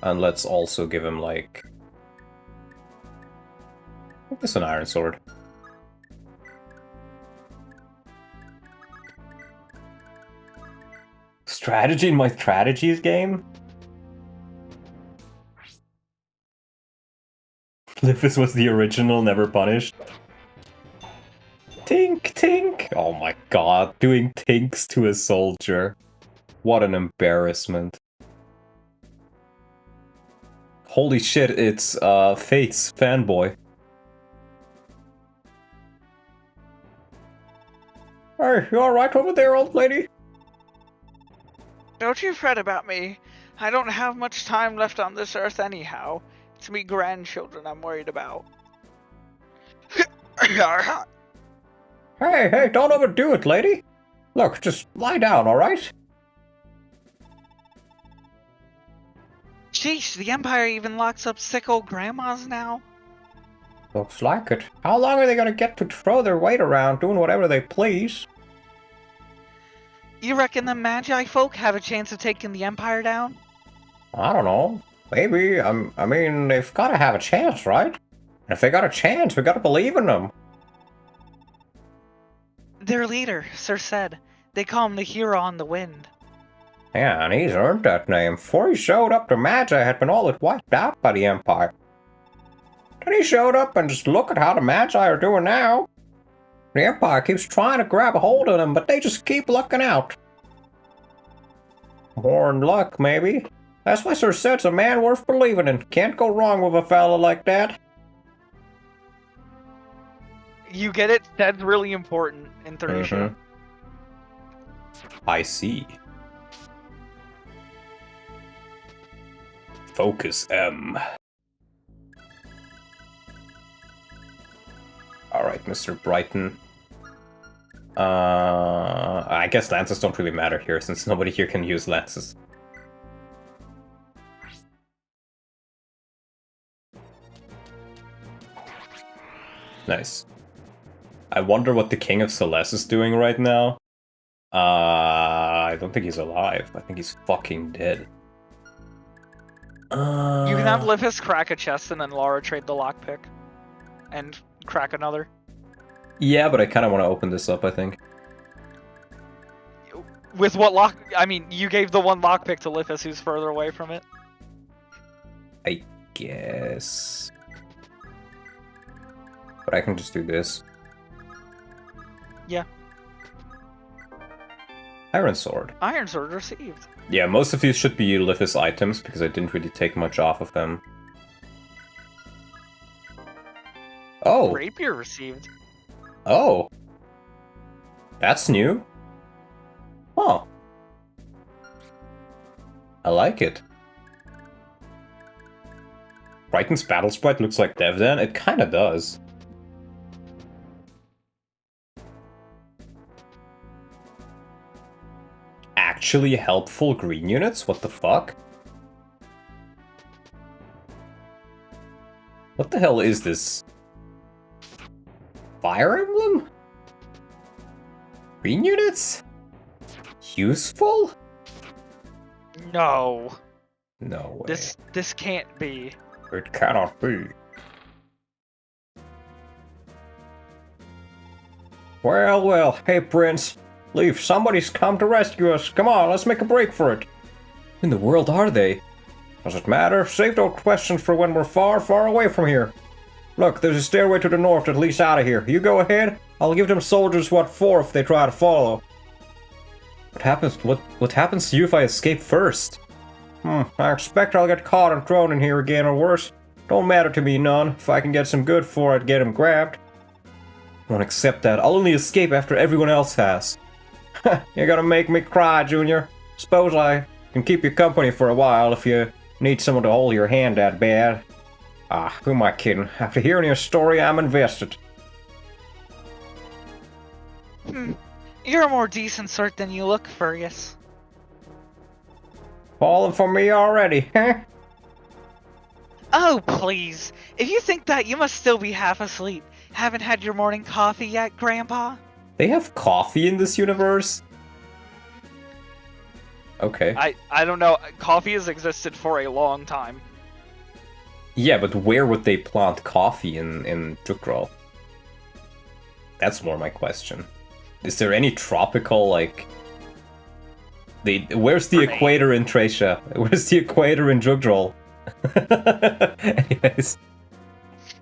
And let's also give him, like... I think this is an iron sword. Strategy in my strategies game? Lifis was the original, never punished. Tink, tink! Oh my god, doing tinks to a soldier. What an embarrassment. Holy shit, it's Fate's fanboy. Hey, you alright over there, old lady? Don't you fret about me. I don't have much time left on this earth anyhow. It's me grandchildren I'm worried about. Hey, don't overdo it, lady. Look, just lie down, alright? Sheesh, the Empire even locks up sick old grandmas now? Looks like it. How long are they gonna get to throw their weight around doing whatever they please? You reckon the Magi folk have a chance of taking the Empire down? I don't know. Maybe. I mean, they've gotta have a chance, right? And if they got a chance, we gotta believe in them. Their leader, Sir said. They call him the hero on the wind. Yeah, and he's earned that name. Before he showed up, the Magi had been all but wiped out by the Empire. Then he showed up and just look at how the Magi are doing now. The Empire keeps trying to grab a hold of them, but they just keep lucking out. More than luck, maybe. That's why Sir Set's a man worth believing in. Can't go wrong with a fella like that. You get it? That's really important in 30 I see. Focus M. Alright, Mr. Brighton. I guess lances don't really matter here, since nobody here can use lances. Nice. I wonder what the King of Celeste is doing right now. I don't think he's alive. I think he's fucking dead. You can have Lifis crack a chest and then Laura trade the lockpick. And crack another. Yeah, but I kind of want to open this up, I think. With what lock? I mean, you gave the one lockpick to Lifis who's further away from it. I guess. But I can just do this. Yeah. Iron Sword. Iron Sword received. Yeah, most of these should be Lifis items, because I didn't really take much off of them. Oh! Rapier received. Oh! That's new. Huh. I like it. Brighton's battle sprite looks like Devdan. It kinda does. Actually helpful green units? What the fuck? What the hell is this? Fire Emblem? Green units? Useful? No. No way. This can't be. It cannot be. Well, hey Prince. Leaf, somebody's come to rescue us. Come on, let's make a break for it. Who in the world are they? Does it matter? Save those questions for when we're far, far away from here. Look, there's a stairway to the north that leads out of here. You go ahead. I'll give them soldiers what for if they try to follow. What happens to you if I escape first? I expect I'll get caught and thrown in here again or worse. Don't matter to me none. If I can get some good for it, get him grabbed. I won't accept that. I'll only escape after everyone else has. You're gonna make me cry, Junior. Suppose I can keep you company for a while if you need someone to hold your hand that bad. Who am I kidding? After hearing your story, I'm invested. You're a more decent sort than you look, Fergus. Falling for me already, huh? Oh, please. If you think that, you must still be half asleep. Haven't had your morning coffee yet, Grandpa? They have coffee in this universe? Okay. I don't know. Coffee has existed for a long time. Yeah, but where would they plant coffee in Jukrol? That's more my question. Is there any tropical, like... Where's the equator in Tracia? Where's the equator in Jukrol? Anyways.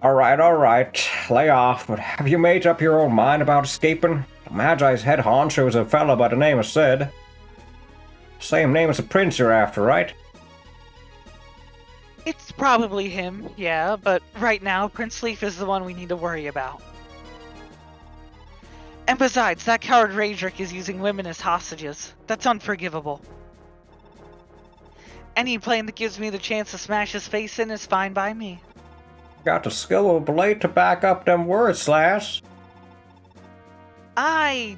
Alright. Lay off, but have you made up your own mind about escaping? The Magi's head honcho is a fella by the name of Sid. Same name as the prince you're after, right? It's probably him, yeah, but right now, Prince Leaf is the one we need to worry about. And besides, that coward Raedric is using women as hostages. That's unforgivable. Any plan that gives me the chance to smash his face in is fine by me. Got the skill of a blade to back up them words, lass. I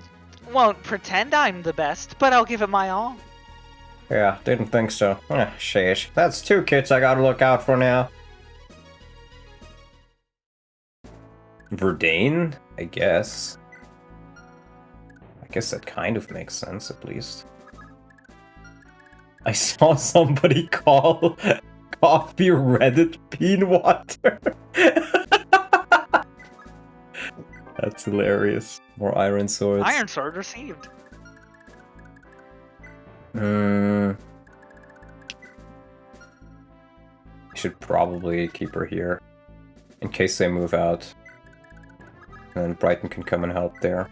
won't pretend I'm the best, but I'll give it my all. Yeah, didn't think so. Sheesh. That's 2 kids I gotta look out for now. Verdane? I guess. I guess that kind of makes sense, at least. I saw somebody call coffee Reddit bean water. That's hilarious. More iron swords. Iron sword received. I should probably keep her here. In case they move out. And then Brighton can come and help there.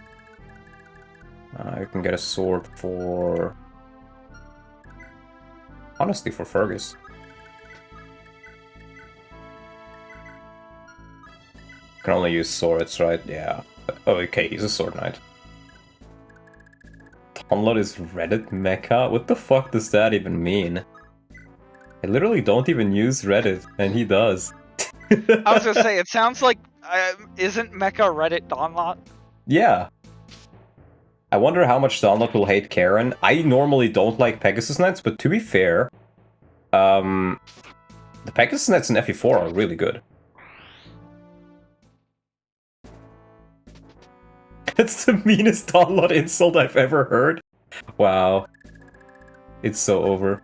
I can get a sword for... honestly, for Fergus. Can only use swords, right? Yeah. Oh, okay, he's a sword knight. Download is Reddit mecha? What the fuck does that even mean? I literally don't even use Reddit, and he does. I was gonna say, it sounds like, isn't Mecha Reddit Donlot? Yeah. I wonder how much Donlot will hate Karen. I normally don't like Pegasus Knights, but to be fair, the Pegasus Knights in FE4 are really good. That's the meanest Donlot insult I've ever heard. Wow. It's so over.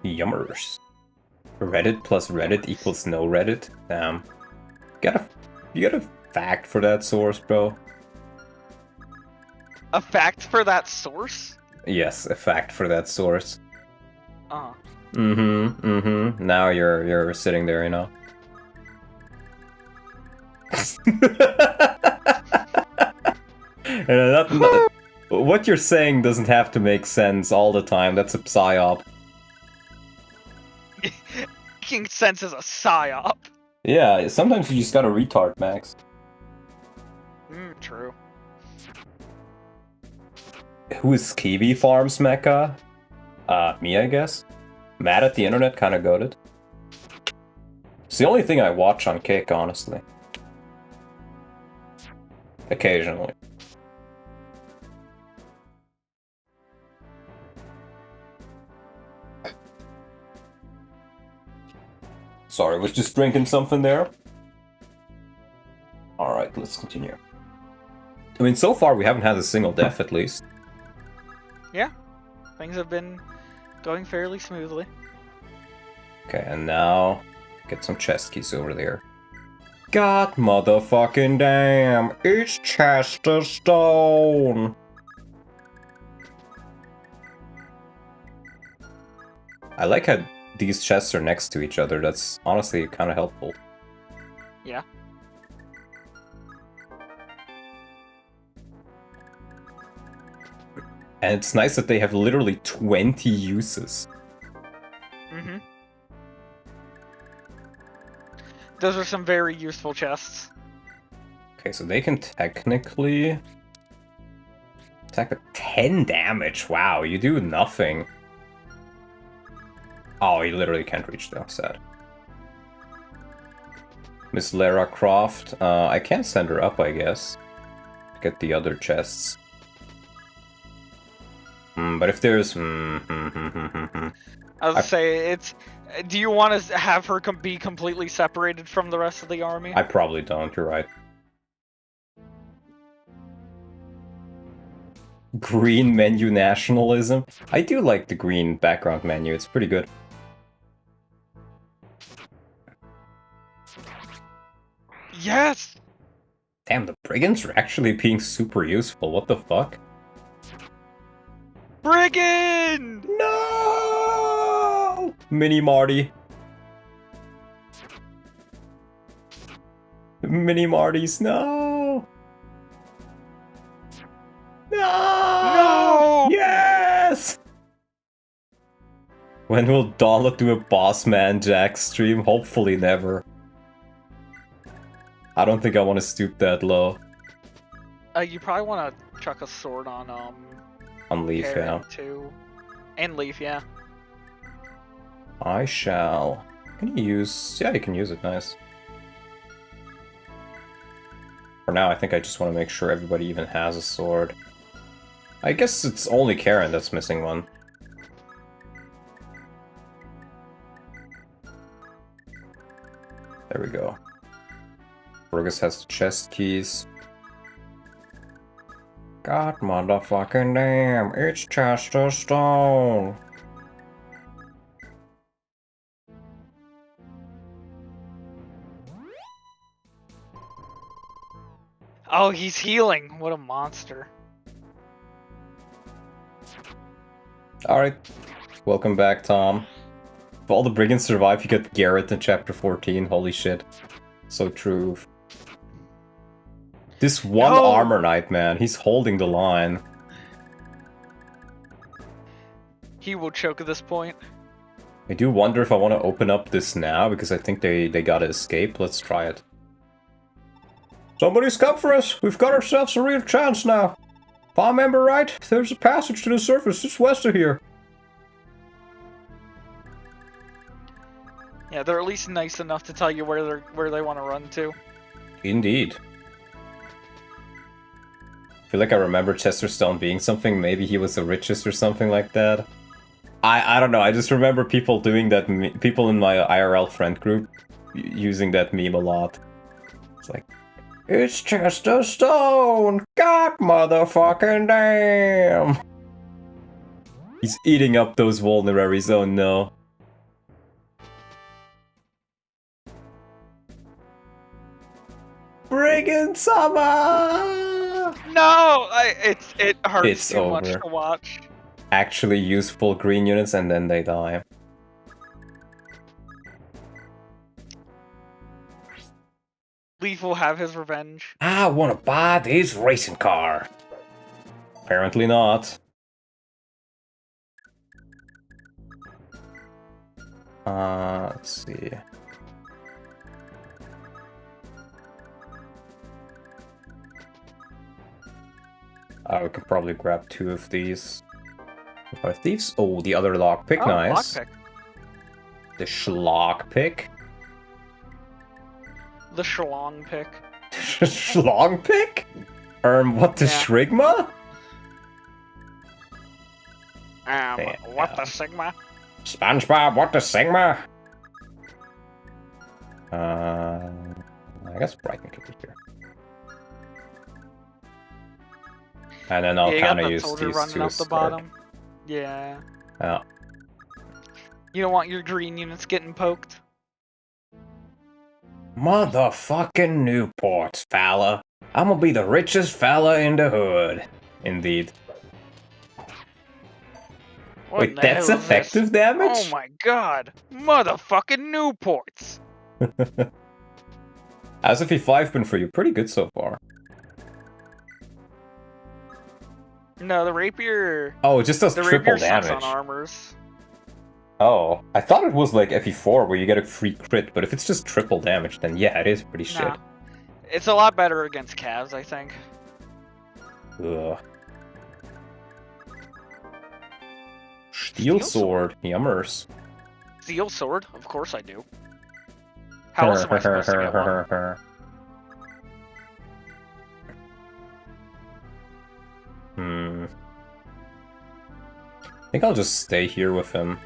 Yummers. Reddit plus Reddit equals no Reddit? Damn. You got a fact for that source, bro? A fact for that source? Yes, a fact for that source. Uh-huh. Now you're sitting there, you know. What you're saying doesn't have to make sense all the time. That's a psyop. Making sense as a psyop. Yeah, sometimes you just gotta retard, Max. True. Who is Kiwi Farms mecha? Me, I guess. Mad at the internet, kinda goated. It's the only thing I watch on Kick, honestly. Occasionally. Sorry, was just drinking something there. Alright, let's continue. I mean, so far we haven't had a single death, at least. Yeah. Things have been going fairly smoothly. Okay, and now get some chest keys over there. God motherfucking damn, each chest is stone. I like how these chests are next to each other. That's honestly kind of helpful. Yeah. And it's nice that they have literally 20 uses. Mm-hmm. Those are some very useful chests. Okay, so they can technically attack with 10 damage. Wow, you do nothing. Oh, you literally can't reach though, sad. Miss Lara Croft, I can't send her up, I guess. Get the other chests. But if there's... I was say, it's... Do you want to have her be completely separated from the rest of the army? I probably don't, you're right. Green menu nationalism? I do like the green background menu, it's pretty good. Yes! Damn, the brigands are actually being super useful, what the fuck? Brigand! No! Mini Marty. Mini Martys, no! No! No! Yes! When will Donald do a Boss Man Jack stream? Hopefully never. I don't think I want to stoop that low. You probably want to chuck a sword on Leaf, Karen yeah. too, and Leaf, yeah. I shall. Can you use? Yeah, you can use it. Nice. For now, I think I just want to make sure everybody even has a sword. I guess it's only Karen that's missing one. There we go. Burgess has the chest keys. God motherfucking damn, it's just a stone. Oh, he's healing. What a monster. Alright. Welcome back, Tom. If all the brigands survive, you get Garrett in chapter 14. Holy shit. So true. This one armor knight, man, he's holding the line. He will choke at this point. I do wonder if I want to open up this now, because I think they gotta escape. Let's try it. Somebody's come for us! We've got ourselves a real chance now! If I remember right, there's a passage to the surface just west of here. Yeah, they're at least nice enough to tell you where they want to run to. Indeed. I feel like I remember Chesterstone being something. Maybe he was the richest or something like that. I don't know. I just remember people doing that. People in my IRL friend group using that meme a lot. It's like, it's Chesterstone. God motherfucking damn. He's eating up those vulneraries. Oh no. Brigand Summer! No! It hurts It's too much over. to watch. Actually useful green units and then they die. Leaf will have his revenge. I wanna buy this racing car. Apparently not. Let's see. We could probably grab 2 of these. 5 thieves. Oh, the other lockpick, Oh, nice. lockpick. The schlockpick. The schlong pick. Schlongpick? What the Yeah. shrigma? What the Sigma? SpongeBob, what the Sigma? I guess Brighton could be here. And then I'll Yeah, you got kind of the use soldier these running two up the escort. bottom. Yeah. Yeah. You don't want your green units getting poked. Motherfucking Newports, fella. I'm gonna be the richest fella in the hood. Indeed. What Wait, the that's hell is effective this? damage? Oh my god. Motherfucking Newports. How's FE5 been for you? Pretty good so far. No, the rapier. Oh, it just does The triple rapier sucks damage. on armors. Oh, I thought it was like FE4 where you get a free crit, but if it's just triple damage, then yeah, it is pretty shit. Nah. It's a lot better against calves, I think. Ugh. Steel sword, yummers. Steel sword? Of course I do. How else am I supposed to get one? I think I'll just stay here with him.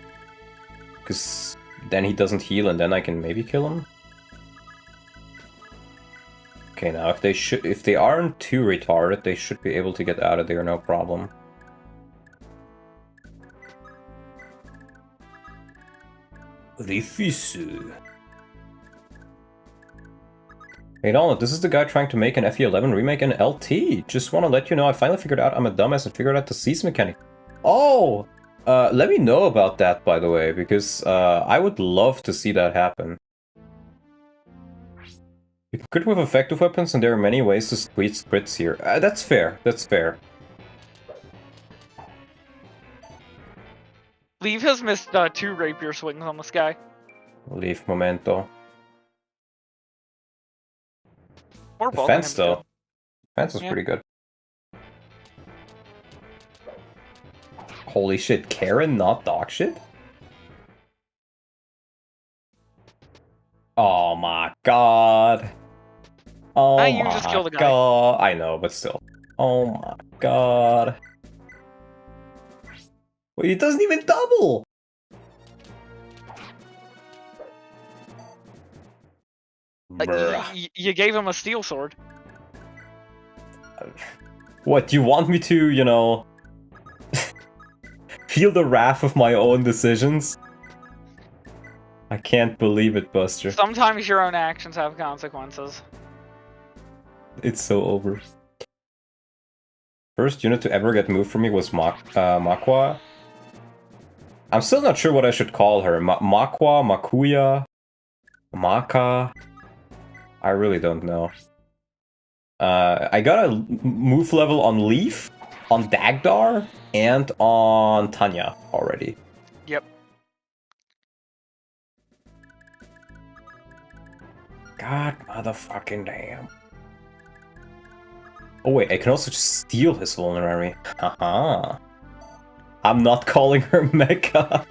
Because then he doesn't heal and then I can maybe kill him. Okay, now if they aren't too retarded, they should be able to get out of there, no problem. Lifis. Hey Donald, this is the guy trying to make an FE11 remake in LT. Just want to let you know I finally figured out I'm a dumbass and figured out the seize mechanic. Oh! Let me know about that, by the way, because I would love to see that happen. You can crit with effective weapons and there are many ways to squeeze crits here. That's fair, that's fair. Leaf has missed 2 rapier swings on this guy. Leave momento. Or both. Defense, of them though. Defense is pretty good. Holy shit, Karen, not dog shit? Oh my god. Oh you my just killed a guy. god. I know, but still. Oh my god. Wait, it doesn't even double! You gave him a steel sword. What, you want me to, you know... feel the wrath of my own decisions? I can't believe it, Buster. Sometimes your own actions have consequences. It's so over. First unit to ever get moved from me was Makuya. I'm still not sure what I should call her. Makuya? Maka? I really don't know. I got a move level on Leaf, on Dagdar, and on Tanya already. Yep. God motherfucking damn. Oh wait, I can also just steal his vulnerary. Haha. I'm not calling her Mecha.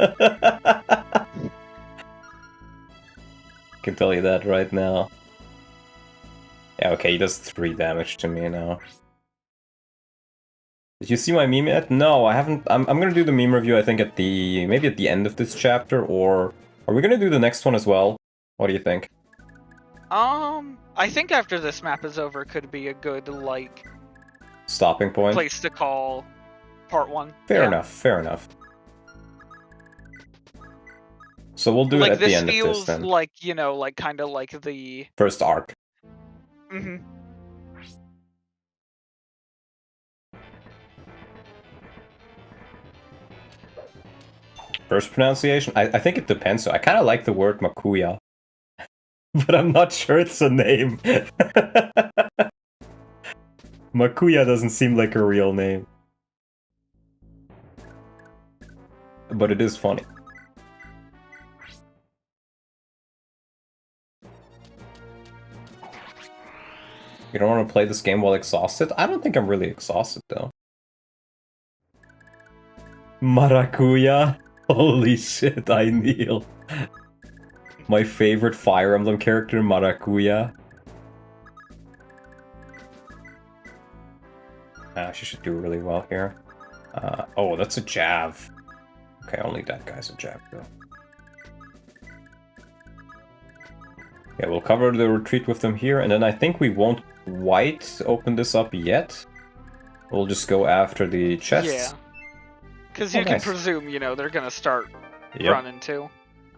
I can tell you that right now. Yeah, okay, he does 3 damage to me now. Did you see my meme yet? No, I haven't. I'm gonna do the meme review, I think, maybe at the end of this chapter, or... Are we gonna do the next one as well? What do you think? I think after this map is over, could be a good, like... Stopping point? Place to call part 1. Fair enough, fair enough. So we'll do it at the end of this then. This feels like, you know, like, kind of like the... First arc. Mm-hmm. First pronunciation? I think it depends. So I kind of like the word Makuya. But I'm not sure it's a name. Makuya doesn't seem like a real name. But it is funny. You don't want to play this game while exhausted? I don't think I'm really exhausted, though. Maracuya? Holy shit, I kneel. My favorite Fire Emblem character, Maracuya. She should do really well here. Oh, that's a Jav. Okay, only that guy's a Jav, though. Yeah, we'll cover the retreat with them here, and then I think we won't quite open this up yet. We'll just go after the chests. Yeah. Because you can presume, you know, they're gonna start running too.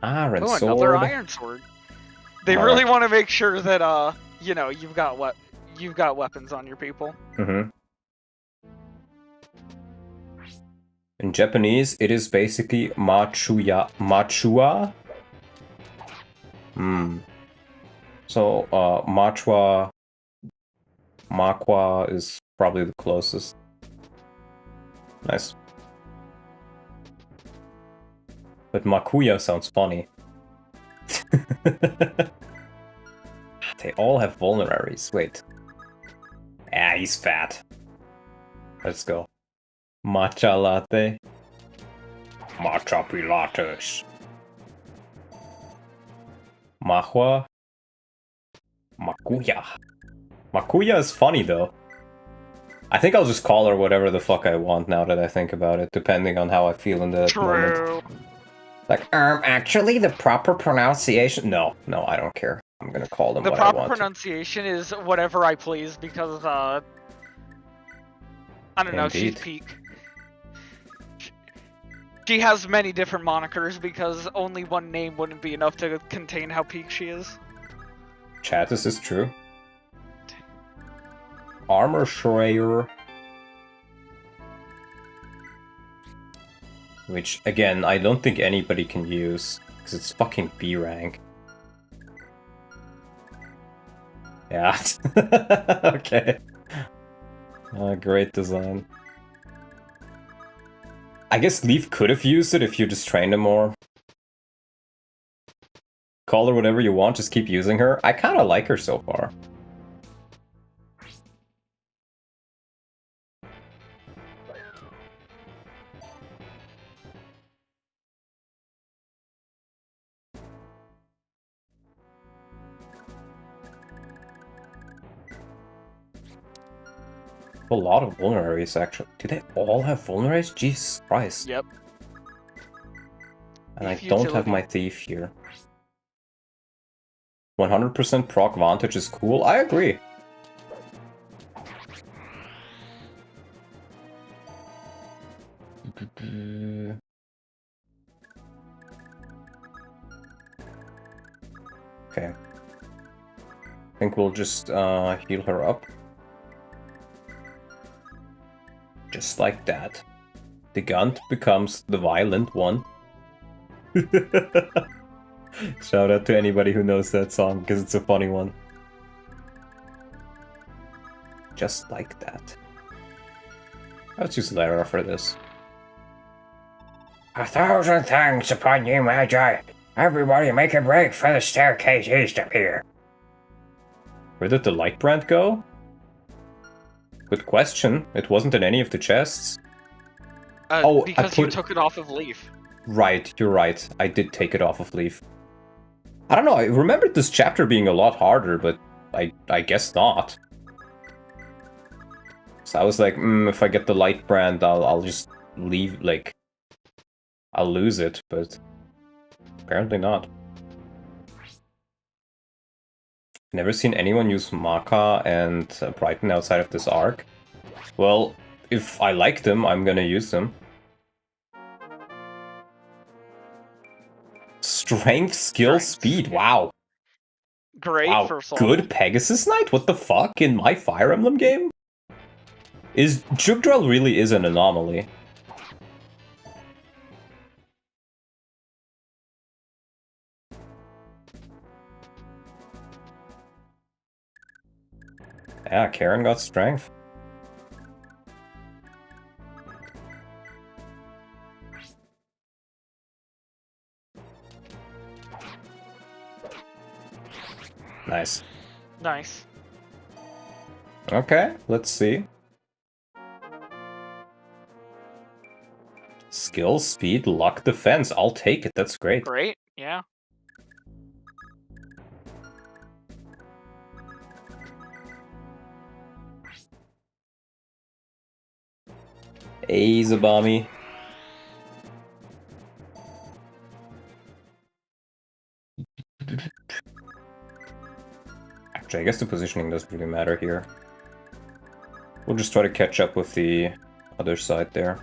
Iron sword. Another iron sword. They really want to make sure that, you know, you've got weapons on your people. Mm-hmm. In Japanese, it is basically Machuya. Machua? So, Machua... Makwa is probably the closest. Nice. But Makuya sounds funny. They all have vulneraries. Wait. Ah, he's fat. Let's go. Matcha latte. Matcha pilates. Mahua. Makuya. Makuya is funny though. I think I'll just call her whatever the fuck I want now that I think about it, depending on how I feel in the moment. Like, actually the proper pronunciation... No, I don't care. I'm gonna call them what I want. The proper pronunciation is whatever I please because, I don't know, she's peak. She has many different monikers because only one name wouldn't be enough to contain how peak she is. Chat, this is true. Armor Schreier. Which, again, I don't think anybody can use, because it's fucking B rank. Yeah. Okay. Great design. I guess Leaf could have used it if you just trained him more. Call her whatever you want, just keep using her. I kinda like her so far. A lot of vulneraries, actually. Do they all have vulneraries? Jesus Christ. Yep. And I Thief don't have utility. my thief here. 100% proc vantage is cool. I agree. Okay. I think we'll just heal her up. Just like that. The Gunt becomes the violent one. Shout out to anybody who knows that song, because it's a funny one. Just like that. Let's use Lara for this. 1,000 thanks upon you, Magi. Everybody make a break for the staircase east of here. Where did the light brand go? Good question. It wasn't in any of the chests. Oh, because you took it off of Leaf. Right, you're right. I did take it off of Leaf. I don't know, I remembered this chapter being a lot harder, but I guess not. So I was like, if I get the light brand, I'll just leave, like... I'll lose it, but... apparently not. Never seen anyone use Maka and Brighton outside of this arc. Well, if I like them, I'm gonna use them. Strength, skill, speed, wow. Great Wow, for Soul. good Pegasus Knight? What the fuck? In my Fire Emblem game? Jugdral really is an anomaly. Yeah, Karen got strength. Nice. Nice. Okay, let's see. Skill, speed, luck, defense. I'll take it, that's great. Great, yeah. Hey, Zabami. Actually, I guess the positioning doesn't really matter here. We'll just try to catch up with the other side there.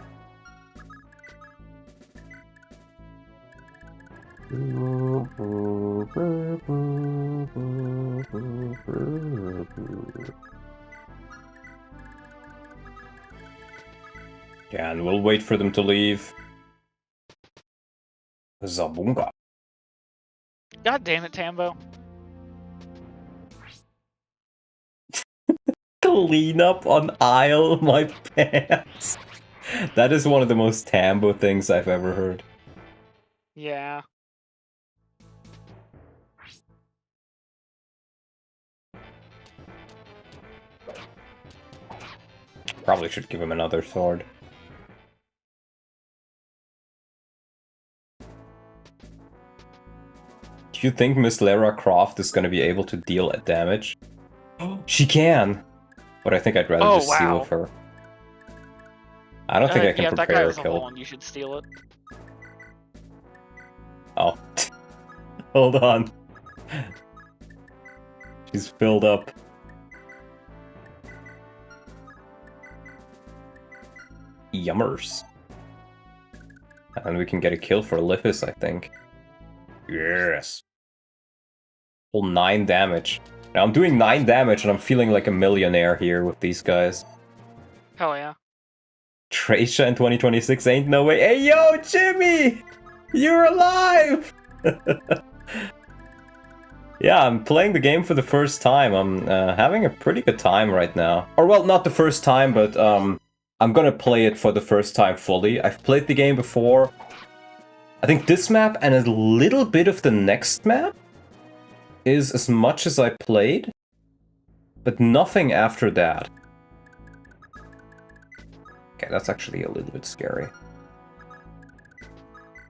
Yeah, and we'll wait for them to leave. Zabunga. God damn it, Tambo. Clean up on aisle my pants. That is one of the most Tambo things I've ever heard. Yeah. Probably should give him another sword. Do you think Miss Lara Croft is gonna be able to deal damage? She can! But I think I'd rather just steal of her. I don't think I can yeah, that guy prepare a was a kill. one. You should steal it. Oh. Hold on. She's filled up. Yummers. And we can get a kill for Lifis, I think. Yes. Well, 9 damage. Now I'm doing 9 damage and I'm feeling like a millionaire here with these guys. Hell yeah. Tracia in 2026 ain't no way. Hey yo, Jimmy! You're alive! Yeah, I'm playing the game for the first time. I'm having a pretty good time right now. Or well, not the first time, but I'm gonna play it for the first time fully. I've played the game before. I think this map and a little bit of the next map is as much as I played, but nothing after that. Okay, that's actually a little bit scary.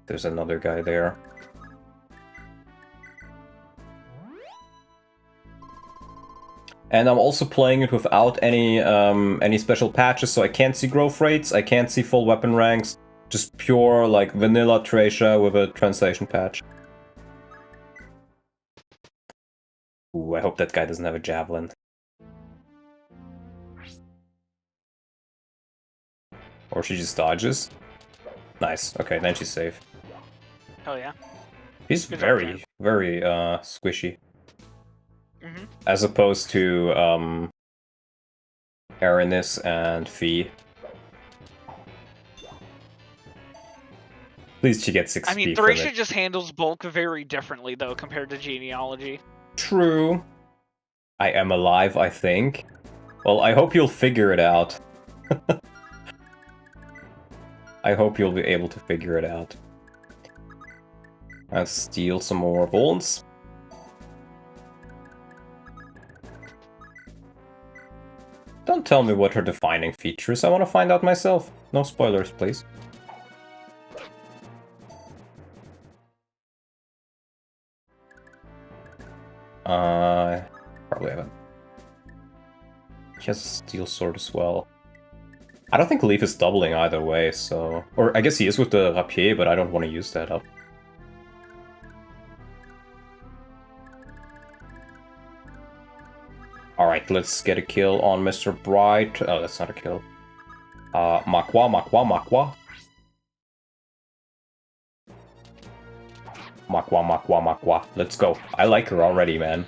There's another guy there. And I'm also playing it without any special patches, so I can't see growth rates, I can't see full weapon ranks, just pure like vanilla Tracer with a translation patch. Ooh, I hope that guy doesn't have a javelin. Or she just dodges. Nice. Okay, then she's safe. Hell yeah. She's Good very, job, very squishy. Mm-hmm. As opposed to Aranis and Fee. At least she gets 6 I mean, Thracia just handles bulk very differently, though, compared to Genealogy. True. I am alive, I think. Well, I hope you'll figure it out. I hope you'll be able to figure it out. Let's steal some more Volns. Don't tell me what her defining feature is. I want to find out myself. No spoilers, please. Probably haven't. She has a steel sword as well. I don't think Leaf is doubling either way, so... Or I guess he is with the rapier, but I don't want to use that up. Alright, let's get a kill on Mr. Bright. Oh, that's not a kill. Makwa. Makwa. Let's go. I like her already, man.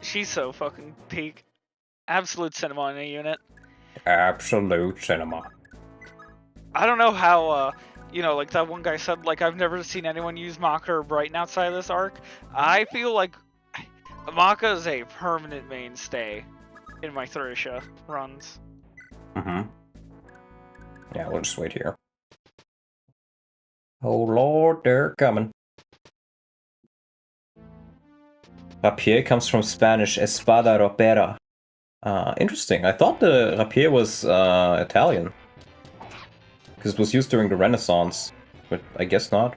She's so fucking peak. Absolute cinema in a unit. Absolute cinema. I don't know how, you know, like that one guy said, like, I've never seen anyone use Maka or Brighton outside of this arc. I feel like Maka is a permanent mainstay in my Thracia runs. Mm-hmm. Yeah, we'll just wait here. Oh lord, they're coming. Rapier comes from Spanish, espada ropera. Interesting. I thought the rapier was Italian. Because it was used during the Renaissance. But I guess not.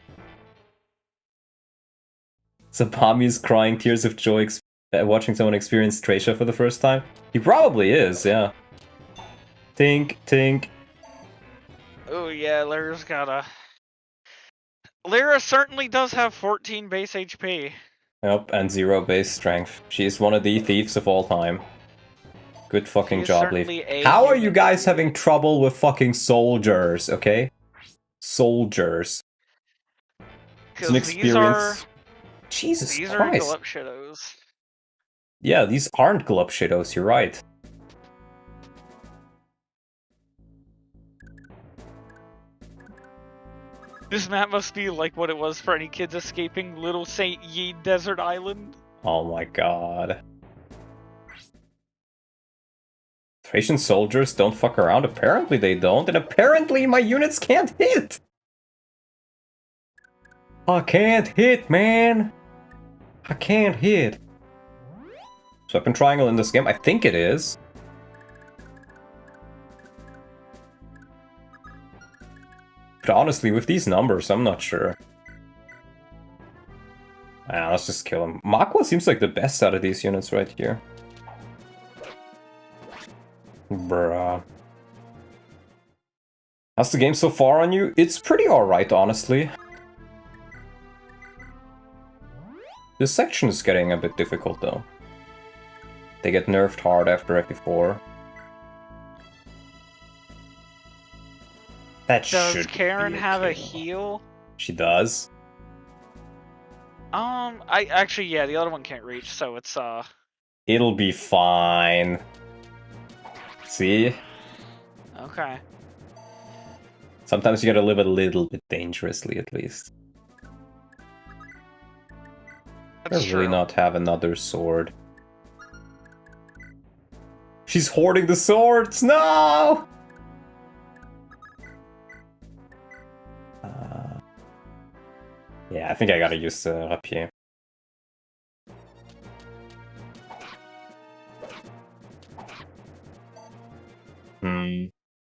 Sapami is crying tears of joy watching someone experience Thracia for the first time. He probably is, yeah. Tink, tink. Oh yeah, Lyra's got a... Lyra certainly does have 14 base HP. Yep, and 0 base strength. She's one of the thieves of all time. Good fucking job, Leaf. How are you guys having trouble with fucking soldiers, okay? Soldiers. It's an experience. Jesus These Christ. are glup shittos. Yeah, these aren't glup shittos, you're right. This map must be like what it was for any kids escaping Little Saint Yi Desert Island. Oh my god. Thracian soldiers don't fuck around. Apparently they don't, and apparently my units can't hit! I can't hit, man! I can't hit. So Weapon triangle in this game? I think it is. But honestly, with these numbers, I'm not sure. Let's just kill him. Makwa seems like the best out of these units right here. Bruh. How's the game so far on you? It's pretty alright, honestly. This section is getting a bit difficult, though. They get nerfed hard after FE4. Does Karen have a heal? She does. Yeah, the other one can't reach, so it's It'll be fine. See? Okay. Sometimes you gotta live a little bit dangerously, at least. That's really true. not have another sword. She's hoarding the swords! No! Yeah, I think I gotta use the rapier.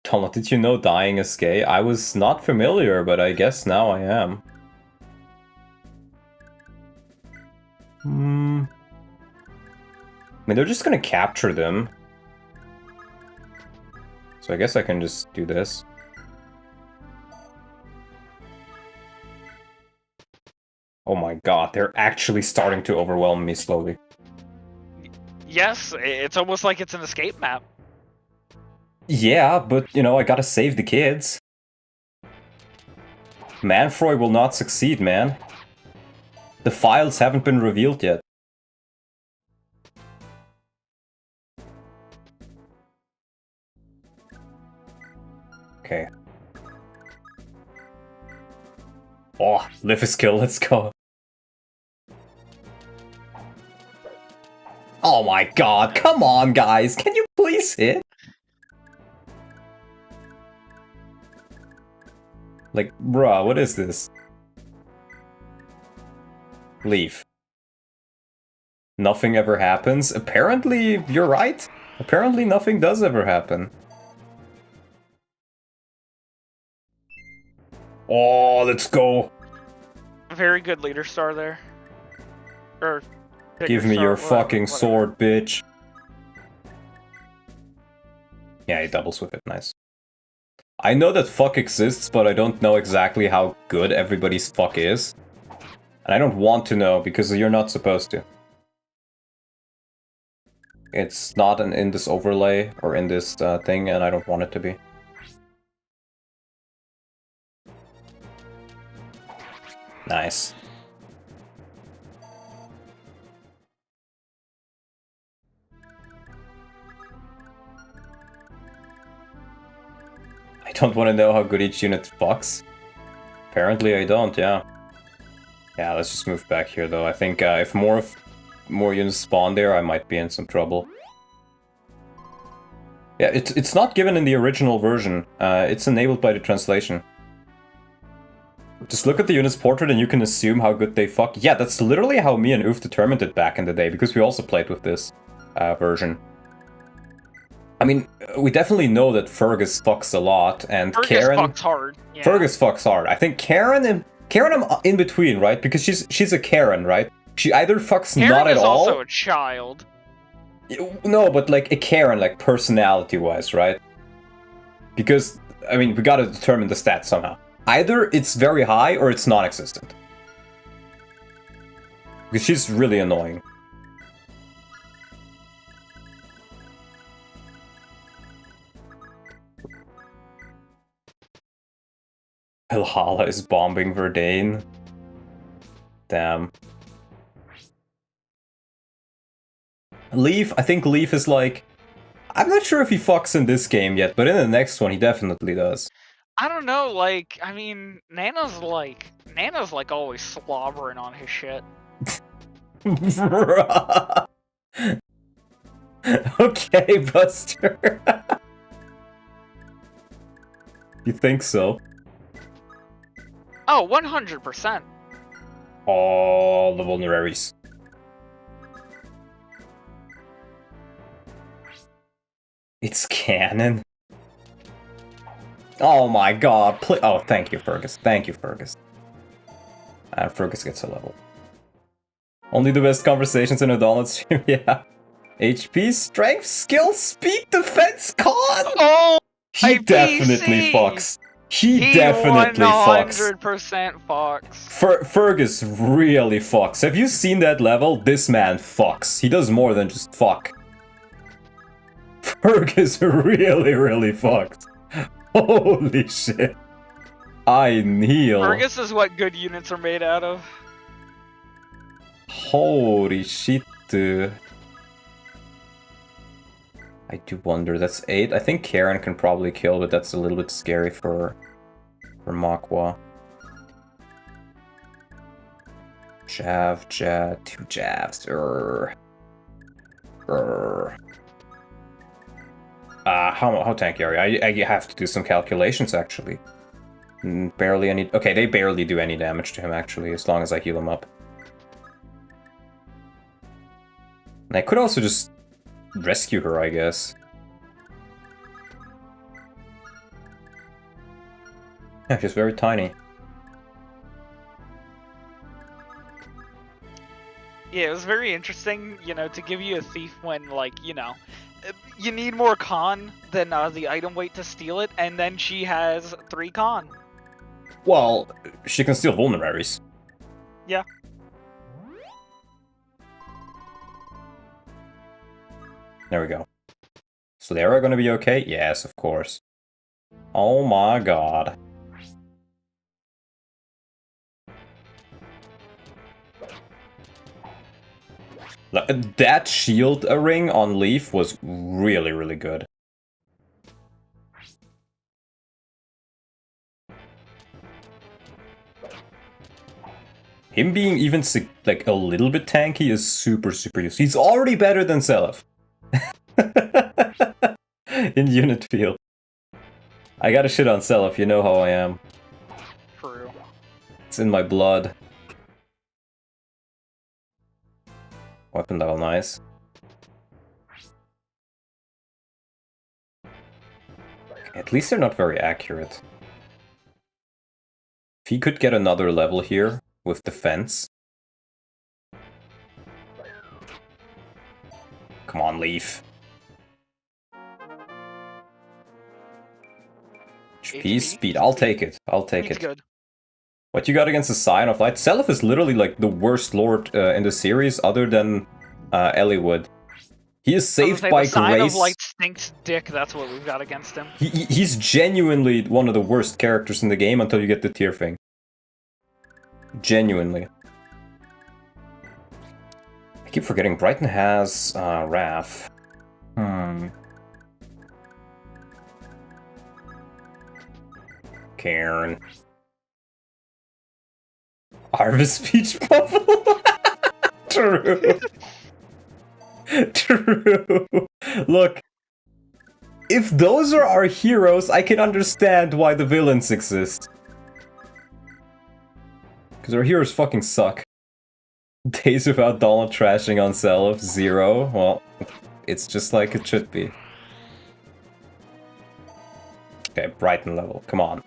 Donald, did you know dying is gay? I was not familiar, but I guess now I am. mean, they're just gonna capture them. So I guess I can just do this. Oh my god, they're actually starting to overwhelm me slowly. Yes, it's almost like it's an escape map. Yeah, but, you know, I gotta save the kids. Manfroy will not succeed, man. The files haven't been revealed yet. Okay. Oh, Lifis kill, let's go. Oh my god, come on, guys. Can you please hit? Like, bruh, what is this? Leave. Nothing ever happens? Apparently, you're right. Apparently nothing does ever happen. Oh, let's go. Very good leader star there. Or Give me your fucking sword, bitch. Yeah, he doubles with it, nice. I know that fuck exists, but I don't know exactly how good everybody's fuck is. And I don't want to know, because you're not supposed to. It's not in this overlay, or in this thing, and I don't want it to be. Nice. I don't want to know how good each unit fucks. Apparently I don't, yeah. Yeah, let's just move back here though. I think if more units spawn there, I might be in some trouble. Yeah, it's not given in the original version. It's enabled by the translation. Just look at the unit's portrait and you can assume how good they fuck. Yeah, that's literally how me and Oof determined it back in the day, because we also played with this version. I mean, we definitely know that Fergus fucks a lot, and Fergus Karen fucks hard. Yeah. Fergus fucks hard. I think Karen I'm in between, right? Because she's a Karen, right? She either fucks Karen not at is all. also a child. No, but like a Karen, like personality-wise, right? Because I mean, we gotta determine the stats somehow. Either it's very high or it's non-existent. Because she's really annoying. Valhalla is bombing Verdane. Damn. Leaf, I think Leaf is like... I'm not sure if he fucks in this game yet, but in the next one he definitely does. I don't know, like, I mean, Nana's like always slobbering on his shit. Okay, Buster. You think so? Oh, 100%. All the vulneraries. It's canon. Oh my god. Oh, thank you, Fergus. Thank you, Fergus. And Fergus gets a level. Only the best conversations in a Donald stream, yeah. HP, strength, skill, speed, defense, con! Oh! He definitely fucks. He definitely fucks. 100% fucks. Fergus really fucks. Have you seen that level? This man fucks. He does more than just fuck. Fergus really, really fucks. Holy shit. I kneel. Fergus is what good units are made out of. Holy shit, dude. I do wonder. That's 8. I think Karen can probably kill, but that's a little bit scary for Makuya. Jab, 2 jabs. How tanky are you? I have to do some calculations, actually. Barely any... Okay, they barely do any damage to him, actually, as long as I heal him up. And I could also just rescue her, I guess. Yeah, she's very tiny. Yeah, it was very interesting, to give you a thief when, like, you need more con than the item weight to steal it, and then she has 3 con. Well, she can steal vulneraries. Yeah. There we go. So they are gonna be okay? Yes, of course. Oh my god. That shield ring on Leaf was really, really good. Him being even like a little bit tanky is super, super useful. He's already better than Seliph. In unit field. I gotta shit on Seliph, you know how I am. True. It's in my blood. Weapon level, nice. At least they're not very accurate. If he could get another level here with defense. Come on, Leaf. HP, speed, I'll take it. I'll take it. Good. What you got against the Scion of Light? Seliph is literally like the worst lord in the series other than Eliwood. He is saved by the Scion grace. of Light stinks dick, that's what we've got against him. He's genuinely one of the worst characters in the game until you get the tier thing. Genuinely. I keep forgetting Brighton has Wrath. Karen. Harvest Peach Bubble. True. True. Look, if those are our heroes, I can understand why the villains exist. Because our heroes fucking suck. Days without Donald trashing on Seliph, 0. Well, it's just like it should be. Okay, Brighton level, come on.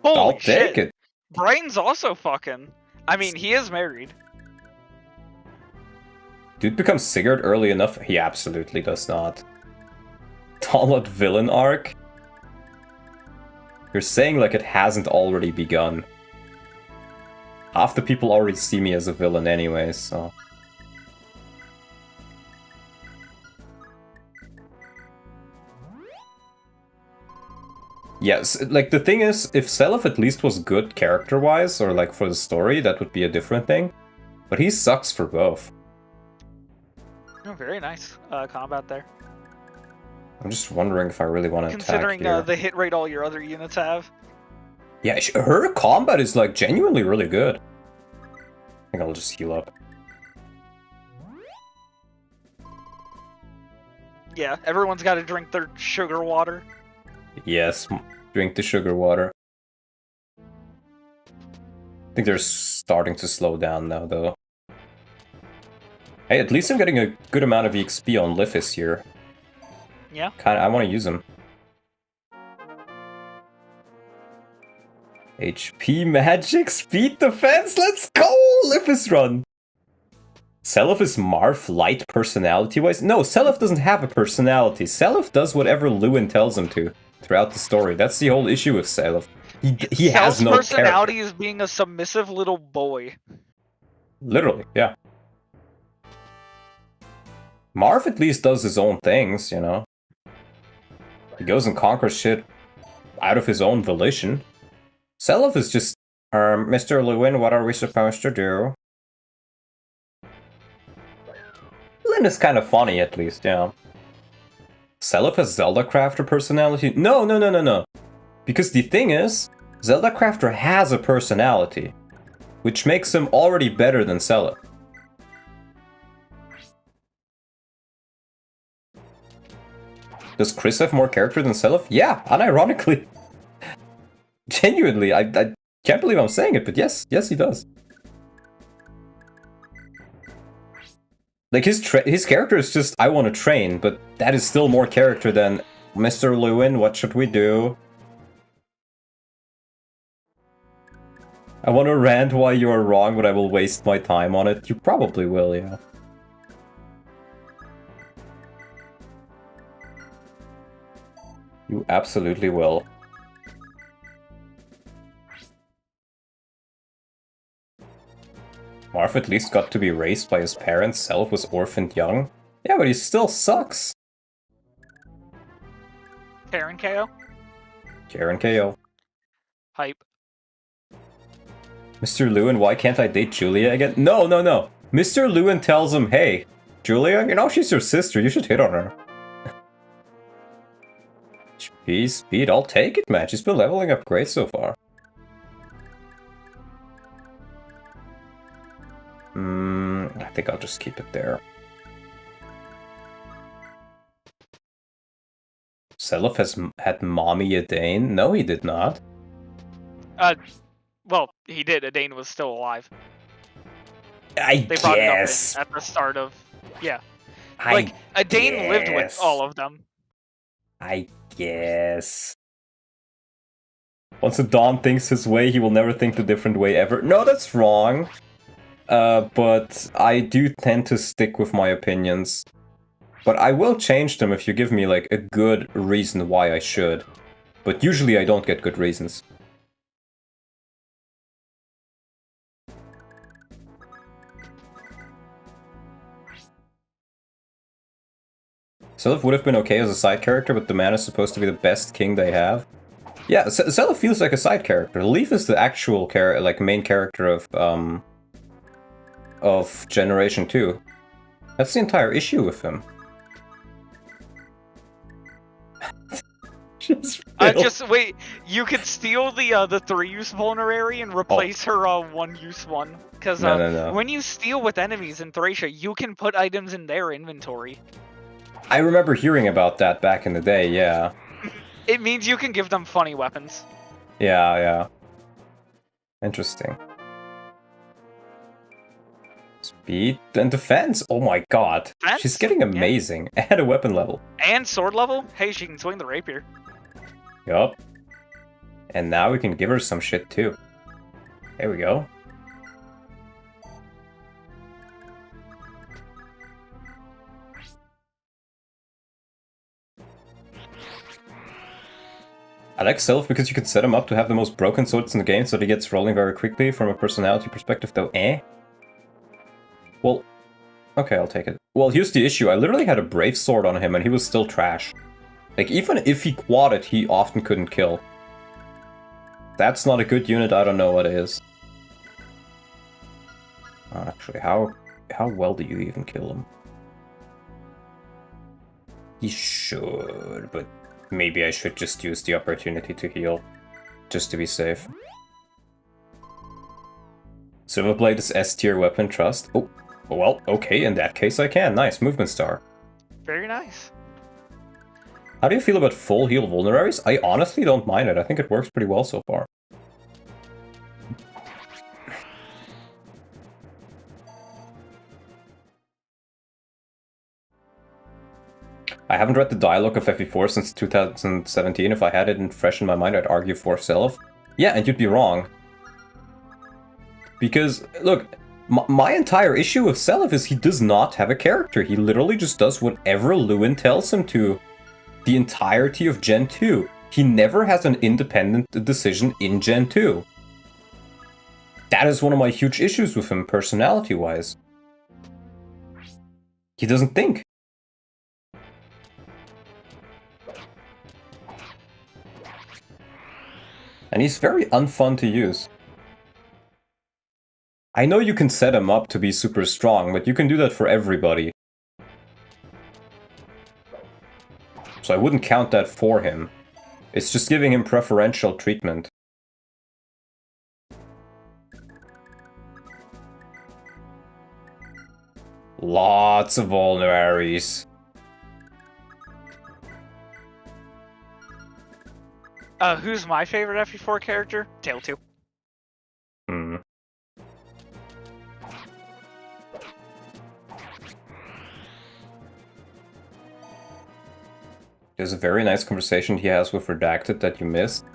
Holy I'll shit. take it. Brighton's also fucking. I mean, he is married. Dude becomes Sigurd early enough? He absolutely does not. Donald villain arc? You're saying like it hasn't already begun. Half the people already see me as a villain anyway, so... Yes, like the thing is, if Seliph at least was good character-wise, or like for the story, that would be a different thing. But he sucks for both. Oh, very nice combat there. I'm just wondering if I really want to Considering attack here. the hit rate all your other units have. Yeah, her combat is like genuinely really good. I think I'll just heal up. Yeah, everyone's got to drink their sugar water. Yes, drink the sugar water. I think they're starting to slow down now, though. Hey, at least I'm getting a good amount of EXP on Lifis here. Yeah. I want to use them. HP, magic, speed, defense, let's go! Lifis run! Seliph is Marth light personality-wise? No, Seliph doesn't have a personality. Seliph does whatever Lewin tells him to throughout the story. That's the whole issue with Seliph. He has no personality character. is being a submissive little boy. Literally, yeah. Marth at least does his own things, you know. He goes and conquers shit out of his own volition. Seliph is just, Mr. Lewin, what are we supposed to do? Lynn is kind of funny, at least, yeah. Seliph has Zelda Crafter personality? No. Because the thing is, Zelda Crafter has a personality, which makes him already better than Seliph. Does Chris have more character than Seliph? Yeah, unironically. Genuinely, I can't believe I'm saying it, but yes, he does. Like, his character is just, I want to train, but that is still more character than, Mr. Lewin, what should we do? I want to rant why you are wrong, but I will waste my time on it. You probably will, yeah. You absolutely will. Marv at least got to be raised by his parents. Self was orphaned young. Yeah, but he still sucks. Karen KO? Karen KO. Hype. Mr. Lewin, why can't I date Julia again? No, no, no. Mr. Lewin tells him, hey, Julia, you know she's your sister. You should hit on her. Speed, I'll take it, man. She's been leveling up great so far. I think I'll just keep it there. Selef has had Mommy Adane? No, he did not. Well, he did. Adane was still alive. They brought it up at the start of... Yeah. Like, Adane lived with all of them. I guess. Once a Dawn thinks his way, he will never think the different way ever. No, that's wrong. But I do tend to stick with my opinions. But I will change them if you give me, like, a good reason why I should. But usually I don't get good reasons. Selef would have been okay as a side character, but the man is supposed to be the best king they have. Yeah, Selef feels like a side character. Leaf is the actual main character of Generation 2. That's the entire issue with him. Just wait. You could steal the 3-use vulnerary and replace her 1-use one. Because no. when you steal with enemies in Thracia, you can put items in their inventory. I remember hearing about that back in the day. Yeah. It means you can give them funny weapons. Yeah. Interesting. Speed and defense. Oh my god. Defense? She's getting amazing. Yeah. At a weapon level. And sword level? Hey, she can swing the rapier. Yup. And now we can give her some shit too. There we go. I like Self because you can set him up to have the most broken swords in the game so that he gets rolling very quickly. From a personality perspective though, Well, okay, I'll take it. Well, here's the issue. I literally had a brave sword on him and he was still trash. Like, even if he quadded, he often couldn't kill. That's not a good unit, I don't know what is. Actually, how well do you even kill him? He should, but maybe I should just use the opportunity to heal. Just to be safe. Silverblade is S-tier weapon, trust. Oh, well, okay, in that case I can. Nice, movement star. Very nice. How do you feel about full heal vulneraries? I honestly don't mind it. I think it works pretty well so far. I haven't read the dialogue of FE4 since 2017. If I had it fresh in my mind, I'd argue for Self. Yeah, and you'd be wrong. Because, look, my entire issue with Self is he does not have a character. He literally just does whatever Lewin tells him to. The entirety of Gen 2. He never has an independent decision in Gen 2. That is one of my huge issues with him, personality-wise. He doesn't think. And he's very unfun to use. I know you can set him up to be super strong, but you can do that for everybody. So I wouldn't count that for him. It's just giving him preferential treatment. Lots of vulneraries. Who's my favorite FE4 character? Tail 2. There's a very nice conversation he has with Redacted that you missed.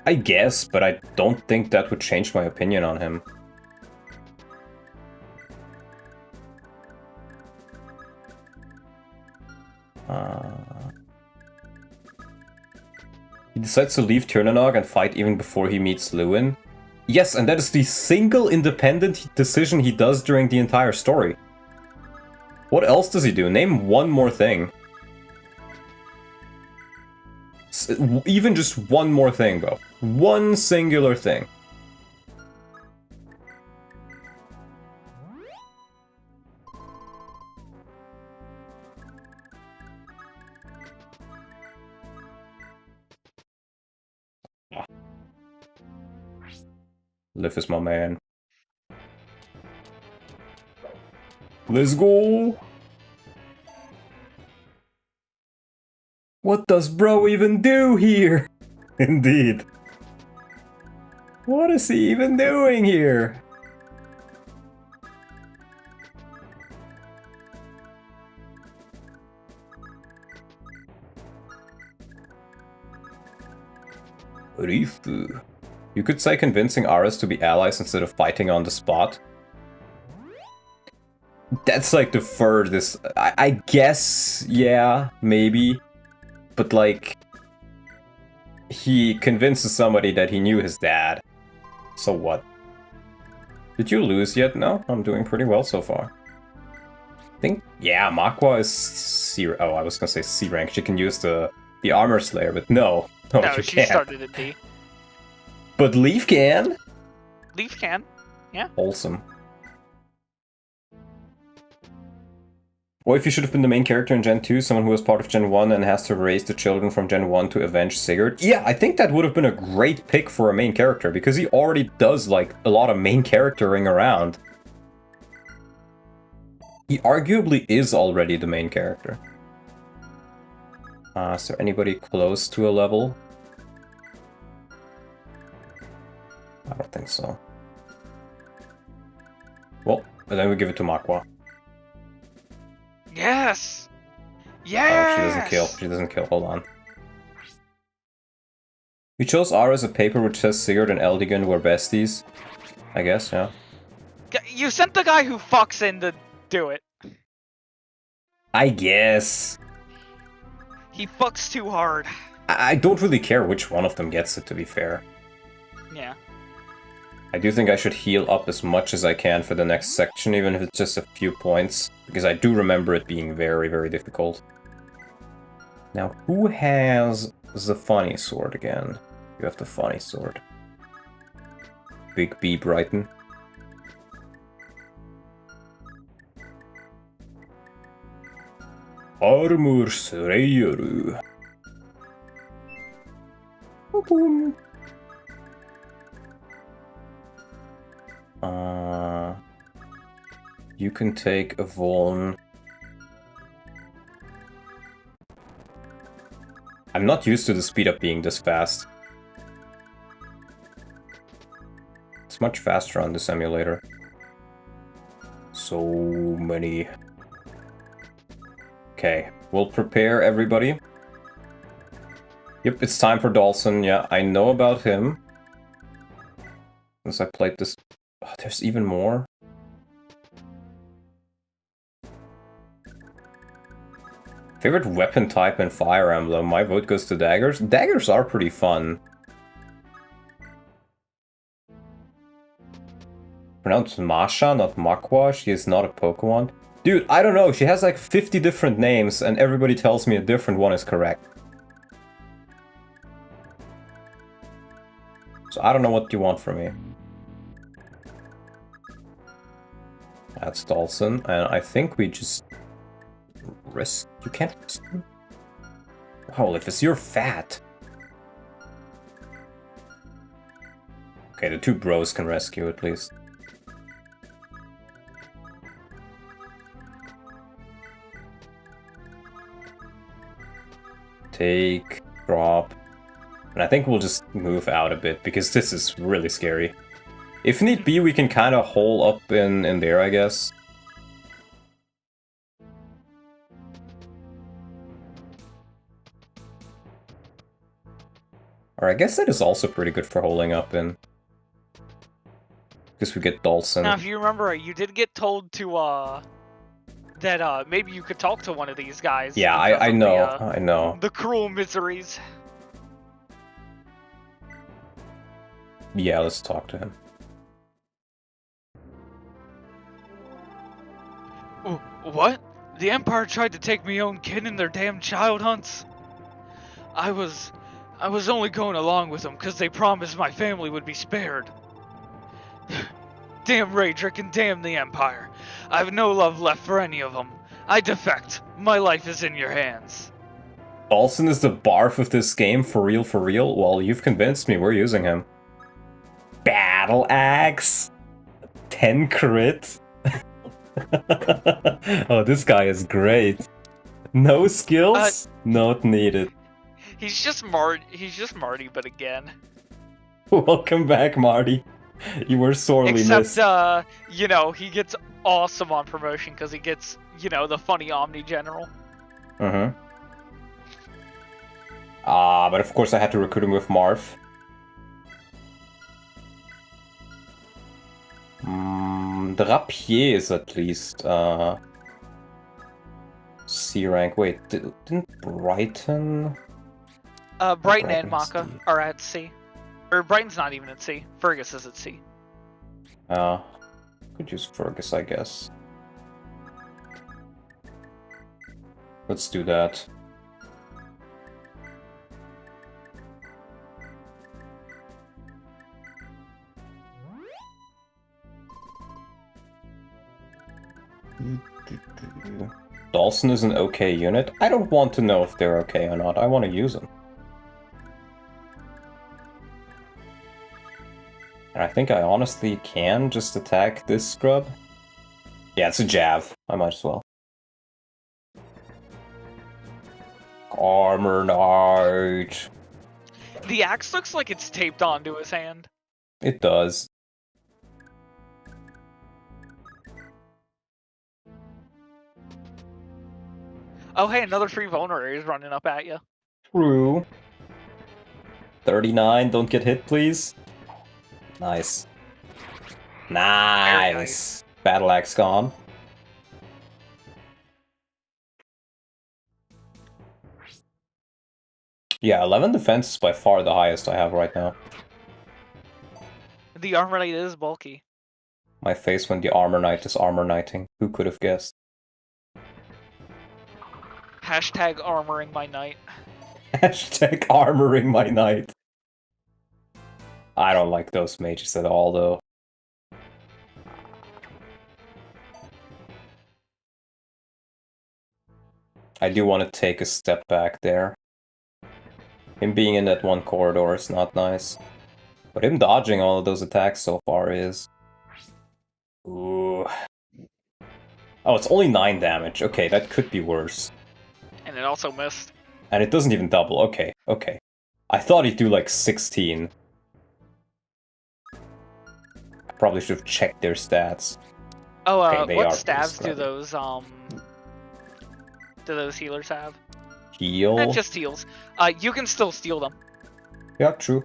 I guess, but I don't think that would change my opinion on him. He decides to leave Turnanog and fight even before he meets Lewin. Yes, and that is the single independent decision he does during the entire story. What else does he do? Name one more thing. Even just one more thing, bro. One singular thing. Lifis, my man. Let's go! What does bro even do here? Indeed. What is he even doing here? Rifu. You could say convincing Ares to be allies instead of fighting on the spot. That's like the furthest. I guess, yeah, maybe. But like, he convinces somebody that he knew his dad. So what? Did you lose yet? No, I'm doing pretty well so far. I think, yeah, Makuya is C. Oh, I was gonna say C rank. She can use the armor slayer, but no, No, she she can't. started at D. But Leaf can. Leaf can. Yeah. Wholesome. Or if you should have been the main character in Gen 2, someone who was part of Gen 1 and has to raise the children from Gen 1 to avenge Sigurd. Yeah, I think that would have been a great pick for a main character, because he already does, like, a lot of main charactering around. He arguably is already the main character. Is there anybody close to a level? I don't think so. Well, but then we give it to Makuya. Yes! Yes! Oh, she doesn't kill. She doesn't kill. Hold on. We chose R as a paper which says Sigurd and Eldigan were besties. I guess, yeah. You sent the guy who fucks in to do it. I guess. He fucks too hard. I don't really care which one of them gets it, to be fair. Yeah. I do think I should heal up as much as I can for the next section, even if it's just a few points, because I do remember it being very, very difficult. Now, who has the funny sword again? You have the funny sword. Big B Brighton. Armor Slayer. Boom. You can take a Vuln. I'm not used to the speed up being this fast. It's much faster on this emulator. So many. Okay, we'll prepare everybody. Yep, it's time for Dawson. Yeah, I know about him. Since I played this... Oh, there's even more? Favorite weapon type in Fire Emblem? My vote goes to daggers. Daggers are pretty fun. Pronounced Masha, not Makuya. She is not a Pokemon. Dude, I don't know. She has like 50 different names and everybody tells me a different one is correct. So I don't know what you want from me. That's Dawson, and I think we just risk. You can't risk him. Oh, Lifis, you're fat. Okay, the two bros can rescue at least. Take, drop. And I think we'll just move out a bit, because this is really scary. If need be, we can kind of hole up in there, I guess. Or I guess that is also pretty good for holding up in. Because we get Dawson. Now, if you remember, you did get told to, that, maybe you could talk to one of these guys. Yeah, I know, I know. The cruel miseries. Yeah, let's talk to him. What? The Empire tried to take me own kin in their damn child hunts? I was only going along with them because they promised my family would be spared. Damn Raedric and damn the Empire. I have no love left for any of them. I defect. My life is in your hands. Dawson is the barf of this game, for real, for real? Well, you've convinced me, we're using him. Battle Axe? 10 crit? Oh, this guy is great. No skills? Not needed. He's just Marty, but again. Welcome back, Marty. You were sorely missed. Except, you know, he gets awesome on promotion because he gets, you know, the funny Omni General. But of course I had to recruit him with Marv. The Rapier is at least C rank. Wait, didn't Brighton? Brighton and Maka are at C. Or Brighton's not even at C. Fergus is at C. Could use Fergus, I guess. Let's do that. Dawson is an okay unit. I don't want to know if they're okay or not. I want to use them. And I think I honestly can just attack this scrub. Yeah, it's a Jav. I might as well. Armor Knight. The axe looks like it's taped onto his hand. It does. Oh, hey, another free vulnerary is running up at you. True. 39, don't get hit, please. Nice. Nice. Battle Axe gone. Yeah, 11 defense is by far the highest I have right now. The Armor Knight is bulky. My face when the Armor Knight is Armor Knighting. Who could have guessed? Hashtag armoring my knight. Hashtag armoring my knight. I don't like those mages at all, though. I do want to take a step back there. Him being in that one corridor is not nice. But him dodging all of those attacks so far is... Ooh. Oh, it's only 9 damage. Okay, that could be worse. And it also missed. And it doesn't even double. Okay, okay. I thought he'd do like 16. I probably should have checked their stats. Oh, Okay, what stabs do those healers have? Heal? Just heals. You can still steal them. Yeah, true.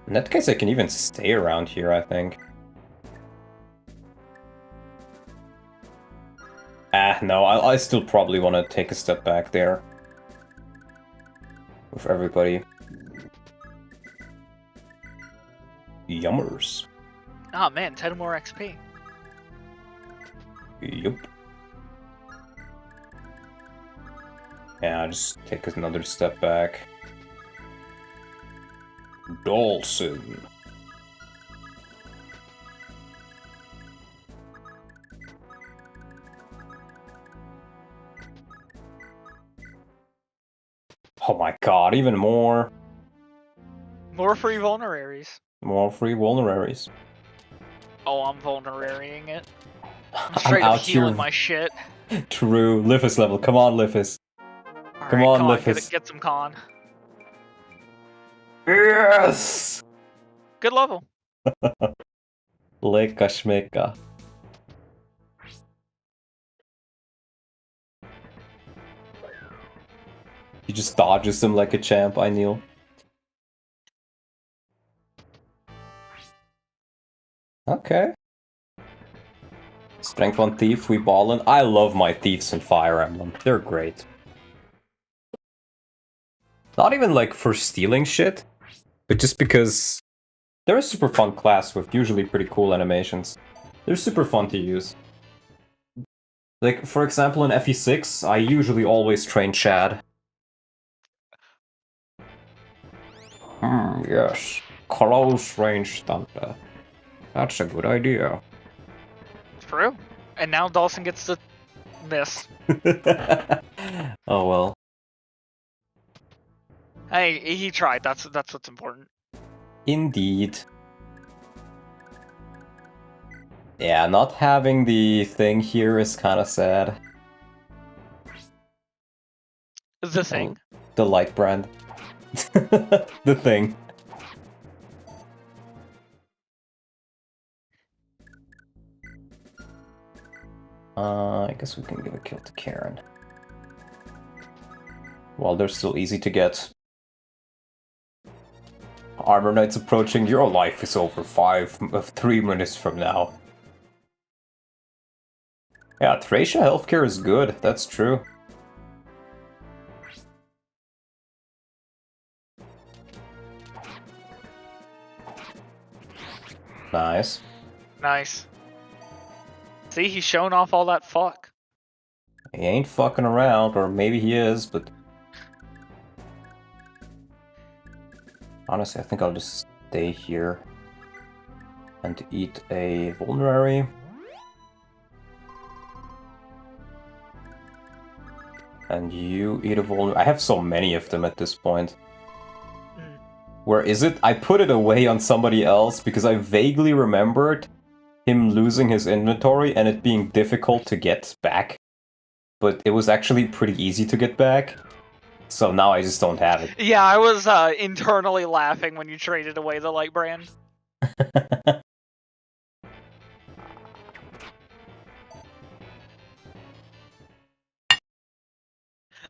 In that case, I can even stay around here, I think. No, I still probably want to take a step back there. With everybody. Yummers. Oh man, 10 more XP. Yup. Yeah, just take another step back. Dawson. Oh my god, even more. More free vulneraries. More free vulneraries. Oh, I'm vulnerarying it. I'm straight up healing my shit. True. Lifis level. Come on, Lifis. Come on, Lifis. Get some con. Yes! Good level. Leka Shmeka. He just dodges them like a champ, I kneel. Okay. Strength 1 Thief, we ballin'. I love my Thieves in Fire Emblem. They're great. Not even like for stealing shit, but just because they're a super fun class with usually pretty cool animations. They're super fun to use. Like, for example, in FE6, I usually always train Chad. Yes. Close range stunter. That's a good idea. True. And now Dawson gets to miss. Oh well. Hey, he tried. That's what's important. Indeed. Yeah, not having the thing here is kind of sad. The thing? The light brand. The thing. I guess we can give a kill to Karen. Well, they're still easy to get. Armor Knight's approaching. Your life is over 3 minutes from now. Yeah, Thracia healthcare is good. That's true. Nice. Nice. See, he's showing off all that fuck. He ain't fucking around, or maybe he is, but... Honestly, I think I'll just stay here and eat a vulnerary. And you eat a vulnerary. I have so many of them at this point. Where is it? I put it away on somebody else because I vaguely remembered him losing his inventory and it being difficult to get back. But it was actually pretty easy to get back. So now I just don't have it. Yeah, I was internally laughing when you traded away the light brand.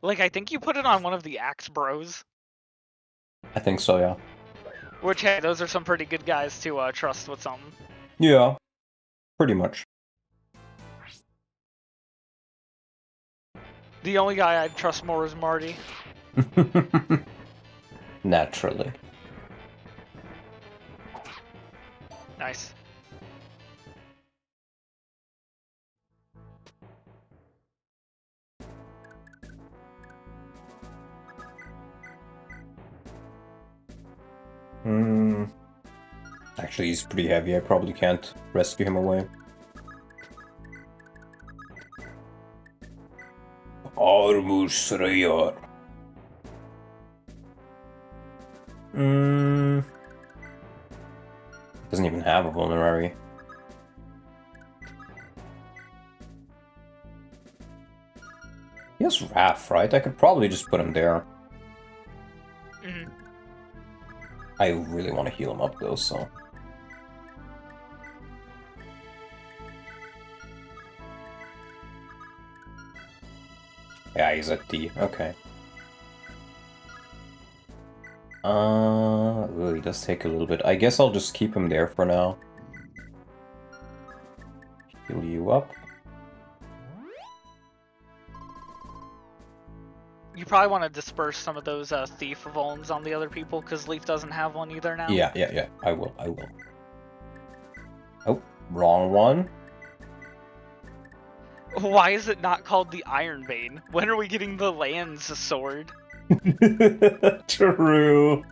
Like, I think you put it on one of the Axe Bros. I think so, yeah. Which, hey, those are some pretty good guys to trust with something. Yeah, pretty much. The only guy I'd trust more is Marty. Naturally. Nice. Actually, he's pretty heavy. I probably can't rescue him away. Armus Rayar. Doesn't even have a vulnerary. He has Wrath, right? I could probably just put him there. Mm-hmm. I really want to heal him up though, so... Yeah, he's at D. Okay. He does take a little bit. I guess I'll just keep him there for now. Heal you up. You probably want to disperse some of those thief vulns on the other people, because Leaf doesn't have one either now. Yeah. I will. Oh, wrong one. Why is it not called the Ironbane? When are we getting the Lance sword? True.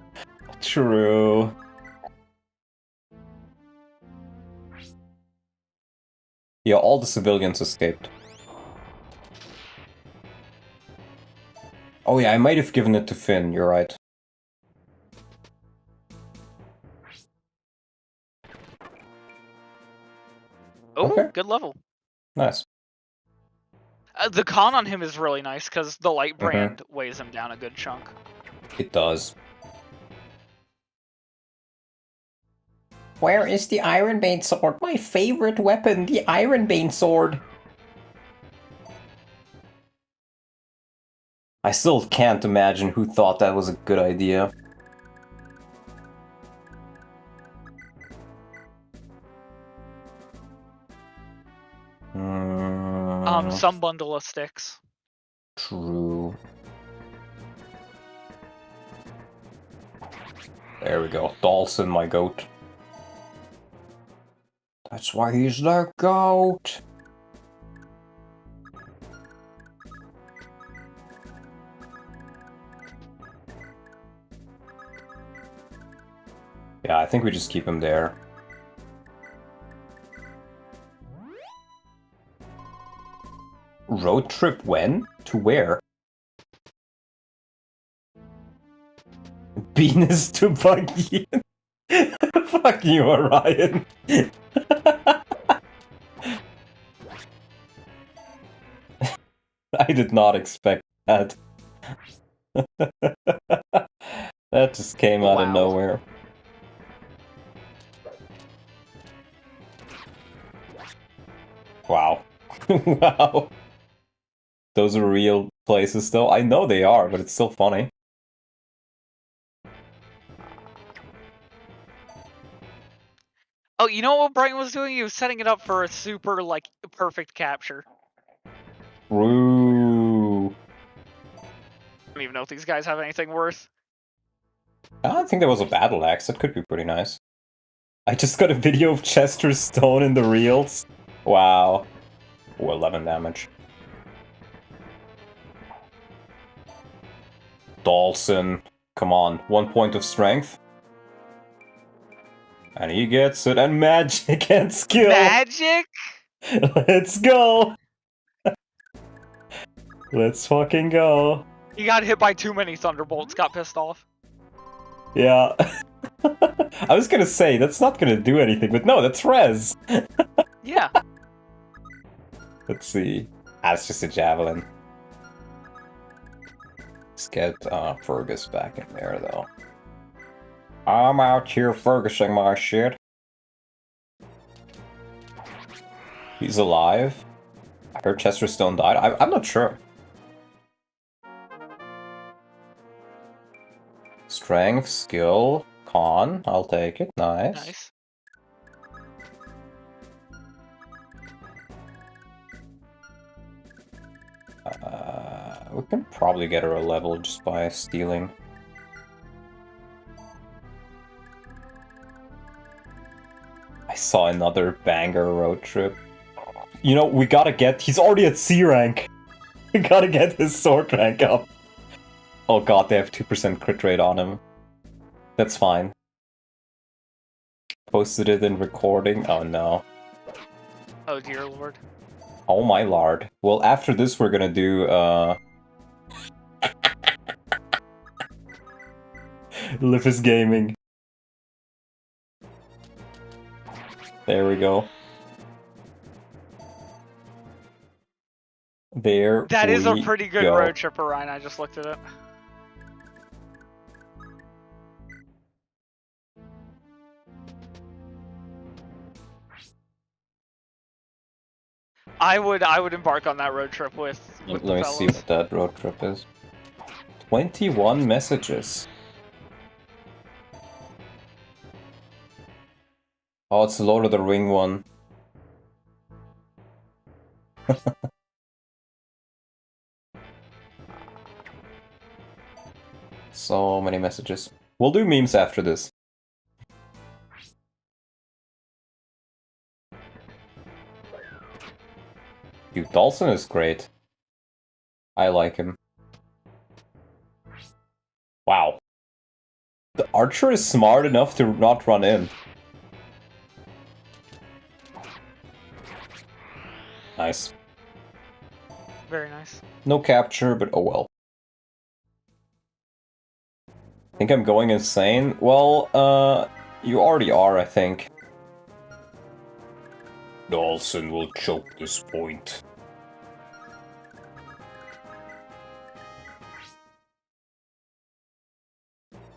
Yeah, all the civilians escaped. Oh yeah, I might have given it to Finn, you're right. Oh, Okay. Good level. Nice. The con on him is really nice, because the light brand weighs him down a good chunk. It does. Where is the Ironbane sword? My favorite weapon, the Ironbane sword. I still can't imagine who thought that was a good idea. Some bundle of sticks. True. There we go. Dawson, my goat. That's why he's the goat. Yeah, I think we just keep him there. Road trip when? To where? Venus to Buggy. Fuck you, Orion. I did not expect that. That just came out of nowhere. Wow. Wow. Those are real places though. I know they are, but it's still funny. Oh, you know what Brian was doing? He was setting it up for a super, like, perfect capture. True. I don't even know if these guys have anything worth. I don't think there was a battle axe. That could be pretty nice. I just got a video of Chester Stone in the reels. Wow. Ooh, 11 damage. Dawson. Come on. 1 point of strength. And he gets it. And magic and skill. Magic? Let's go. Let's fucking go. He got hit by too many thunderbolts, got pissed off. Yeah. I was gonna say, that's not gonna do anything, but no, that's res. Yeah. Let's see. That's just a javelin. Let's get Fergus back in there, though. I'm out here Fergusing my shit. He's alive. I heard Chester Stone died. I'm not sure. Strength, skill, con. I'll take it. Nice. Nice. We can probably get her a level just by stealing. I saw another banger road trip. You know, we gotta get... He's already at C rank. We gotta get his sword rank up. Oh god, they have 2% crit rate on him. That's fine. Posted it in recording. Oh no. Oh dear lord. Oh my lord. Well, after this we're gonna do, Lifis Gaming. There we go. There That is a we pretty good go. road trip, Ryan. I just looked at it. I would embark on that road trip with Let the me fellas. see what that road trip is. 21 messages. Oh, it's the Lord of the Ring one. So many messages. We'll do memes after this. Dude, Dawson is great. I like him. Wow. The archer is smart enough to not run in. Nice. Very nice. No capture, but oh well. Think I'm going insane? Well, you already are, I think. Dawson will choke this point.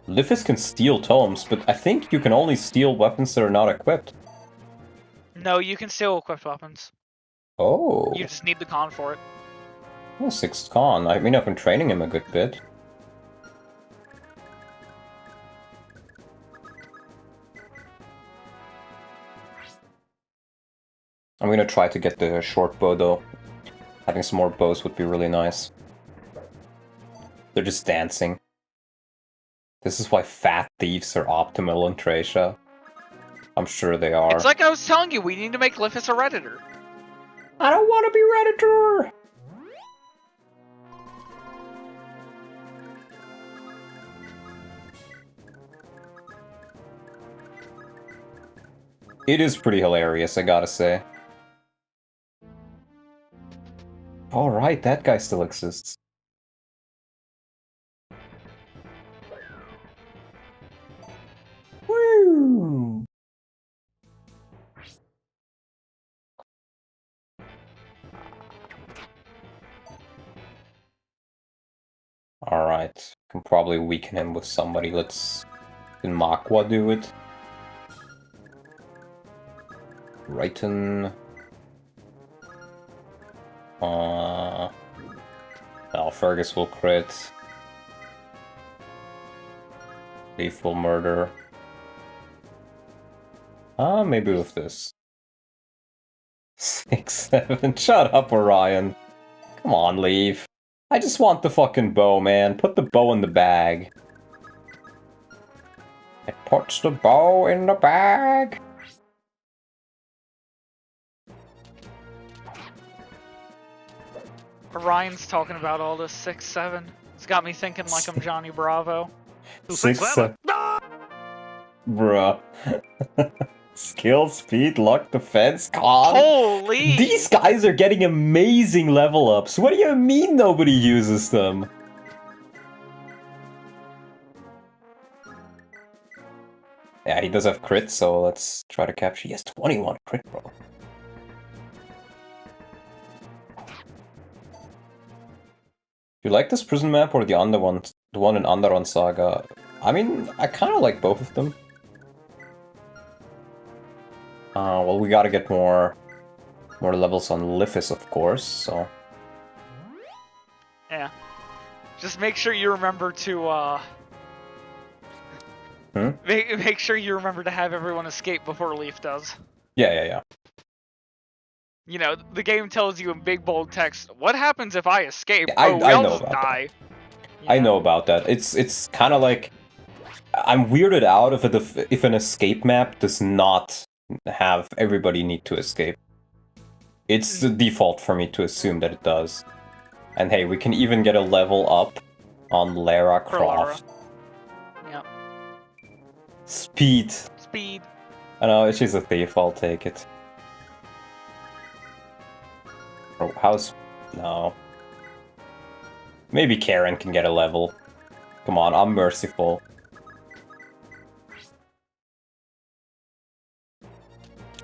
Lifis can steal tomes, but I think you can only steal weapons that are not equipped. No, you can still equip weapons. Oh. You just need the con for it. Oh, 6th con. I mean, I've been training him a good bit. I'm gonna try to get the short bow though. Having some more bows would be really nice. They're just dancing. This is why fat thieves are optimal on Tracia. I'm sure they are. It's like I was telling you, we need to make Lifis a Redditor. I don't want to be Redditor! It is pretty hilarious, I gotta say. Alright, that guy still exists. Woo! Alright, can probably weaken him with somebody. Let's... Can Makuya do it? Righton... Oh, Fergus will crit. Leaf will murder. Maybe with this. 6, 7. Shut up, Orion. Come on, Leaf. I just want the fucking bow, man. Put the bow in the bag. It puts the bow in the bag. Orion's talking about all this 6-7. It's got me thinking like I'm Johnny Bravo. 6, 7. Bruh. Skill, speed, luck, defense, con. Holy! These guys are getting amazing level ups. What do you mean nobody uses them? Yeah, he does have crit, so let's try to capture. He has 21 crit, bro. You like this prison map or the other one, the one in Underrun Saga? I mean, I kind of like both of them. Well, we gotta get more levels on Lifis, of course, so... Yeah. Just make sure you remember to, Make sure you remember to have everyone escape before Leaf does. Yeah. You know, the game tells you in big bold text, what happens if I escape? Yeah, we I all know just about die. that. I know about that. It's kind of like... I'm weirded out if an escape map does not have everybody need to escape. It's the default for me to assume that it does. And hey, we can even get a level up on Lara Croft. Yep. Speed. Speed. I know, she's a thief, I'll take it. Oh, how's... No. Maybe Karen can get a level. Come on, I'm merciful.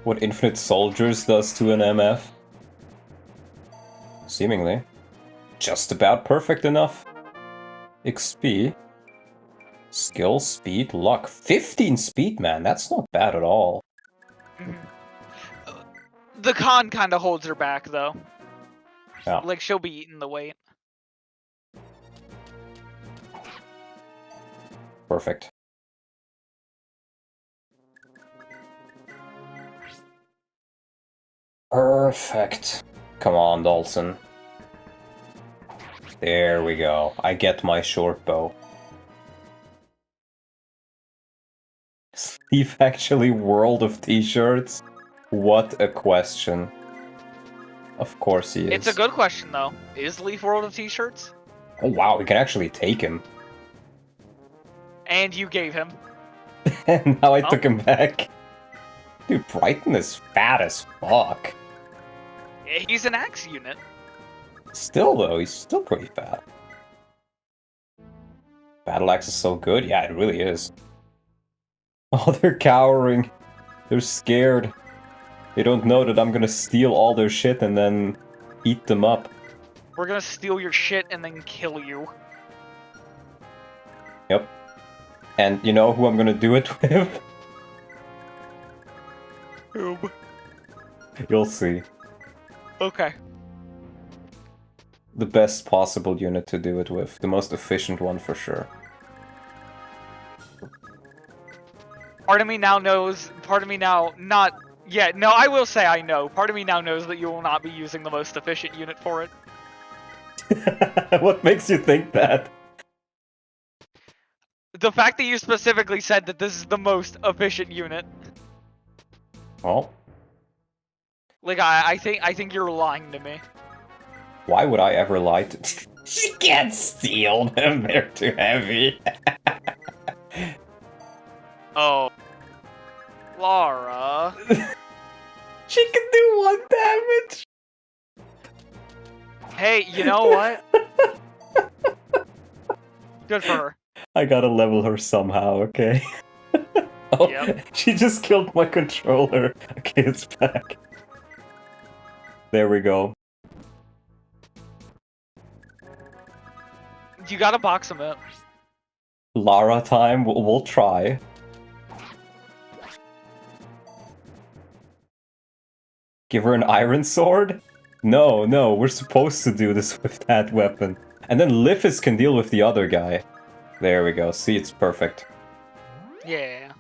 What Infinite Soldiers does to an MF? Seemingly. Just about perfect enough. XP. Skill, speed, luck. 15 speed, man. That's not bad at all. The con kind of holds her back, though. Yeah. Like, she'll be eating the weight. Perfect. Perfect. Come on, Dawson. There we go. I get my short bow. Steve actually World of T-shirts? What a question. Of course he is. It's a good question, though. Is Leaf World of T-shirts? Oh wow, we can actually take him. And you gave him. And now I took him back. Dude, Brighton is fat as fuck. He's an axe unit. Still though, he's still pretty fat. Battle axe is so good, yeah, it really is. Oh, they're cowering. They're scared. They don't know that I'm gonna steal all their shit and then eat them up. We're gonna steal your shit and then kill you. Yep. And you know who I'm gonna do it with? Whom? You'll see. Okay. the best possible unit to do it with. The most efficient one for sure. Part of me now knows, part of me now not... Yeah, no, I will say I know. Part of me now knows that you will not be using the most efficient unit for it. What makes you think that? The fact that you specifically said that this is the most efficient unit. Well, Like, I think you're lying to me. why would I ever lie to... She can't steal them, they're too heavy. Oh. Laura. She can do 1 damage! Hey, you know what? Good for her. I gotta level her somehow, okay? Oh, Yep. she just killed my controller. Okay, it's back. There we go. You gotta box him up. Lara time, we'll try. Give her an iron sword? No, no, we're supposed to do this with that weapon. And then Lifis can deal with the other guy. There we go, see, it's perfect. Yeah.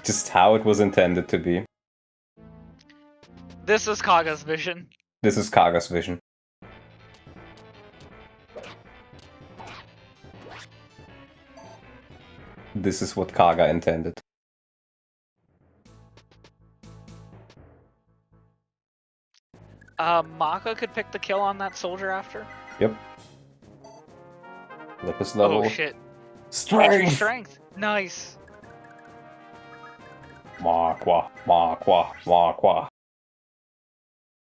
Just how it was intended to be. This is Kaga's vision. This is Kaga's vision. This is what Kaga intended. Maka could pick the kill on that soldier after. Yep. Lipus level. Oh shit. Strength! Strength. Nice. Makwa, Makwa, Makwa.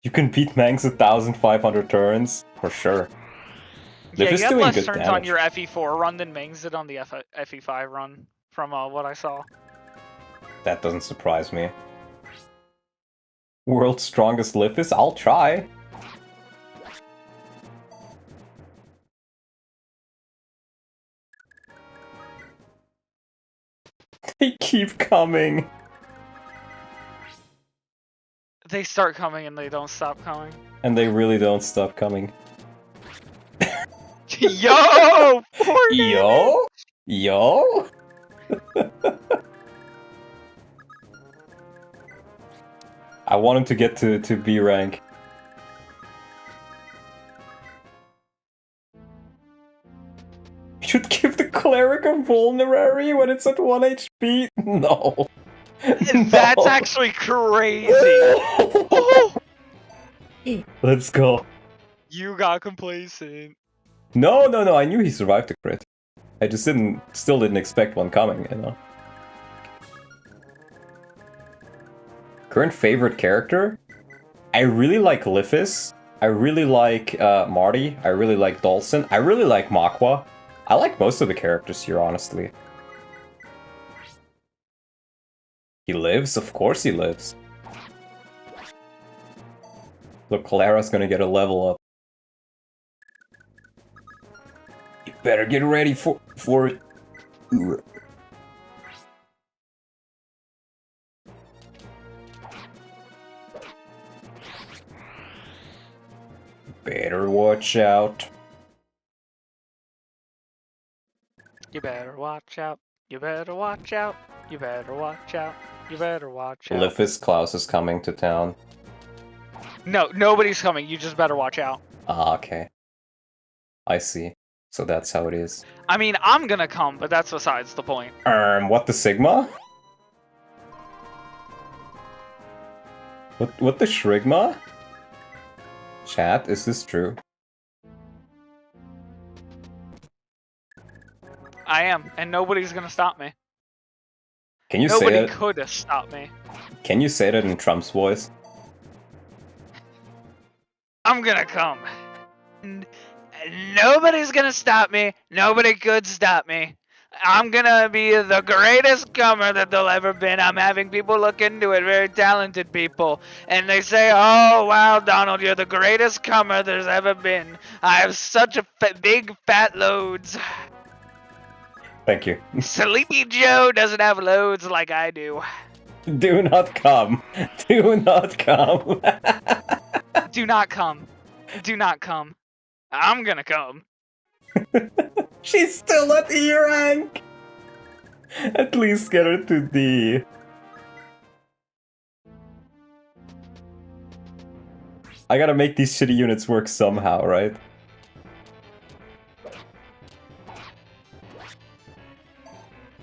You can beat Mangs 1,500 turns, for sure. Yeah, Lifis you have doing less good turns damage. on your FE4 run than Mings did on the FE5 run, from what I saw. That doesn't surprise me. World's strongest Lifis? I'll try. They keep coming. They start coming and they don't stop coming. And they really don't stop coming. Yo! Poor Yo? Yo? I want him to get to B rank. You should give the cleric a vulnerary when it's at 1 HP? No. That's actually crazy. Oh! Let's go. You got complacent. No, no, no, I knew he survived the crit. I just still didn't expect one coming, you know. Current favorite character? I really like Lifis. I really like Marty. I really like Dolson. I really like Makwa. I like most of the characters here, honestly. He lives? Of course he lives. Look, Clara's gonna get a level up. You better get ready for it. Better watch out. You better watch out. You better watch out. You better watch out. You better watch out. Lifis Klaus is coming to town. No, nobody's coming. You just better watch out. Ah, okay. I see. So that's how it is. I mean, I'm gonna come, but that's besides the point. What the Sigma? What the Shrigma? Chat, is this true? I am, and nobody's gonna stop me. Can you Nobody say that? could have stopped me. Can you say that in Trump's voice? I'm gonna come. Nobody's gonna stop me. Nobody could stop me. I'm gonna be the greatest comer that there'll ever been. I'm having people look into it, very talented people. And they say, oh, wow, Donald, you're the greatest comer there's ever been. I have such a big fat loads. Thank you. Sleepy Joe doesn't have loads like I do. Do not come. Do not come. Do not come. Do not come. I'm gonna come. She's still at E rank! At least get her to D. I gotta make these shitty units work somehow, right?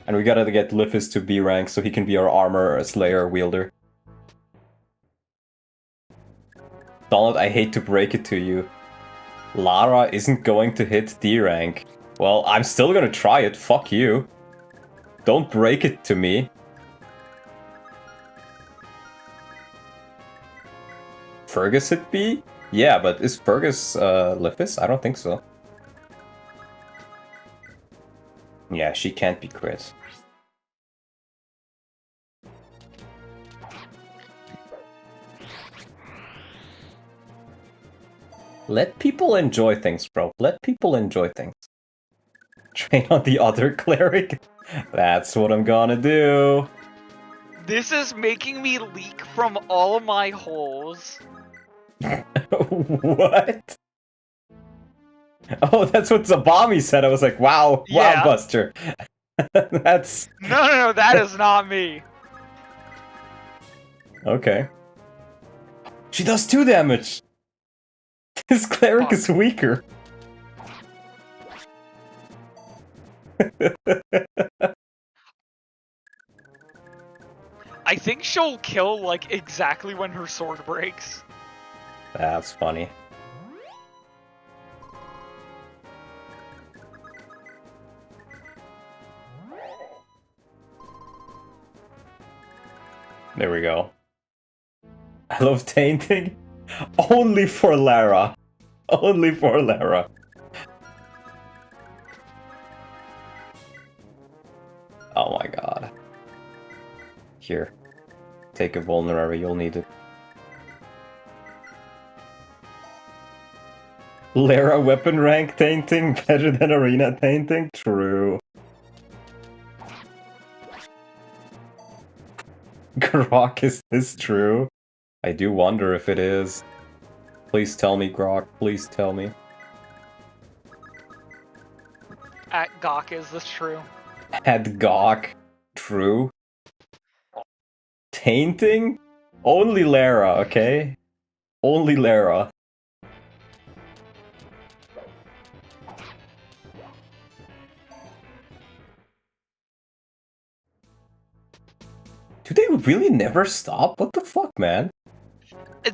And we gotta get Lifis to B rank so he can be our armor slayer wielder. Donald, I hate to break it to you. Lara isn't going to hit D rank. Well, I'm still gonna try it, fuck you. Don't break it to me. Fergus hit B? Yeah, but is Fergus Lifis? I don't think so. Yeah, she can't be crit. Let people enjoy things, bro. Let people enjoy things. Train on the other cleric? That's what I'm gonna do. This is making me leak from all my holes. What? Oh, that's what Zabami said. I was like, wow, Yeah. wow, Buster. That's... No, that is not me. Okay. She does 2 damage! This cleric is weaker. I think she'll kill, like, exactly when her sword breaks. That's funny. There we go. I love tainting. Only for Lara. Only for Lara. Oh my god. Here. Take a vulnerary, you'll need it. Lara weapon rank tainting better than arena tainting? True. Grok, is this true? I do wonder if it is. Please tell me, Grok. Please tell me. At Gawk, is this true? At Gawk. True. Tainting? Only Lara, okay? Only Lara. Do they really never stop? What the fuck, man?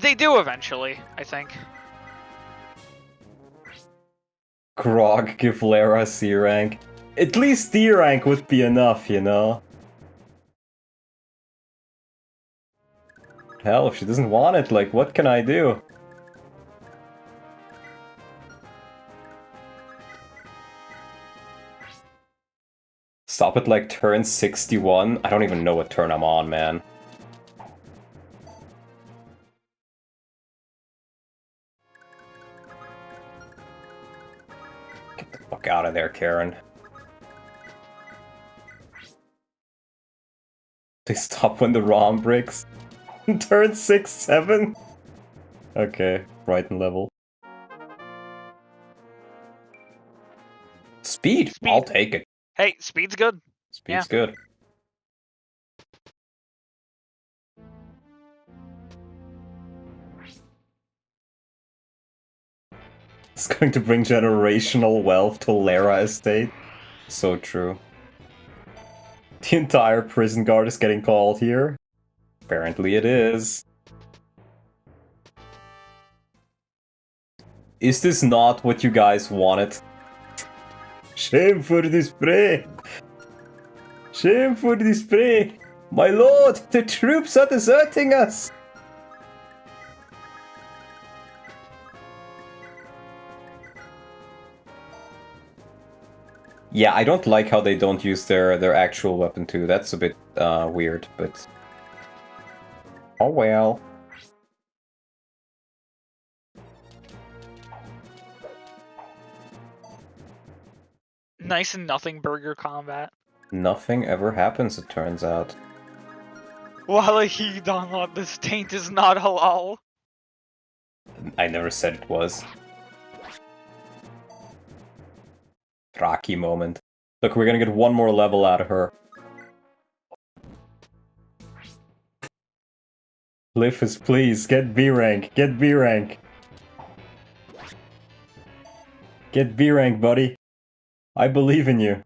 They do eventually, I think. Grog, give Lara C rank. At least D rank would be enough, you know? Hell, if she doesn't want it, like, what can I do? Stop at, like, turn 61? I don't even know what turn I'm on, man. Get the fuck out of there, Karen. They stop when the ROM breaks. Turn 6, 7? Okay, Brighton level. Speed! I'll take it. Hey, speed's good. Speed's good. It's going to bring generational wealth to Lara Estate. So true. The entire prison guard is getting called here. Apparently it is. Is this not what you guys wanted? Shame for the spray! Shame for the spray! My lord, the troops are deserting us! Yeah, I don't like how they don't use their actual weapon too. That's a bit weird, but... Oh well. Nice and nothing burger combat. Nothing ever happens, it turns out. Wallahi, Donlot, this taint is not halal. I never said it was. Rocky moment. Look, we're gonna get one more level out of her. Lifis, please, get B rank. Get B rank. Get B rank, buddy. I believe in you.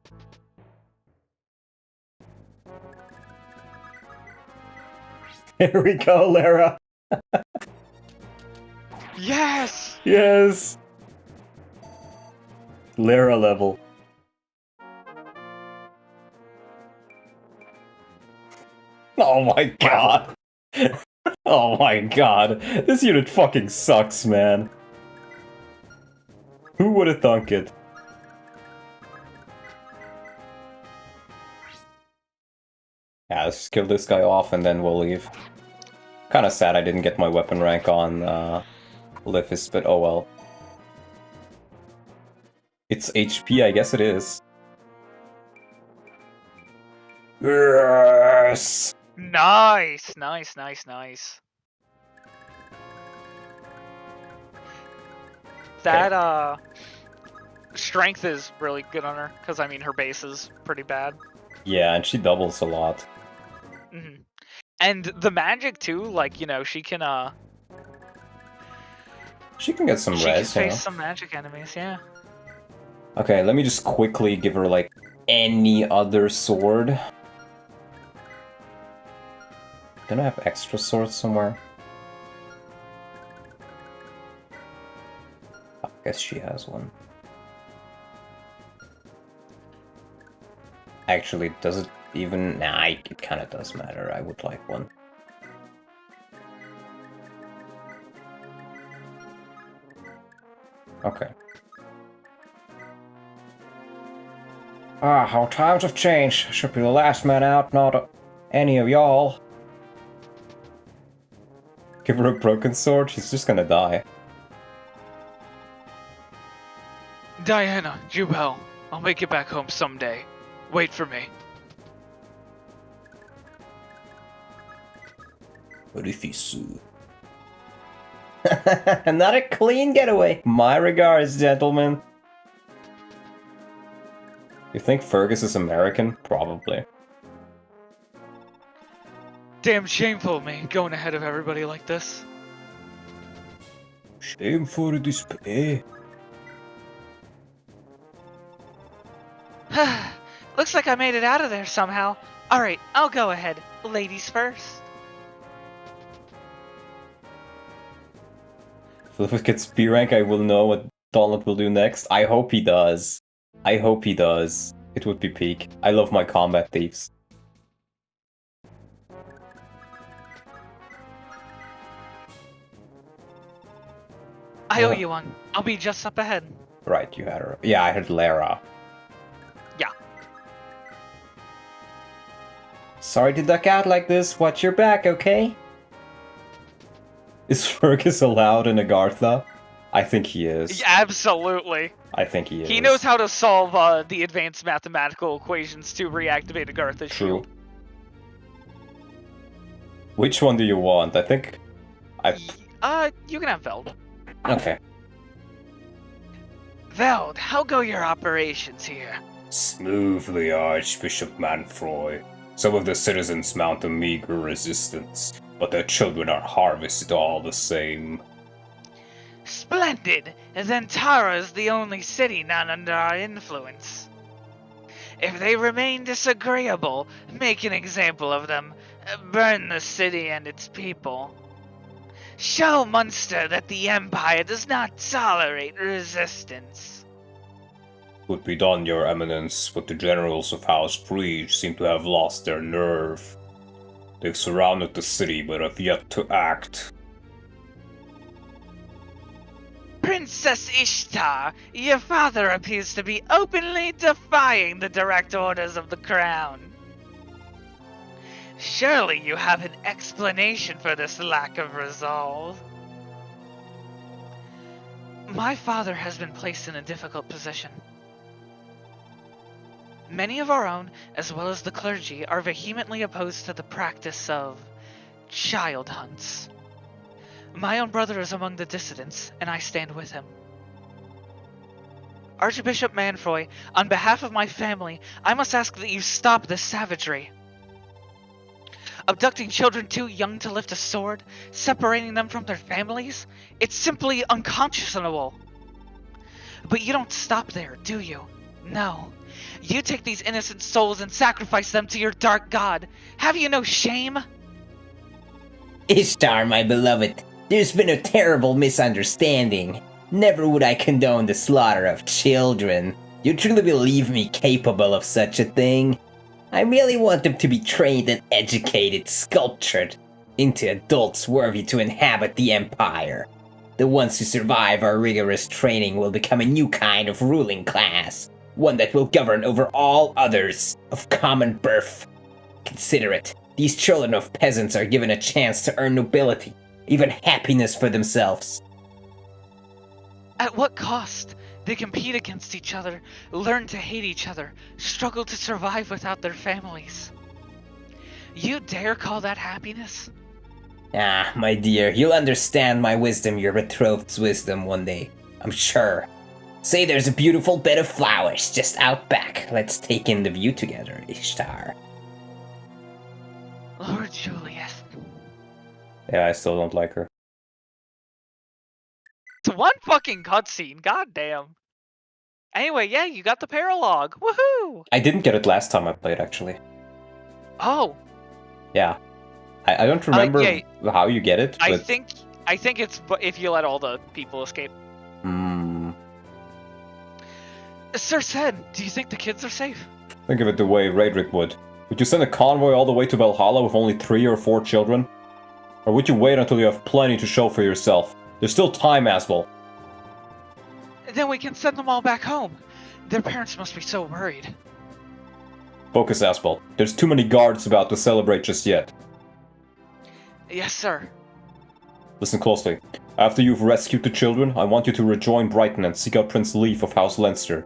Here we go, Lara. Yes! Yes! Lara level. Oh my god. Oh my god. This unit fucking sucks, man. Who would have thunk it? Yeah, let's just kill this guy off and then we'll leave. Kinda sad I didn't get my weapon rank on Lifis, but oh well. It's HP, I guess it is. Yes! Nice, nice, nice, nice. That, strength is really good on her, because, I mean, her base is pretty bad. Yeah, and she doubles a lot. Mm-hmm. And the magic, too, like, you know, she can get some she res, can you face know? some magic enemies, yeah. Okay, let me just quickly give her, like, any other sword. Don't I have extra swords somewhere? I guess she has one. Actually, does it even... Nah, it kind of does matter. I would like one. Okay. Ah, how times have changed. Should be the last man out, not any of y'all. Give her a broken sword, she's just gonna die. Diana, Jubel, I'll make it back home someday. Wait for me. Rifisu. Not a clean getaway. My regards, gentlemen. You think Fergus is American? Probably. Damn shameful of me, going ahead of everybody like this. Shame for despair. Looks like I made it out of there somehow. Alright, I'll go ahead. Ladies first. If it gets B rank, I will know what Donald will do next. I hope he does. I hope he does. It would be peak. I love my combat thieves. I owe you one. I'll be just up ahead. Right, you had her. Yeah, I had Lara. Yeah. Sorry to duck out like this. Watch your back, okay? Is Fergus allowed in Agartha? I think he is. Yeah, absolutely. I think he is. He knows how to solve the advanced mathematical equations to reactivate Agartha's True. shield. Which one do you want? I think... You can have Veld. Okay. Veld, how go your operations here? Smoothly, Archbishop Manfroy. Some of the citizens mount a meager resistance, but their children are harvested all the same. Splendid! Then Tara is the only city not under our influence. If they remain disagreeable, make an example of them. Burn the city and its people. Show Munster that the Empire does not tolerate resistance. Would be done, Your Eminence, but the generals of House Breach seem to have lost their nerve. They've surrounded the city but have yet to act. Princess Ishtar, your father appears to be openly defying the direct orders of the crown. Surely you have an explanation for this lack of resolve. My father has been placed in a difficult position. Many of our own, as well as the clergy, are vehemently opposed to the practice of child hunts. My own brother is among the dissidents, and I stand with him. Archbishop Manfroy, on behalf of my family, I must ask that you stop this savagery. Abducting children too young to lift a sword, separating them from their families, it's simply unconscionable. But you don't stop there, do you? No. You take these innocent souls and sacrifice them to your dark god. Have you no shame? Ishtar, my beloved, there's been a terrible misunderstanding. Never would I condone the slaughter of children. You truly believe me capable of such a thing? I merely want them to be trained and educated, sculptured into adults worthy to inhabit the Empire. The ones who survive our rigorous training will become a new kind of ruling class, one that will govern over all others of common birth. Consider it, these children of peasants are given a chance to earn nobility, even happiness for themselves. At what cost? They compete against each other, learn to hate each other, struggle to survive without their families. You dare call that happiness? Ah, my dear, you'll understand my wisdom, your betrothed's wisdom one day, I'm sure. Say there's a beautiful bed of flowers just out back. Let's take in the view together, Ishtar. Lord Julius. Yeah, I still don't like her. It's one fucking cutscene, goddamn. Anyway, yeah, you got the paralogue. Woohoo! I didn't get it last time I played, actually. Oh. Yeah. I don't remember yeah. how you get it, but... I think it's if you let all the people escape. Sir said, do you think the kids are safe? Think of it the way Raedric would. Would you send a convoy all the way to Valhalla with only 3 or 4 children? Or would you wait until you have plenty to show for yourself? There's still time, Asbel. Then we can send them all back home. Their parents must be so worried. Focus, Asbel. There's too many guards about to celebrate just yet. Yes, sir. Listen closely. After you've rescued the children, I want you to rejoin Brighton and seek out Prince Leif of House Leinster.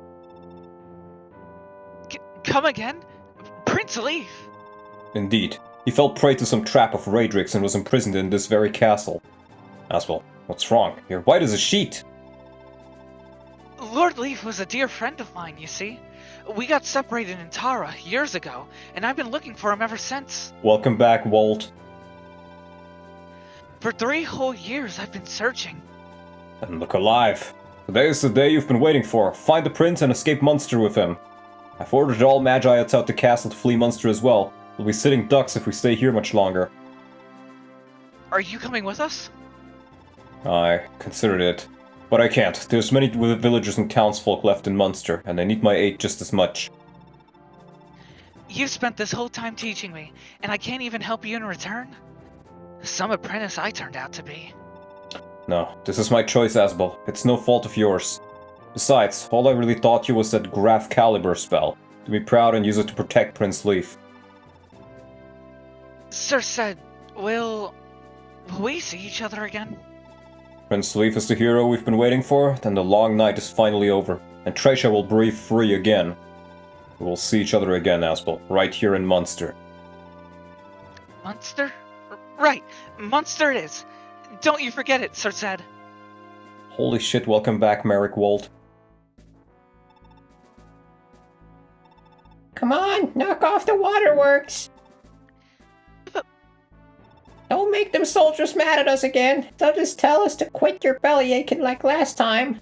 Come again? Prince Leif? Indeed. He fell prey to some trap of Raedric's and was imprisoned in this very castle. Asbel, what's wrong? You're white as a sheet. Lord Leif was a dear friend of mine, you see. We got separated in Tara years ago, and I've been looking for him ever since. Welcome back, Walt. For 3 whole years, I've been searching. And look alive. Today is the day you've been waiting for. Find the prince and escape Munster with him. I've ordered all Magi outside the castle to flee Munster as well. We'll be sitting ducks if we stay here much longer. Are you coming with us? I considered it. But I can't. There's many villagers and townsfolk left in Munster, and they need my aid just as much. You've spent this whole time teaching me, and I can't even help you in return? Some apprentice I turned out to be. No, this is my choice, Asbel. It's no fault of yours. Besides, all I really taught you was that Graf Caliber spell. To be proud and use it to protect Prince Leif. Sir said, will we see each other again? Prince Leif is the hero we've been waiting for, then the long night is finally over, and Tresha will breathe free again. We will see each other again, Asbel, right here in Munster. Munster? Right, Munster it is. Don't you forget it, Sir said. Holy shit, welcome back, Merrick Walt. Come on, knock off the waterworks. Don't make them soldiers mad at us again. They'll just tell us to quit your belly aching like last time.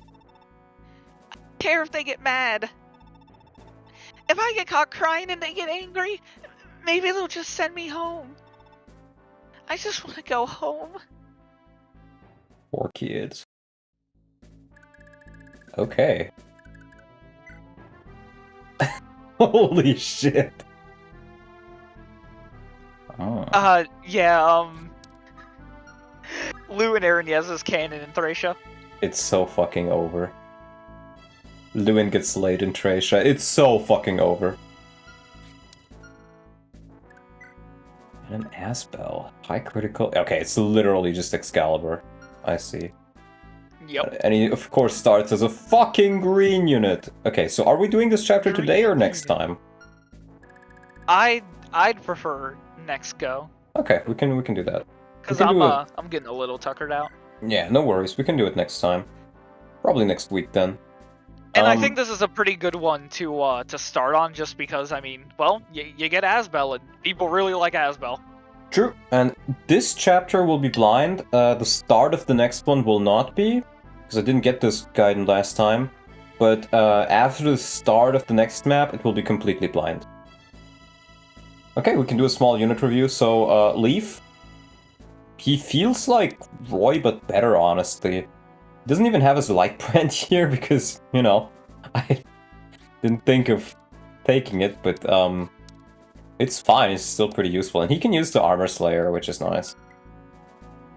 I don't care if they get mad. If I get caught crying and they get angry, maybe they'll just send me home. I just want to go home. Poor kids. Okay. Holy shit. Oh. Yeah, Lou and Aaron canon in Thracia. It's so fucking over. Lewin gets laid in Thracia. It's so fucking over. And an Asbel. High critical... Okay, it's literally just Excalibur. I see. Yep. And he, of course, starts as a fucking green unit. Okay, so are we doing this chapter today or next time? I'd prefer next go. Okay, we can do that. Because I'm getting a little tuckered out. Yeah, no worries. We can do it next time. Probably next week then. And I think this is a pretty good one to start on, just because, I mean, well, you get Asbel, and people really like Asbel. True. And this chapter will be blind. The start of the next one will not be, because I didn't get this guidance last time. But after the start of the next map, it will be completely blind. Okay, we can do a small unit review. So, Leaf. He feels like Roy, but better, honestly. Doesn't even have his light brand here because, you know, I didn't think of taking it, but it's fine, it's still pretty useful. And he can use the Armor Slayer, which is nice.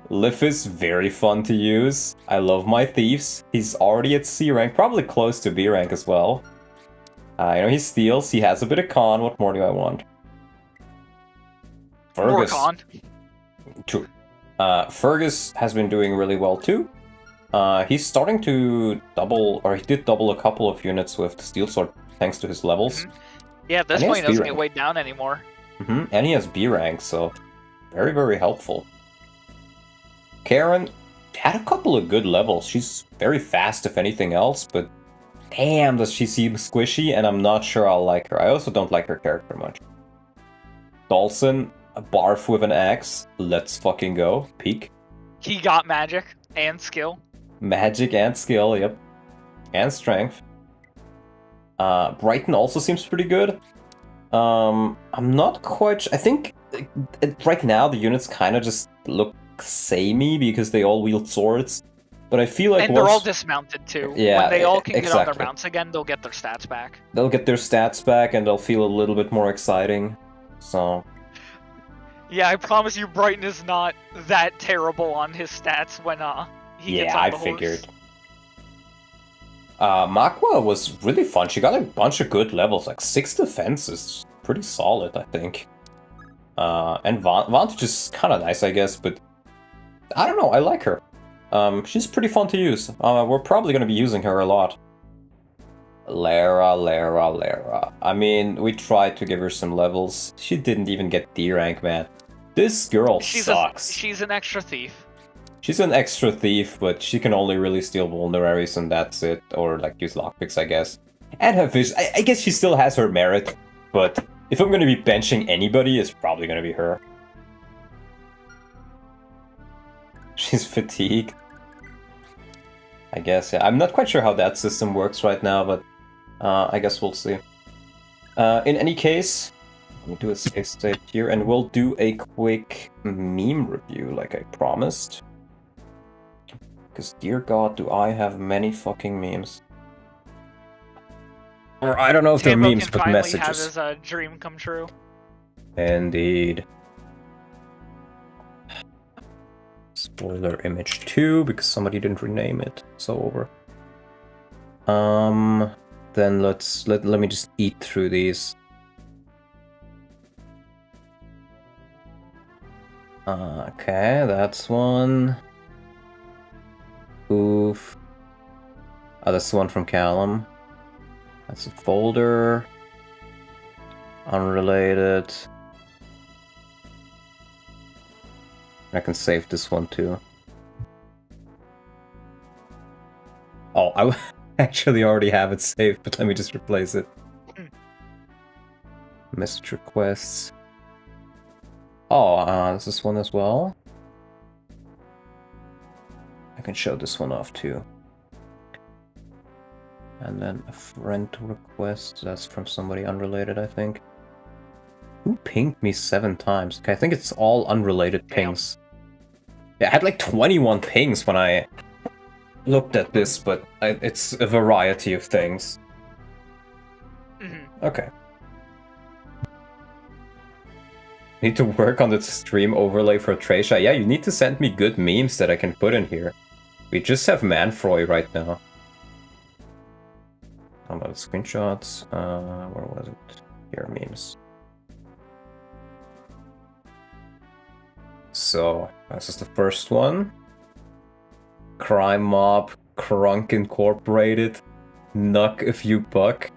Lifis, very fun to use. I love my thieves. He's already at C rank, probably close to B rank as well. You know, he steals, he has a bit of con, what more do I want? Fergus. More con. True. Fergus has been doing really well too. He's starting to double, or he did double a couple of units with the Steel Sword thanks to his levels. Yeah, at this point he doesn't get weighed down anymore. And he has B rank, so very, very helpful. Karen had a couple of good levels. She's very fast if anything else, but damn does she seem squishy, and I'm not sure I'll like her. I also don't like her character much. Dawson, a barf with an axe. Let's fucking go. Peek. He got magic and skill. Magic and skill, yep. And strength. Brighton also seems pretty good. I'm not quite I think right now the units kind of just look samey because they all wield swords. But I feel like and they're all dismounted too. Yeah, when they all can exactly. get on their mounts again, they'll get their stats back. They'll get their stats back and they'll feel a little bit more exciting. So... Yeah, I promise you Brighton is not that terrible on his stats when he gets on the horse. figured. Makuya was really fun. She got a bunch of good levels, like 6 defense is pretty solid, I think. And Vantage is kind of nice, I guess, but I don't know, I like her. She's pretty fun to use. We're probably going to be using her a lot. Lara. I mean, we tried to give her some levels. She didn't even get D rank, man. This girl sucks. She's an extra thief. She's an extra thief, but she can only really steal vulneraries and that's it. Or like use lockpicks, I guess. And have fish. I guess she still has her merit, but if I'm going to be benching anybody, it's probably going to be her. She's fatigued. I guess, yeah. I'm not quite sure how that system works right now, but I guess we'll see. In any case, let me do a save state here, and we'll do a quick meme review, like I promised. Because, dear God, do I have many fucking memes. Or I don't know if they're memes, but messages. Have his dream come true. Indeed. Spoiler image 2, because somebody didn't rename it. So over. Then let me just eat through these. Okay, that's one. Oof. Oh, that's the one from Callum. That's a folder. Unrelated. I can save this one too. Oh, I actually already have it saved, but let me just replace it. Message requests. Oh, this is one as well. I can show this one off too. And then a friend request. That's from somebody unrelated, I think. Who pinged me 7 times? Okay, I think it's all unrelated pings. Yeah, I had like 21 pings when I looked at this, but it's a variety of things. Okay. Need to work on the stream overlay for Tracia. Yeah, you need to send me good memes that I can put in here. We just have Manfroy right now. How about screenshots? Where was it? Here, memes. So, this is the first one. Crime Mob, Crunk Incorporated, Nuck If You Buck,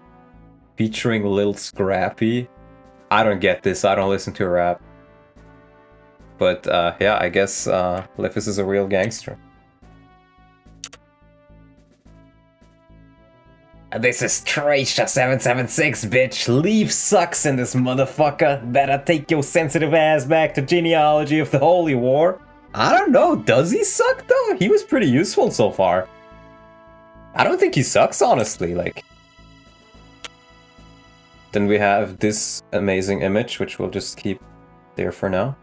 featuring Lil Scrappy. I don't get this, I don't listen to rap. But yeah, I guess Lifis is a real gangster. This is Tracia776, bitch. Leaf sucks in this motherfucker. Better take your sensitive ass back to genealogy of the Holy War. I don't know, does he suck though? He was pretty useful so far. I don't think he sucks, honestly, like. Then we have this amazing image, which we'll just keep there for now.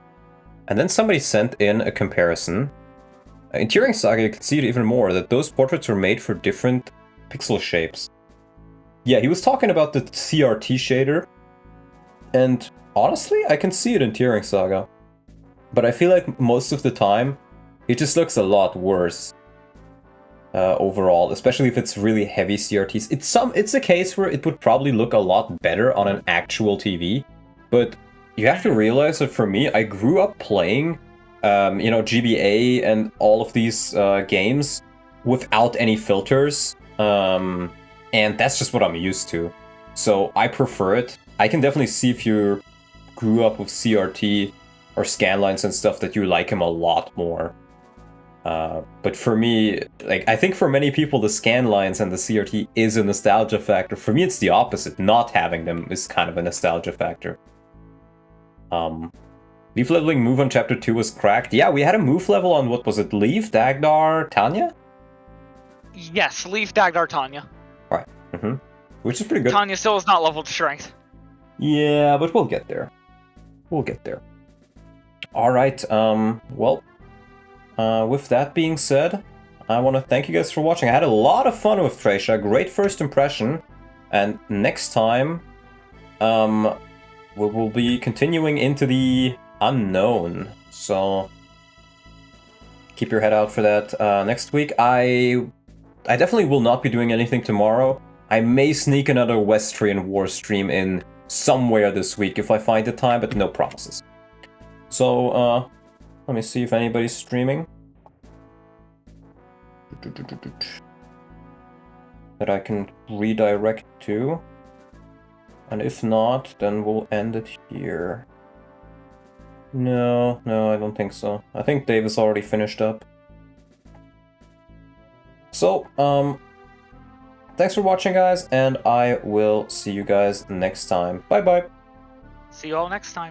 And then somebody sent in a comparison. In Turing Saga, you can see it even more, that those portraits were made for different pixel shapes. Yeah, he was talking about the CRT shader, and honestly, I can see it in Turing Saga. But I feel like most of the time, it just looks a lot worse overall, especially if it's really heavy CRTs. It's a case where it would probably look a lot better on an actual TV, but you have to realize that for me, I grew up playing, GBA and all of these games without any filters. And that's just what I'm used to. So I prefer it. I can definitely see if you grew up with CRT or scanlines and stuff that you like them a lot more. But for me, like, I think for many people the scanlines and the CRT is a nostalgia factor. For me, it's the opposite. Not having them is kind of a nostalgia factor. Leaf leveling move on chapter 2 was cracked. Yeah, we had a move level on, what was it, Leaf, Dagdar, Tanya? Yes, Leaf, Dagdar, Tanya. Right. Which is pretty good. Tanya still is not leveled to strength. Yeah, but we'll get there. We'll get there. Alright, with that being said, I want to thank you guys for watching. I had a lot of fun with Tracia, great first impression, and next time, we will be continuing into the unknown, so keep your head out for that. Next week, I definitely will not be doing anything tomorrow. I may sneak another Westrian War stream in somewhere this week if I find the time, but no promises. So, let me see if anybody's streaming. That I can redirect to. And if not, then we'll end it here. No, I don't think so. I think Dave is already finished up. So, thanks for watching, guys, and I will see you guys next time. Bye-bye. See you all next time.